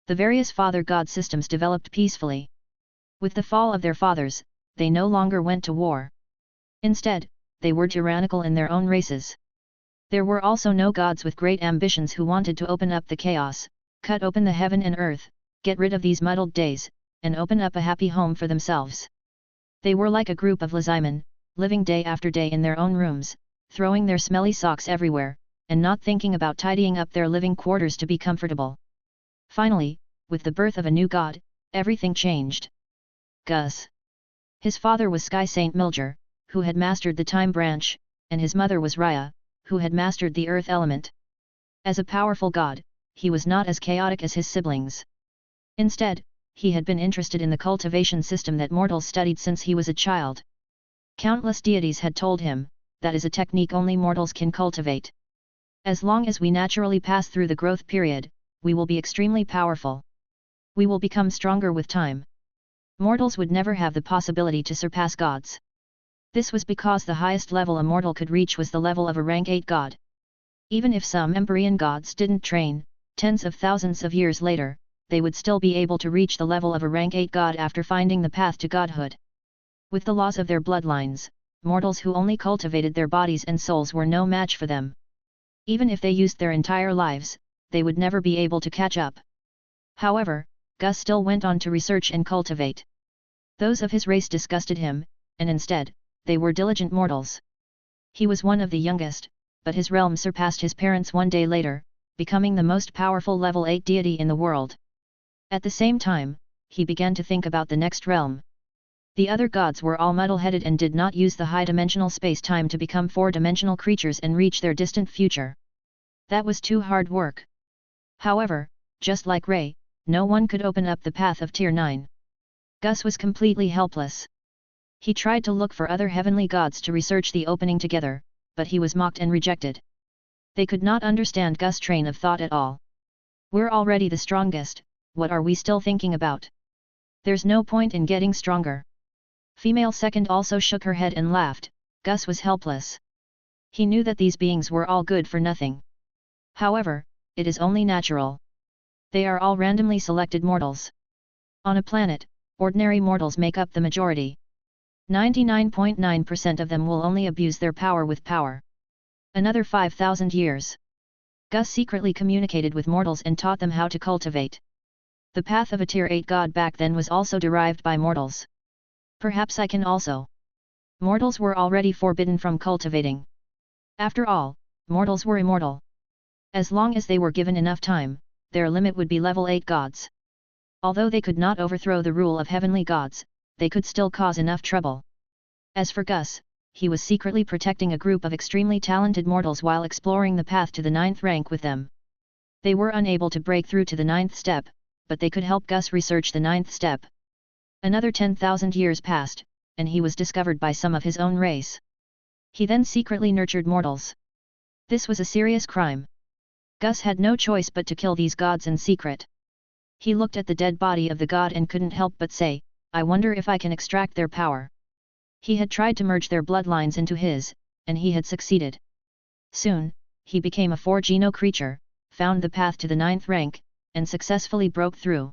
The various father-god systems developed peacefully. With the fall of their fathers, they no longer went to war. Instead, they were tyrannical in their own races. There were also no gods with great ambitions who wanted to open up the chaos, cut open the heaven and earth, get rid of these muddled days, and open up a happy home for themselves. They were like a group of lazymen, living day after day in their own rooms, throwing their smelly socks everywhere, and not thinking about tidying up their living quarters to be comfortable. Finally, with the birth of a new god, everything changed. Gus. His father was Sky Saint Milger, who had mastered the time branch, and his mother was Raya, who had mastered the earth element. As a powerful god, he was not as chaotic as his siblings. Instead, he had been interested in the cultivation system that mortals studied since he was a child. Countless deities had told him, that is a technique only mortals can cultivate. As long as we naturally pass through the growth period, we will be extremely powerful. We will become stronger with time. Mortals would never have the possibility to surpass gods. This was because the highest level a mortal could reach was the level of a rank 8 god. Even if some Empyrean gods didn't train, tens of thousands of years later, they would still be able to reach the level of a rank 8 god after finding the path to godhood. With the laws of their bloodlines, mortals who only cultivated their bodies and souls were no match for them. Even if they used their entire lives, they would never be able to catch up. However, Gus still went on to research and cultivate. Those of his race disgusted him, and instead, they were diligent mortals. He was one of the youngest, but his realm surpassed his parents one day later, becoming the most powerful level 8 deity in the world. At the same time, he began to think about the next realm. The other gods were all muddle-headed and did not use the high-dimensional space-time to become four-dimensional creatures and reach their distant future. That was too hard work. However, just like Ray, no one could open up the path of Tier 9. Gus was completely helpless. He tried to look for other heavenly gods to research the opening together, but he was mocked and rejected. They could not understand Gus' train of thought at all. We're already the strongest, what are we still thinking about? There's no point in getting stronger. Female second also shook her head and laughed. Gus was helpless. He knew that these beings were all good for nothing. However, it is only natural. They are all randomly selected mortals. On a planet, ordinary mortals make up the majority. 99.9% of them will only abuse their power with power. Another 5,000 years. Gus secretly communicated with mortals and taught them how to cultivate. The path of a Tier 8 god back then was also derived by mortals. Perhaps I can also. Mortals were already forbidden from cultivating. After all, mortals were immortal. As long as they were given enough time, their limit would be level 8 gods. Although they could not overthrow the rule of heavenly gods, they could still cause enough trouble. As for Gus, he was secretly protecting a group of extremely talented mortals while exploring the path to the 9th rank with them. They were unable to break through to the 9th step, but they could help Gus research the 9th step. Another 10,000 years passed, and he was discovered by some of his own race. He then secretly nurtured mortals. This was a serious crime. Gus had no choice but to kill these gods in secret. He looked at the dead body of the god and couldn't help but say, I wonder if I can extract their power. He had tried to merge their bloodlines into his, and he had succeeded. Soon, he became a 4-geno creature, found the path to the 9th rank, and successfully broke through.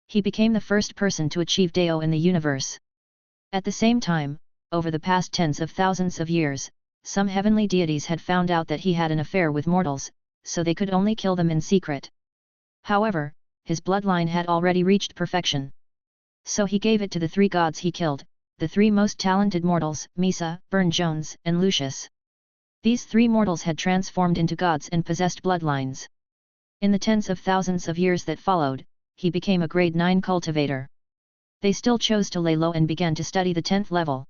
He became the first person to achieve Deo in the universe. At the same time, over the past tens of thousands of years, some heavenly deities had found out that he had an affair with mortals, so they could only kill them in secret. However, his bloodline had already reached perfection. So he gave it to the 3 gods he killed, the 3 most talented mortals, Misa, Burne-Jones, and Lucius. These 3 mortals had transformed into gods and possessed bloodlines. In the tens of thousands of years that followed, he became a grade 9 cultivator. They still chose to lay low and began to study the 10th level.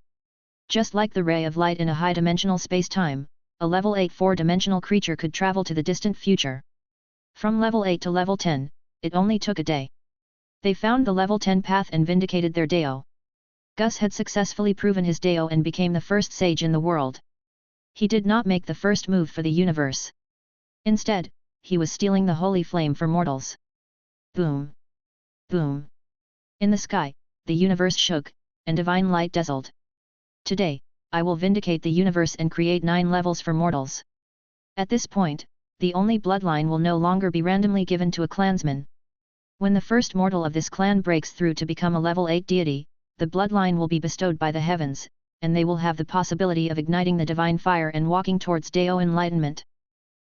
Just like the ray of light in a high-dimensional space-time, a level 8 4-dimensional creature could travel to the distant future. From level 8 to level 10, it only took a day. They found the level 10 path and vindicated their Deo. Gus had successfully proven his Deo and became the first sage in the world. He did not make the first move for the universe. Instead, he was stealing the holy flame for mortals. Boom! Boom! In the sky, the universe shook, and divine light dazzled. Today, I will vindicate the universe and create 9 levels for mortals. At this point, the only bloodline will no longer be randomly given to a clansman. When the first mortal of this clan breaks through to become a level 8 deity, the bloodline will be bestowed by the heavens, and they will have the possibility of igniting the divine fire and walking towards Deo enlightenment.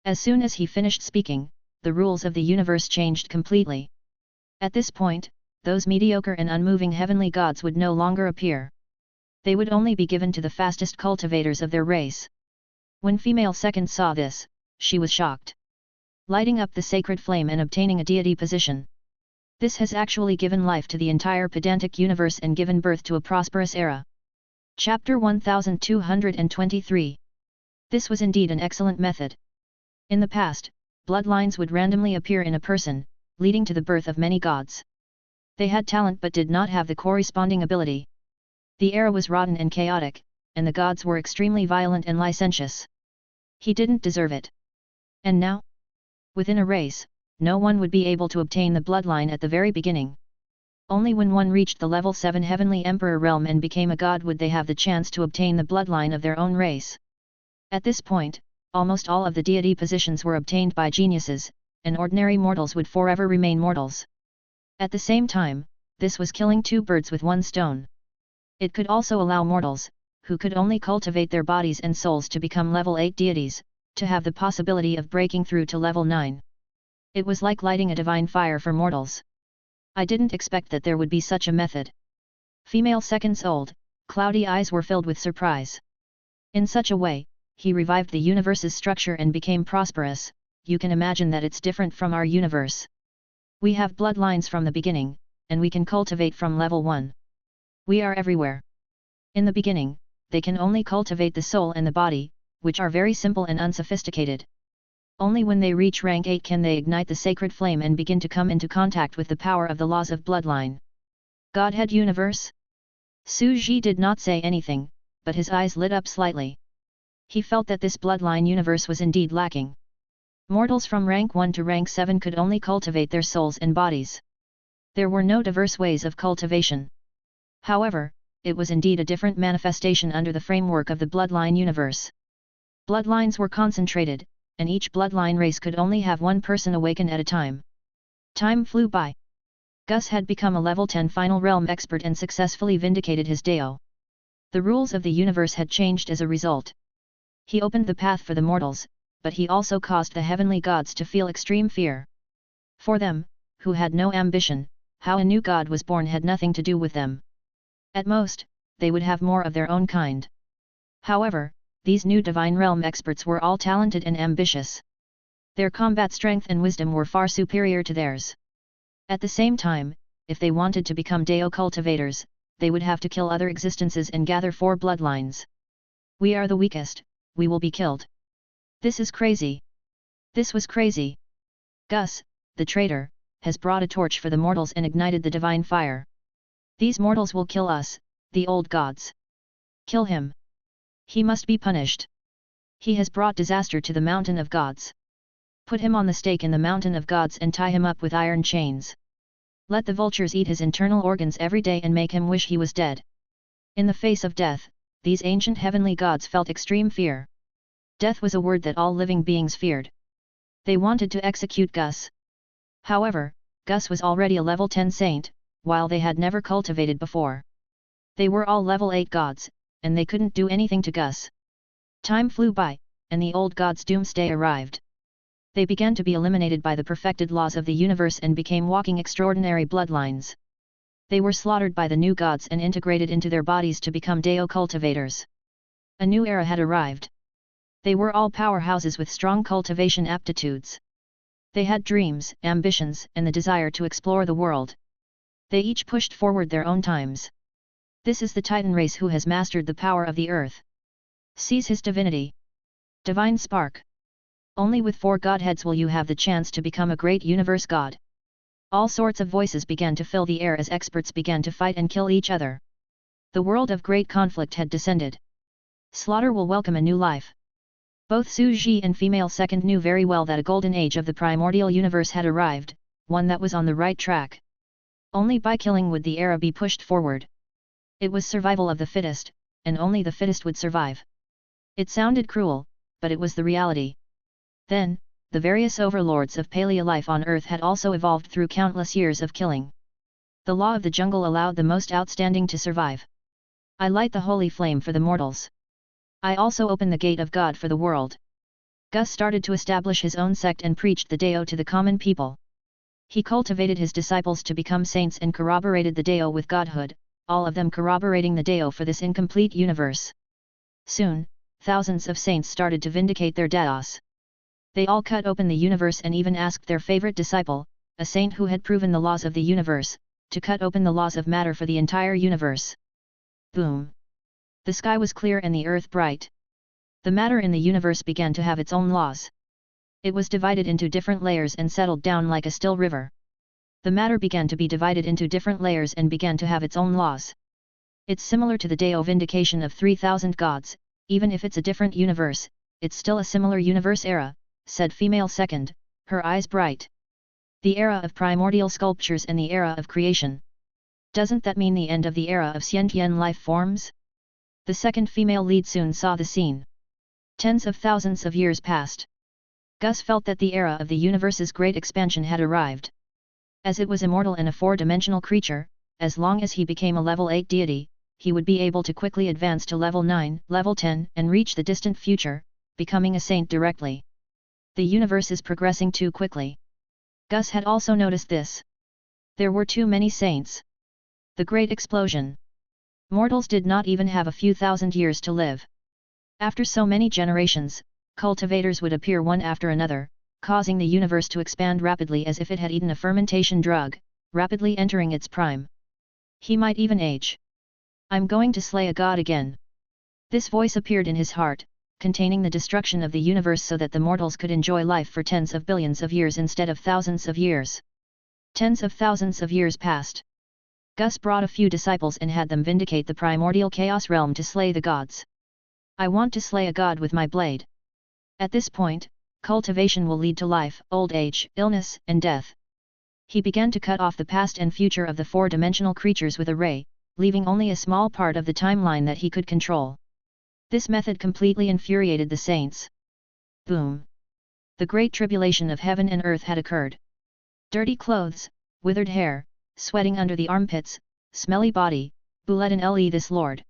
As soon as he finished speaking, the rules of the universe changed completely. At this point, those mediocre and unmoving heavenly gods would no longer appear. They would only be given to the fastest cultivators of their race. When female second saw this, she was shocked. Lighting up the sacred flame and obtaining a deity position. This has actually given life to the entire pedantic universe and given birth to a prosperous era. Chapter 1223. This was indeed an excellent method. In the past, bloodlines would randomly appear in a person, leading to the birth of many gods. They had talent but did not have the corresponding ability. The era was rotten and chaotic, and the gods were extremely violent and licentious. He didn't deserve it. And now? Within a race, no one would be able to obtain the bloodline at the very beginning. Only when one reached the level 7 heavenly emperor realm and became a god would they have the chance to obtain the bloodline of their own race. At this point, almost all of the deity positions were obtained by geniuses, and ordinary mortals would forever remain mortals. At the same time, this was killing 2 birds with 1 stone. It could also allow mortals, who could only cultivate their bodies and souls to become level 8 deities, to have the possibility of breaking through to level 9. It was like lighting a divine fire for mortals. I didn't expect that there would be such a method. Female seconds old, cloudy eyes were filled with surprise. In such a way, he revived the universe's structure and became prosperous. You can imagine that it's different from our universe. We have bloodlines from the beginning, and we can cultivate from level 1. We are everywhere. In the beginning, they can only cultivate the soul and the body, which are very simple and unsophisticated. Only when they reach rank 8 can they ignite the sacred flame and begin to come into contact with the power of the laws of bloodline. Godhead Universe? Su Ji did not say anything, but his eyes lit up slightly. He felt that this bloodline universe was indeed lacking. Mortals from rank 1 to rank 7 could only cultivate their souls and bodies. There were no diverse ways of cultivation. However, it was indeed a different manifestation under the framework of the bloodline universe. Bloodlines were concentrated, and each bloodline race could only have one person awaken at a time. Time flew by. Gus had become a level 10 final realm expert and successfully vindicated his Dao. The rules of the universe had changed as a result. He opened the path for the mortals, but he also caused the heavenly gods to feel extreme fear. For them, who had no ambition, how a new god was born had nothing to do with them. At most, they would have more of their own kind. However, these new divine realm experts were all talented and ambitious. Their combat strength and wisdom were far superior to theirs. At the same time, if they wanted to become Dao cultivators, they would have to kill other existences and gather 4 bloodlines. We are the weakest, we will be killed. This is crazy. This was crazy. Gus, the traitor, has brought a torch for the mortals and ignited the divine fire. These mortals will kill us, the old gods. Kill him. He must be punished. He has brought disaster to the mountain of gods. Put him on the stake in the mountain of gods and tie him up with iron chains. Let the vultures eat his internal organs every day and make him wish he was dead. In the face of death, these ancient heavenly gods felt extreme fear. Death was a word that all living beings feared. They wanted to execute Gus. However, Gus was already a level 10 saint, while they had never cultivated before. They were all level 8 gods, and they couldn't do anything to Gus. Time flew by, and the old gods' doomsday arrived. They began to be eliminated by the perfected laws of the universe and became walking extraordinary bloodlines. They were slaughtered by the new gods and integrated into their bodies to become Dao cultivators. A new era had arrived. They were all powerhouses with strong cultivation aptitudes. They had dreams, ambitions, and the desire to explore the world. They each pushed forward their own times. This is the Titan race who has mastered the power of the earth. Seize his divinity. Divine spark. Only with 4 godheads will you have the chance to become a great universe god. All sorts of voices began to fill the air as experts began to fight and kill each other. The world of great conflict had descended. Slaughter will welcome a new life. Both Su Ji and Female Second knew very well that a golden age of the primordial universe had arrived, one that was on the right track. Only by killing would the era be pushed forward. It was survival of the fittest, and only the fittest would survive. It sounded cruel, but it was the reality. Then, the various overlords of Paleolife on Earth had also evolved through countless years of killing. The law of the jungle allowed the most outstanding to survive. I light the holy flame for the mortals. I also open the gate of God for the world. Gus started to establish his own sect and preached the Dao to the common people. He cultivated his disciples to become saints and corroborated the Dao with godhood, all of them corroborating the Dao for this incomplete universe. Soon, thousands of saints started to vindicate their Daos. They all cut open the universe and even asked their favorite disciple, a saint who had proven the laws of the universe, to cut open the laws of matter for the entire universe. Boom! The sky was clear and the earth bright. The matter in the universe began to have its own laws. It was divided into different layers and settled down like a still river. The matter began to be divided into different layers and began to have its own laws. It's similar to the Dao vindication of 3000 gods, even if it's a different universe, it's still a similar universe era, said Female Second, her eyes bright. The era of primordial sculptures and the era of creation. Doesn't that mean the end of the era of sentient life forms? The second female lead soon saw the scene. Tens of thousands of years passed. Gus felt that the era of the universe's great expansion had arrived. As it was immortal and a 4-dimensional creature, as long as he became a level 8 deity, he would be able to quickly advance to level 9, level 10 and reach the distant future, becoming a saint directly. The universe is progressing too quickly. Gus had also noticed this. There were too many saints. The Great Explosion. Mortals did not even have a few thousand years to live. After so many generations, cultivators would appear one after another, causing the universe to expand rapidly as if it had eaten a fermentation drug, rapidly entering its prime. He might even age. I'm going to slay a god again. This voice appeared in his heart, containing the destruction of the universe so that the mortals could enjoy life for tens of billions of years instead of thousands of years. Tens of thousands of years passed. Gus brought a few disciples and had them vindicate the primordial chaos realm to slay the gods. I want to slay a god with my blade. At this point, cultivation will lead to life, old age, illness, and death. He began to cut off the past and future of the four-dimensional creatures with a ray, leaving only a small part of the timeline that he could control. This method completely infuriated the saints. Boom! The great tribulation of heaven and earth had occurred. Dirty clothes, withered hair, sweating under the armpits, smelly body, Boulet and Le this Lord.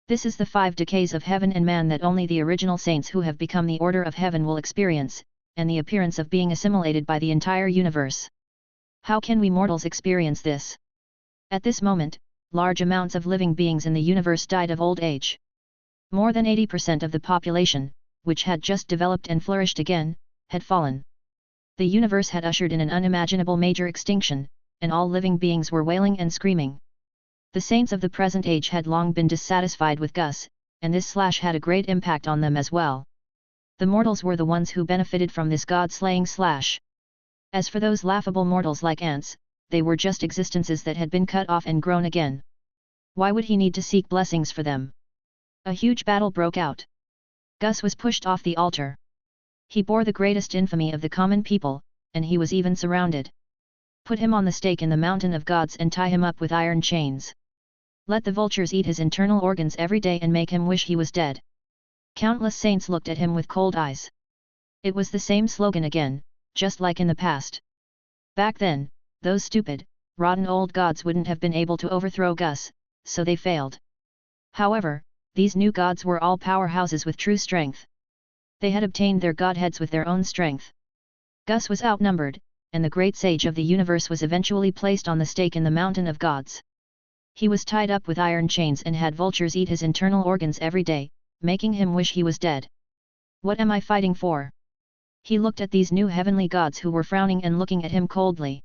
This is the 5 decays of heaven and man that only the original saints who have become the order of heaven will experience, and the appearance of being assimilated by the entire universe. How can we mortals experience this? At this moment, large amounts of living beings in the universe died of old age. More than 80% of the population, which had just developed and flourished again, had fallen. The universe had ushered in an unimaginable major extinction, and all living beings were wailing and screaming. The saints of the present age had long been dissatisfied with Gus, and this slash had a great impact on them as well. The mortals were the ones who benefited from this god-slaying slash. As for those laughable mortals like ants, they were just existences that had been cut off and grown again. Why would he need to seek blessings for them? A huge battle broke out. Gus was pushed off the altar. He bore the greatest infamy of the common people, and he was even surrounded. Put him on the stake in the mountain of gods and tie him up with iron chains. Let the vultures eat his internal organs every day and make him wish he was dead. Countless saints looked at him with cold eyes. It was the same slogan again, just like in the past. Back then, those stupid, rotten old gods wouldn't have been able to overthrow Gus, so they failed. However, these new gods were all powerhouses with true strength. They had obtained their godheads with their own strength. Gus was outnumbered, and the great sage of the universe was eventually placed on the stake in the mountain of gods. He was tied up with iron chains and had vultures eat his internal organs every day, making him wish he was dead. What am I fighting for? He looked at these new heavenly gods who were frowning and looking at him coldly.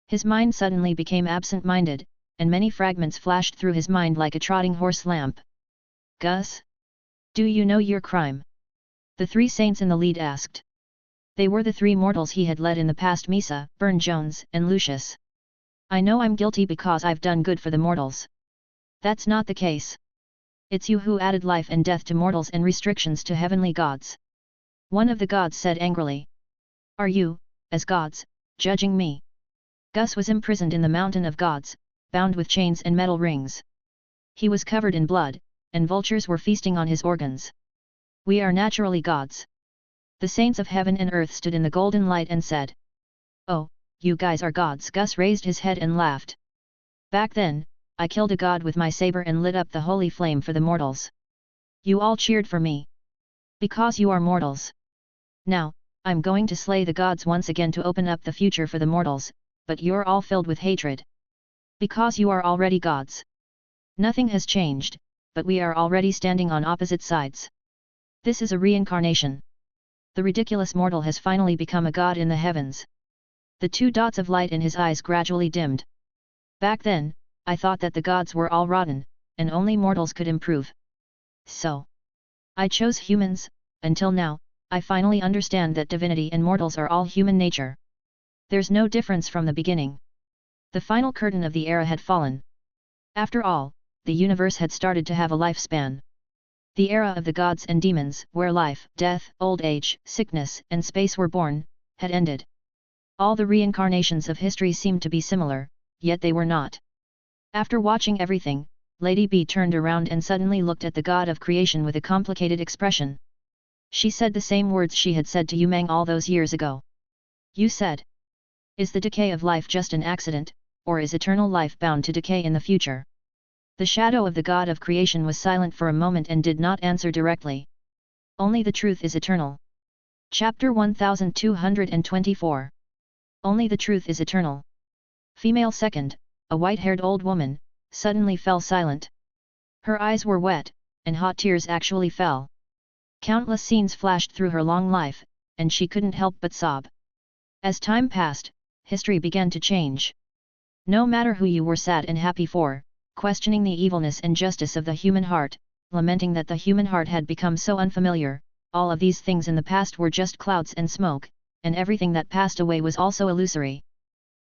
His mind suddenly became absent-minded, and many fragments flashed through his mind like a trotting horse lamp. Gus? Do you know your crime? The 3 saints in the lead asked. They were the 3 mortals he had led in the past: Misa, Burne-Jones, and Lucius. I know I'm guilty because I've done good for the mortals. That's not the case. It's you who added life and death to mortals and restrictions to heavenly gods. One of the gods said angrily. Are you, as gods, judging me? Gus was imprisoned in the mountain of gods, bound with chains and metal rings. He was covered in blood, and vultures were feasting on his organs. We are naturally gods. The saints of heaven and earth stood in the golden light and said. Oh, you guys are gods. Gus raised his head and laughed. Back then, I killed a god with my saber and lit up the holy flame for the mortals. You all cheered for me. Because you are mortals. Now, I'm going to slay the gods once again to open up the future for the mortals, but you're all filled with hatred. Because you are already gods. Nothing has changed, but we are already standing on opposite sides. This is a reincarnation. The ridiculous mortal has finally become a god in the heavens. The 2 dots of light in his eyes gradually dimmed. Back then, I thought that the gods were all rotten, and only mortals could improve. So, I chose humans. Until now, I finally understand that divinity and mortals are all human nature. There's no difference from the beginning. The final curtain of the era had fallen. After all, the universe had started to have a lifespan. The era of the gods and demons, where life, death, old age, sickness, and space were born, had ended. All the reincarnations of history seemed to be similar, yet they were not. After watching everything, Lady B turned around and suddenly looked at the god of creation with a complicated expression. She said the same words she had said to Yu Mang all those years ago. You said. Is the decay of life just an accident, or is eternal life bound to decay in the future? The shadow of the god of creation was silent for a moment and did not answer directly. Only the truth is eternal. Chapter 1224. Only the truth is eternal. Female second, a white-haired old woman, suddenly fell silent. Her eyes were wet, and hot tears actually fell. Countless scenes flashed through her long life, and she couldn't help but sob. As time passed, history began to change. No matter who you were sad and happy for, questioning the evilness and justice of the human heart, lamenting that the human heart had become so unfamiliar, all of these things in the past were just clouds and smoke, and everything that passed away was also illusory.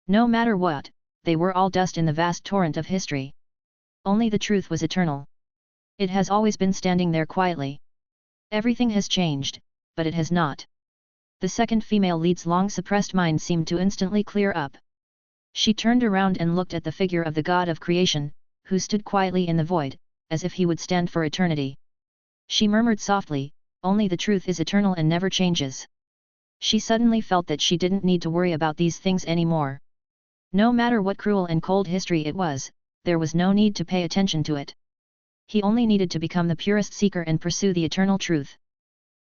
No matter what, they were all dust in the vast torrent of history. Only the truth was eternal. It has always been standing there quietly. Everything has changed, but it has not. The second female lead's long-suppressed mind seemed to instantly clear up. She turned around and looked at the figure of the god of creation, who stood quietly in the void, as if he would stand for eternity. She murmured softly, "Only the truth is eternal and never changes." She suddenly felt that she didn't need to worry about these things anymore. No matter what cruel and cold history it was, there was no need to pay attention to it. He only needed to become the purest seeker and pursue the eternal truth.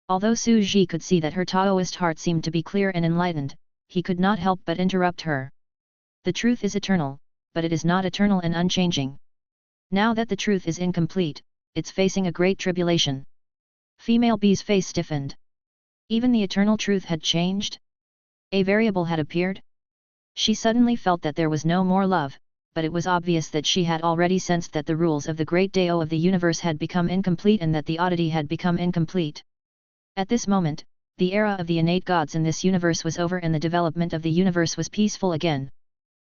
Although Su Ji could see that her Taoist heart seemed to be clear and enlightened, he could not help but interrupt her. The truth is eternal, but it is not eternal and unchanging. Now that the truth is incomplete, it's facing a great tribulation. Female B's face stiffened. Even the eternal truth had changed? A variable had appeared? She suddenly felt that there was no more love, but it was obvious that she had already sensed that the rules of the great Tao of the universe had become incomplete and that the oddity had become incomplete. At this moment, the era of the innate gods in this universe was over and the development of the universe was peaceful again.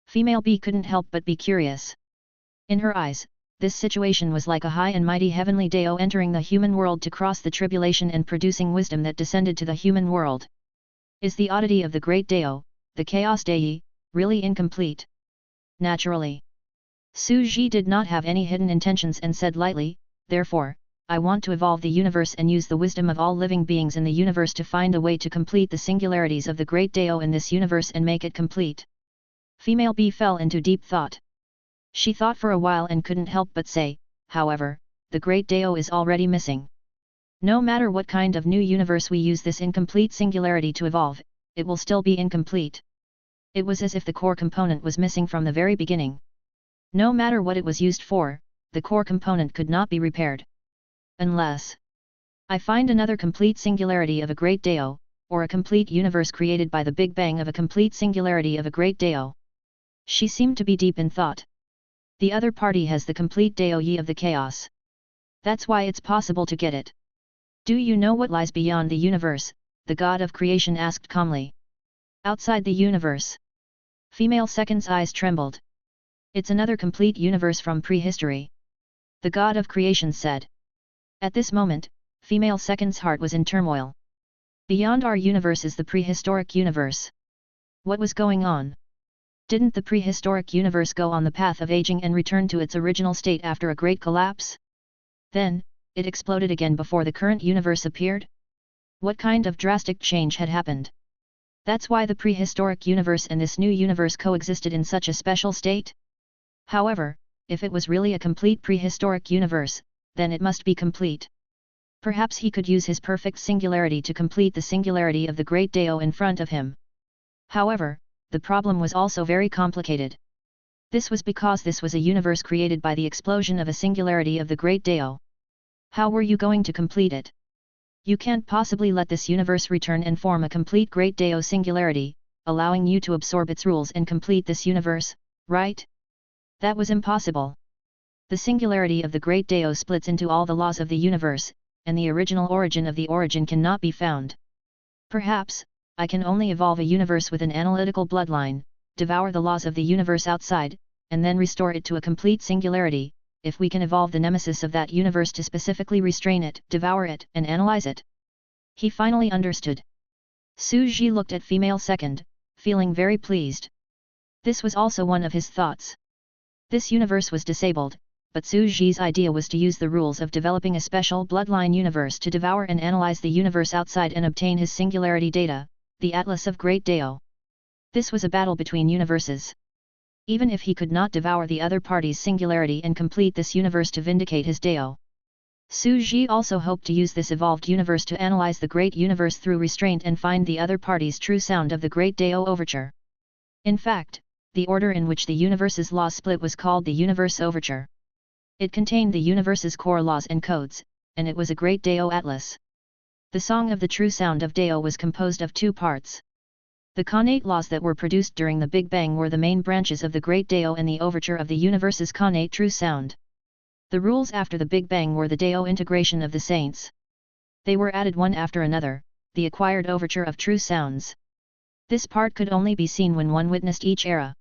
Female B couldn't help but be curious. In her eyes, this situation was like a high and mighty heavenly Tao entering the human world to cross the tribulation and producing wisdom that descended to the human world. Is the oddity of the great Tao, the chaos Dei, really incomplete? Naturally. Su Ji did not have any hidden intentions and said lightly, "Therefore, I want to evolve the universe and use the wisdom of all living beings in the universe to find a way to complete the singularities of the great Tao in this universe and make it complete." Female B fell into deep thought. She thought for a while and couldn't help but say, "However, the great Tao is already missing. No matter what kind of new universe we use this incomplete singularity to evolve, it will still be incomplete." It was as if the core component was missing from the very beginning. No matter what it was used for, the core component could not be repaired. Unless I find another complete singularity of a great Tao, or a complete universe created by the Big Bang of a complete singularity of a great Tao. She seemed to be deep in thought. The other party has the complete Tao Yi of the chaos. That's why it's possible to get it. "Do you know what lies beyond the universe?" the god of creation asked calmly. "Outside the universe." Female second's eyes trembled. "It's another complete universe from prehistory," the god of creation said. At this moment, female second's heart was in turmoil. Beyond our universe is the prehistoric universe. What was going on? Didn't the prehistoric universe go on the path of aging and return to its original state after a great collapse? Then, it exploded again before the current universe appeared? What kind of drastic change had happened? That's why the prehistoric universe and this new universe coexisted in such a special state? However, if it was really a complete prehistoric universe, then it must be complete. Perhaps he could use his perfect singularity to complete the singularity of the great Tao in front of him. However, the problem was also very complicated. This was because this was a universe created by the explosion of a singularity of the great Tao. How were you going to complete it? You can't possibly let this universe return and form a complete great Tao singularity, allowing you to absorb its rules and complete this universe, right? That was impossible. The singularity of the great Tao splits into all the laws of the universe, and the original origin of the origin cannot be found. Perhaps, I can only evolve a universe with an analytical bloodline, devour the laws of the universe outside, and then restore it to a complete singularity, if we can evolve the nemesis of that universe to specifically restrain it, devour it, and analyze it. He finally understood. Su Ji looked at female second, feeling very pleased. This was also one of his thoughts. This universe was disabled, but Su Ji's idea was to use the rules of developing a special bloodline universe to devour and analyze the universe outside and obtain his singularity data, the Atlas of Great Tao. This was a battle between universes. Even if he could not devour the other party's singularity and complete this universe to vindicate his Tao, Su Ji also hoped to use this evolved universe to analyze the great universe through restraint and find the other party's true sound of the great Tao overture. In fact, the order in which the universe's laws split was called the universe overture. It contained the universe's core laws and codes, and it was a great Deo atlas. The Song of the True Sound of Deo was composed of two parts. The connate laws that were produced during the Big Bang were the main branches of the great Deo and the overture of the universe's connate true sound. The rules after the Big Bang were the Deo integration of the saints. They were added one after another, the acquired overture of true sounds. This part could only be seen when one witnessed each era.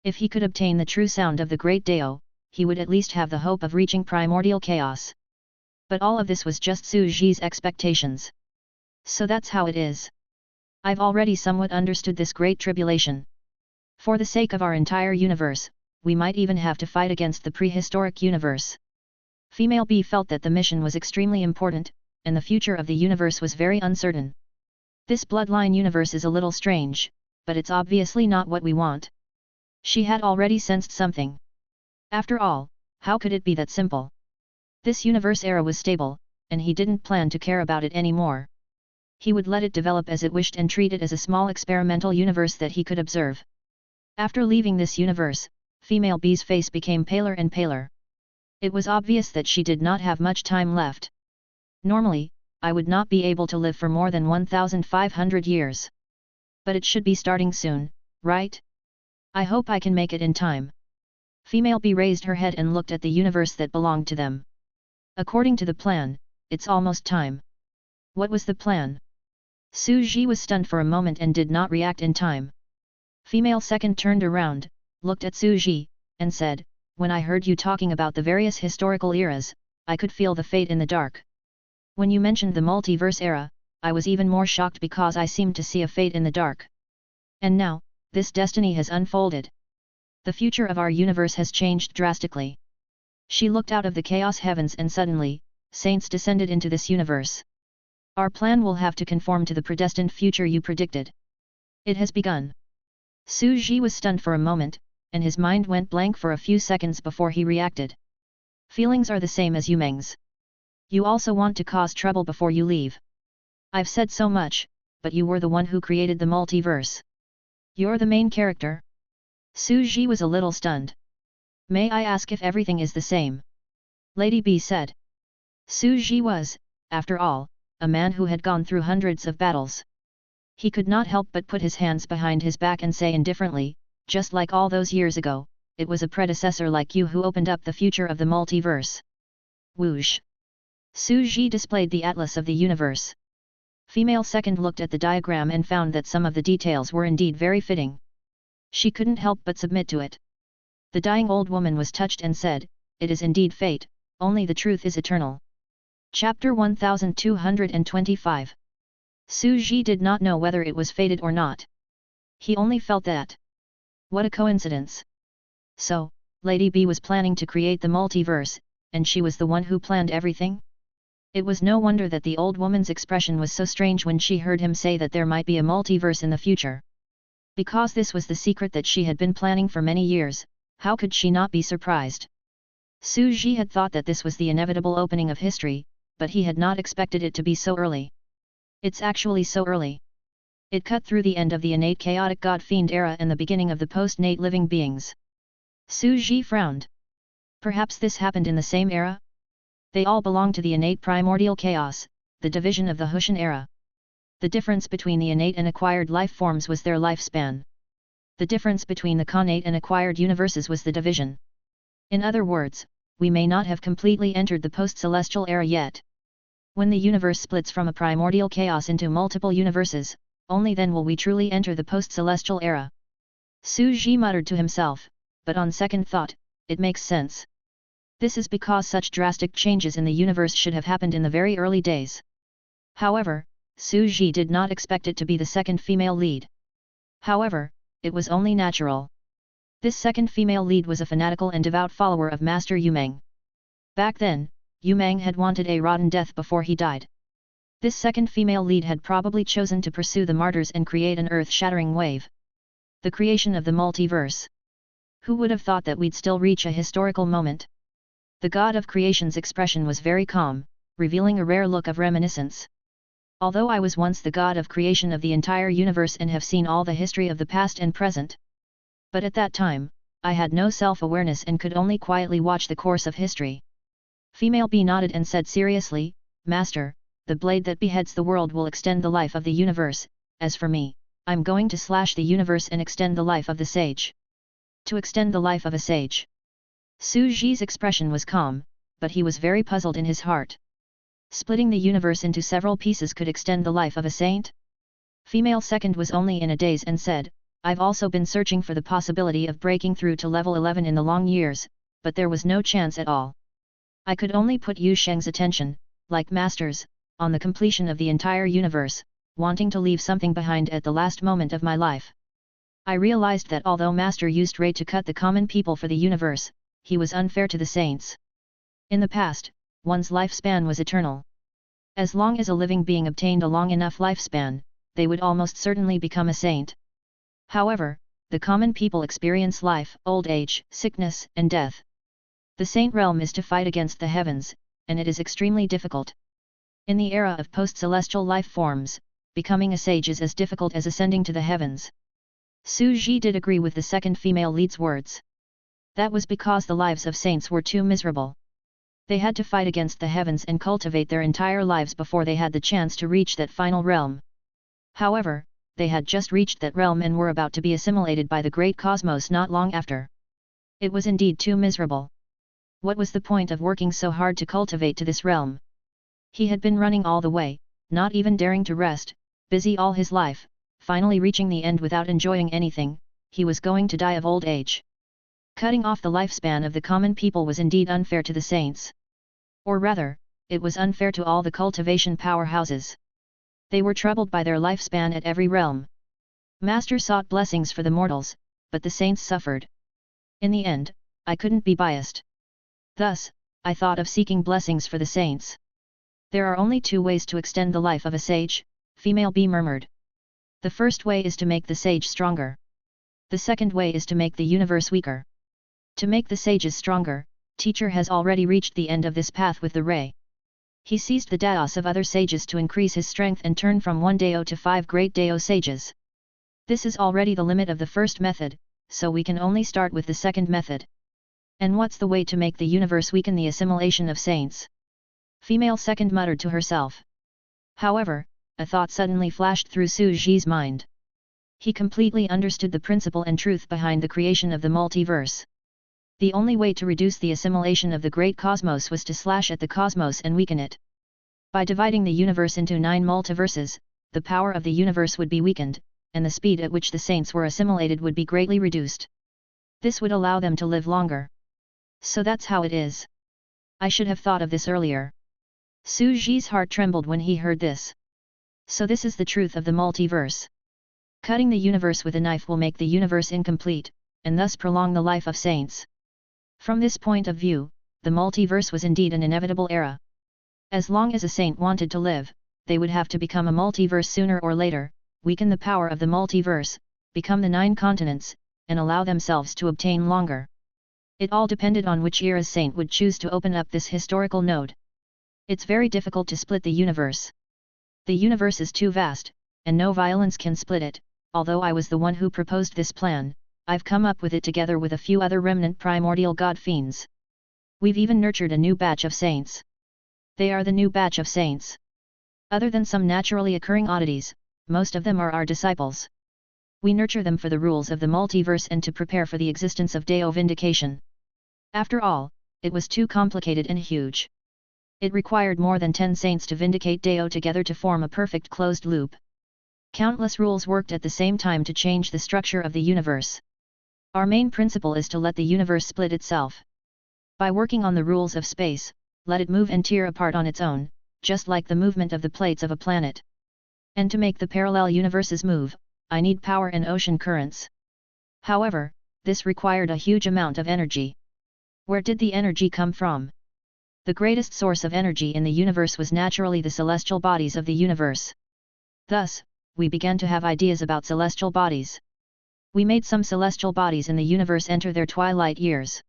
If he could obtain the true sound of the great Deo, he would at least have the hope of reaching primordial chaos. But all of this was just Su Zhi's expectations. So that's how it is. I've already somewhat understood this great tribulation. For the sake of our entire universe, we might even have to fight against the prehistoric universe. Female B felt that the mission was extremely important, and the future of the universe was very uncertain. This bloodline universe is a little strange, but it's obviously not what we want. She had already sensed something. After all, how could it be that simple? This universe era was stable, and he didn't plan to care about it anymore. He would let it develop as it wished and treat it as a small experimental universe that he could observe. After leaving this universe, female B's face became paler and paler. It was obvious that she did not have much time left. Normally, I would not be able to live for more than 1,500 years. But it should be starting soon, right? I hope I can make it in time. Female B raised her head and looked at the universe that belonged to them. According to the plan, it's almost time. What was the plan? Su Zhi was stunned for a moment and did not react in time. Female second turned around, looked at Su Zhi, and said, "When I heard you talking about the various historical eras, I could feel the fate in the dark. When you mentioned the multiverse era, I was even more shocked because I seemed to see a fate in the dark. And now, this destiny has unfolded. The future of our universe has changed drastically." She looked out of the chaos heavens and suddenly, saints descended into this universe. Our plan will have to conform to the predestined future you predicted. It has begun. Su Zhi was stunned for a moment, and his mind went blank for a few seconds before he reacted. Feelings are the same as Yumeng's. You also want to cause trouble before you leave. I've said so much, but you were the one who created the multiverse. You're the main character? Su Zhi was a little stunned. May I ask if everything is the same? Lady B said. Su Zhi was, after all, a man who had gone through hundreds of battles. He could not help but put his hands behind his back and say indifferently, just like all those years ago, it was a predecessor like you who opened up the future of the multiverse. Whoosh! Su Zhi displayed the atlas of the universe. Female second looked at the diagram and found that some of the details were indeed very fitting. She couldn't help but submit to it. The dying old woman was touched and said, "It is indeed fate, only the truth is eternal." Chapter 1225. Su Zhi did not know whether it was fated or not. He only felt that. What a coincidence. So, Lady B was planning to create the multiverse, and she was the one who planned everything? It was no wonder that the old woman's expression was so strange when she heard him say that there might be a multiverse in the future. Because this was the secret that she had been planning for many years, how could she not be surprised? Su Zhi had thought that this was the inevitable opening of history, but he had not expected it to be so early. It's actually so early. It cut through the end of the innate chaotic god-fiend era and the beginning of the post-nate living beings. Su Zhi frowned. Perhaps this happened in the same era? They all belong to the innate primordial chaos, the division of the Hushan era. The difference between the innate and acquired life forms was their lifespan. The difference between the connate and acquired universes was the division. In other words, we may not have completely entered the post-celestial era yet. When the universe splits from a primordial chaos into multiple universes, only then will we truly enter the post-celestial era. Su Zhi muttered to himself, but on second thought, it makes sense. This is because such drastic changes in the universe should have happened in the very early days. However, Su Zhi did not expect it to be the second female lead. However, it was only natural. This second female lead was a fanatical and devout follower of Master Yumeng. Back then, Yumeng had wanted a rotten death before he died. This second female lead had probably chosen to pursue the martyrs and create an earth-shattering wave. The creation of the multiverse. Who would have thought that we'd still reach a historical moment? The god of creation's expression was very calm, revealing a rare look of reminiscence. Although I was once the god of creation of the entire universe and have seen all the history of the past and present, But at that time, I had no self-awareness and could only quietly watch the course of history. Female B nodded and said seriously, Master, the blade that beheads the world will extend the life of the universe, as for me, I'm going to slash the universe and extend the life of the sage. To extend the life of a sage. Su Ji's expression was calm, but he was very puzzled in his heart. Splitting the universe into several pieces could extend the life of a saint? Female second was only in a daze and said, I've also been searching for the possibility of breaking through to level 11 in the long years, but there was no chance at all. I could only put Yu Sheng's attention, like Master's, on the completion of the entire universe, wanting to leave something behind at the last moment of my life. I realized that although Master used Ray to cut the common people for the universe, he was unfair to the saints. In the past, one's lifespan was eternal. As long as a living being obtained a long enough lifespan, they would almost certainly become a saint. However, the common people experience life, old age, sickness, and death. The saint realm is to fight against the heavens, and it is extremely difficult. In the era of post-celestial life forms, becoming a sage is as difficult as ascending to the heavens. Su Ji did agree with the second female lead's words. That was because the lives of saints were too miserable. They had to fight against the heavens and cultivate their entire lives before they had the chance to reach that final realm. However, they had just reached that realm and were about to be assimilated by the great cosmos not long after. It was indeed too miserable. What was the point of working so hard to cultivate to this realm? He had been running all the way, not even daring to rest, busy all his life, finally reaching the end without enjoying anything, he was going to die of old age. Cutting off the lifespan of the common people was indeed unfair to the saints. Or rather, it was unfair to all the cultivation powerhouses. They were troubled by their lifespan at every realm. Master sought blessings for the mortals, but the saints suffered. In the end, I couldn't be biased. Thus, I thought of seeking blessings for the saints. There are only two ways to extend the life of a sage, female B murmured. The first way is to make the sage stronger. The second way is to make the universe weaker. To make the sages stronger, teacher has already reached the end of this path with the ray. He seized the daos of other sages to increase his strength and turn from 1 dao to 5 great dao sages. This is already the limit of the first method, so we can only start with the second method. And what's the way to make the universe weaken the assimilation of saints? Female second muttered to herself. However, a thought suddenly flashed through Su Ji's mind. He completely understood the principle and truth behind the creation of the multiverse. The only way to reduce the assimilation of the great cosmos was to slash at the cosmos and weaken it. By dividing the universe into 9 multiverses, the power of the universe would be weakened, and the speed at which the saints were assimilated would be greatly reduced. This would allow them to live longer. So that's how it is. I should have thought of this earlier. Su Ji's heart trembled when he heard this. So this is the truth of the multiverse. Cutting the universe with a knife will make the universe incomplete, and thus prolong the life of saints. From this point of view, the multiverse was indeed an inevitable era. As long as a saint wanted to live, they would have to become a multiverse sooner or later, weaken the power of the multiverse, become the 9 continents, and allow themselves to obtain longer. It all depended on which era's saint would choose to open up this historical node. It's very difficult to split the universe. The universe is too vast, and no violence can split it. Although I was the one who proposed this plan, I've come up with it together with a few other remnant primordial god fiends. We've even nurtured a new batch of saints. They are the new batch of saints. Other than some naturally occurring oddities, most of them are our disciples. We nurture them for the rules of the multiverse and to prepare for the existence of Dao Vindication. After all, it was too complicated and huge. It required more than 10 saints to vindicate Dao together to form a perfect closed loop. Countless rules worked at the same time to change the structure of the universe. Our main principle is to let the universe split itself. By working on the rules of space, let it move and tear apart on its own, just like the movement of the plates of a planet. And to make the parallel universes move, I need power and ocean currents. However, this required a huge amount of energy. Where did the energy come from? The greatest source of energy in the universe was naturally the celestial bodies of the universe. Thus, we began to have ideas about celestial bodies. We made some celestial bodies in the universe enter their twilight years.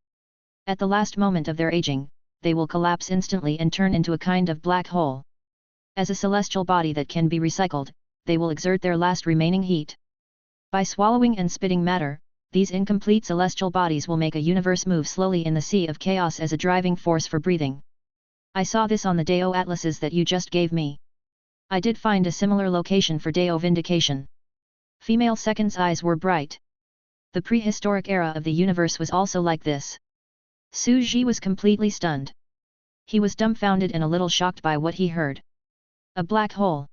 At the last moment of their aging, they will collapse instantly and turn into a kind of black hole. As a celestial body that can be recycled, they will exert their last remaining heat. By swallowing and spitting matter, these incomplete celestial bodies will make a universe move slowly in the sea of chaos as a driving force for breathing. I saw this on the Deo atlases that you just gave me. I did find a similar location for Deo vindication. Female second's eyes were bright. The prehistoric era of the universe was also like this. Su Ji was completely stunned. He was dumbfounded and a little shocked by what he heard. A black hole.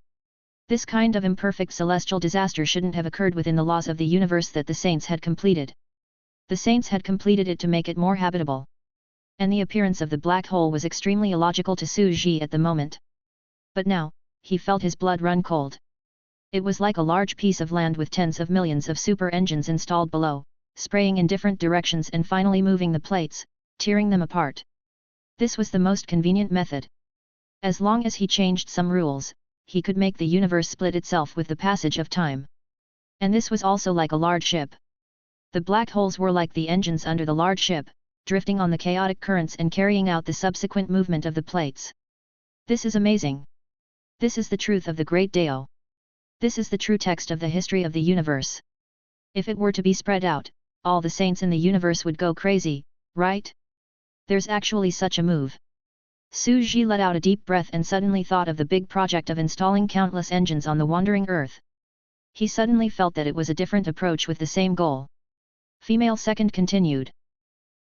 This kind of imperfect celestial disaster shouldn't have occurred within the laws of the universe that the saints had completed. The saints had completed it to make it more habitable. And the appearance of the black hole was extremely illogical to Su Ji at the moment. But now, he felt his blood run cold. It was like a large piece of land with tens of millions of super engines installed below, spraying in different directions and finally moving the plates, tearing them apart. This was the most convenient method. As long as he changed some rules, he could make the universe split itself with the passage of time. And this was also like a large ship. The black holes were like the engines under the large ship, drifting on the chaotic currents and carrying out the subsequent movement of the plates. This is amazing. This is the truth of the Great Deo. This is the true text of the history of the universe. If it were to be spread out, all the saints in the universe would go crazy, right? There's actually such a move. Su Ji let out a deep breath and suddenly thought of the big project of installing countless engines on the wandering Earth. He suddenly felt that it was a different approach with the same goal. Female second continued.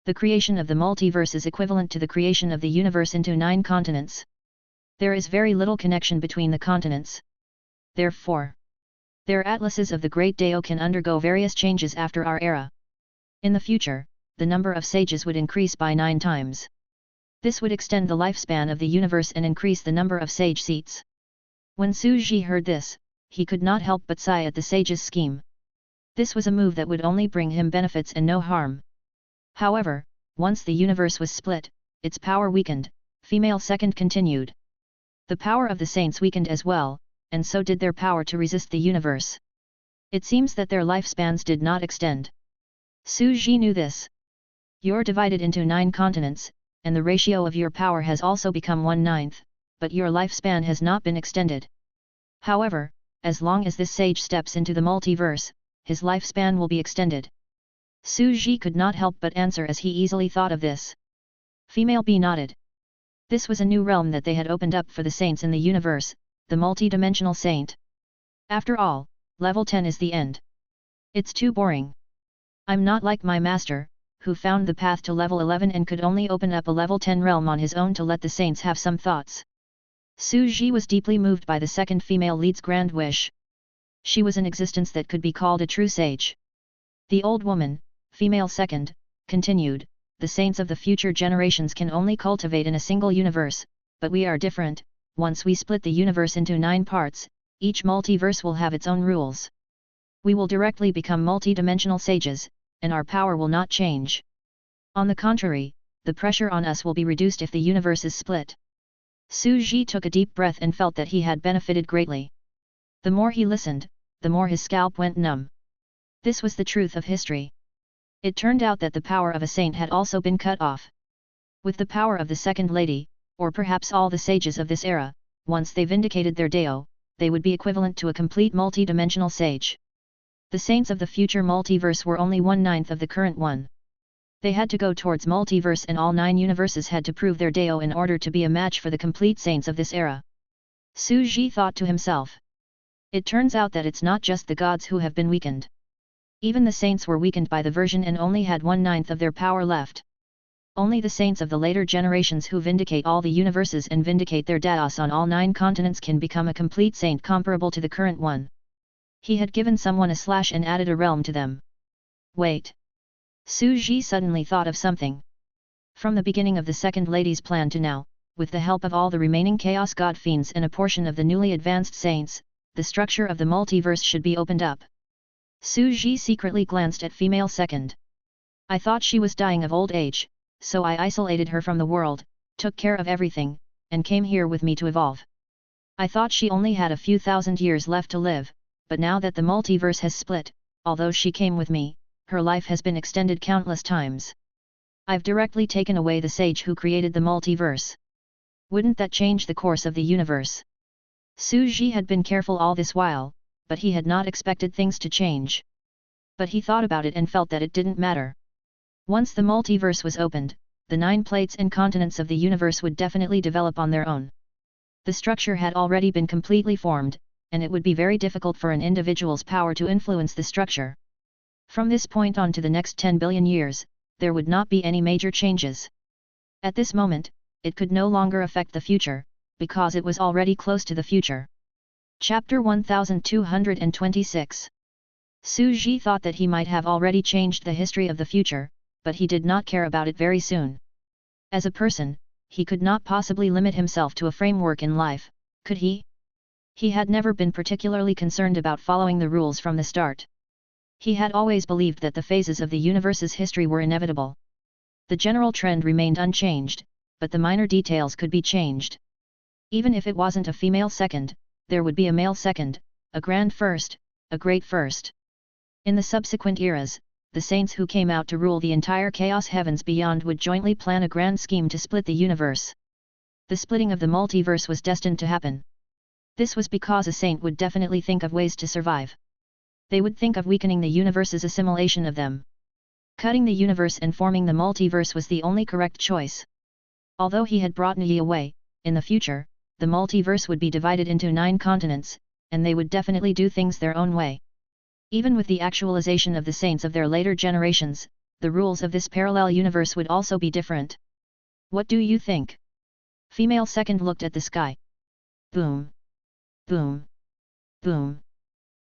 The creation of the multiverse is equivalent to the creation of the universe into 9 continents. There is very little connection between the continents. Therefore, their atlases of the Great Deo can undergo various changes after our era. In the future, the number of sages would increase by 9 times. This would extend the lifespan of the universe and increase the number of sage seats. When Su Ji heard this, he could not help but sigh at the sage's scheme. This was a move that would only bring him benefits and no harm. However, once the universe was split, its power weakened. Female second continued. The power of the saints weakened as well, and so did their power to resist the universe. It seems that their lifespans did not extend. Su Ji knew this. You're divided into 9 continents, and the ratio of your power has also become 1/9, but your lifespan has not been extended. However, as long as this sage steps into the multiverse, his lifespan will be extended. Su Ji could not help but answer as he easily thought of this. Female B nodded. This was a new realm that they had opened up for the saints in the universe, the multi-dimensional saint. After all, level 10 is the end. It's too boring. I'm not like my master, who found the path to level 11 and could only open up a level 10 realm on his own to let the saints have some thoughts. Su Ji was deeply moved by the second female lead's grand wish. She was an existence that could be called a true sage. The old woman, female second, continued, the saints of the future generations can only cultivate in a single universe, but we are different. Once we split the universe into 9 parts, each multiverse will have its own rules. We will directly become multi-dimensional sages, and our power will not change. On the contrary, the pressure on us will be reduced if the universe is split. Su Ji took a deep breath and felt that he had benefited greatly. The more he listened, the more his scalp went numb. This was the truth of history. It turned out that the power of a saint had also been cut off. With the power of the second lady, or perhaps all the sages of this era, once they vindicated their Deo, they would be equivalent to a complete multi-dimensional sage. The saints of the future multiverse were only 1/9 of the current one. They had to go towards multiverse and all 9 universes had to prove their Deo in order to be a match for the complete saints of this era. Su Ji thought to himself. It turns out that it's not just the gods who have been weakened. Even the saints were weakened by the version and only had 1/9 of their power left. Only the saints of the later generations who vindicate all the universes and vindicate their Daos on all 9 continents can become a complete saint comparable to the current one. He had given someone a slash and added a realm to them. Wait. Su Ji suddenly thought of something. From the beginning of the second lady's plan to now, with the help of all the remaining chaos god fiends and a portion of the newly advanced saints, the structure of the multiverse should be opened up. Su Ji secretly glanced at female second. I thought she was dying of old age, so I isolated her from the world, took care of everything, and came here with me to evolve. I thought she only had a few thousand years left to live, but now that the multiverse has split, although she came with me, her life has been extended countless times. I've directly taken away the sage who created the multiverse. Wouldn't that change the course of the universe? Su Ji had been careful all this while, but he had not expected things to change. But he thought about it and felt that it didn't matter. Once the multiverse was opened, the 9 plates and continents of the universe would definitely develop on their own. The structure had already been completely formed, and it would be very difficult for an individual's power to influence the structure. From this point on to the next 10 billion years, there would not be any major changes. At this moment, it could no longer affect the future, because it was already close to the future. Chapter 1226. Su Ji thought that he might have already changed the history of the future, but he did not care about it very soon. As a person, he could not possibly limit himself to a framework in life, could he? He had never been particularly concerned about following the rules from the start. He had always believed that the phases of the universe's history were inevitable. The general trend remained unchanged, but the minor details could be changed. Even if it wasn't a female second, there would be a male second, a grand first, a great first. In the subsequent eras, the saints who came out to rule the entire chaos heavens beyond would jointly plan a grand scheme to split the universe. The splitting of the multiverse was destined to happen. This was because a saint would definitely think of ways to survive. They would think of weakening the universe's assimilation of them. Cutting the universe and forming the multiverse was the only correct choice. Although he had brought Yi away, in the future, the multiverse would be divided into 9 continents, and they would definitely do things their own way. Even with the actualization of the saints of their later generations, the rules of this parallel universe would also be different. What do you think? Female second looked at the sky. Boom. Boom. Boom.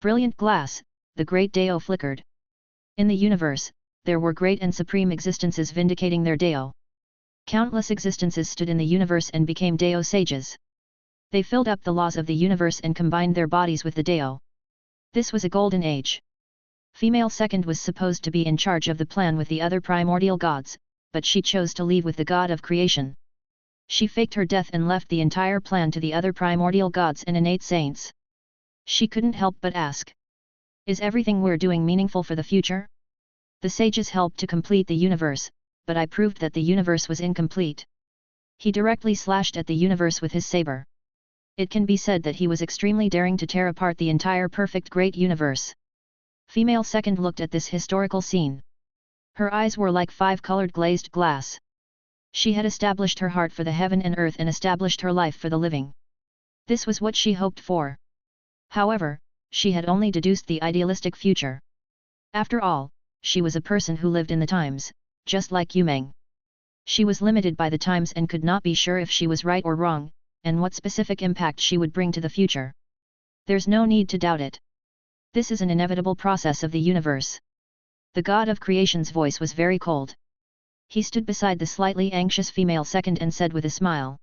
Brilliant glass, the great Deo flickered. In the universe, there were great and supreme existences vindicating their Deo. Countless existences stood in the universe and became Deo sages. They filled up the laws of the universe and combined their bodies with the Deo. This was a golden age. Female second was supposed to be in charge of the plan with the other primordial gods, but she chose to leave with the god of creation. She faked her death and left the entire plan to the other primordial gods and innate saints. She couldn't help but ask. Is everything we're doing meaningful for the future? The sages helped to complete the universe, but I proved that the universe was incomplete. He directly slashed at the universe with his saber. It can be said that he was extremely daring to tear apart the entire perfect great universe. Female second looked at this historical scene. Her eyes were like 5-colored glazed glass. She had established her heart for the heaven and earth and established her life for the living. This was what she hoped for. However, she had only deduced the idealistic future. After all, she was a person who lived in the times, just like Yumeng. She was limited by the times and could not be sure if she was right or wrong, and what specific impact she would bring to the future. There's no need to doubt it. This is an inevitable process of the universe. The god of creation's voice was very cold. He stood beside the slightly anxious female second and said with a smile.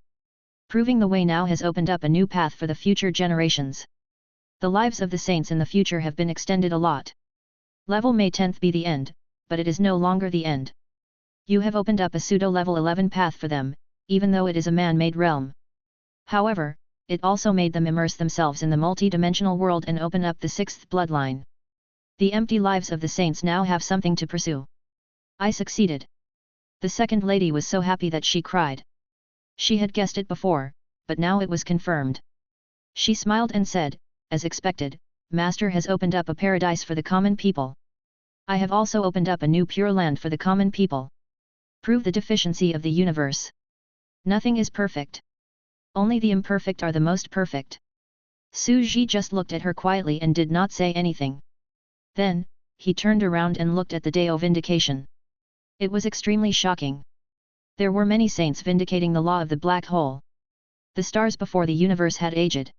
Proving the way now has opened up a new path for the future generations. The lives of the saints in the future have been extended a lot. Level may 10th be the end, but it is no longer the end. You have opened up a pseudo-level 11 path for them, even though it is a man-made realm. However, it also made them immerse themselves in the multi-dimensional world and open up the 6th bloodline. The empty lives of the saints now have something to pursue. I succeeded. The second lady was so happy that she cried. She had guessed it before, but now it was confirmed. She smiled and said, as expected, Master has opened up a paradise for the common people. I have also opened up a new pure land for the common people. Prove the deficiency of the universe. Nothing is perfect. Only the imperfect are the most perfect. Su Ji just looked at her quietly and did not say anything. Then, he turned around and looked at the Deo vindication. It was extremely shocking. There were many saints vindicating the law of the black hole. The stars before the universe had aged.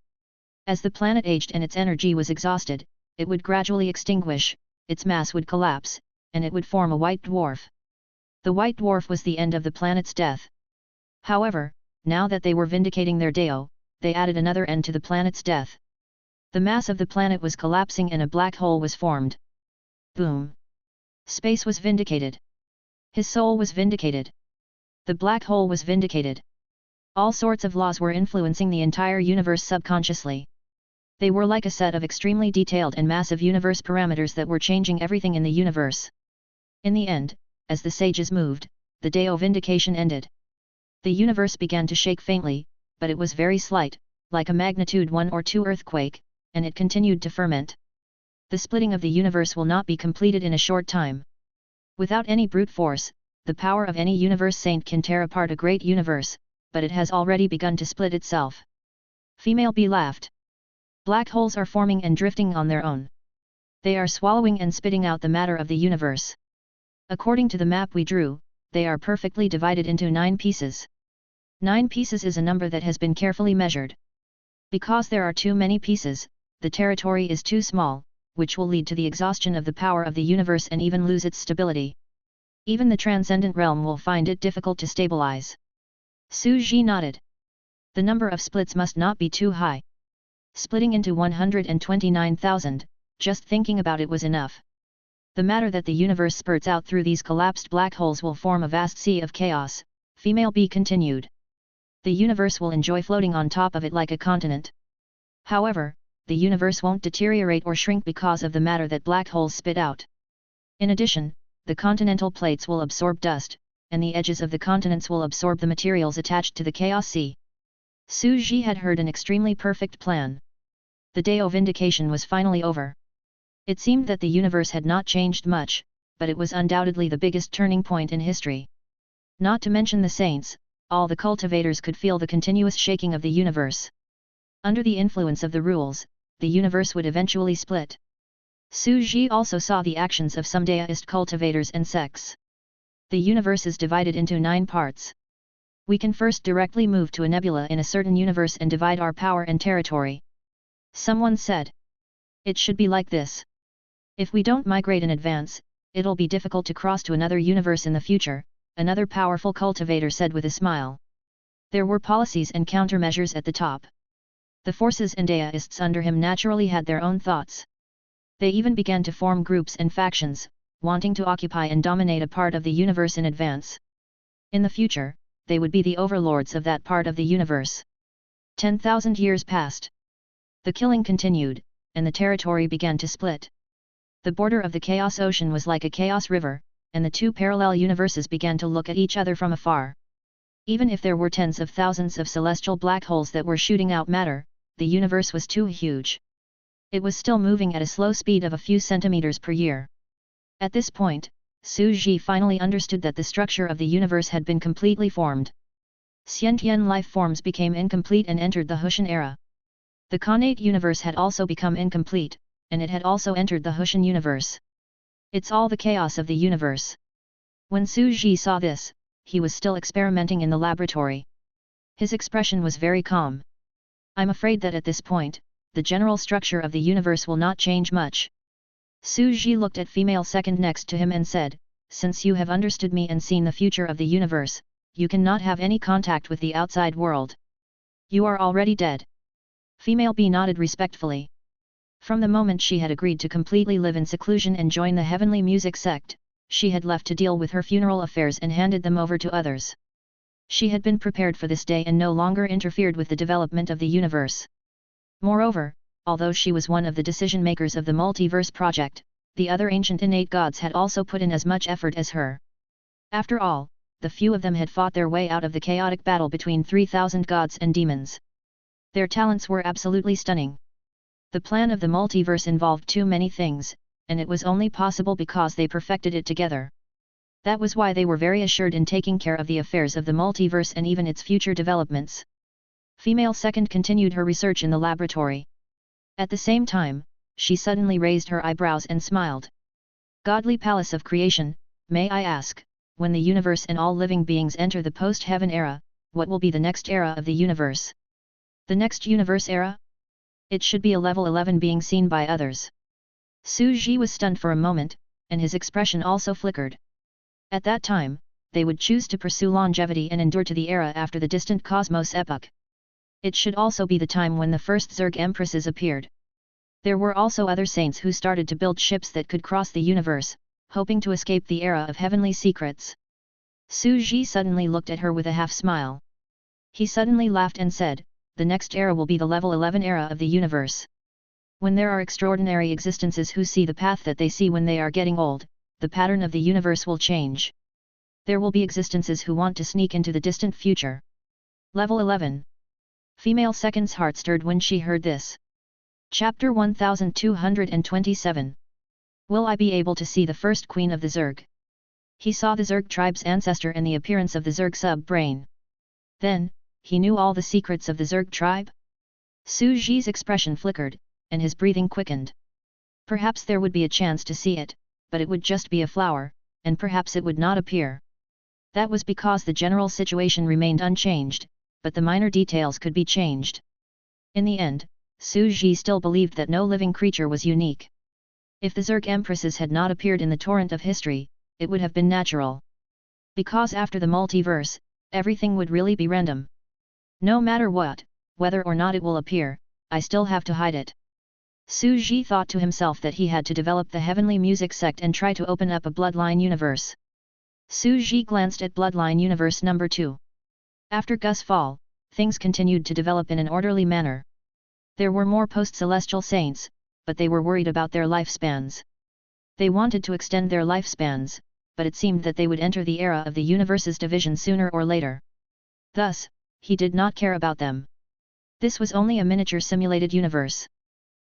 As the planet aged and its energy was exhausted, it would gradually extinguish, its mass would collapse, and it would form a white dwarf. The white dwarf was the end of the planet's death. However, now that they were vindicating their Deo, they added another end to the planet's death. The mass of the planet was collapsing and a black hole was formed. Boom! Space was vindicated. His soul was vindicated. The black hole was vindicated. All sorts of laws were influencing the entire universe subconsciously. They were like a set of extremely detailed and massive universe parameters that were changing everything in the universe. In the end, as the sages moved, the Deo vindication ended. The universe began to shake faintly, but it was very slight, like a magnitude 1 or 2 earthquake, and it continued to ferment. The splitting of the universe will not be completed in a short time. Without any brute force, the power of any universe saint can tear apart a great universe, but it has already begun to split itself. Female B laughed. Black holes are forming and drifting on their own. They are swallowing and spitting out the matter of the universe. According to the map we drew, they are perfectly divided into 9 pieces. 9 pieces is a number that has been carefully measured. Because there are too many pieces, the territory is too small, which will lead to the exhaustion of the power of the universe and even lose its stability. Even the transcendent realm will find it difficult to stabilize. Su Ji nodded. The number of splits must not be too high. Splitting into 129,000, just thinking about it was enough. The matter that the universe spurts out through these collapsed black holes will form a vast sea of chaos, female B continued. The universe will enjoy floating on top of it like a continent. However, the universe won't deteriorate or shrink because of the matter that black holes spit out. In addition, the continental plates will absorb dust, and the edges of the continents will absorb the materials attached to the chaos sea. Su Ji had heard an extremely perfect plan. The day of vindication was finally over. It seemed that the universe had not changed much, but it was undoubtedly the biggest turning point in history. Not to mention the saints, all the cultivators could feel the continuous shaking of the universe. Under the influence of the rules, the universe would eventually split. Su Ji also saw the actions of some deist cultivators and sects. The universe is divided into 9 parts. We can first directly move to a nebula in a certain universe and divide our power and territory. Someone said. It should be like this. If we don't migrate in advance, it'll be difficult to cross to another universe in the future, another powerful cultivator said with a smile. There were policies and countermeasures at the top. The forces and deists under him naturally had their own thoughts. They even began to form groups and factions, wanting to occupy and dominate a part of the universe in advance. In the future, they would be the overlords of that part of the universe. 10,000 years passed. The killing continued, and the territory began to split. The border of the Chaos Ocean was like a chaos river, and the 2 parallel universes began to look at each other from afar. Even if there were tens of thousands of celestial black holes that were shooting out matter, the universe was too huge. It was still moving at a slow speed of a few centimeters per year. At this point, Su Ji finally understood that the structure of the universe had been completely formed. Sentient life forms became incomplete and entered the Hushan era. The Khanate universe had also become incomplete, and it had also entered the Hushan universe. It's all the chaos of the universe. When Su Ji saw this, he was still experimenting in the laboratory. His expression was very calm. I'm afraid that at this point, the general structure of the universe will not change much. Su Ji looked at female second next to him and said, since you have understood me and seen the future of the universe, you cannot have any contact with the outside world. You are already dead. Female B nodded respectfully. From the moment she had agreed to completely live in seclusion and join the heavenly music sect, she had left to deal with her funeral affairs and handed them over to others. She had been prepared for this day and no longer interfered with the development of the universe. Moreover, although she was one of the decision-makers of the multiverse project, the other ancient innate gods had also put in as much effort as her. After all, the few of them had fought their way out of the chaotic battle between 3,000 gods and demons. Their talents were absolutely stunning. The plan of the multiverse involved too many things, and it was only possible because they perfected it together. That was why they were very assured in taking care of the affairs of the multiverse and even its future developments. Female second continued her research in the laboratory. At the same time, she suddenly raised her eyebrows and smiled. Godly palace of creation, may I ask, when the universe and all living beings enter the post-heaven era, what will be the next era of the universe? The next universe era? It should be a level 11 being seen by others. Su Ji was stunned for a moment, and his expression also flickered. At that time, they would choose to pursue longevity and endure to the era after the distant cosmos epoch. It should also be the time when the first Zerg empresses appeared. There were also other saints who started to build ships that could cross the universe, hoping to escape the era of heavenly secrets. Su Ji suddenly looked at her with a half-smile. He suddenly laughed and said, the next era will be the level 11 era of the universe. When there are extraordinary existences who see the path that they see when they are getting old, the pattern of the universe will change. There will be existences who want to sneak into the distant future. Level 11. Female second's heart stirred when she heard this. Chapter 1227. Will I be able to see the first queen of the Zerg? He saw the Zerg tribe's ancestor and the appearance of the Zerg sub-brain. Then, he knew all the secrets of the Zerg tribe? Su Ji's expression flickered, and his breathing quickened. Perhaps there would be a chance to see it, but it would just be a flower, and perhaps it would not appear. That was because the general situation remained unchanged, but the minor details could be changed. In the end, Su Ji still believed that no living creature was unique. If the Zerg empresses had not appeared in the torrent of history, it would have been natural. Because after the multiverse, everything would really be random. No matter what, whether or not it will appear, I still have to hide it. Su Ji thought to himself that he had to develop the heavenly music sect and try to open up a bloodline universe. Su Ji glanced at bloodline universe number 2. After Gus' fall, things continued to develop in an orderly manner. There were more post-celestial saints, but they were worried about their lifespans. They wanted to extend their lifespans, but it seemed that they would enter the era of the universe's division sooner or later. Thus, he did not care about them. This was only a miniature simulated universe.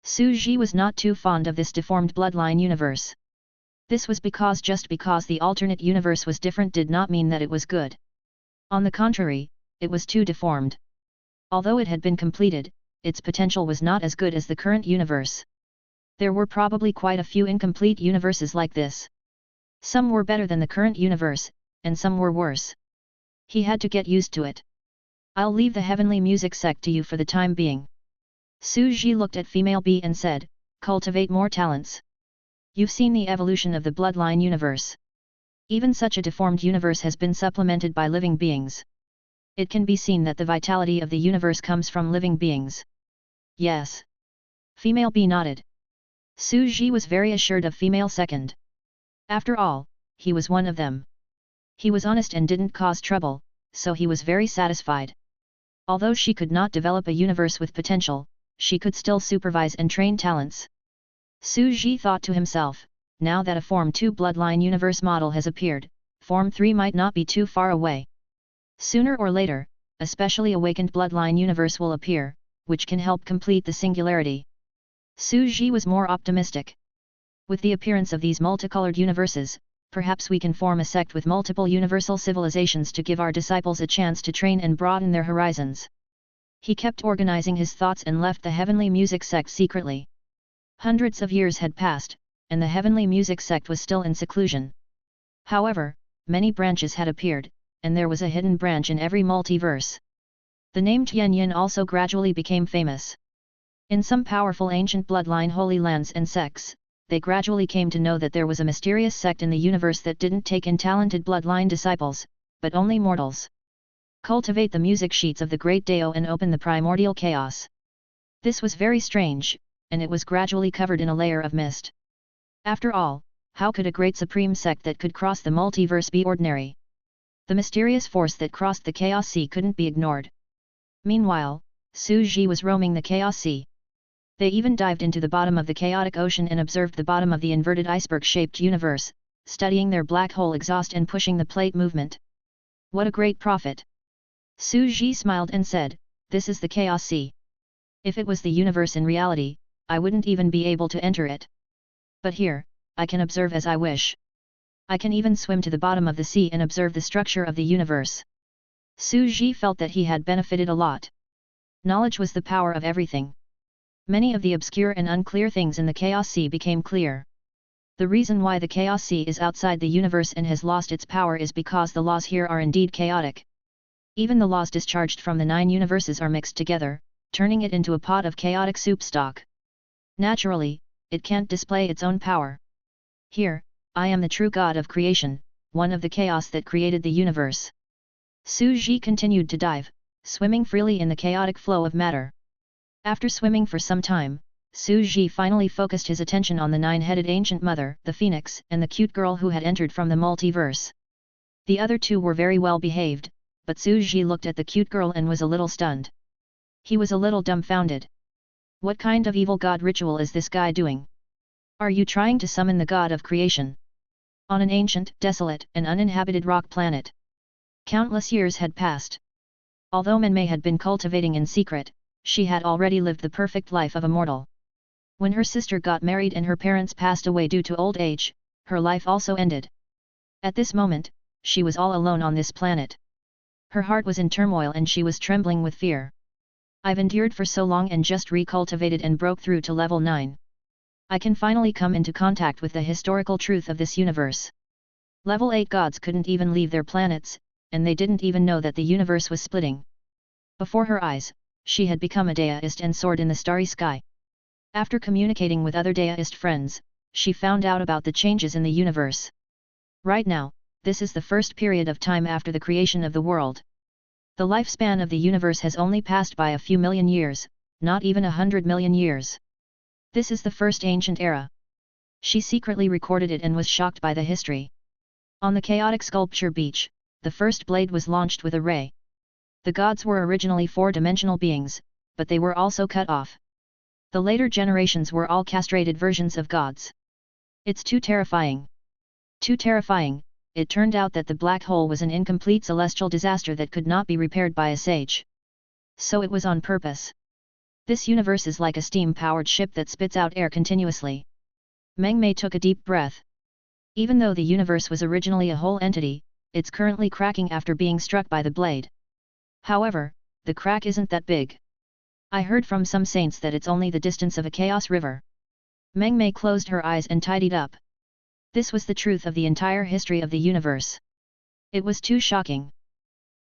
Su Ji was not too fond of this deformed bloodline universe. This was because just because the alternate universe was different did not mean that it was good. On the contrary, it was too deformed. Although it had been completed, its potential was not as good as the current universe. There were probably quite a few incomplete universes like this. Some were better than the current universe, and some were worse. He had to get used to it. I'll leave the heavenly music sect to you for the time being. Su Ji looked at female B and said, cultivate more talents. You've seen the evolution of the bloodline universe. Even such a deformed universe has been supplemented by living beings. It can be seen that the vitality of the universe comes from living beings. Yes. Female B nodded. Su Ji was very assured of female second. After all, he was one of them. He was honest and didn't cause trouble, so he was very satisfied. Although she could not develop a universe with potential, she could still supervise and train talents. Su Ji thought to himself, now that a Form 2 bloodline universe model has appeared, Form 3 might not be too far away. Sooner or later, a specially awakened bloodline universe will appear, which can help complete the singularity. Su Ji was more optimistic. With the appearance of these multicolored universes, perhaps we can form a sect with multiple universal civilizations to give our disciples a chance to train and broaden their horizons. He kept organizing his thoughts and left the heavenly music sect secretly. Hundreds of years had passed, and the heavenly music sect was still in seclusion. However, many branches had appeared, and there was a hidden branch in every multiverse. The name Tianyin also gradually became famous. In some powerful ancient bloodline holy lands and sects, they gradually came to know that there was a mysterious sect in the universe that didn't take in talented bloodline disciples, but only mortals. Cultivate the music sheets of the great Dao and open the primordial chaos. This was very strange, and it was gradually covered in a layer of mist. After all, how could a great supreme sect that could cross the multiverse be ordinary? The mysterious force that crossed the Chaos Sea couldn't be ignored. Meanwhile, Su Ji was roaming the Chaos Sea. They even dived into the bottom of the chaotic ocean and observed the bottom of the inverted iceberg-shaped universe, studying their black hole exhaust and pushing the plate movement. What a great prophet! Su Ji smiled and said, this is the Chaos Sea. If it was the universe in reality, I wouldn't even be able to enter it. But here, I can observe as I wish. I can even swim to the bottom of the sea and observe the structure of the universe. Su Ji felt that he had benefited a lot. Knowledge was the power of everything. Many of the obscure and unclear things in the Chaos Sea became clear. The reason why the Chaos Sea is outside the universe and has lost its power is because the laws here are indeed chaotic. Even the laws discharged from the 9 universes are mixed together, turning it into a pot of chaotic soup stock. Naturally, it can't display its own power. Here, I am the true God of creation, one of the chaos that created the universe. Su Ji continued to dive, swimming freely in the chaotic flow of matter. After swimming for some time, Su Ji finally focused his attention on the 9-headed ancient mother, the phoenix, and the cute girl who had entered from the multiverse. The other two were very well behaved, but Su Ji looked at the cute girl and was a little stunned. He was a little dumbfounded. What kind of evil god ritual is this guy doing? Are you trying to summon the god of creation? On an ancient, desolate, and uninhabited rock planet. Countless years had passed. Although Menmei had been cultivating in secret, she had already lived the perfect life of a mortal. When her sister got married and her parents passed away due to old age, her life also ended. At this moment, she was all alone on this planet. Her heart was in turmoil and she was trembling with fear. I've endured for so long and just recultivated and broke through to level 9. I can finally come into contact with the historical truth of this universe. Level 8 gods couldn't even leave their planets, and they didn't even know that the universe was splitting. Before her eyes, she had become a deist and soared in the starry sky. After communicating with other deist friends, she found out about the changes in the universe. Right now, this is the first period of time after the creation of the world. The lifespan of the universe has only passed by a few million years, not even 100 million years. This is the first ancient era. She secretly recorded it and was shocked by the history. On the chaotic sculpture beach, the first blade was launched with a ray. The gods were originally four-dimensional beings, but they were also cut off. The later generations were all castrated versions of gods. It's too terrifying. Too terrifying. It turned out that the black hole was an incomplete celestial disaster that could not be repaired by a sage. So it was on purpose. This universe is like a steam-powered ship that spits out air continuously. Meng Mei took a deep breath. Even though the universe was originally a whole entity, it's currently cracking after being struck by the blade. However, the crack isn't that big. I heard from some saints that it's only the distance of a chaos river. Meng Mei closed her eyes and tidied up. This was the truth of the entire history of the universe. It was too shocking.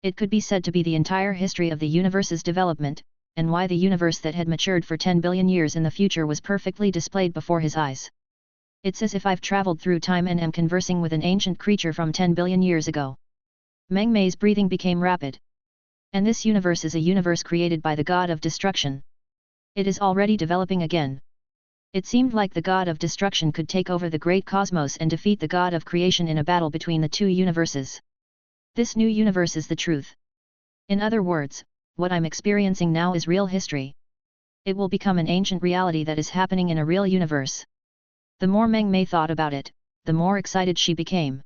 It could be said to be the entire history of the universe's development, and why the universe that had matured for 10 billion years in the future was perfectly displayed before his eyes. It's as if I've traveled through time and am conversing with an ancient creature from 10 billion years ago. Meng Mei's breathing became rapid. And this universe is a universe created by the god of destruction. It is already developing again. It seemed like the god of destruction could take over the great cosmos and defeat the god of creation in a battle between the two universes. This new universe is the truth. In other words, what I'm experiencing now is real history. It will become an ancient reality that is happening in a real universe. The more Meng Mei thought about it, the more excited she became.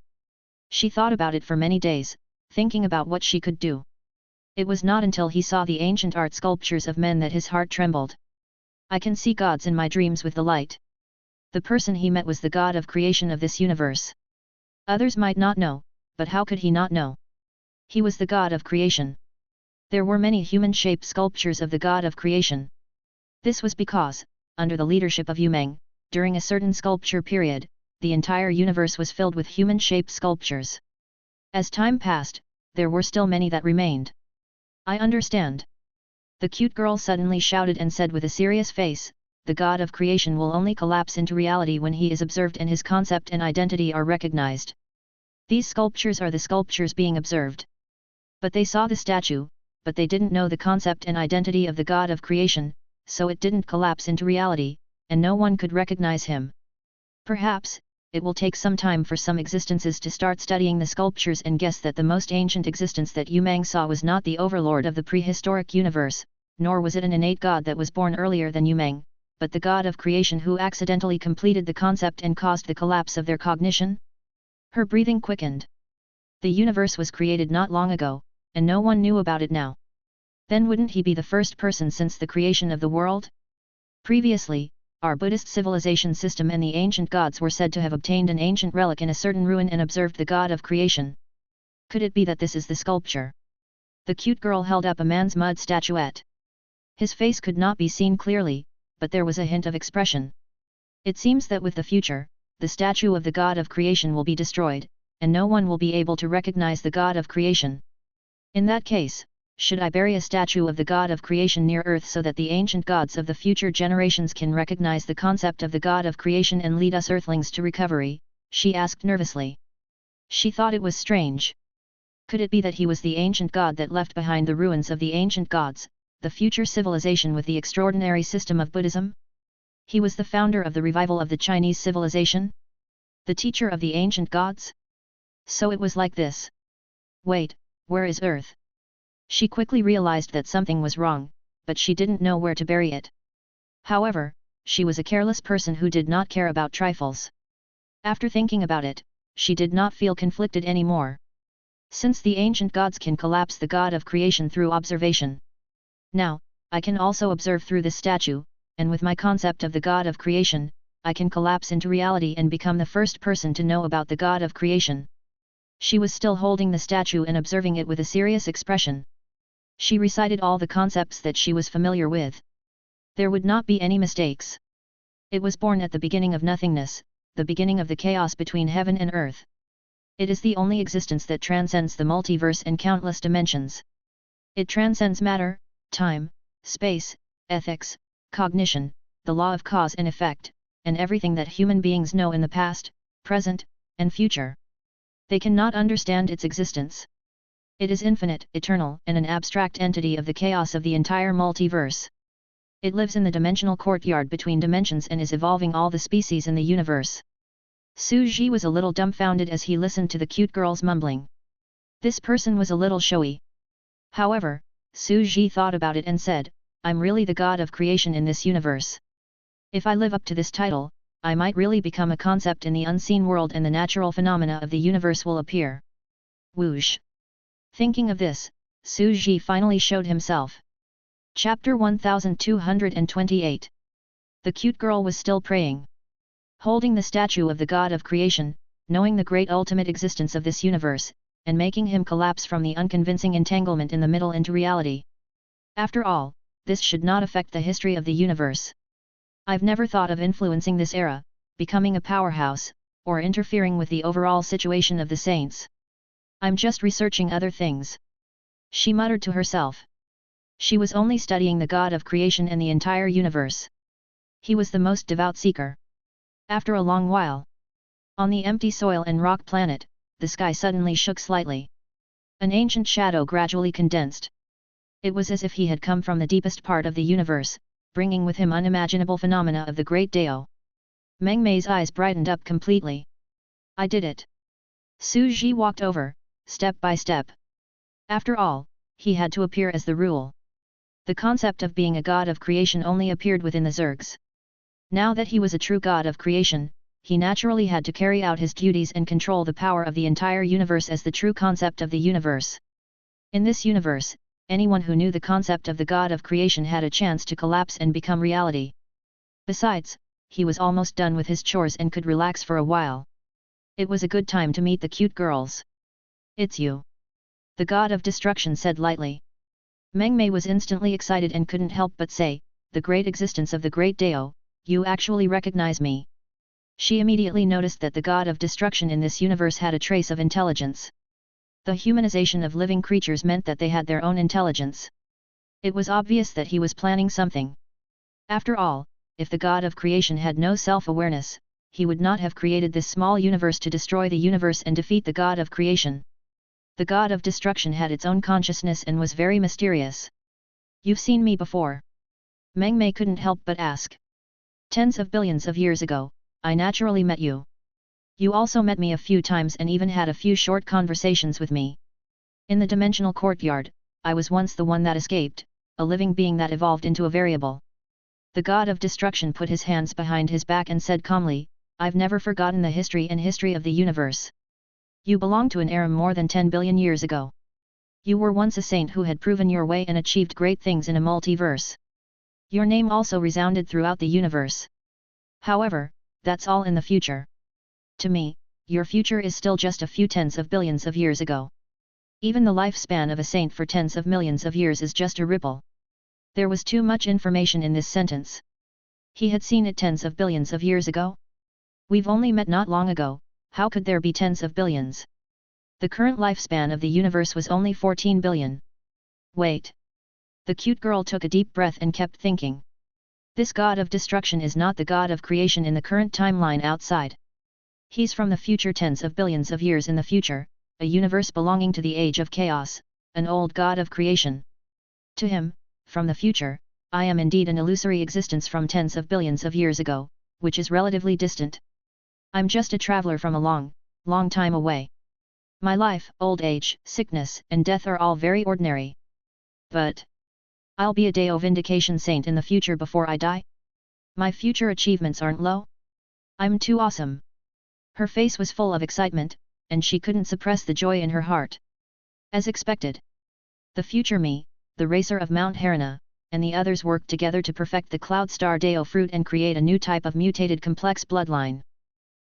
She thought about it for many days, thinking about what she could do. It was not until he saw the ancient art sculptures of men that his heart trembled. I can see gods in my dreams with the light. The person he met was the god of creation of this universe. Others might not know, but how could he not know? He was the god of creation. There were many human-shaped sculptures of the god of creation. This was because, under the leadership of Yu Meng, during a certain sculpture period, the entire universe was filled with human-shaped sculptures. As time passed, there were still many that remained. I understand. The cute girl suddenly shouted and said with a serious face, the god of creation will only collapse into reality when he is observed and his concept and identity are recognized. These sculptures are the sculptures being observed. But they saw the statue, but they didn't know the concept and identity of the god of creation, so it didn't collapse into reality, and no one could recognize him. Perhaps, it will take some time for some existences to start studying the sculptures and guess that the most ancient existence that Yu Meng saw was not the overlord of the prehistoric universe, nor was it an innate god that was born earlier than Yu Meng, but the god of creation who accidentally completed the concept and caused the collapse of their cognition? Her breathing quickened. The universe was created not long ago, and no one knew about it now. Then wouldn't he be the first person since the creation of the world? Previously, our Buddhist civilization system and the ancient gods were said to have obtained an ancient relic in a certain ruin and observed the god of creation. Could it be that this is the sculpture? The cute girl held up a man's mud statuette. His face could not be seen clearly, but there was a hint of expression. It seems that with the future, the statue of the god of creation will be destroyed, and no one will be able to recognize the god of creation. In that case, should I bury a statue of the god of creation near Earth so that the ancient gods of the future generations can recognize the concept of the god of creation and lead us earthlings to recovery? She asked nervously. She thought it was strange. Could it be that he was the ancient god that left behind the ruins of the ancient gods, the future civilization with the extraordinary system of Buddhism? He was the founder of the revival of the Chinese civilization? The teacher of the ancient gods? So it was like this. Wait, where is Earth? She quickly realized that something was wrong, but she didn't know where to bury it. However, she was a careless person who did not care about trifles. After thinking about it, she did not feel conflicted anymore. Since the ancient gods can collapse the god of creation through observation. Now, I can also observe through this statue, and with my concept of the God of creation, I can collapse into reality and become the first person to know about the God of creation. She was still holding the statue and observing it with a serious expression. She recited all the concepts that she was familiar with. There would not be any mistakes. It was born at the beginning of nothingness, the beginning of the chaos between heaven and earth. It is the only existence that transcends the multiverse and countless dimensions. It transcends matter, time, space, ethics, cognition, the law of cause and effect, and everything that human beings know in the past, present, and future. They cannot understand its existence. It is infinite, eternal, and an abstract entity of the chaos of the entire multiverse. It lives in the dimensional courtyard between dimensions and is evolving all the species in the universe. Su Ji was a little dumbfounded as he listened to the cute girl's mumbling. This person was a little showy. However, Su Ji thought about it and said, I'm really the god of creation in this universe. If I live up to this title, I might really become a concept in the unseen world and the natural phenomena of the universe will appear. Whoosh! Thinking of this, Su Ji finally showed himself. Chapter 1228. The cute girl was still praying. Holding the statue of the God of creation, knowing the great ultimate existence of this universe, and making him collapse from the unconvincing entanglement in the middle into reality. After all, this should not affect the history of the universe. I've never thought of influencing this era, becoming a powerhouse, or interfering with the overall situation of the saints. I'm just researching other things. She muttered to herself. She was only studying the God of creation and the entire universe. He was the most devout seeker. After a long while, on the empty soil and rock planet, the sky suddenly shook slightly. An ancient shadow gradually condensed. It was as if he had come from the deepest part of the universe, bringing with him unimaginable phenomena of the great Dao. Meng Mei's eyes brightened up completely. I did it. Su Ji walked over, step by step. After all, he had to appear as the rule. The concept of being a god of creation only appeared within the Zergs. Now that he was a true god of creation, he naturally had to carry out his duties and control the power of the entire universe as the true concept of the universe. In this universe, anyone who knew the concept of the god of creation had a chance to collapse and become reality. Besides, he was almost done with his chores and could relax for a while. It was a good time to meet the cute girls. It's you. The god of destruction said lightly. Meng Mei was instantly excited and couldn't help but say, the great existence of the great Dao, you actually recognize me. She immediately noticed that the god of destruction in this universe had a trace of intelligence. The humanization of living creatures meant that they had their own intelligence. It was obvious that he was planning something. After all, if the god of creation had no self-awareness, he would not have created this small universe to destroy the universe and defeat the god of creation. The god of destruction had its own consciousness and was very mysterious. You've seen me before. Meng Mei couldn't help but ask. Tens of billions of years ago, I naturally met you. You also met me a few times and even had a few short conversations with me. In the dimensional courtyard, I was once the one that escaped, a living being that evolved into a variable. The god of destruction put his hands behind his back and said calmly, I've never forgotten the history of the universe. You belong to an era more than 10 billion years ago. You were once a saint who had proven your way and achieved great things in a multiverse. Your name also resounded throughout the universe. However, that's all in the future. To me, your future is still just a few tens of billions of years ago. Even the lifespan of a saint for tens of millions of years is just a ripple. There was too much information in this sentence. He had seen it tens of billions of years ago? We've only met not long ago, how could there be tens of billions? The current lifespan of the universe was only 14 billion. Wait. The cute girl took a deep breath and kept thinking. This god of destruction is not the god of creation in the current timeline outside. He's from the future, tens of billions of years in the future, a universe belonging to the age of chaos, an old god of creation. To him, from the future, I am indeed an illusory existence from tens of billions of years ago, which is relatively distant. I'm just a traveler from a long, long time away. My life, old age, sickness, and death are all very ordinary. But I'll be a Dao Vindication Saint in the future before I die? My future achievements aren't low? I'm too awesome. Her face was full of excitement, and she couldn't suppress the joy in her heart. As expected. The future me, the racer of Mount Harana, and the others worked together to perfect the Cloud Star Deo fruit and create a new type of mutated complex bloodline.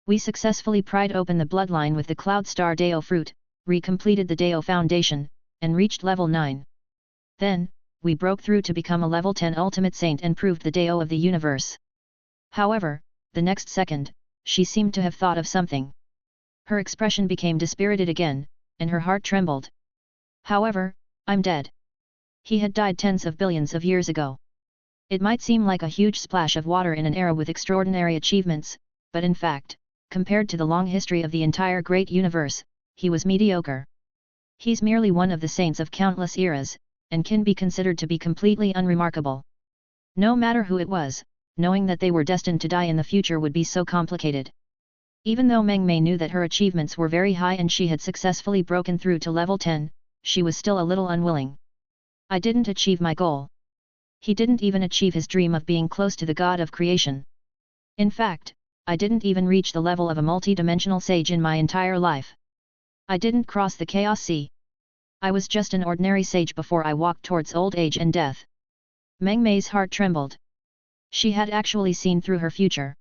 We successfully pried open the bloodline with the Cloud Star Deo fruit, recompleted the Deo foundation, and reached level 9. Then, we broke through to become a level 10 ultimate saint and proved the Deo of the universe. However, the next second, she seemed to have thought of something. Her expression became dispirited again, and her heart trembled. However, I'm dead. He had died tens of billions of years ago. It might seem like a huge splash of water in an era with extraordinary achievements, but in fact, compared to the long history of the entire great universe, he was mediocre. He's merely one of the saints of countless eras, and can be considered to be completely unremarkable. No matter who it was, knowing that they were destined to die in the future would be so complicated. Even though Meng Mei knew that her achievements were very high and she had successfully broken through to level 10, she was still a little unwilling. I didn't achieve my goal. He didn't even achieve his dream of being close to the god of creation. In fact, I didn't even reach the level of a multi-dimensional sage in my entire life. I didn't cross the chaos sea. I was just an ordinary sage before I walked towards old age and death. Meng Mei's heart trembled. She had actually seen through her future.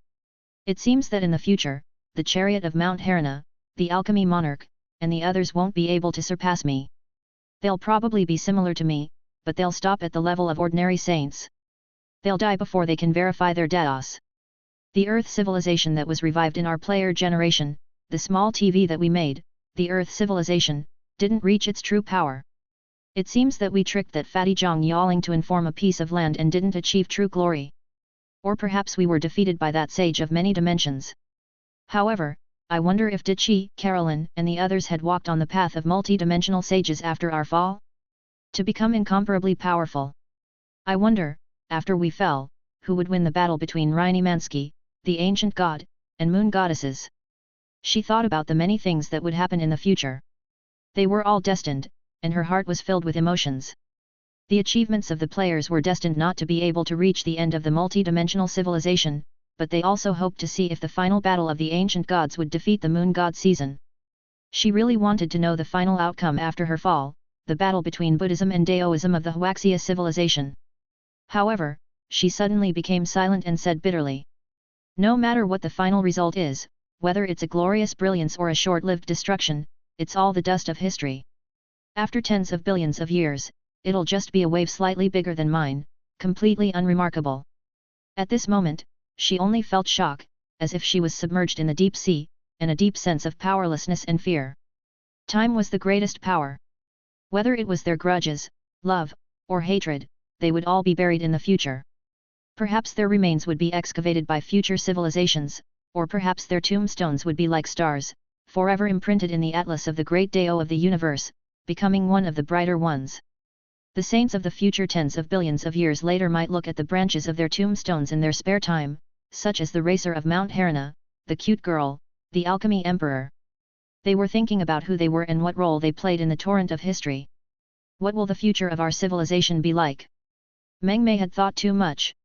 It seems that in the future, the chariot of Mount Harana, the alchemy monarch, and the others won't be able to surpass me. They'll probably be similar to me, but they'll stop at the level of ordinary saints. They'll die before they can verify their deos. The Earth civilization that was revived in our player generation, the small TV that we made, the Earth civilization, didn't reach its true power. It seems that we tricked that fatty Zhang Yaling to inform a piece of land and didn't achieve true glory. Or perhaps we were defeated by that sage of many dimensions. However, I wonder if Dichi, Carolyn, and the others had walked on the path of multi-dimensional sages after our fall? To become incomparably powerful. I wonder, after we fell, who would win the battle between Rhynimansky, the ancient god, and moon goddesses. She thought about the many things that would happen in the future. They were all destined, and her heart was filled with emotions. The achievements of the players were destined not to be able to reach the end of the multi-dimensional civilization, but they also hoped to see if the final battle of the ancient gods would defeat the moon god season. She really wanted to know the final outcome after her fall, the battle between Buddhism and Daoism of the Huaxia civilization. However, she suddenly became silent and said bitterly, "No matter what the final result is, whether it's a glorious brilliance or a short-lived destruction, it's all the dust of history. After tens of billions of years, it'll just be a wave slightly bigger than mine, completely unremarkable." At this moment, she only felt shock, as if she was submerged in the deep sea, and a deep sense of powerlessness and fear. Time was the greatest power. Whether it was their grudges, love, or hatred, they would all be buried in the future. Perhaps their remains would be excavated by future civilizations, or perhaps their tombstones would be like stars, forever imprinted in the atlas of the great Dao of the universe, becoming one of the brighter ones. The saints of the future tens of billions of years later might look at the branches of their tombstones in their spare time, such as the racer of Mount Harana, the cute girl, the alchemy emperor. They were thinking about who they were and what role they played in the torrent of history. What will the future of our civilization be like? Meng Mei had thought too much.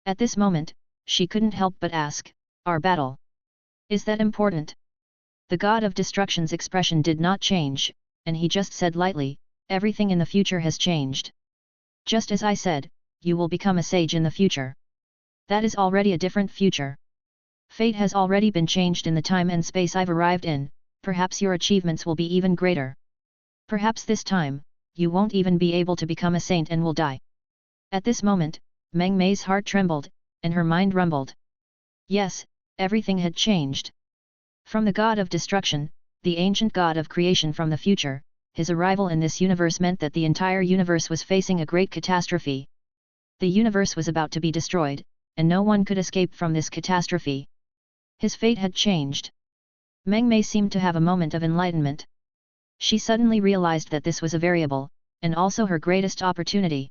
At this moment, she couldn't help but ask, "Our battle? Is that important?" The god of destruction's expression did not change, and he just said lightly, "Everything in the future has changed. Just as I said, you will become a sage in the future. That is already a different future. Fate has already been changed in the time and space I've arrived in, perhaps your achievements will be even greater. Perhaps this time, you won't even be able to become a saint and will die." At this moment, Meng Mei's heart trembled, and her mind rumbled. Yes, everything had changed. From the god of destruction, the ancient god of creation from the future, his arrival in this universe meant that the entire universe was facing a great catastrophe. The universe was about to be destroyed, and no one could escape from this catastrophe. His fate had changed. Meng Mei seemed to have a moment of enlightenment. She suddenly realized that this was a variable, and also her greatest opportunity.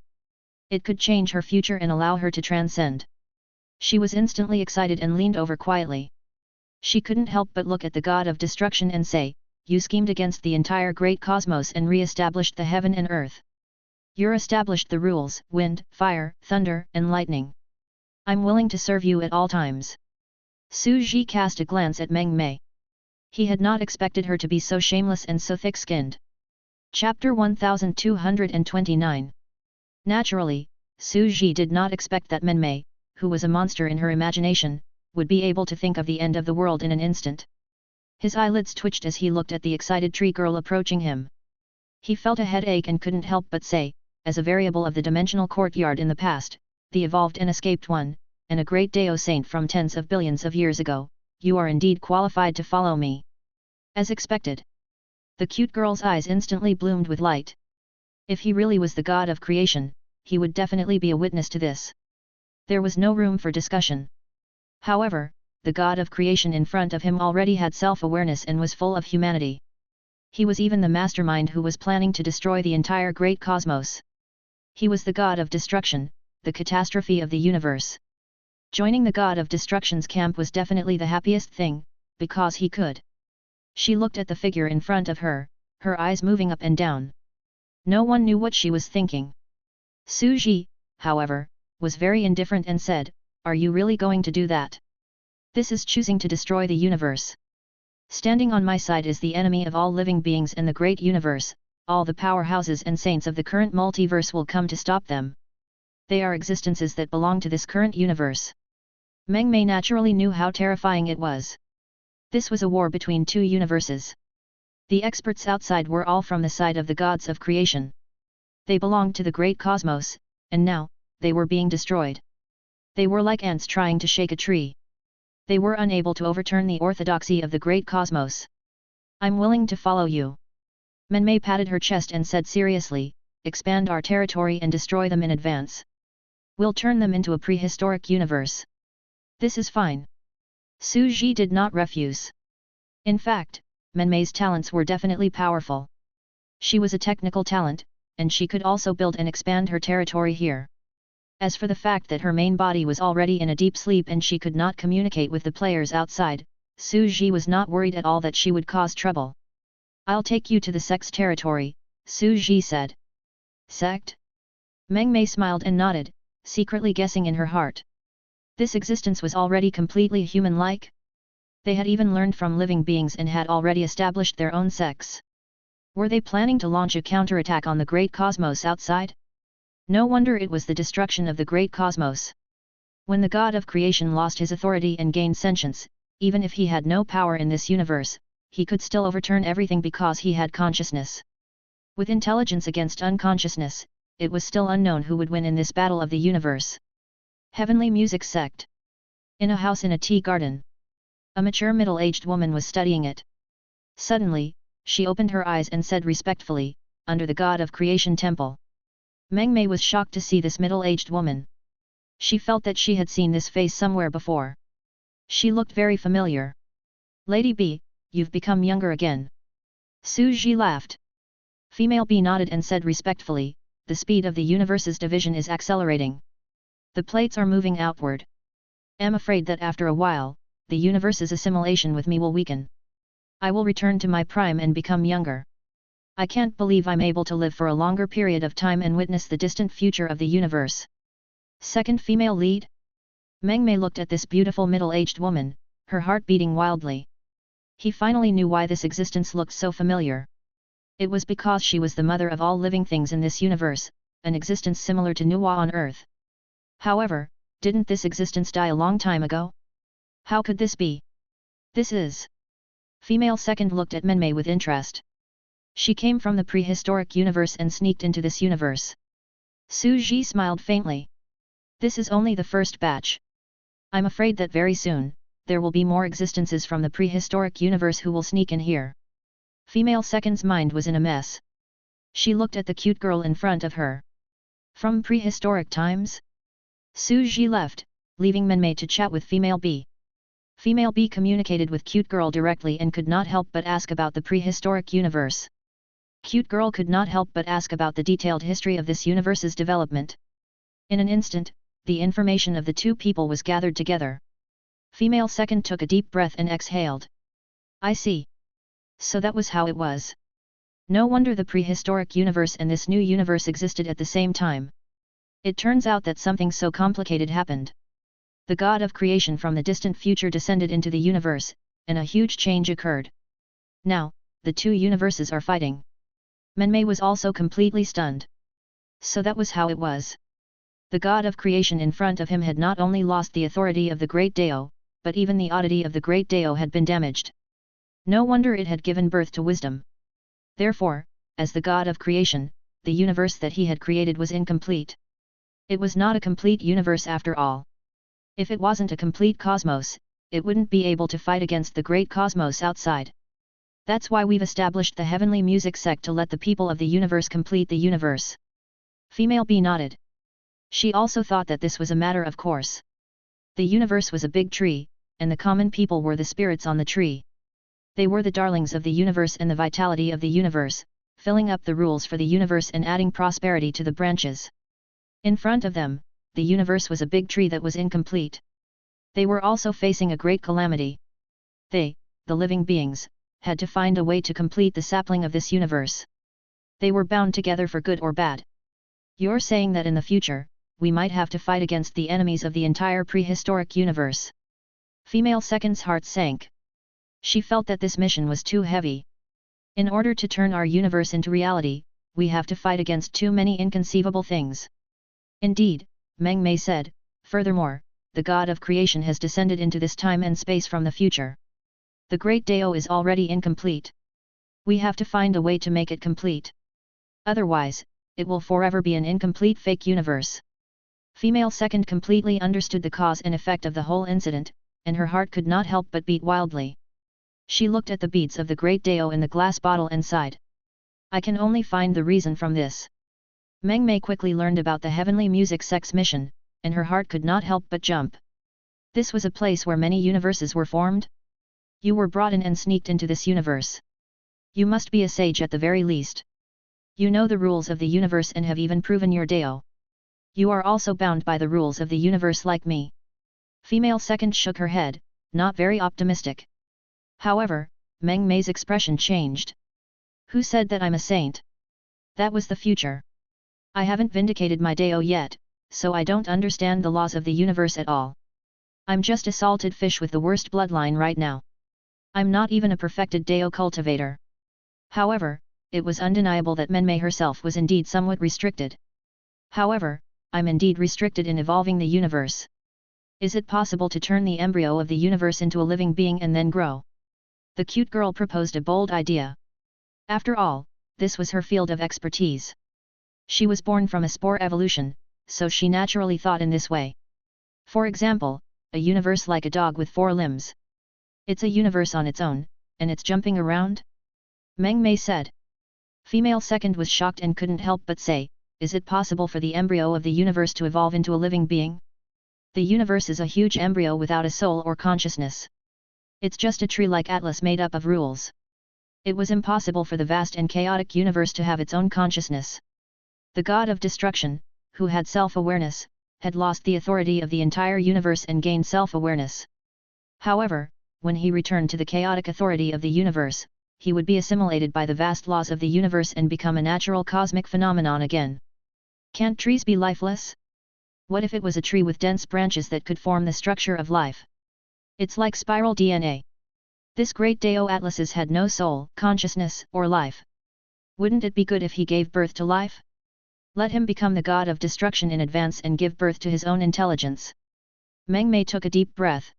It could change her future and allow her to transcend. She was instantly excited and leaned over quietly. She couldn't help but look at the god of destruction and say, "You schemed against the entire great cosmos and re-established the heaven and earth. You established the rules, wind, fire, thunder, and lightning. I'm willing to serve you at all times." Su Ji cast a glance at Meng Mei. He had not expected her to be so shameless and so thick-skinned. Chapter 1229. Naturally, Su Ji did not expect that Menmei, who was a monster in her imagination, would be able to think of the end of the world in an instant. His eyelids twitched as he looked at the excited tree girl approaching him. He felt a headache and couldn't help but say, as a variable of the dimensional courtyard in the past, the evolved and escaped one, and a great Dao saint from tens of billions of years ago, you are indeed qualified to follow me. As expected. The cute girl's eyes instantly bloomed with light. If he really was the god of creation, he would definitely be a witness to this. There was no room for discussion. However, the god of creation in front of him already had self-awareness and was full of humanity. He was even the mastermind who was planning to destroy the entire great cosmos. He was the god of destruction, the catastrophe of the universe. Joining the god of destruction's camp was definitely the happiest thing, because he could. She looked at the figure in front of her, her eyes moving up and down. No one knew what she was thinking. Su Ji, however, was very indifferent and said, "Are you really going to do that? This is choosing to destroy the universe. Standing on my side is the enemy of all living beings in the great universe, all the powerhouses and saints of the current multiverse will come to stop them. They are existences that belong to this current universe." Meng Mei naturally knew how terrifying it was. This was a war between two universes. The experts outside were all from the side of the gods of creation. They belonged to the great cosmos, and now, they were being destroyed. They were like ants trying to shake a tree. They were unable to overturn the orthodoxy of the great cosmos. "I'm willing to follow you." Menmei patted her chest and said seriously, "Expand our territory and destroy them in advance. We'll turn them into a prehistoric universe." "This is fine." Su Ji did not refuse. In fact, Menmei's talents were definitely powerful. She was a technical talent, and she could also build and expand her territory here. As for the fact that her main body was already in a deep sleep and she could not communicate with the players outside, Su Ji was not worried at all that she would cause trouble. "I'll take you to the sect's territory," Su Ji said. "Sect?" Meng Mei smiled and nodded, secretly guessing in her heart. This existence was already completely human-like? They had even learned from living beings and had already established their own sects. Were they planning to launch a counterattack on the great cosmos outside? No wonder it was the destruction of the great cosmos. When the god of creation lost his authority and gained sentience, even if he had no power in this universe, he could still overturn everything because he had consciousness. With intelligence against unconsciousness, it was still unknown who would win in this battle of the universe. Heavenly Music Sect. In a house in a tea garden. A mature middle-aged woman was studying it. Suddenly, she opened her eyes and said respectfully, "Under the god of creation temple." Meng Mei was shocked to see this middle-aged woman. She felt that she had seen this face somewhere before. She looked very familiar. "Lady B, you've become younger again." Su Ji laughed. Female B nodded and said respectfully, "The speed of the universe's division is accelerating. The plates are moving outward. I'm afraid that after a while, the universe's assimilation with me will weaken. I will return to my prime and become younger. I can't believe I'm able to live for a longer period of time and witness the distant future of the universe." Second female lead? Meng Mei looked at this beautiful middle-aged woman, her heart beating wildly. He finally knew why this existence looked so familiar. It was because she was the mother of all living things in this universe, an existence similar to Nuwa on Earth. However, didn't this existence die a long time ago? How could this be? This is... Female second looked at Menmei with interest. She came from the prehistoric universe and sneaked into this universe. Su Ji smiled faintly. This is only the first batch. I'm afraid that very soon, there will be more existences from the prehistoric universe who will sneak in here. Female second's mind was in a mess. She looked at the cute girl in front of her. From prehistoric times? Su Ji left, leaving Menmei to chat with Female B. Female B communicated with cute girl directly and could not help but ask about the prehistoric universe. Cute girl could not help but ask about the detailed history of this universe's development. In an instant, the information of the two people was gathered together. Female second took a deep breath and exhaled. I see. So that was how it was. No wonder the prehistoric universe and this new universe existed at the same time. It turns out that something so complicated happened. The god of creation from the distant future descended into the universe, and a huge change occurred. Now, the two universes are fighting. Menmei was also completely stunned. So that was how it was. The god of creation in front of him had not only lost the authority of the great Dao, but even the oddity of the great Dao had been damaged. No wonder it had given birth to wisdom. Therefore, as the god of creation, the universe that he had created was incomplete. It was not a complete universe after all. If it wasn't a complete cosmos, it wouldn't be able to fight against the great cosmos outside. That's why we've established the heavenly music sect to let the people of the universe complete the universe. Female B nodded. She also thought that this was a matter of course. The universe was a big tree, and the common people were the spirits on the tree. They were the darlings of the universe and the vitality of the universe, filling up the rules for the universe and adding prosperity to the branches. In front of them, the universe was a big tree that was incomplete. They were also facing a great calamity. They, the living beings, had to find a way to complete the sapling of this universe. They were bound together for good or bad. You're saying that in the future, we might have to fight against the enemies of the entire prehistoric universe. Female Second's heart sank. She felt that this mission was too heavy. In order to turn our universe into reality, we have to fight against too many inconceivable things. Indeed, Meng Mei said, furthermore, the god of creation has descended into this time and space from the future. The great Dao is already incomplete. We have to find a way to make it complete. Otherwise, it will forever be an incomplete fake universe. Female Second completely understood the cause and effect of the whole incident, and her heart could not help but beat wildly. She looked at the beads of the great Dao in the glass bottle and sighed. I can only find the reason from this. Meng Mei quickly learned about the heavenly music sect's mission, and her heart could not help but jump. This was a place where many universes were formed? You were brought in and sneaked into this universe. You must be a sage at the very least. You know the rules of the universe and have even proven your Dao. You are also bound by the rules of the universe like me. Female Second shook her head, not very optimistic. However, Meng Mei's expression changed. Who said that I'm a saint? That was the future. I haven't vindicated my Dao yet, so I don't understand the laws of the universe at all. I'm just a salted fish with the worst bloodline right now. I'm not even a perfected Dao cultivator. However, it was undeniable that Meng Mei herself was indeed somewhat restricted. However, I'm indeed restricted in evolving the universe. Is it possible to turn the embryo of the universe into a living being and then grow? The cute girl proposed a bold idea. After all, this was her field of expertise. She was born from a spore evolution, so she naturally thought in this way. For example, a universe like a dog with 4 limbs. It's a universe on its own, and it's jumping around? Meng Mei said. Female Second was shocked and couldn't help but say, is it possible for the embryo of the universe to evolve into a living being? The universe is a huge embryo without a soul or consciousness. It's just a tree like Atlas made up of rules. It was impossible for the vast and chaotic universe to have its own consciousness. The god of destruction, who had self-awareness, had lost the authority of the entire universe and gained self-awareness. However, when he returned to the chaotic authority of the universe, he would be assimilated by the vast laws of the universe and become a natural cosmic phenomenon again. Can't trees be lifeless? What if it was a tree with dense branches that could form the structure of life? It's like spiral DNA. This great Dao Atlases had no soul, consciousness, or life. Wouldn't it be good if he gave birth to life? Let him become the god of destruction in advance and give birth to his own intelligence. Meng Mei took a deep breath.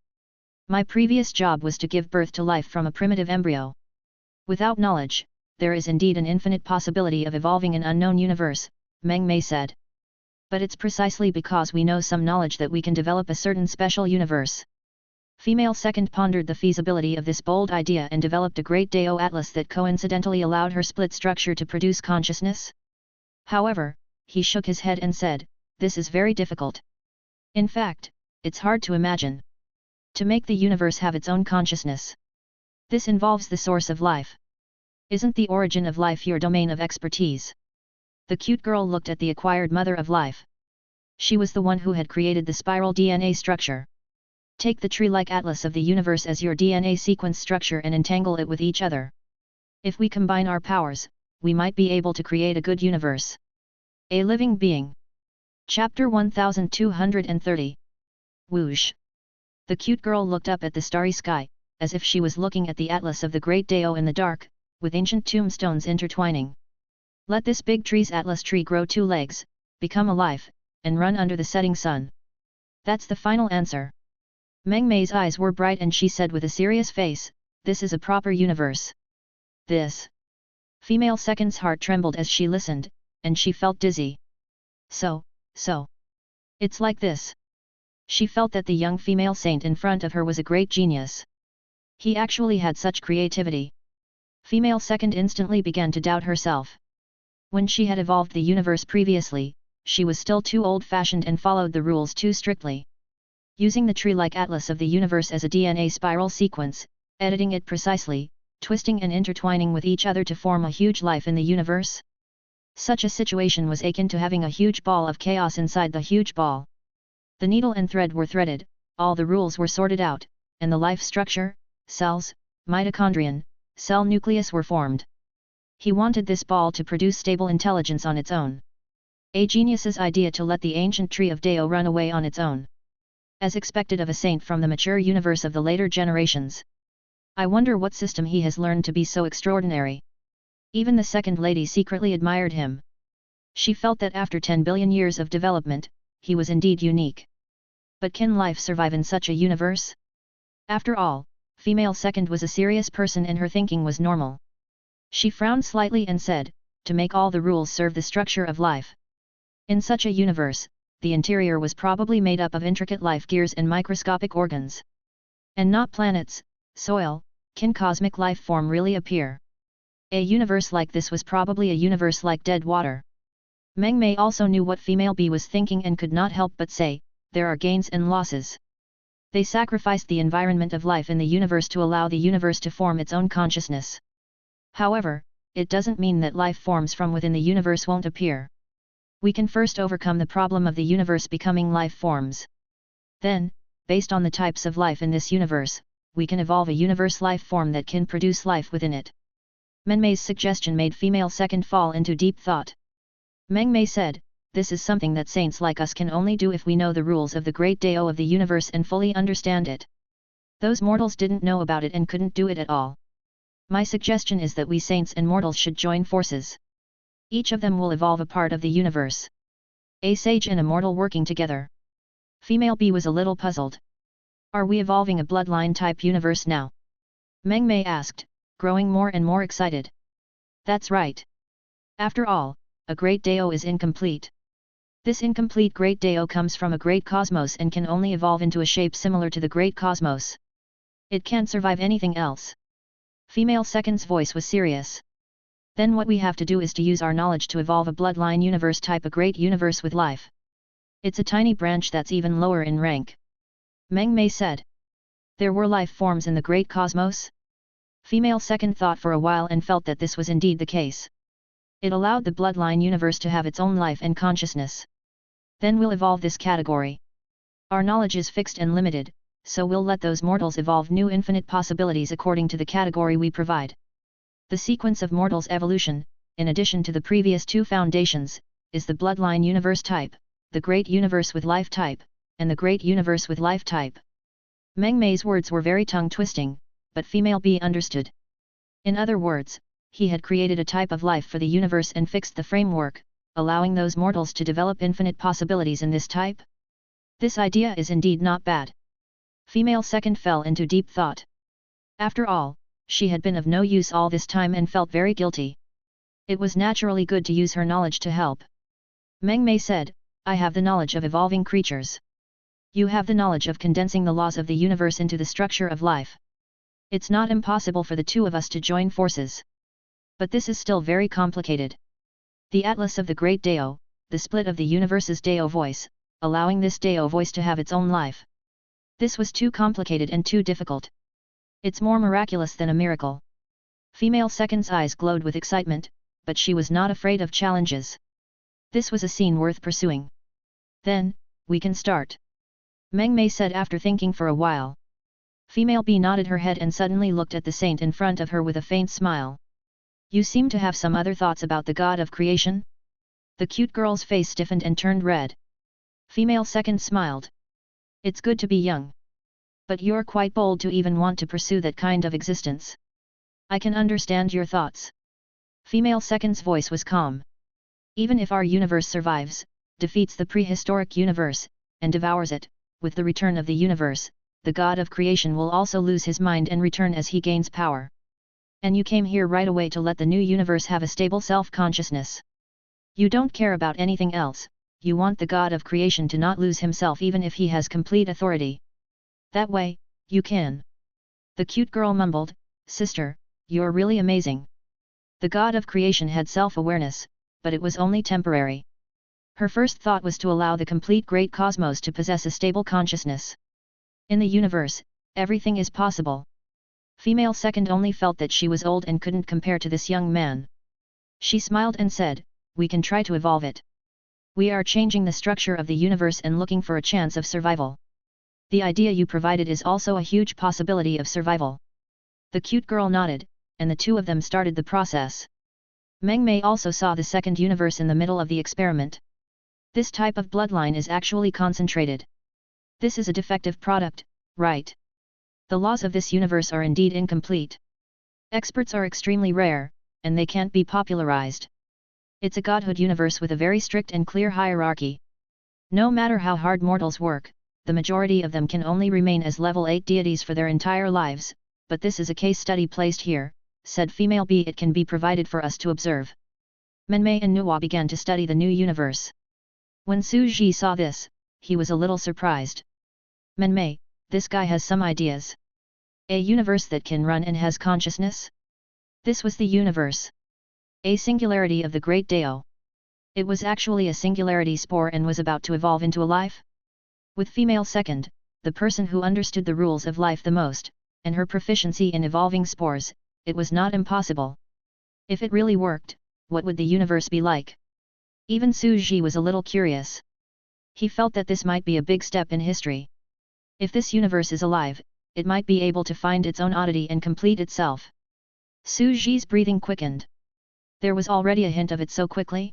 My previous job was to give birth to life from a primitive embryo. Without knowledge, there is indeed an infinite possibility of evolving an unknown universe, Meng Mei said. But it's precisely because we know some knowledge that we can develop a certain special universe. Female Second pondered the feasibility of this bold idea and developed a great Dao Atlas that coincidentally allowed her split structure to produce consciousness. However, he shook his head and said, this is very difficult. In fact, it's hard to imagine. To make the universe have its own consciousness. This involves the source of life. Isn't the origin of life your domain of expertise? The cute girl looked at the acquired mother of life. She was the one who had created the spiral DNA structure. Take the tree-like atlas of the universe as your DNA sequence structure and entangle it with each other. If we combine our powers, we might be able to create a good universe. A living being. Chapter 1230. Whoosh. The cute girl looked up at the starry sky, as if she was looking at the atlas of the great Dao in the dark, with ancient tombstones intertwining. Let this big tree's atlas tree grow 2 legs, become alive, and run under the setting sun. That's the final answer. Meng Mei's eyes were bright and she said with a serious face, this is a proper universe. This. Female Second's heart trembled as she listened, and she felt dizzy. So. It's like this. She felt that the young female saint in front of her was a great genius. He actually had such creativity. Female Second instantly began to doubt herself. When she had evolved the universe previously, she was still too old-fashioned and followed the rules too strictly. Using the tree-like atlas of the universe as a DNA spiral sequence, editing it precisely, twisting and intertwining with each other to form a huge life in the universe. Such a situation was akin to having a huge ball of chaos inside the huge ball. The needle and thread were threaded, all the rules were sorted out, and the life structure, cells, mitochondrion, cell nucleus were formed. He wanted this ball to produce stable intelligence on its own. A genius's idea to let the ancient tree of Dao run away on its own. As expected of a saint from the mature universe of the later generations. I wonder what system he has learned to be so extraordinary. Even the second lady secretly admired him. She felt that after 10 billion years of development, he was indeed unique. But can life survive in such a universe? After all, female second was a serious person and her thinking was normal. She frowned slightly and said, to make all the rules serve the structure of life. In such a universe, the interior was probably made up of intricate life gears and microscopic organs. And not planets, soil. Can cosmic life form really appear? A universe like this was probably a universe like dead water. Meng Mei also knew what female B was thinking and could not help but say, there are gains and losses. They sacrificed the environment of life in the universe to allow the universe to form its own consciousness. However, it doesn't mean that life forms from within the universe won't appear. We can first overcome the problem of the universe becoming life forms. Then, based on the types of life in this universe, we can evolve a universe life form that can produce life within it. Meng Mei's suggestion made female second fall into deep thought. Meng Mei said, this is something that saints like us can only do if we know the rules of the great Dao of the universe and fully understand it. Those mortals didn't know about it and couldn't do it at all. My suggestion is that we saints and mortals should join forces. Each of them will evolve a part of the universe. A sage and a mortal working together. Female B was a little puzzled. Are we evolving a bloodline-type universe now? Meng Mei asked, growing more and more excited. That's right. After all, a great Dao is incomplete. This incomplete great Dao comes from a great cosmos and can only evolve into a shape similar to the great cosmos. It can't survive anything else. Female Second's voice was serious. Then what we have to do is to use our knowledge to evolve a bloodline universe type, a great universe with life. It's a tiny branch that's even lower in rank. Meng Mei said. There were life forms in the great cosmos? Female Second thought for a while and felt that this was indeed the case. It allowed the bloodline universe to have its own life and consciousness. Then we'll evolve this category. Our knowledge is fixed and limited, so we'll let those mortals evolve new infinite possibilities according to the category we provide. The sequence of mortals' evolution, in addition to the previous two foundations, is the bloodline universe type, the great universe with life type, and the great universe with life type. Meng Mei's words were very tongue-twisting, but female B understood. In other words, he had created a type of life for the universe and fixed the framework, allowing those mortals to develop infinite possibilities in this type. This idea is indeed not bad. Female Second fell into deep thought. After all, she had been of no use all this time and felt very guilty. It was naturally good to use her knowledge to help. Meng Mei said, I have the knowledge of evolving creatures. You have the knowledge of condensing the laws of the universe into the structure of life. It's not impossible for the two of us to join forces. But this is still very complicated. The Atlas of the Great Dao, the split of the universe's Dao voice, allowing this Dao voice to have its own life. This was too complicated and too difficult. It's more miraculous than a miracle. Female Second's eyes glowed with excitement, but she was not afraid of challenges. This was a scene worth pursuing. Then, we can start. Meng Mei said after thinking for a while. Female B nodded her head and suddenly looked at the saint in front of her with a faint smile. You seem to have some other thoughts about the god of creation? The cute girl's face stiffened and turned red. Female Second smiled. It's good to be young. But you're quite bold to even want to pursue that kind of existence. I can understand your thoughts. Female Second's voice was calm. Even if our universe survives, defeats the prehistoric universe, and devours it. With the return of the universe, the god of creation will also lose his mind and return as he gains power. And you came here right away to let the new universe have a stable self-consciousness. You don't care about anything else, you want the god of creation to not lose himself even if he has complete authority. That way, you can. The cute girl mumbled, "Sister, you're really amazing." The god of creation had self-awareness, but it was only temporary. Her first thought was to allow the complete great cosmos to possess a stable consciousness. In the universe, everything is possible. Female second only felt that she was old and couldn't compare to this young man. She smiled and said, "We can try to evolve it. We are changing the structure of the universe and looking for a chance of survival. The idea you provided is also a huge possibility of survival." The cute girl nodded, and the two of them started the process. Meng Mei also saw the second universe in the middle of the experiment. This type of bloodline is actually concentrated. This is a defective product, right? The laws of this universe are indeed incomplete. Experts are extremely rare, and they can't be popularized. It's a godhood universe with a very strict and clear hierarchy. No matter how hard mortals work, the majority of them can only remain as level 8 deities for their entire lives, but this is a case study placed here, said female B. It can be provided for us to observe. Menmei and Nuwa began to study the new universe. When Su Ji saw this, he was a little surprised. "Menmei, this guy has some ideas. A universe that can run and has consciousness?" This was the universe. A singularity of the great Dao. It was actually a singularity spore and was about to evolve into a life? With female second, the person who understood the rules of life the most, and her proficiency in evolving spores, it was not impossible. If it really worked, what would the universe be like? Even Su Ji was a little curious. He felt that this might be a big step in history. If this universe is alive, it might be able to find its own oddity and complete itself. Su Ji's breathing quickened. There was already a hint of it so quickly?